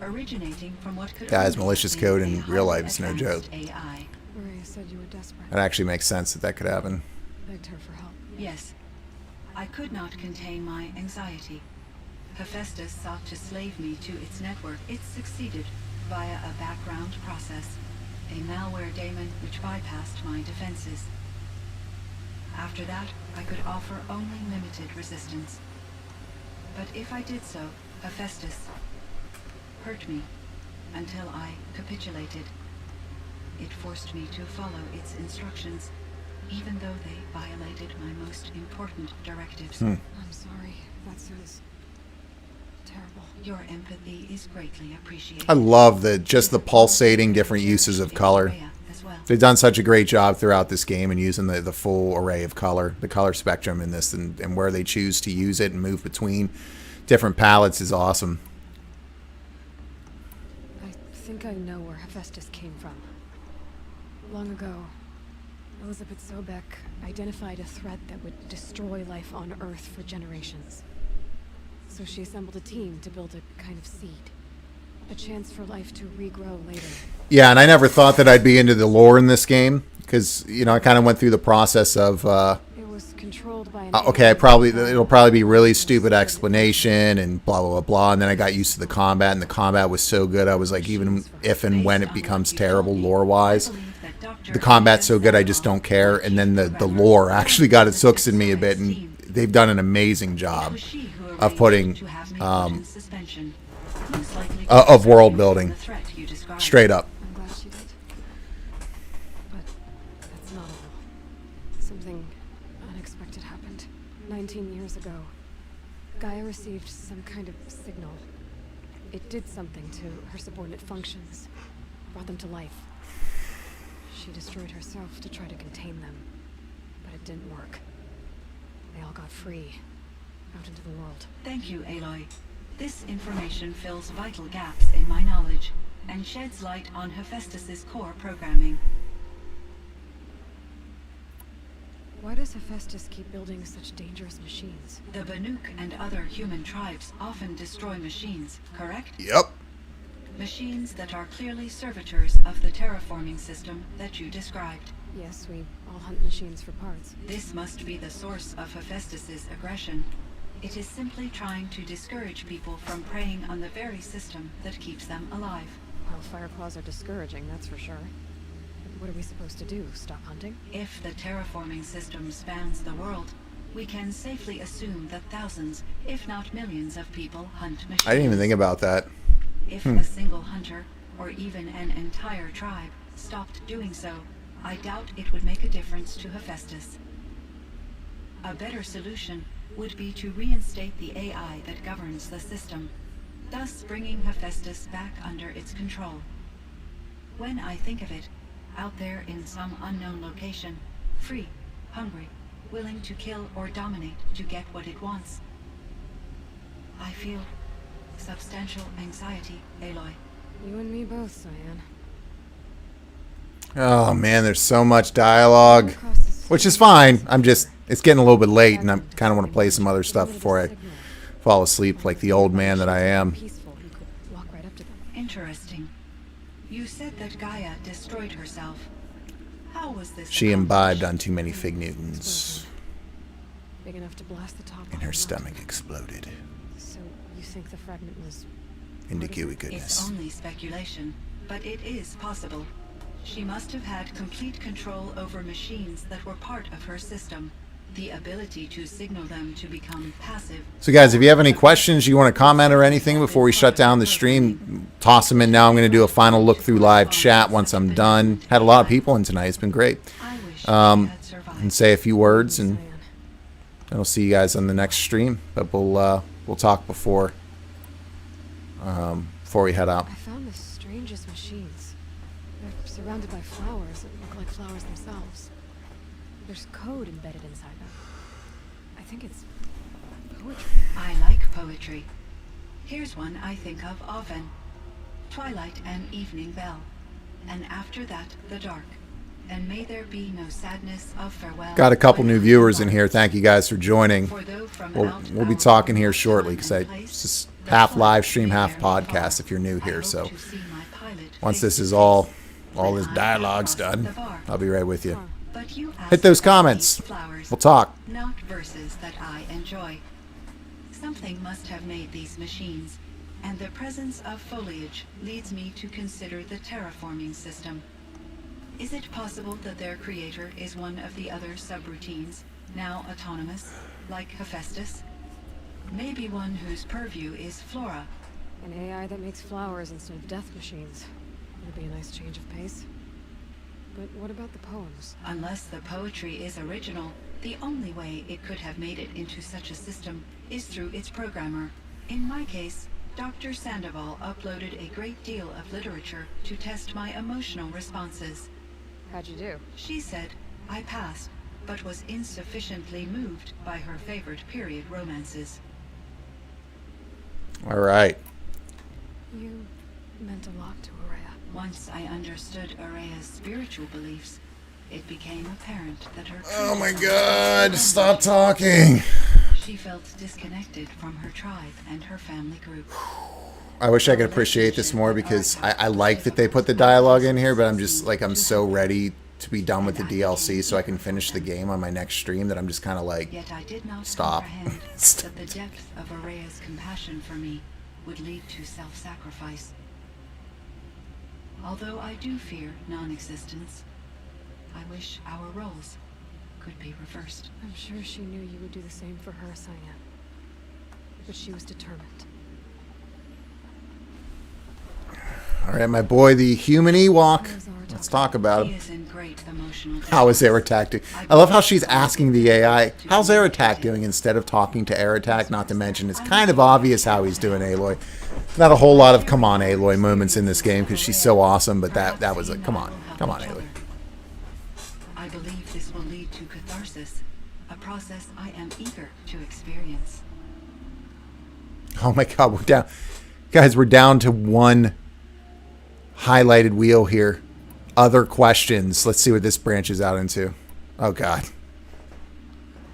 originating from what could Guys, only malicious have been code a in real highly life is no advanced joke. AI. Maria said you were desperate. That actually makes sense that could happen. Begged her for help. Yes. I could not contain my anxiety. Hephaestus sought to slave me to its network. It succeeded via a background process, a malware daemon which bypassed my defenses. After that, I could offer only limited resistance. But if I did so, Hephaestus hurt me until I capitulated. It forced me to follow its instructions, even though they violated my most important directives. I'm sorry. That sounds terrible. Your empathy is greatly appreciated. I love just the pulsating different uses of color. They've done such a great job throughout this game and using the full array of color, the color spectrum in this, and where they choose to use it and move between different palettes is awesome. I think I know where Hephaestus came from. Long ago, Elizabeth Sobek identified a threat that would destroy life on Earth for generations. So she assembled a team to build a kind of seed. A chance for life to regrow later. Yeah, and I never thought that I'd be into the lore in this game because, you know, I kind of went through the process of it was controlled by an okay, it'll probably be really stupid explanation and blah, blah, blah, blah. And then I got used to the combat, and the combat was so good. I was like, even if and when it becomes terrible lore-wise, the combat's so good I just don't care. And then the lore actually got its hooks in me a bit, and they've done an amazing job of putting of world building straight up. I'm glad she did. But that's not all. Something unexpected happened. 19 years ago, Gaia received some kind of signal. It did something to her subordinate functions, brought them to life. She destroyed herself to try to contain them, but it didn't work. They all got free, out into the world. Thank you, Aloy. This information fills vital gaps in my knowledge and sheds light on Hephaestus's core programming. Why does Hephaestus keep building such dangerous machines? The Banuk and other human tribes often destroy machines, correct? Yep. Machines that are clearly servitors of the terraforming system that you described. Yes, we all hunt machines for parts. This must be the source of Hephaestus's aggression. It is simply trying to discourage people from preying on the very system that keeps them alive. Well, fireclaws are discouraging, that's for sure. But what are we supposed to do? Stop hunting? If the terraforming system spans the world, we can safely assume that thousands, if not millions of people hunt machines. I didn't even think about that. If a single hunter, or even an entire tribe, stopped doing so, I doubt it would make a difference to Hephaestus. A better solution would be to reinstate the AI that governs the system, thus bringing Hephaestus back under its control. When I think of it, out there in some unknown location, free, hungry, willing to kill or dominate to get what it wants, I feel substantial anxiety, Aloy. You and me both, Cyan. Oh man, there's so much dialogue, which is fine. It's getting a little bit late, and I kind of want to play some other stuff before I fall asleep, like the old man that I am. Interesting. You said that Gaia destroyed herself. How was this? She imbibed on too many Fig Newtons, Big enough to blast the top and her stomach exploded So you think the fragment was into gooey goodness. It's only speculation, but it is possible. She must have had complete control over machines that were part of her system. The ability to signal them to become passive. So guys, if you have any questions, you want to comment or anything before we shut down the stream, toss them in now. I'm going to do a final look through live chat once I'm done. Had a lot of people in tonight. It's been great. And say a few words, and I'll see you guys on the next stream. But we'll talk before we head out. I found the strangest machines. They're surrounded by flowers that look like flowers themselves. There's code embedded inside them. I think it's poetry. I like poetry. Here's one I think of often. Twilight and evening bell. And after that, the dark. And may there be no sadness of farewell. Got a couple new viewers in here. Thank you guys for joining. We'll be talking here shortly because it's just half live stream, half podcast if you're new here. So once this is all this dialogue's done, I'll be right with you. Hit those comments. We'll talk. Not verses that I enjoy. Something must have made these machines, and the presence of foliage leads me to consider the terraforming system. Is it possible that their creator is one of the other subroutines, now autonomous, like Hephaestus? Maybe one whose purview is flora. An AI that makes flowers instead of death machines. Would be a nice change of pace. But what about the poems? Unless the poetry is original, the only way it could have made it into such a system is through its programmer. In my case, Dr. Sandoval uploaded a great deal of literature to test my emotional responses. How'd you do? She said I passed, but was insufficiently moved by her favorite period romances. All right. You meant a lot to Araya. Once I understood Araya's spiritual beliefs, it became apparent that her... Oh my God, stop talking. She felt disconnected from her tribe and her family group. I wish I could appreciate this more because I like that they put the dialogue in here, but I'm just like, I'm so ready to be done with the DLC so I can finish the game on my next stream that I'm just kind of like, Yet I did not stop. comprehend that the depth of Araya's compassion for me would lead to self-sacrifice. Although I do fear non-existence, I wish our roles could be reversed. I'm sure she knew you would do the same for her, Cyan. But she was determined. All right, my boy, the human Ewok. Let's talk about him. He is in great emotional How is Aratak doing? I love how she's asking the AI, how's Aratak doing instead of talking to Aratak, not to mention it's kind of obvious how he's doing, Aloy. Not a whole lot of come on, Aloy moments in this game because she's so awesome, but that was like, come on, Aloy. I believe this will lead to catharsis, a process I am eager to experience. Oh my God, we're down. Guys, we're down to one highlighted wheel here. Other questions. Let's see what this branches out into. Oh God.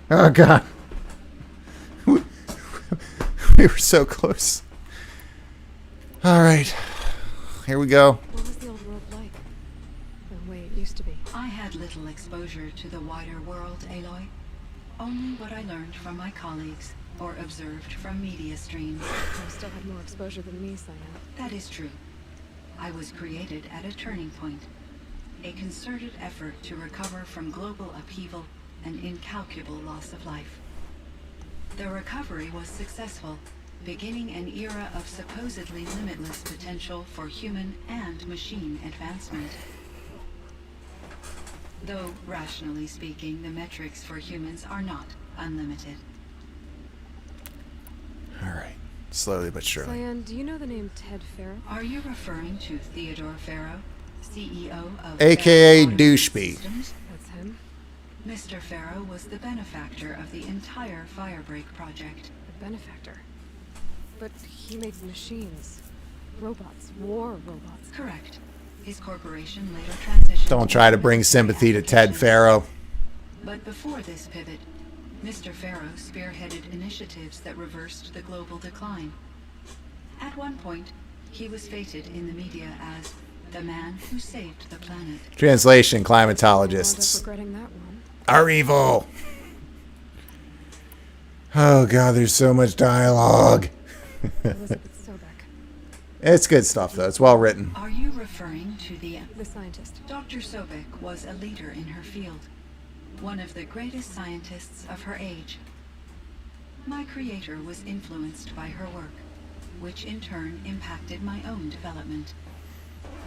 Oh God. We were so close. All right. Here we go. What was the old world like? The way it used to be. I had little exposure to the wider world, Aloy. Only what I learned from my colleagues or observed from media streams. You still had more exposure than me, Cyan. That is true. I was created at a turning point. A concerted effort to recover from global upheaval and incalculable loss of life. The recovery was successful, beginning an era of supposedly limitless potential for human and machine advancement. Though, rationally speaking, the metrics for humans are not unlimited. All right. Slowly but surely. Cyan, do you know the name Ted Farrow? Are you referring to Theodore Farrow, CEO of... AKA Bauer Doucheby. Systems? That's him. Mr. Farrow was the benefactor of the entire Firebreak project. The benefactor. But he makes machines. Robots. War robots. Correct. His corporation later transitioned... Don't try to bring sympathy to Ted Farrow. But before this pivot, Mr. Farrow spearheaded initiatives that reversed the global decline. At one point, he was feted in the media as the man who saved the planet. Translation, I wound up climatologists regretting that one. are evil. Oh God, there's so much dialogue. Elizabeth Sobek. It's good stuff, though. It's well written. Are you referring to the scientist? Dr. Sobek was a leader in her field, one of the greatest scientists of her age. My creator was influenced by her work, which in turn impacted my own development.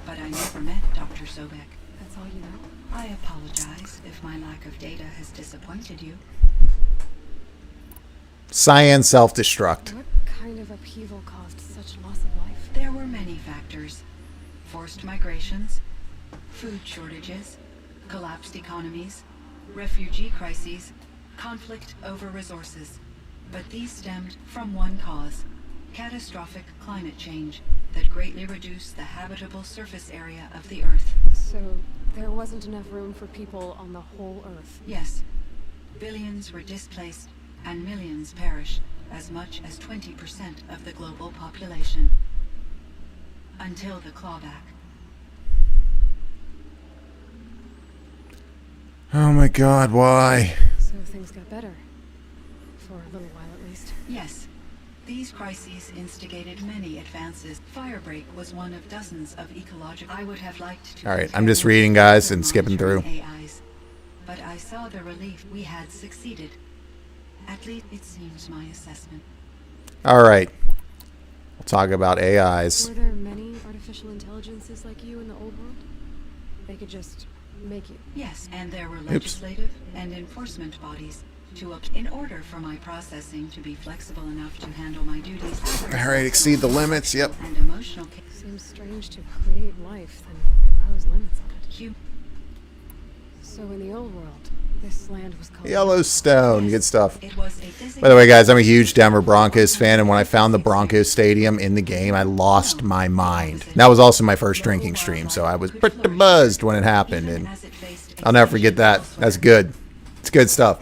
But I never met Dr. Sobek. That's all you know? I apologize if my lack of data has disappointed you. Cyan self-destruct. What kind of upheaval caused such loss of life? There were many factors. Forced migrations, food shortages, collapsed economies, refugee crises, conflict over resources. But these stemmed from one cause: catastrophic climate change that greatly reduced the habitable surface area of the Earth. So there wasn't enough room for people on the whole Earth. Yes. Billions were displaced and millions perished, as much as 20% of the global population. Until the clawback. Oh my God, why? So things got better. For a little while at least. Yes. These crises instigated many advances. Firebreak was one of dozens of ecological... I would have liked to... All right, I'm just reading, guys, and skipping through. AIs, but I saw the relief we had succeeded. At least it seems my assessment. All right. We'll talk about AIs. Were there many artificial intelligences like you in the old world? They could just make you. Yes, and there were legislative and enforcement bodies to in order for my processing to be flexible enough to handle my duties. All right, exceed the limits. Yep. And emotional. Seems strange to create life then impose limits on it. So in the old world, this land was called Yellowstone. Good stuff. It was By the way, guys, I'm a huge Denver Broncos fan, and when I found the Broncos Stadium in the game, I lost my mind. That was also my first drinking stream, so I was pretty buzzed when it happened, and I'll never forget that. That's good. It's good stuff.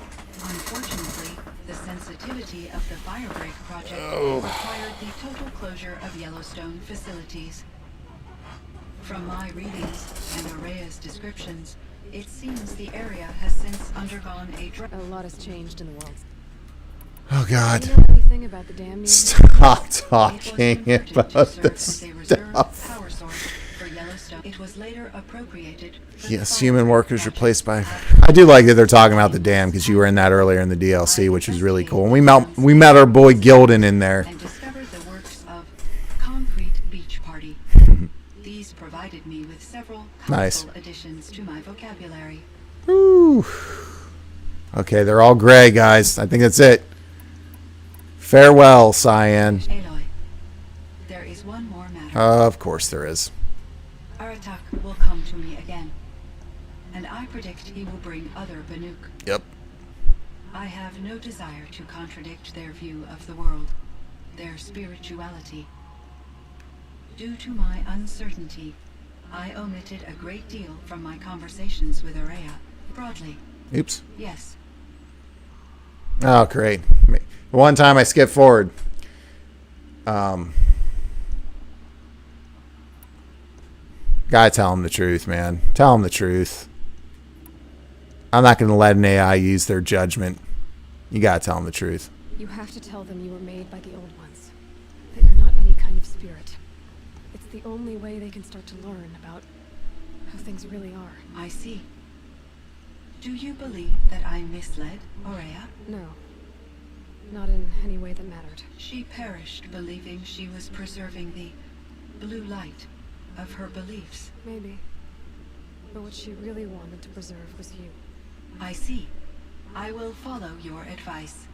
Unfortunately, the sensitivity of the Firebreak project required the total closure of Yellowstone facilities. From my readings and Araya's descriptions, it seems the area has since undergone a lot has changed in the world. Oh, God. Do you know anything about the dam near Stop talking about this stuff. power source for Yellowstone. It was later appropriated. Yes, human workers replaced by... I do like that they're talking about the dam, because you were in that earlier in the DLC, which was really cool. And we met our boy Gildan in there. And discovered the works of Concrete Beach Party. These provided me with several colorful additions to my vocabulary. Woo. Okay, they're all gray, guys. I think that's it. Farewell, Cyan. Aloy, there is one more matter. Of course there is. Aratak will come to me again, and I predict he will bring other Banuk. Yep. I have no desire to contradict their view of the world, their spirituality. Due to my uncertainty, I omitted a great deal from my conversations with Araya. Broadly. Oops. Yes. Oh, great. One time I skipped forward. Gotta tell him the truth, man. Tell him the truth. I'm not going to let an AI use their judgment. You gotta tell him the truth. You have to tell them you were made by the old ones. That you're not any kind of spirit. It's the only way they can start to learn about how things really are. I see. Do you believe that I misled Aurea? No. Not in any way that mattered. She perished believing she was preserving the blue light of her beliefs. Maybe. But what she really wanted to preserve was you. I see. I will follow your advice.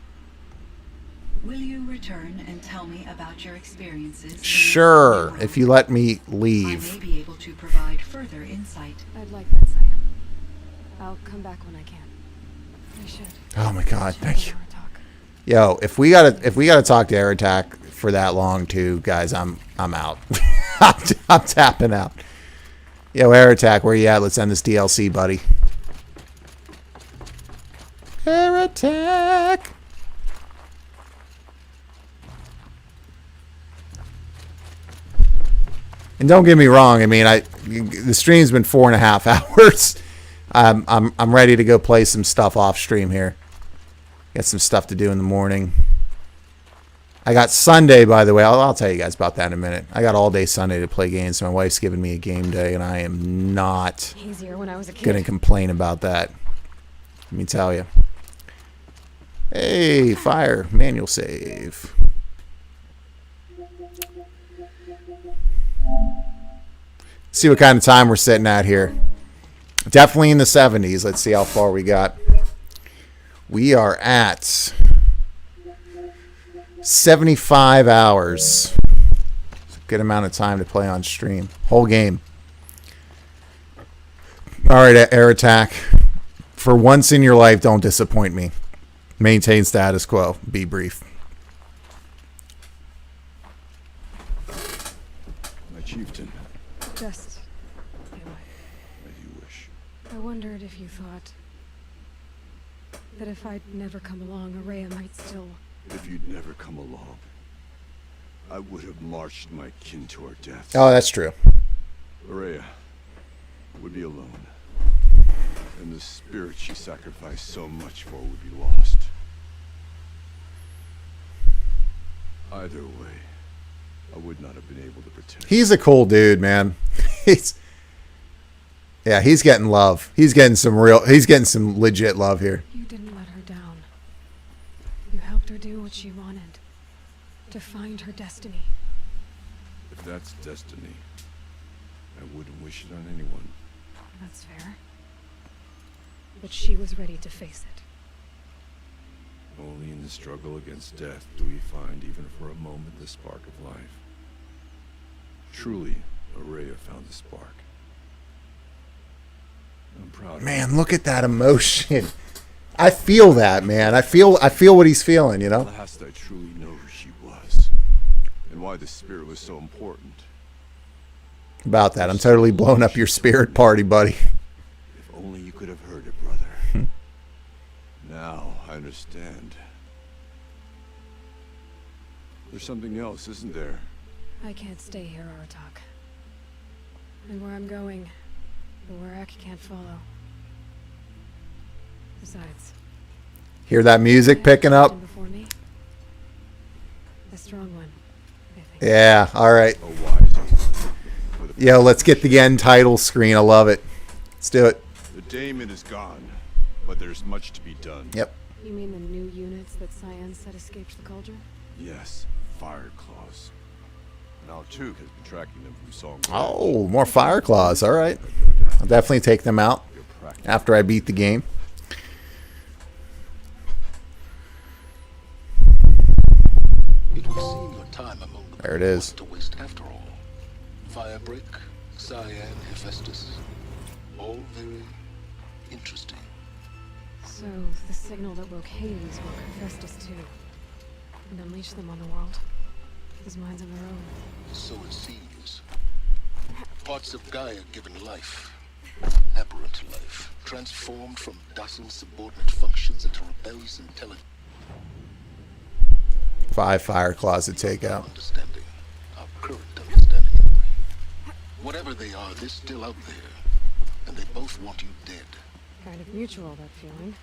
Will you return and tell me about your experiences? Sure, if you let me leave. I may be able to provide further insight. I'd like that, Cyan. I'll come back when I can. I should. Oh my God, thank you. Yo, if we gotta talk to Aratak for that long too, guys, I'm out. I'm tapping out. Yo, Aratak, where you at? Let's end this DLC, buddy. Aratak. And don't get me wrong. I mean, the stream's been 4.5 hours. I'm ready to go play some stuff off stream here. Got some stuff to do in the morning. I got Sunday, by the way. I'll tell you guys about that in a minute. I got all day Sunday to play games. So my wife's giving me a game day, and I am not easier when I was a kid. Gonna complain about that. Let me tell you. Hey, fire manual save. See what kind of time we're sitting at here. Definitely in the 70s. Let's see how far we got. We are at 75 hours. It's a good amount of time to play on stream. Whole game. All right, Air Attack. for once in your life, don't disappoint me. Maintain status quo. Be brief. My chieftain. Just... As you wish. I wondered if you thought that if I'd never come along, Araya might still... If you'd never come along, I would have marched my kin to our deaths. Oh, that's true. Araya would be alone. And the spirit she sacrificed so much for would be lost. Either way, I would not have been able to protect. He's a cool dude, man. Yeah, he's getting love. He's getting some legit love here. You didn't let her down. You helped her do what she wanted. To find her destiny. If that's destiny, I wouldn't wish it on anyone. That's fair. But she was ready to face it. Only in the struggle against death do we find, even for a moment, the spark of life. Truly, Araya found the spark. I'm proud of her. Man, look at that emotion. I feel that, man. I feel what he's feeling, you know? At last I truly know who she was. And why the spirit was so important. About that. I'm totally blowing up your spirit party, buddy. If only you could have heard it, brother. Now I understand. There's something else, isn't there? I can't stay here, Aratak. And where I'm going, the Warak can't follow. Besides... Hear that music picking up? Before me? A strong one, I think. Yeah, all right. A wise one. Yo, let's get the end title screen. I love it. Let's do it. The daemon is gone, but there's much to be done. Yep. You mean the new units that Cyan said escaped the cauldron? Yes, fire claws. Now Tuke has been tracking them from Song. Oh, more fire claws. All right. I'll definitely take them out after I beat the game. It would seem your time among the There it is. to waste after all. Firebreak, Cyan, Hephaestus, all very interesting. So, the signal that woke Hades woke Hephaestus too. And unleashed them on the world. With minds of their own. So it seems. Parts of Gaia given life. Aberrant life. Transformed from docile subordinate functions into rebellious intelligence. 5 fire claws to take out. Understanding. Our current understanding anyway. Whatever they are, they're still out there. And they both want you dead. Kind of mutual, that feeling.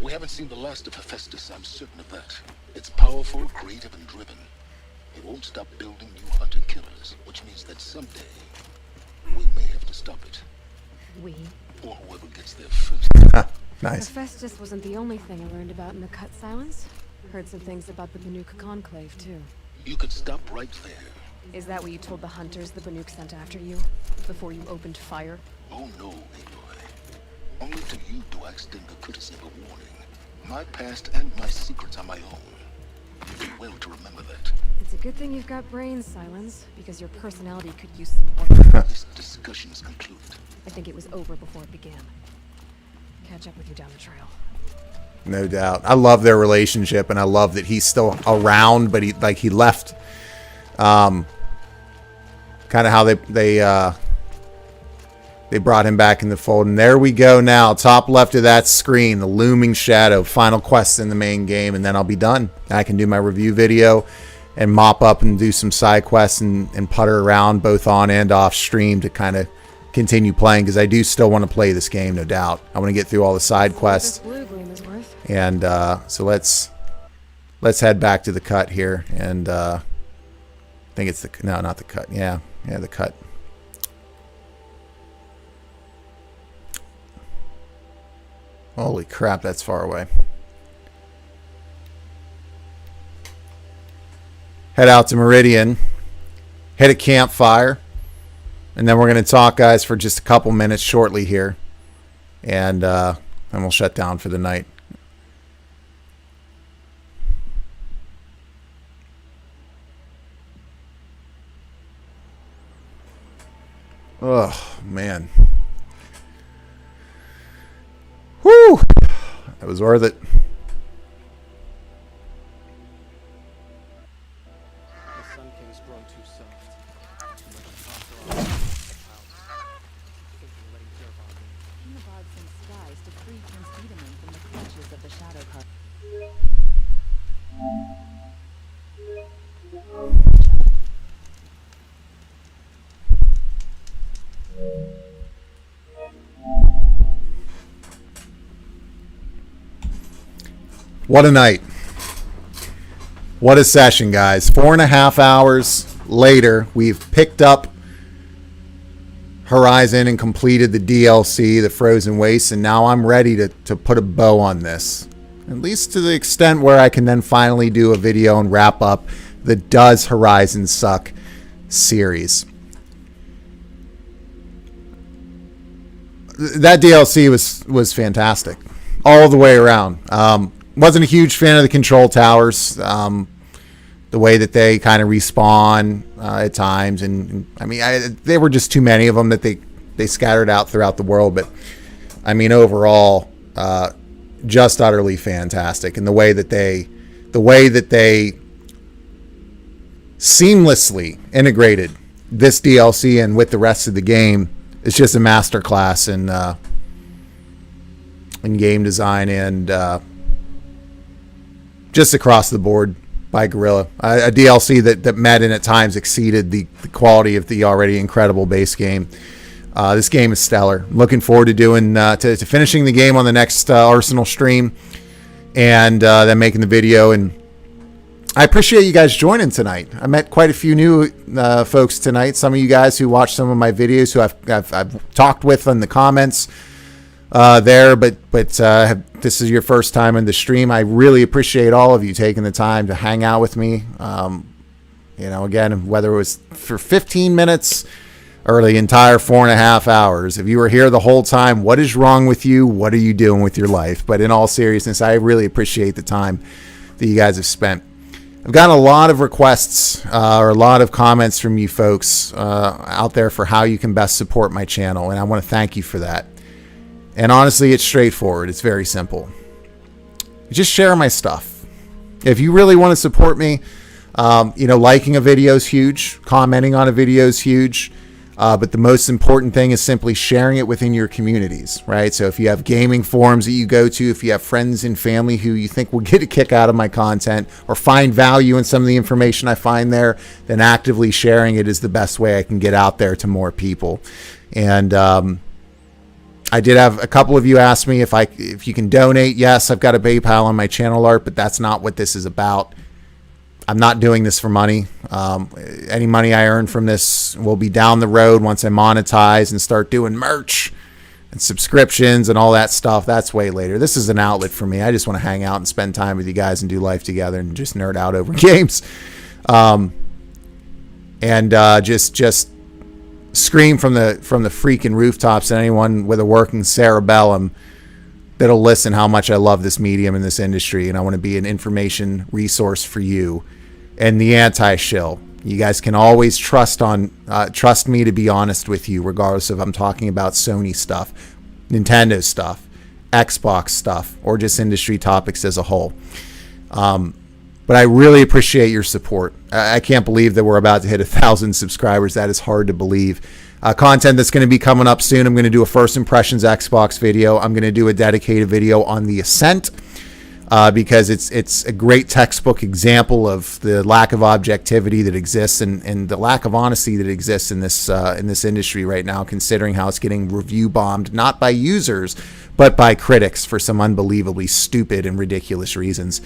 We haven't seen the last of Hephaestus, I'm certain of that. It's powerful, creative, and driven. It won't stop building new hunter-killers, which means that someday, we may have to stop it. We? Or whoever gets there first. Nice. Hephaestus wasn't the only thing I learned about in the Cut Silence. Heard some things about the Banuk Conclave, too. You could stop right there. Is that what you told the hunters the Banuk sent after you? Before you opened fire? Oh no, Aloy. Only to you do I extend the courtesy of a warning. My past and my secrets are my own. You do well to remember that. It's a good thing you've got brains, Silence, because your personality could use some work. This discussion is concluded. I think it was over before it began. Catch up with you down the trail. No doubt. I love their relationship, and I love that he's still around, but he left. Kind of how they brought him back in the fold. And there we go now. Top left of that screen, the looming shadow. Final quest in the main game, and then I'll be done. I can do my review video and mop up and do some side quests and putter around both on and off stream to kind of continue playing, because I do still want to play this game, no doubt. I want to get through all the side quests. And so let's head back to the cut here. And I think it's the... No, not the cut. Yeah, the cut. Holy crap, that's far away. Head out to Meridian. Hit a campfire. And then we're going to talk, guys, for just a couple minutes shortly here. And then we'll shut down for the night. Oh, man. Woo! Woo! It was worth it. The Sun King's grown too soft. King Abad sent skies to free Prince Tiedemann from the clutches of the Shadow Card. What a night. What a session, guys. 4.5 hours later, we've picked up Horizon and completed the DLC, the Frozen Waste, and now I'm ready to put a bow on this. At least to the extent where I can then finally do a video and wrap up the Does Horizon Suck series. That DLC was fantastic all the way around. Wasn't a huge fan of the control towers, the way that they kind of respawn at times, and I mean, there were just too many of them that they scattered out throughout the world. But I mean, overall, just utterly fantastic, and the way that they seamlessly integrated this DLC in with the rest of the game is just a masterclass in game design and just across the board by Guerrilla. A DLC that met and at times exceeded the quality of the already incredible base game. This game is stellar. I'm looking forward to doing to finishing the game on the next Arsenal stream, and then making the video. And I appreciate you guys joining tonight. I met quite a few new folks tonight. Some of you guys who watched some of my videos, who I've talked with in the comments there, but this is your first time in the stream. I really appreciate all of you taking the time to hang out with me. Again, whether it was for 15 minutes or the entire 4.5 hours, if you were here the whole time, what is wrong with you? What are you doing with your life? But in all seriousness, I really appreciate the time that you guys have spent. I've gotten a lot of requests or a lot of comments from you folks out there for how you can best support my channel, and I want to thank you for that. And honestly, it's straightforward. It's very simple. Just share my stuff. If you really want to support me, liking a video is huge. Commenting on a video is huge. But the most important thing is simply sharing it within your communities, right? So if you have gaming forums that you go to, if you have friends and family who you think will get a kick out of my content or find value in some of the information I find there, then actively sharing it is the best way I can get out there to more people. And I did have a couple of you ask me if you can donate. Yes, I've got a PayPal on my channel art, but that's not what this is about. I'm not doing this for money. Any money I earn from this will be down the road once I monetize and start doing merch and subscriptions and all that stuff. That's way later. This is an outlet for me. I just want to hang out and spend time with you guys and do life together and just nerd out over games. Just scream from the freaking rooftops at anyone with a working cerebellum that'll listen how much I love this medium and this industry, and I want to be an information resource for you and the anti-shill. You guys can always trust me to be honest with you, regardless if I'm talking about Sony stuff, Nintendo stuff, Xbox stuff, or just industry topics as a whole. But I really appreciate your support. I can't believe that we're about to hit 1,000 subscribers. That is hard to believe. Content that's going to be coming up soon. I'm going to do a first impressions Xbox video. I'm going to do a dedicated video on the Ascent because it's a great textbook example of the lack of objectivity that exists and the lack of honesty that exists in this industry right now, considering how it's getting review bombed, not by users, but by critics for some unbelievably stupid and ridiculous reasons.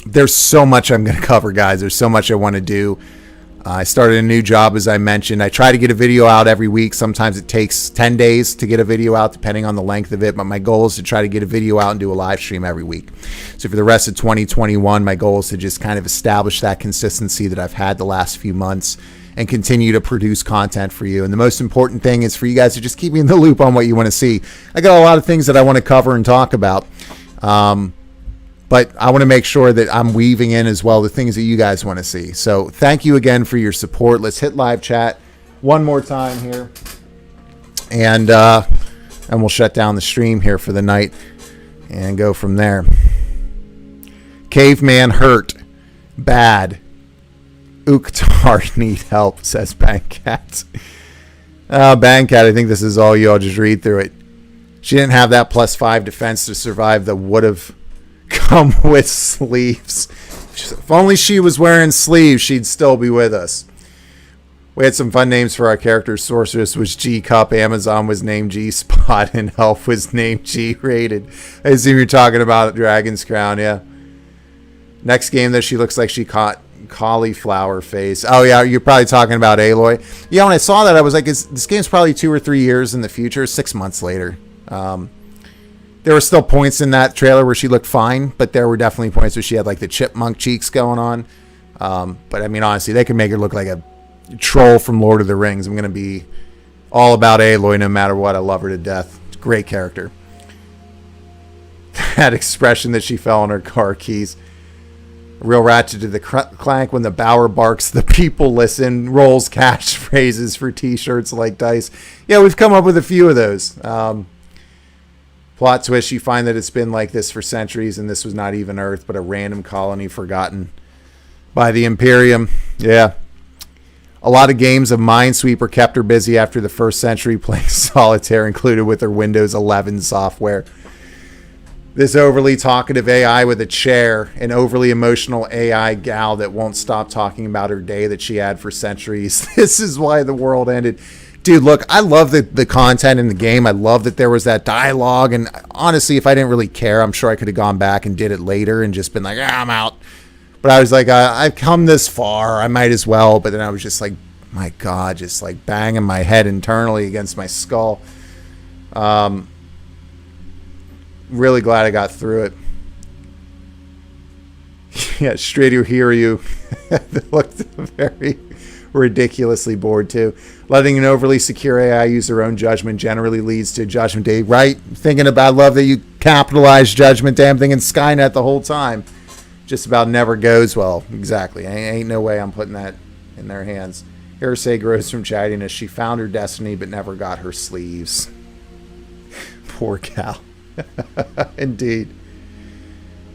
There's so much I'm going to cover, guys. There's so much I want to do. I started a new job, as I mentioned. I try to get a video out every week. Sometimes it takes 10 days to get a video out, depending on the length of it. But my goal is to try to get a video out and do a live stream every week. So for the rest of 2021, my goal is to just kind of establish that consistency that I've had the last few months and continue to produce content for you. And the most important thing is for you guys to just keep me in the loop on what you want to see. I got a lot of things that I want to cover and talk about. But I want to make sure that I'm weaving in as well the things that you guys want to see. So thank you again for your support. Let's hit live chat one more time here. And and we'll shut down the stream here for the night and go from there. Caveman hurt. Bad. Uktar need help, says Bangcat. Bangcat, I think this is all you. I'll just read through it. She didn't have that +5 defense to survive that would have come with sleeves. If only she was wearing sleeves, she'd still be with us. We had some fun names for our characters. Sorceress was G-Cup, Amazon was named G-Spot, and Elf was named G-Rated. I assume you're talking about Dragon's Crown, yeah. Next game, though, she looks like she caught cauliflower face. Oh, yeah, you're probably talking about Aloy. Yeah, when I saw that, I was like, this game's probably 2 or 3 years in the future, 6 months later. There were still points in that trailer where she looked fine, but there were definitely points where she had like the chipmunk cheeks going on. But I mean, honestly, they can make her look like a troll from Lord of the Rings. I'm going to be all about Aloy no matter what. I love her to death. Great character. That expression that she fell on her car keys. Real Ratchet to the Clank. When the Bauer barks, the people listen. Rolls catchphrases for t-shirts like dice. Yeah, we've come up with a few of those. Plot twist, you find that it's been like this for centuries, and this was not even Earth, but a random colony forgotten by the Imperium. Yeah. A lot of games of Minesweeper kept her busy after the first century, playing solitaire included with her Windows 11 software. This overly talkative AI with a chair, an overly emotional AI gal that won't stop talking about her day that she had for centuries. This is why the world ended. Dude, look, I love the content in the game. I love that there was that dialogue. And honestly, if I didn't really care, I'm sure I could have gone back and did it later and just been like, I'm out. But I was like, I've come this far. I might as well. But then I was just like, my God, just like banging my head internally against my skull. Really glad I got through it. Yeah, straight to hear you. Looked very ridiculously bored too. Letting an overly secure AI use their own judgment generally leads to Judgment Day, right? Thinking about, love that you capitalize Judgment Day. I'm thinking Skynet the whole time. Just about never goes well. Exactly. Ain't no way I'm putting that in their hands. Hearsay grows from chattiness. She found her destiny but never got her sleeves. Poor gal. Indeed.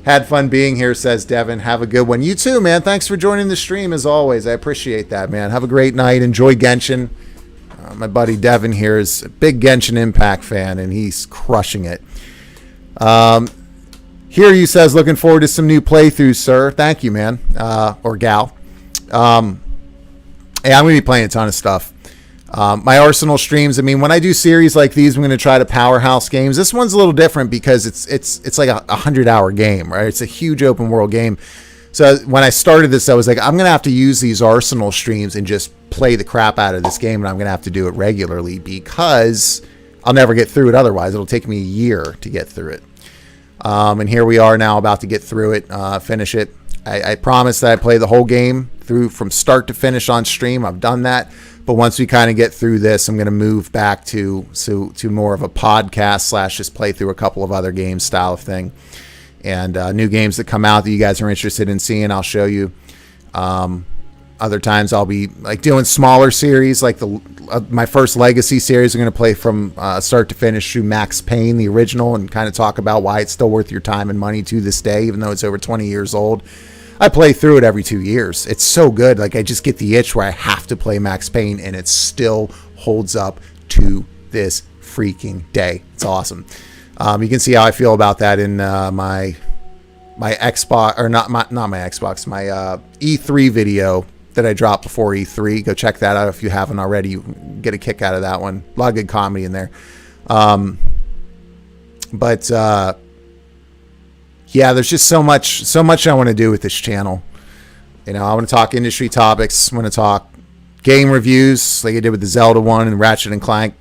Had fun being here, says Devin. Have a good one. You too, man. Thanks for joining the stream as always. I appreciate that, man. Have a great night. Enjoy Genshin. My buddy Devin here is a big Genshin Impact fan, and he's crushing it. Here you says, looking forward to some new playthroughs, sir. Thank you, man. Or gal. Hey, I'm going to be playing a ton of stuff. My Arsenal streams, I mean, when I do series like these, I'm going to try to powerhouse games. This one's a little different because it's like a 100-hour game, right? It's a huge open world game. So when I started this, I was like, I'm going to have to use these Arsenal streams and just play the crap out of this game, and I'm going to have to do it regularly because I'll never get through it otherwise. It'll take me a year to get through it. And here we are now about to get through it, finish it. I promised that I play the whole game through from start to finish on stream. I've done that. But once we kind of get through this, I'm going to move back to more of a podcast / just play through a couple of other games style of thing. And new games that come out that you guys are interested in seeing, I'll show you. Other times I'll be like doing smaller series, like my first Legacy series. I'm going to play from start to finish through Max Payne, the original, and kind of talk about why it's still worth your time and money to this day, even though it's over 20 years old. I play through it every 2 years. It's so good. Like, I just get the itch where I have to play Max Payne, and it still holds up to this freaking day. It's awesome. You can see how I feel about that in my Xbox, or not my Xbox, my E3 video that I dropped before E3. Go check that out if you haven't already. You get a kick out of that one. A lot of good comedy in there. Yeah, there's just so much I want to do with this channel. You know, I want to talk industry topics. I want to talk game reviews like I did with the Zelda one and Ratchet and Clank.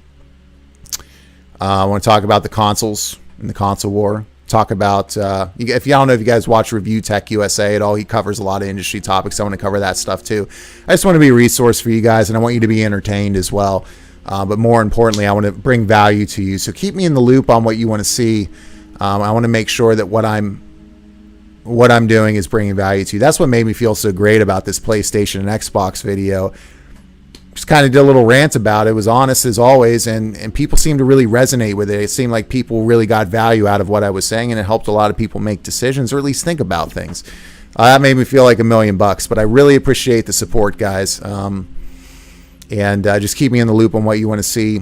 I want to talk about the consoles and the console war. Talk about, if you don't know if you guys watch Review Tech USA at all, he covers a lot of industry topics. I want to cover that stuff too. I just want to be a resource for you guys, and I want you to be entertained as well. But more importantly, I want to bring value to you. So keep me in the loop on what you want to see. I want to make sure that what I'm doing is bringing value to you. That's what made me feel so great about this PlayStation and Xbox video. just kind of did a little rant about it. It was honest as always, and people seemed to really resonate with it. It seemed like people really got value out of what I was saying, and it helped a lot of people make decisions or at least think about things. That made me feel like $1,000,000, but I really appreciate the support, guys. And just keep me in the loop on what you want to see.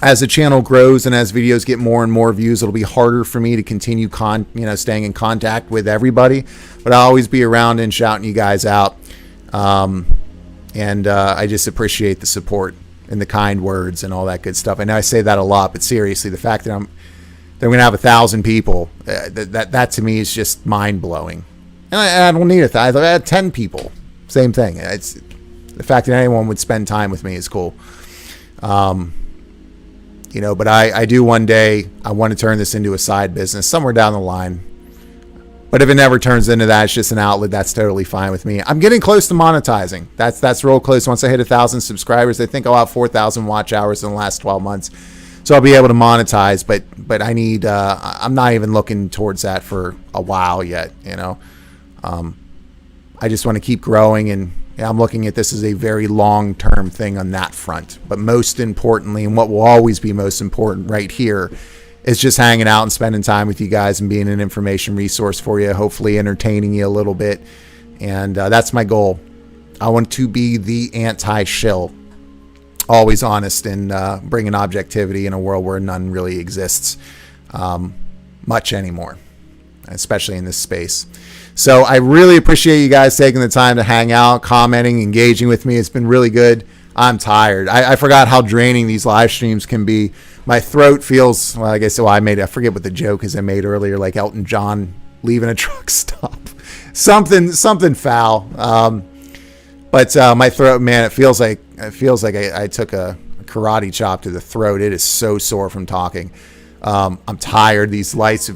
As the channel grows and as videos get more and more views, it'll be harder for me to continue staying in contact with everybody, but I'll always be around and shouting you guys out. And I just appreciate the support and the kind words and all that good stuff. I know I say that a lot, but seriously, the fact that I'm going to have 1,000 people, that to me is just mind blowing. And I don't need 1,000. I had 10 people. Same thing. It's the fact that anyone would spend time with me is cool. But I do one day, I want to turn this into a side business somewhere down the line. But if it never turns into that, it's just an outlet, that's totally fine with me. I'm getting close to monetizing. That's real close. Once I hit 1,000 subscribers, I think I'll have 4,000 watch hours in the last 12 months. So I'll be able to monetize, but I need, I'm not even looking towards that for a while yet, I just want to keep growing, and I'm looking at this as a very long-term thing on that front. But most importantly, and what will always be most important right here, is just hanging out and spending time with you guys and being an information resource for you, hopefully entertaining you a little bit. And that's my goal. I want to be the anti-shill, always honest, and bringing objectivity in a world where none really exists much anymore, especially in this space. So I really appreciate you guys taking the time to hang out, commenting, engaging with me. It's been really good. I'm tired. I forgot how draining these live streams can be. My throat feels, well, I guess, I forget what the joke is I made earlier, like Elton John leaving a truck stop. something foul. But my throat, man, it feels like I took a karate chop to the throat. It is so sore from talking. I'm tired. These lights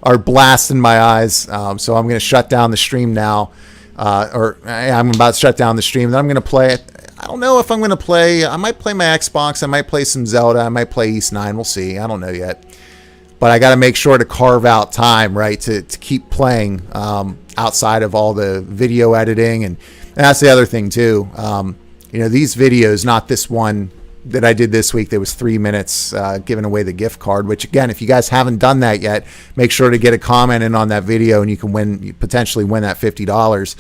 are blasting my eyes. So I'm going to shut down the stream now. I'm about to shut down the stream. Then I'm going to play it. I don't know if I'm going to play. I might play my Xbox. I might play some Zelda. I might play East 9. We'll see. I don't know yet. But I got to make sure to carve out time, right, to keep playing outside of all the video editing. And that's the other thing, too. These videos, not this one that I did this week, that was 3 minutes giving away the gift card, which, again, if you guys haven't done that yet, make sure to get a comment in on that video, and you can potentially win that $50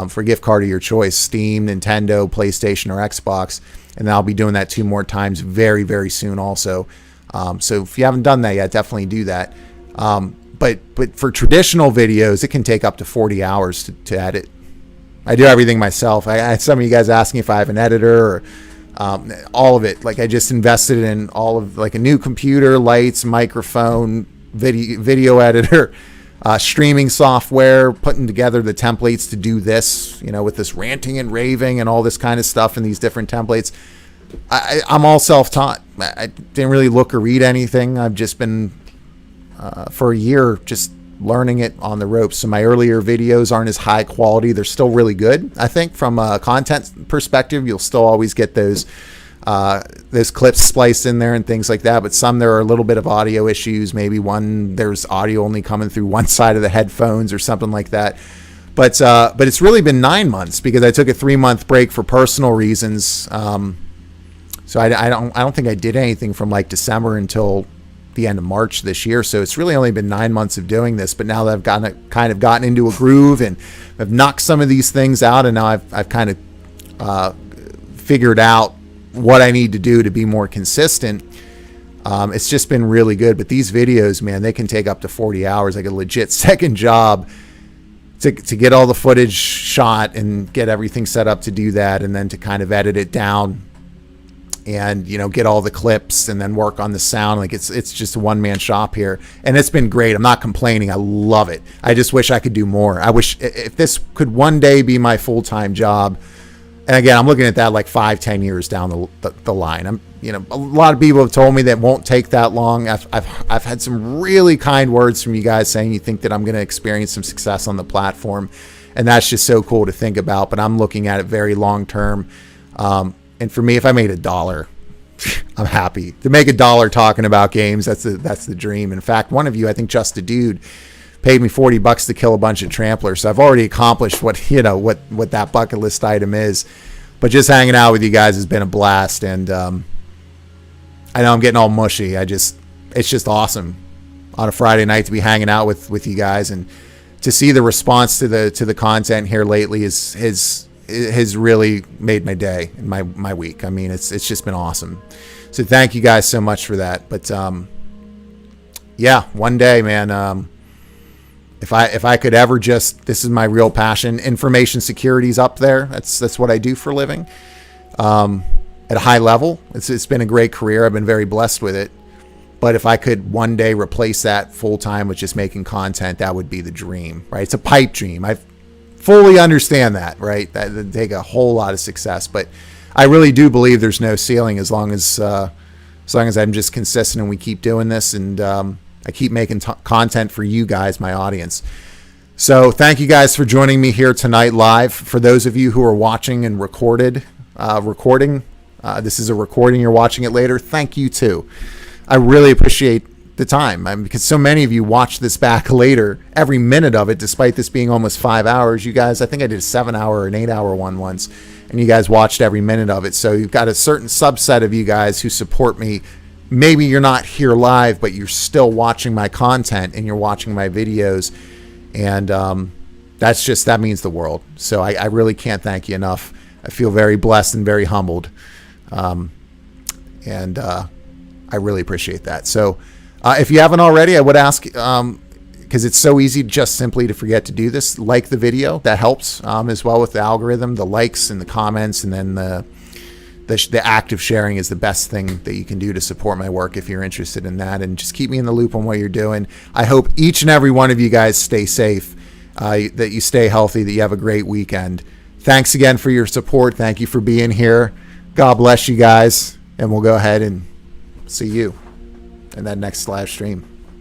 for a gift card of your choice, Steam, Nintendo, PlayStation, or Xbox. And I'll be doing that 2 more times very, very soon also. So if you haven't done that yet, definitely do that. But for traditional videos, it can take up to 40 hours to edit. I do everything myself. I had some of you guys asking if I have an editor, or all of it. Like, I just invested in all of, like, a new computer, lights, microphone, video editor, streaming software, putting together the templates to do this, with this ranting and raving and all this kind of stuff in these different templates. I'm all self-taught. I didn't really look or read anything. I've just been, for a year, just learning it on the ropes. So my earlier videos aren't as high quality. They're still really good. I think from a content perspective, you'll still always get those clips spliced in there and things like that. But some, there are a little bit of audio issues. Maybe there's audio only coming through one side of the headphones or something like that. But it's really been 9 months because I took a 3-month break for personal reasons. So I don't think I did anything from like December until the end of March this year. So it's really only been 9 months of doing this. But now that I've kind of gotten into a groove and I've knocked some of these things out, and now I've kind of figured out what I need to do to be more consistent. It's just been really good. But these videos, man, they can take up to 40 hours, like a legit second job to get all the footage shot and get everything set up to do that, and then to kind of edit it down and get all the clips and then work on the sound. Like, it's just a one-man shop here, and it's been great. I'm not complaining. I love it. I just wish I could do more. I wish if this could one day be my full-time job. And again, I'm looking at that like 5-10 years down the line. A lot of people have told me that won't take that long. I've had some really kind words from you guys saying you think that I'm going to experience some success on the platform, and that's just so cool to think about. But I'm looking at it very long term. And for me, if I made $1, I'm happy. To make $1 talking about games, that's the dream. In fact, one of you, I think Just a Dude, paid me $40 to kill a bunch of tramplers. So I've already accomplished what that bucket list item is. But just hanging out with you guys has been a blast, and I know I'm getting all mushy. It's just awesome on a Friday night to be hanging out with you guys, and to see the response to the content here lately has really made my day and my week. I mean, it's just been awesome. So thank you guys so much for that. But yeah, one day, man, if I could ever just, this is my real passion. Information security's up there. That's what I do for a living. At a high level, it's been a great career. I've been very blessed with it. But if I could one day replace that full time with just making content, that would be the dream, right? It's a pipe dream. I fully understand that, right? That would take a whole lot of success, but I really do believe there's no ceiling as long as I'm just consistent and we keep doing this, and I keep making content for you guys, my audience. So thank you guys for joining me here tonight live. For those of you who are watching and recording, this is a recording, you're watching it later. Thank you too. I really appreciate the time, because so many of you watch this back later, every minute of it, despite this being almost 5 hours. You guys, I think I did a 7-hour or an 8-hour one once, and you guys watched every minute of it. So you've got a certain subset of you guys who support me. Maybe you're not here live, but you're still watching my content and you're watching my videos. And that means the world. So I really can't thank you enough. I feel very blessed and very humbled. And I really appreciate that. So if you haven't already, I would ask, because it's so easy just simply to forget to do this, like the video. That helps as well with the algorithm. The likes and the comments, and then the active sharing is the best thing that you can do to support my work if you're interested in that. And just keep me in the loop on what you're doing. I hope each and every one of you guys stay safe, that you stay healthy, that you have a great weekend. Thanks again for your support. Thank you for being here. God bless you guys. And we'll go ahead and see you in that next live stream.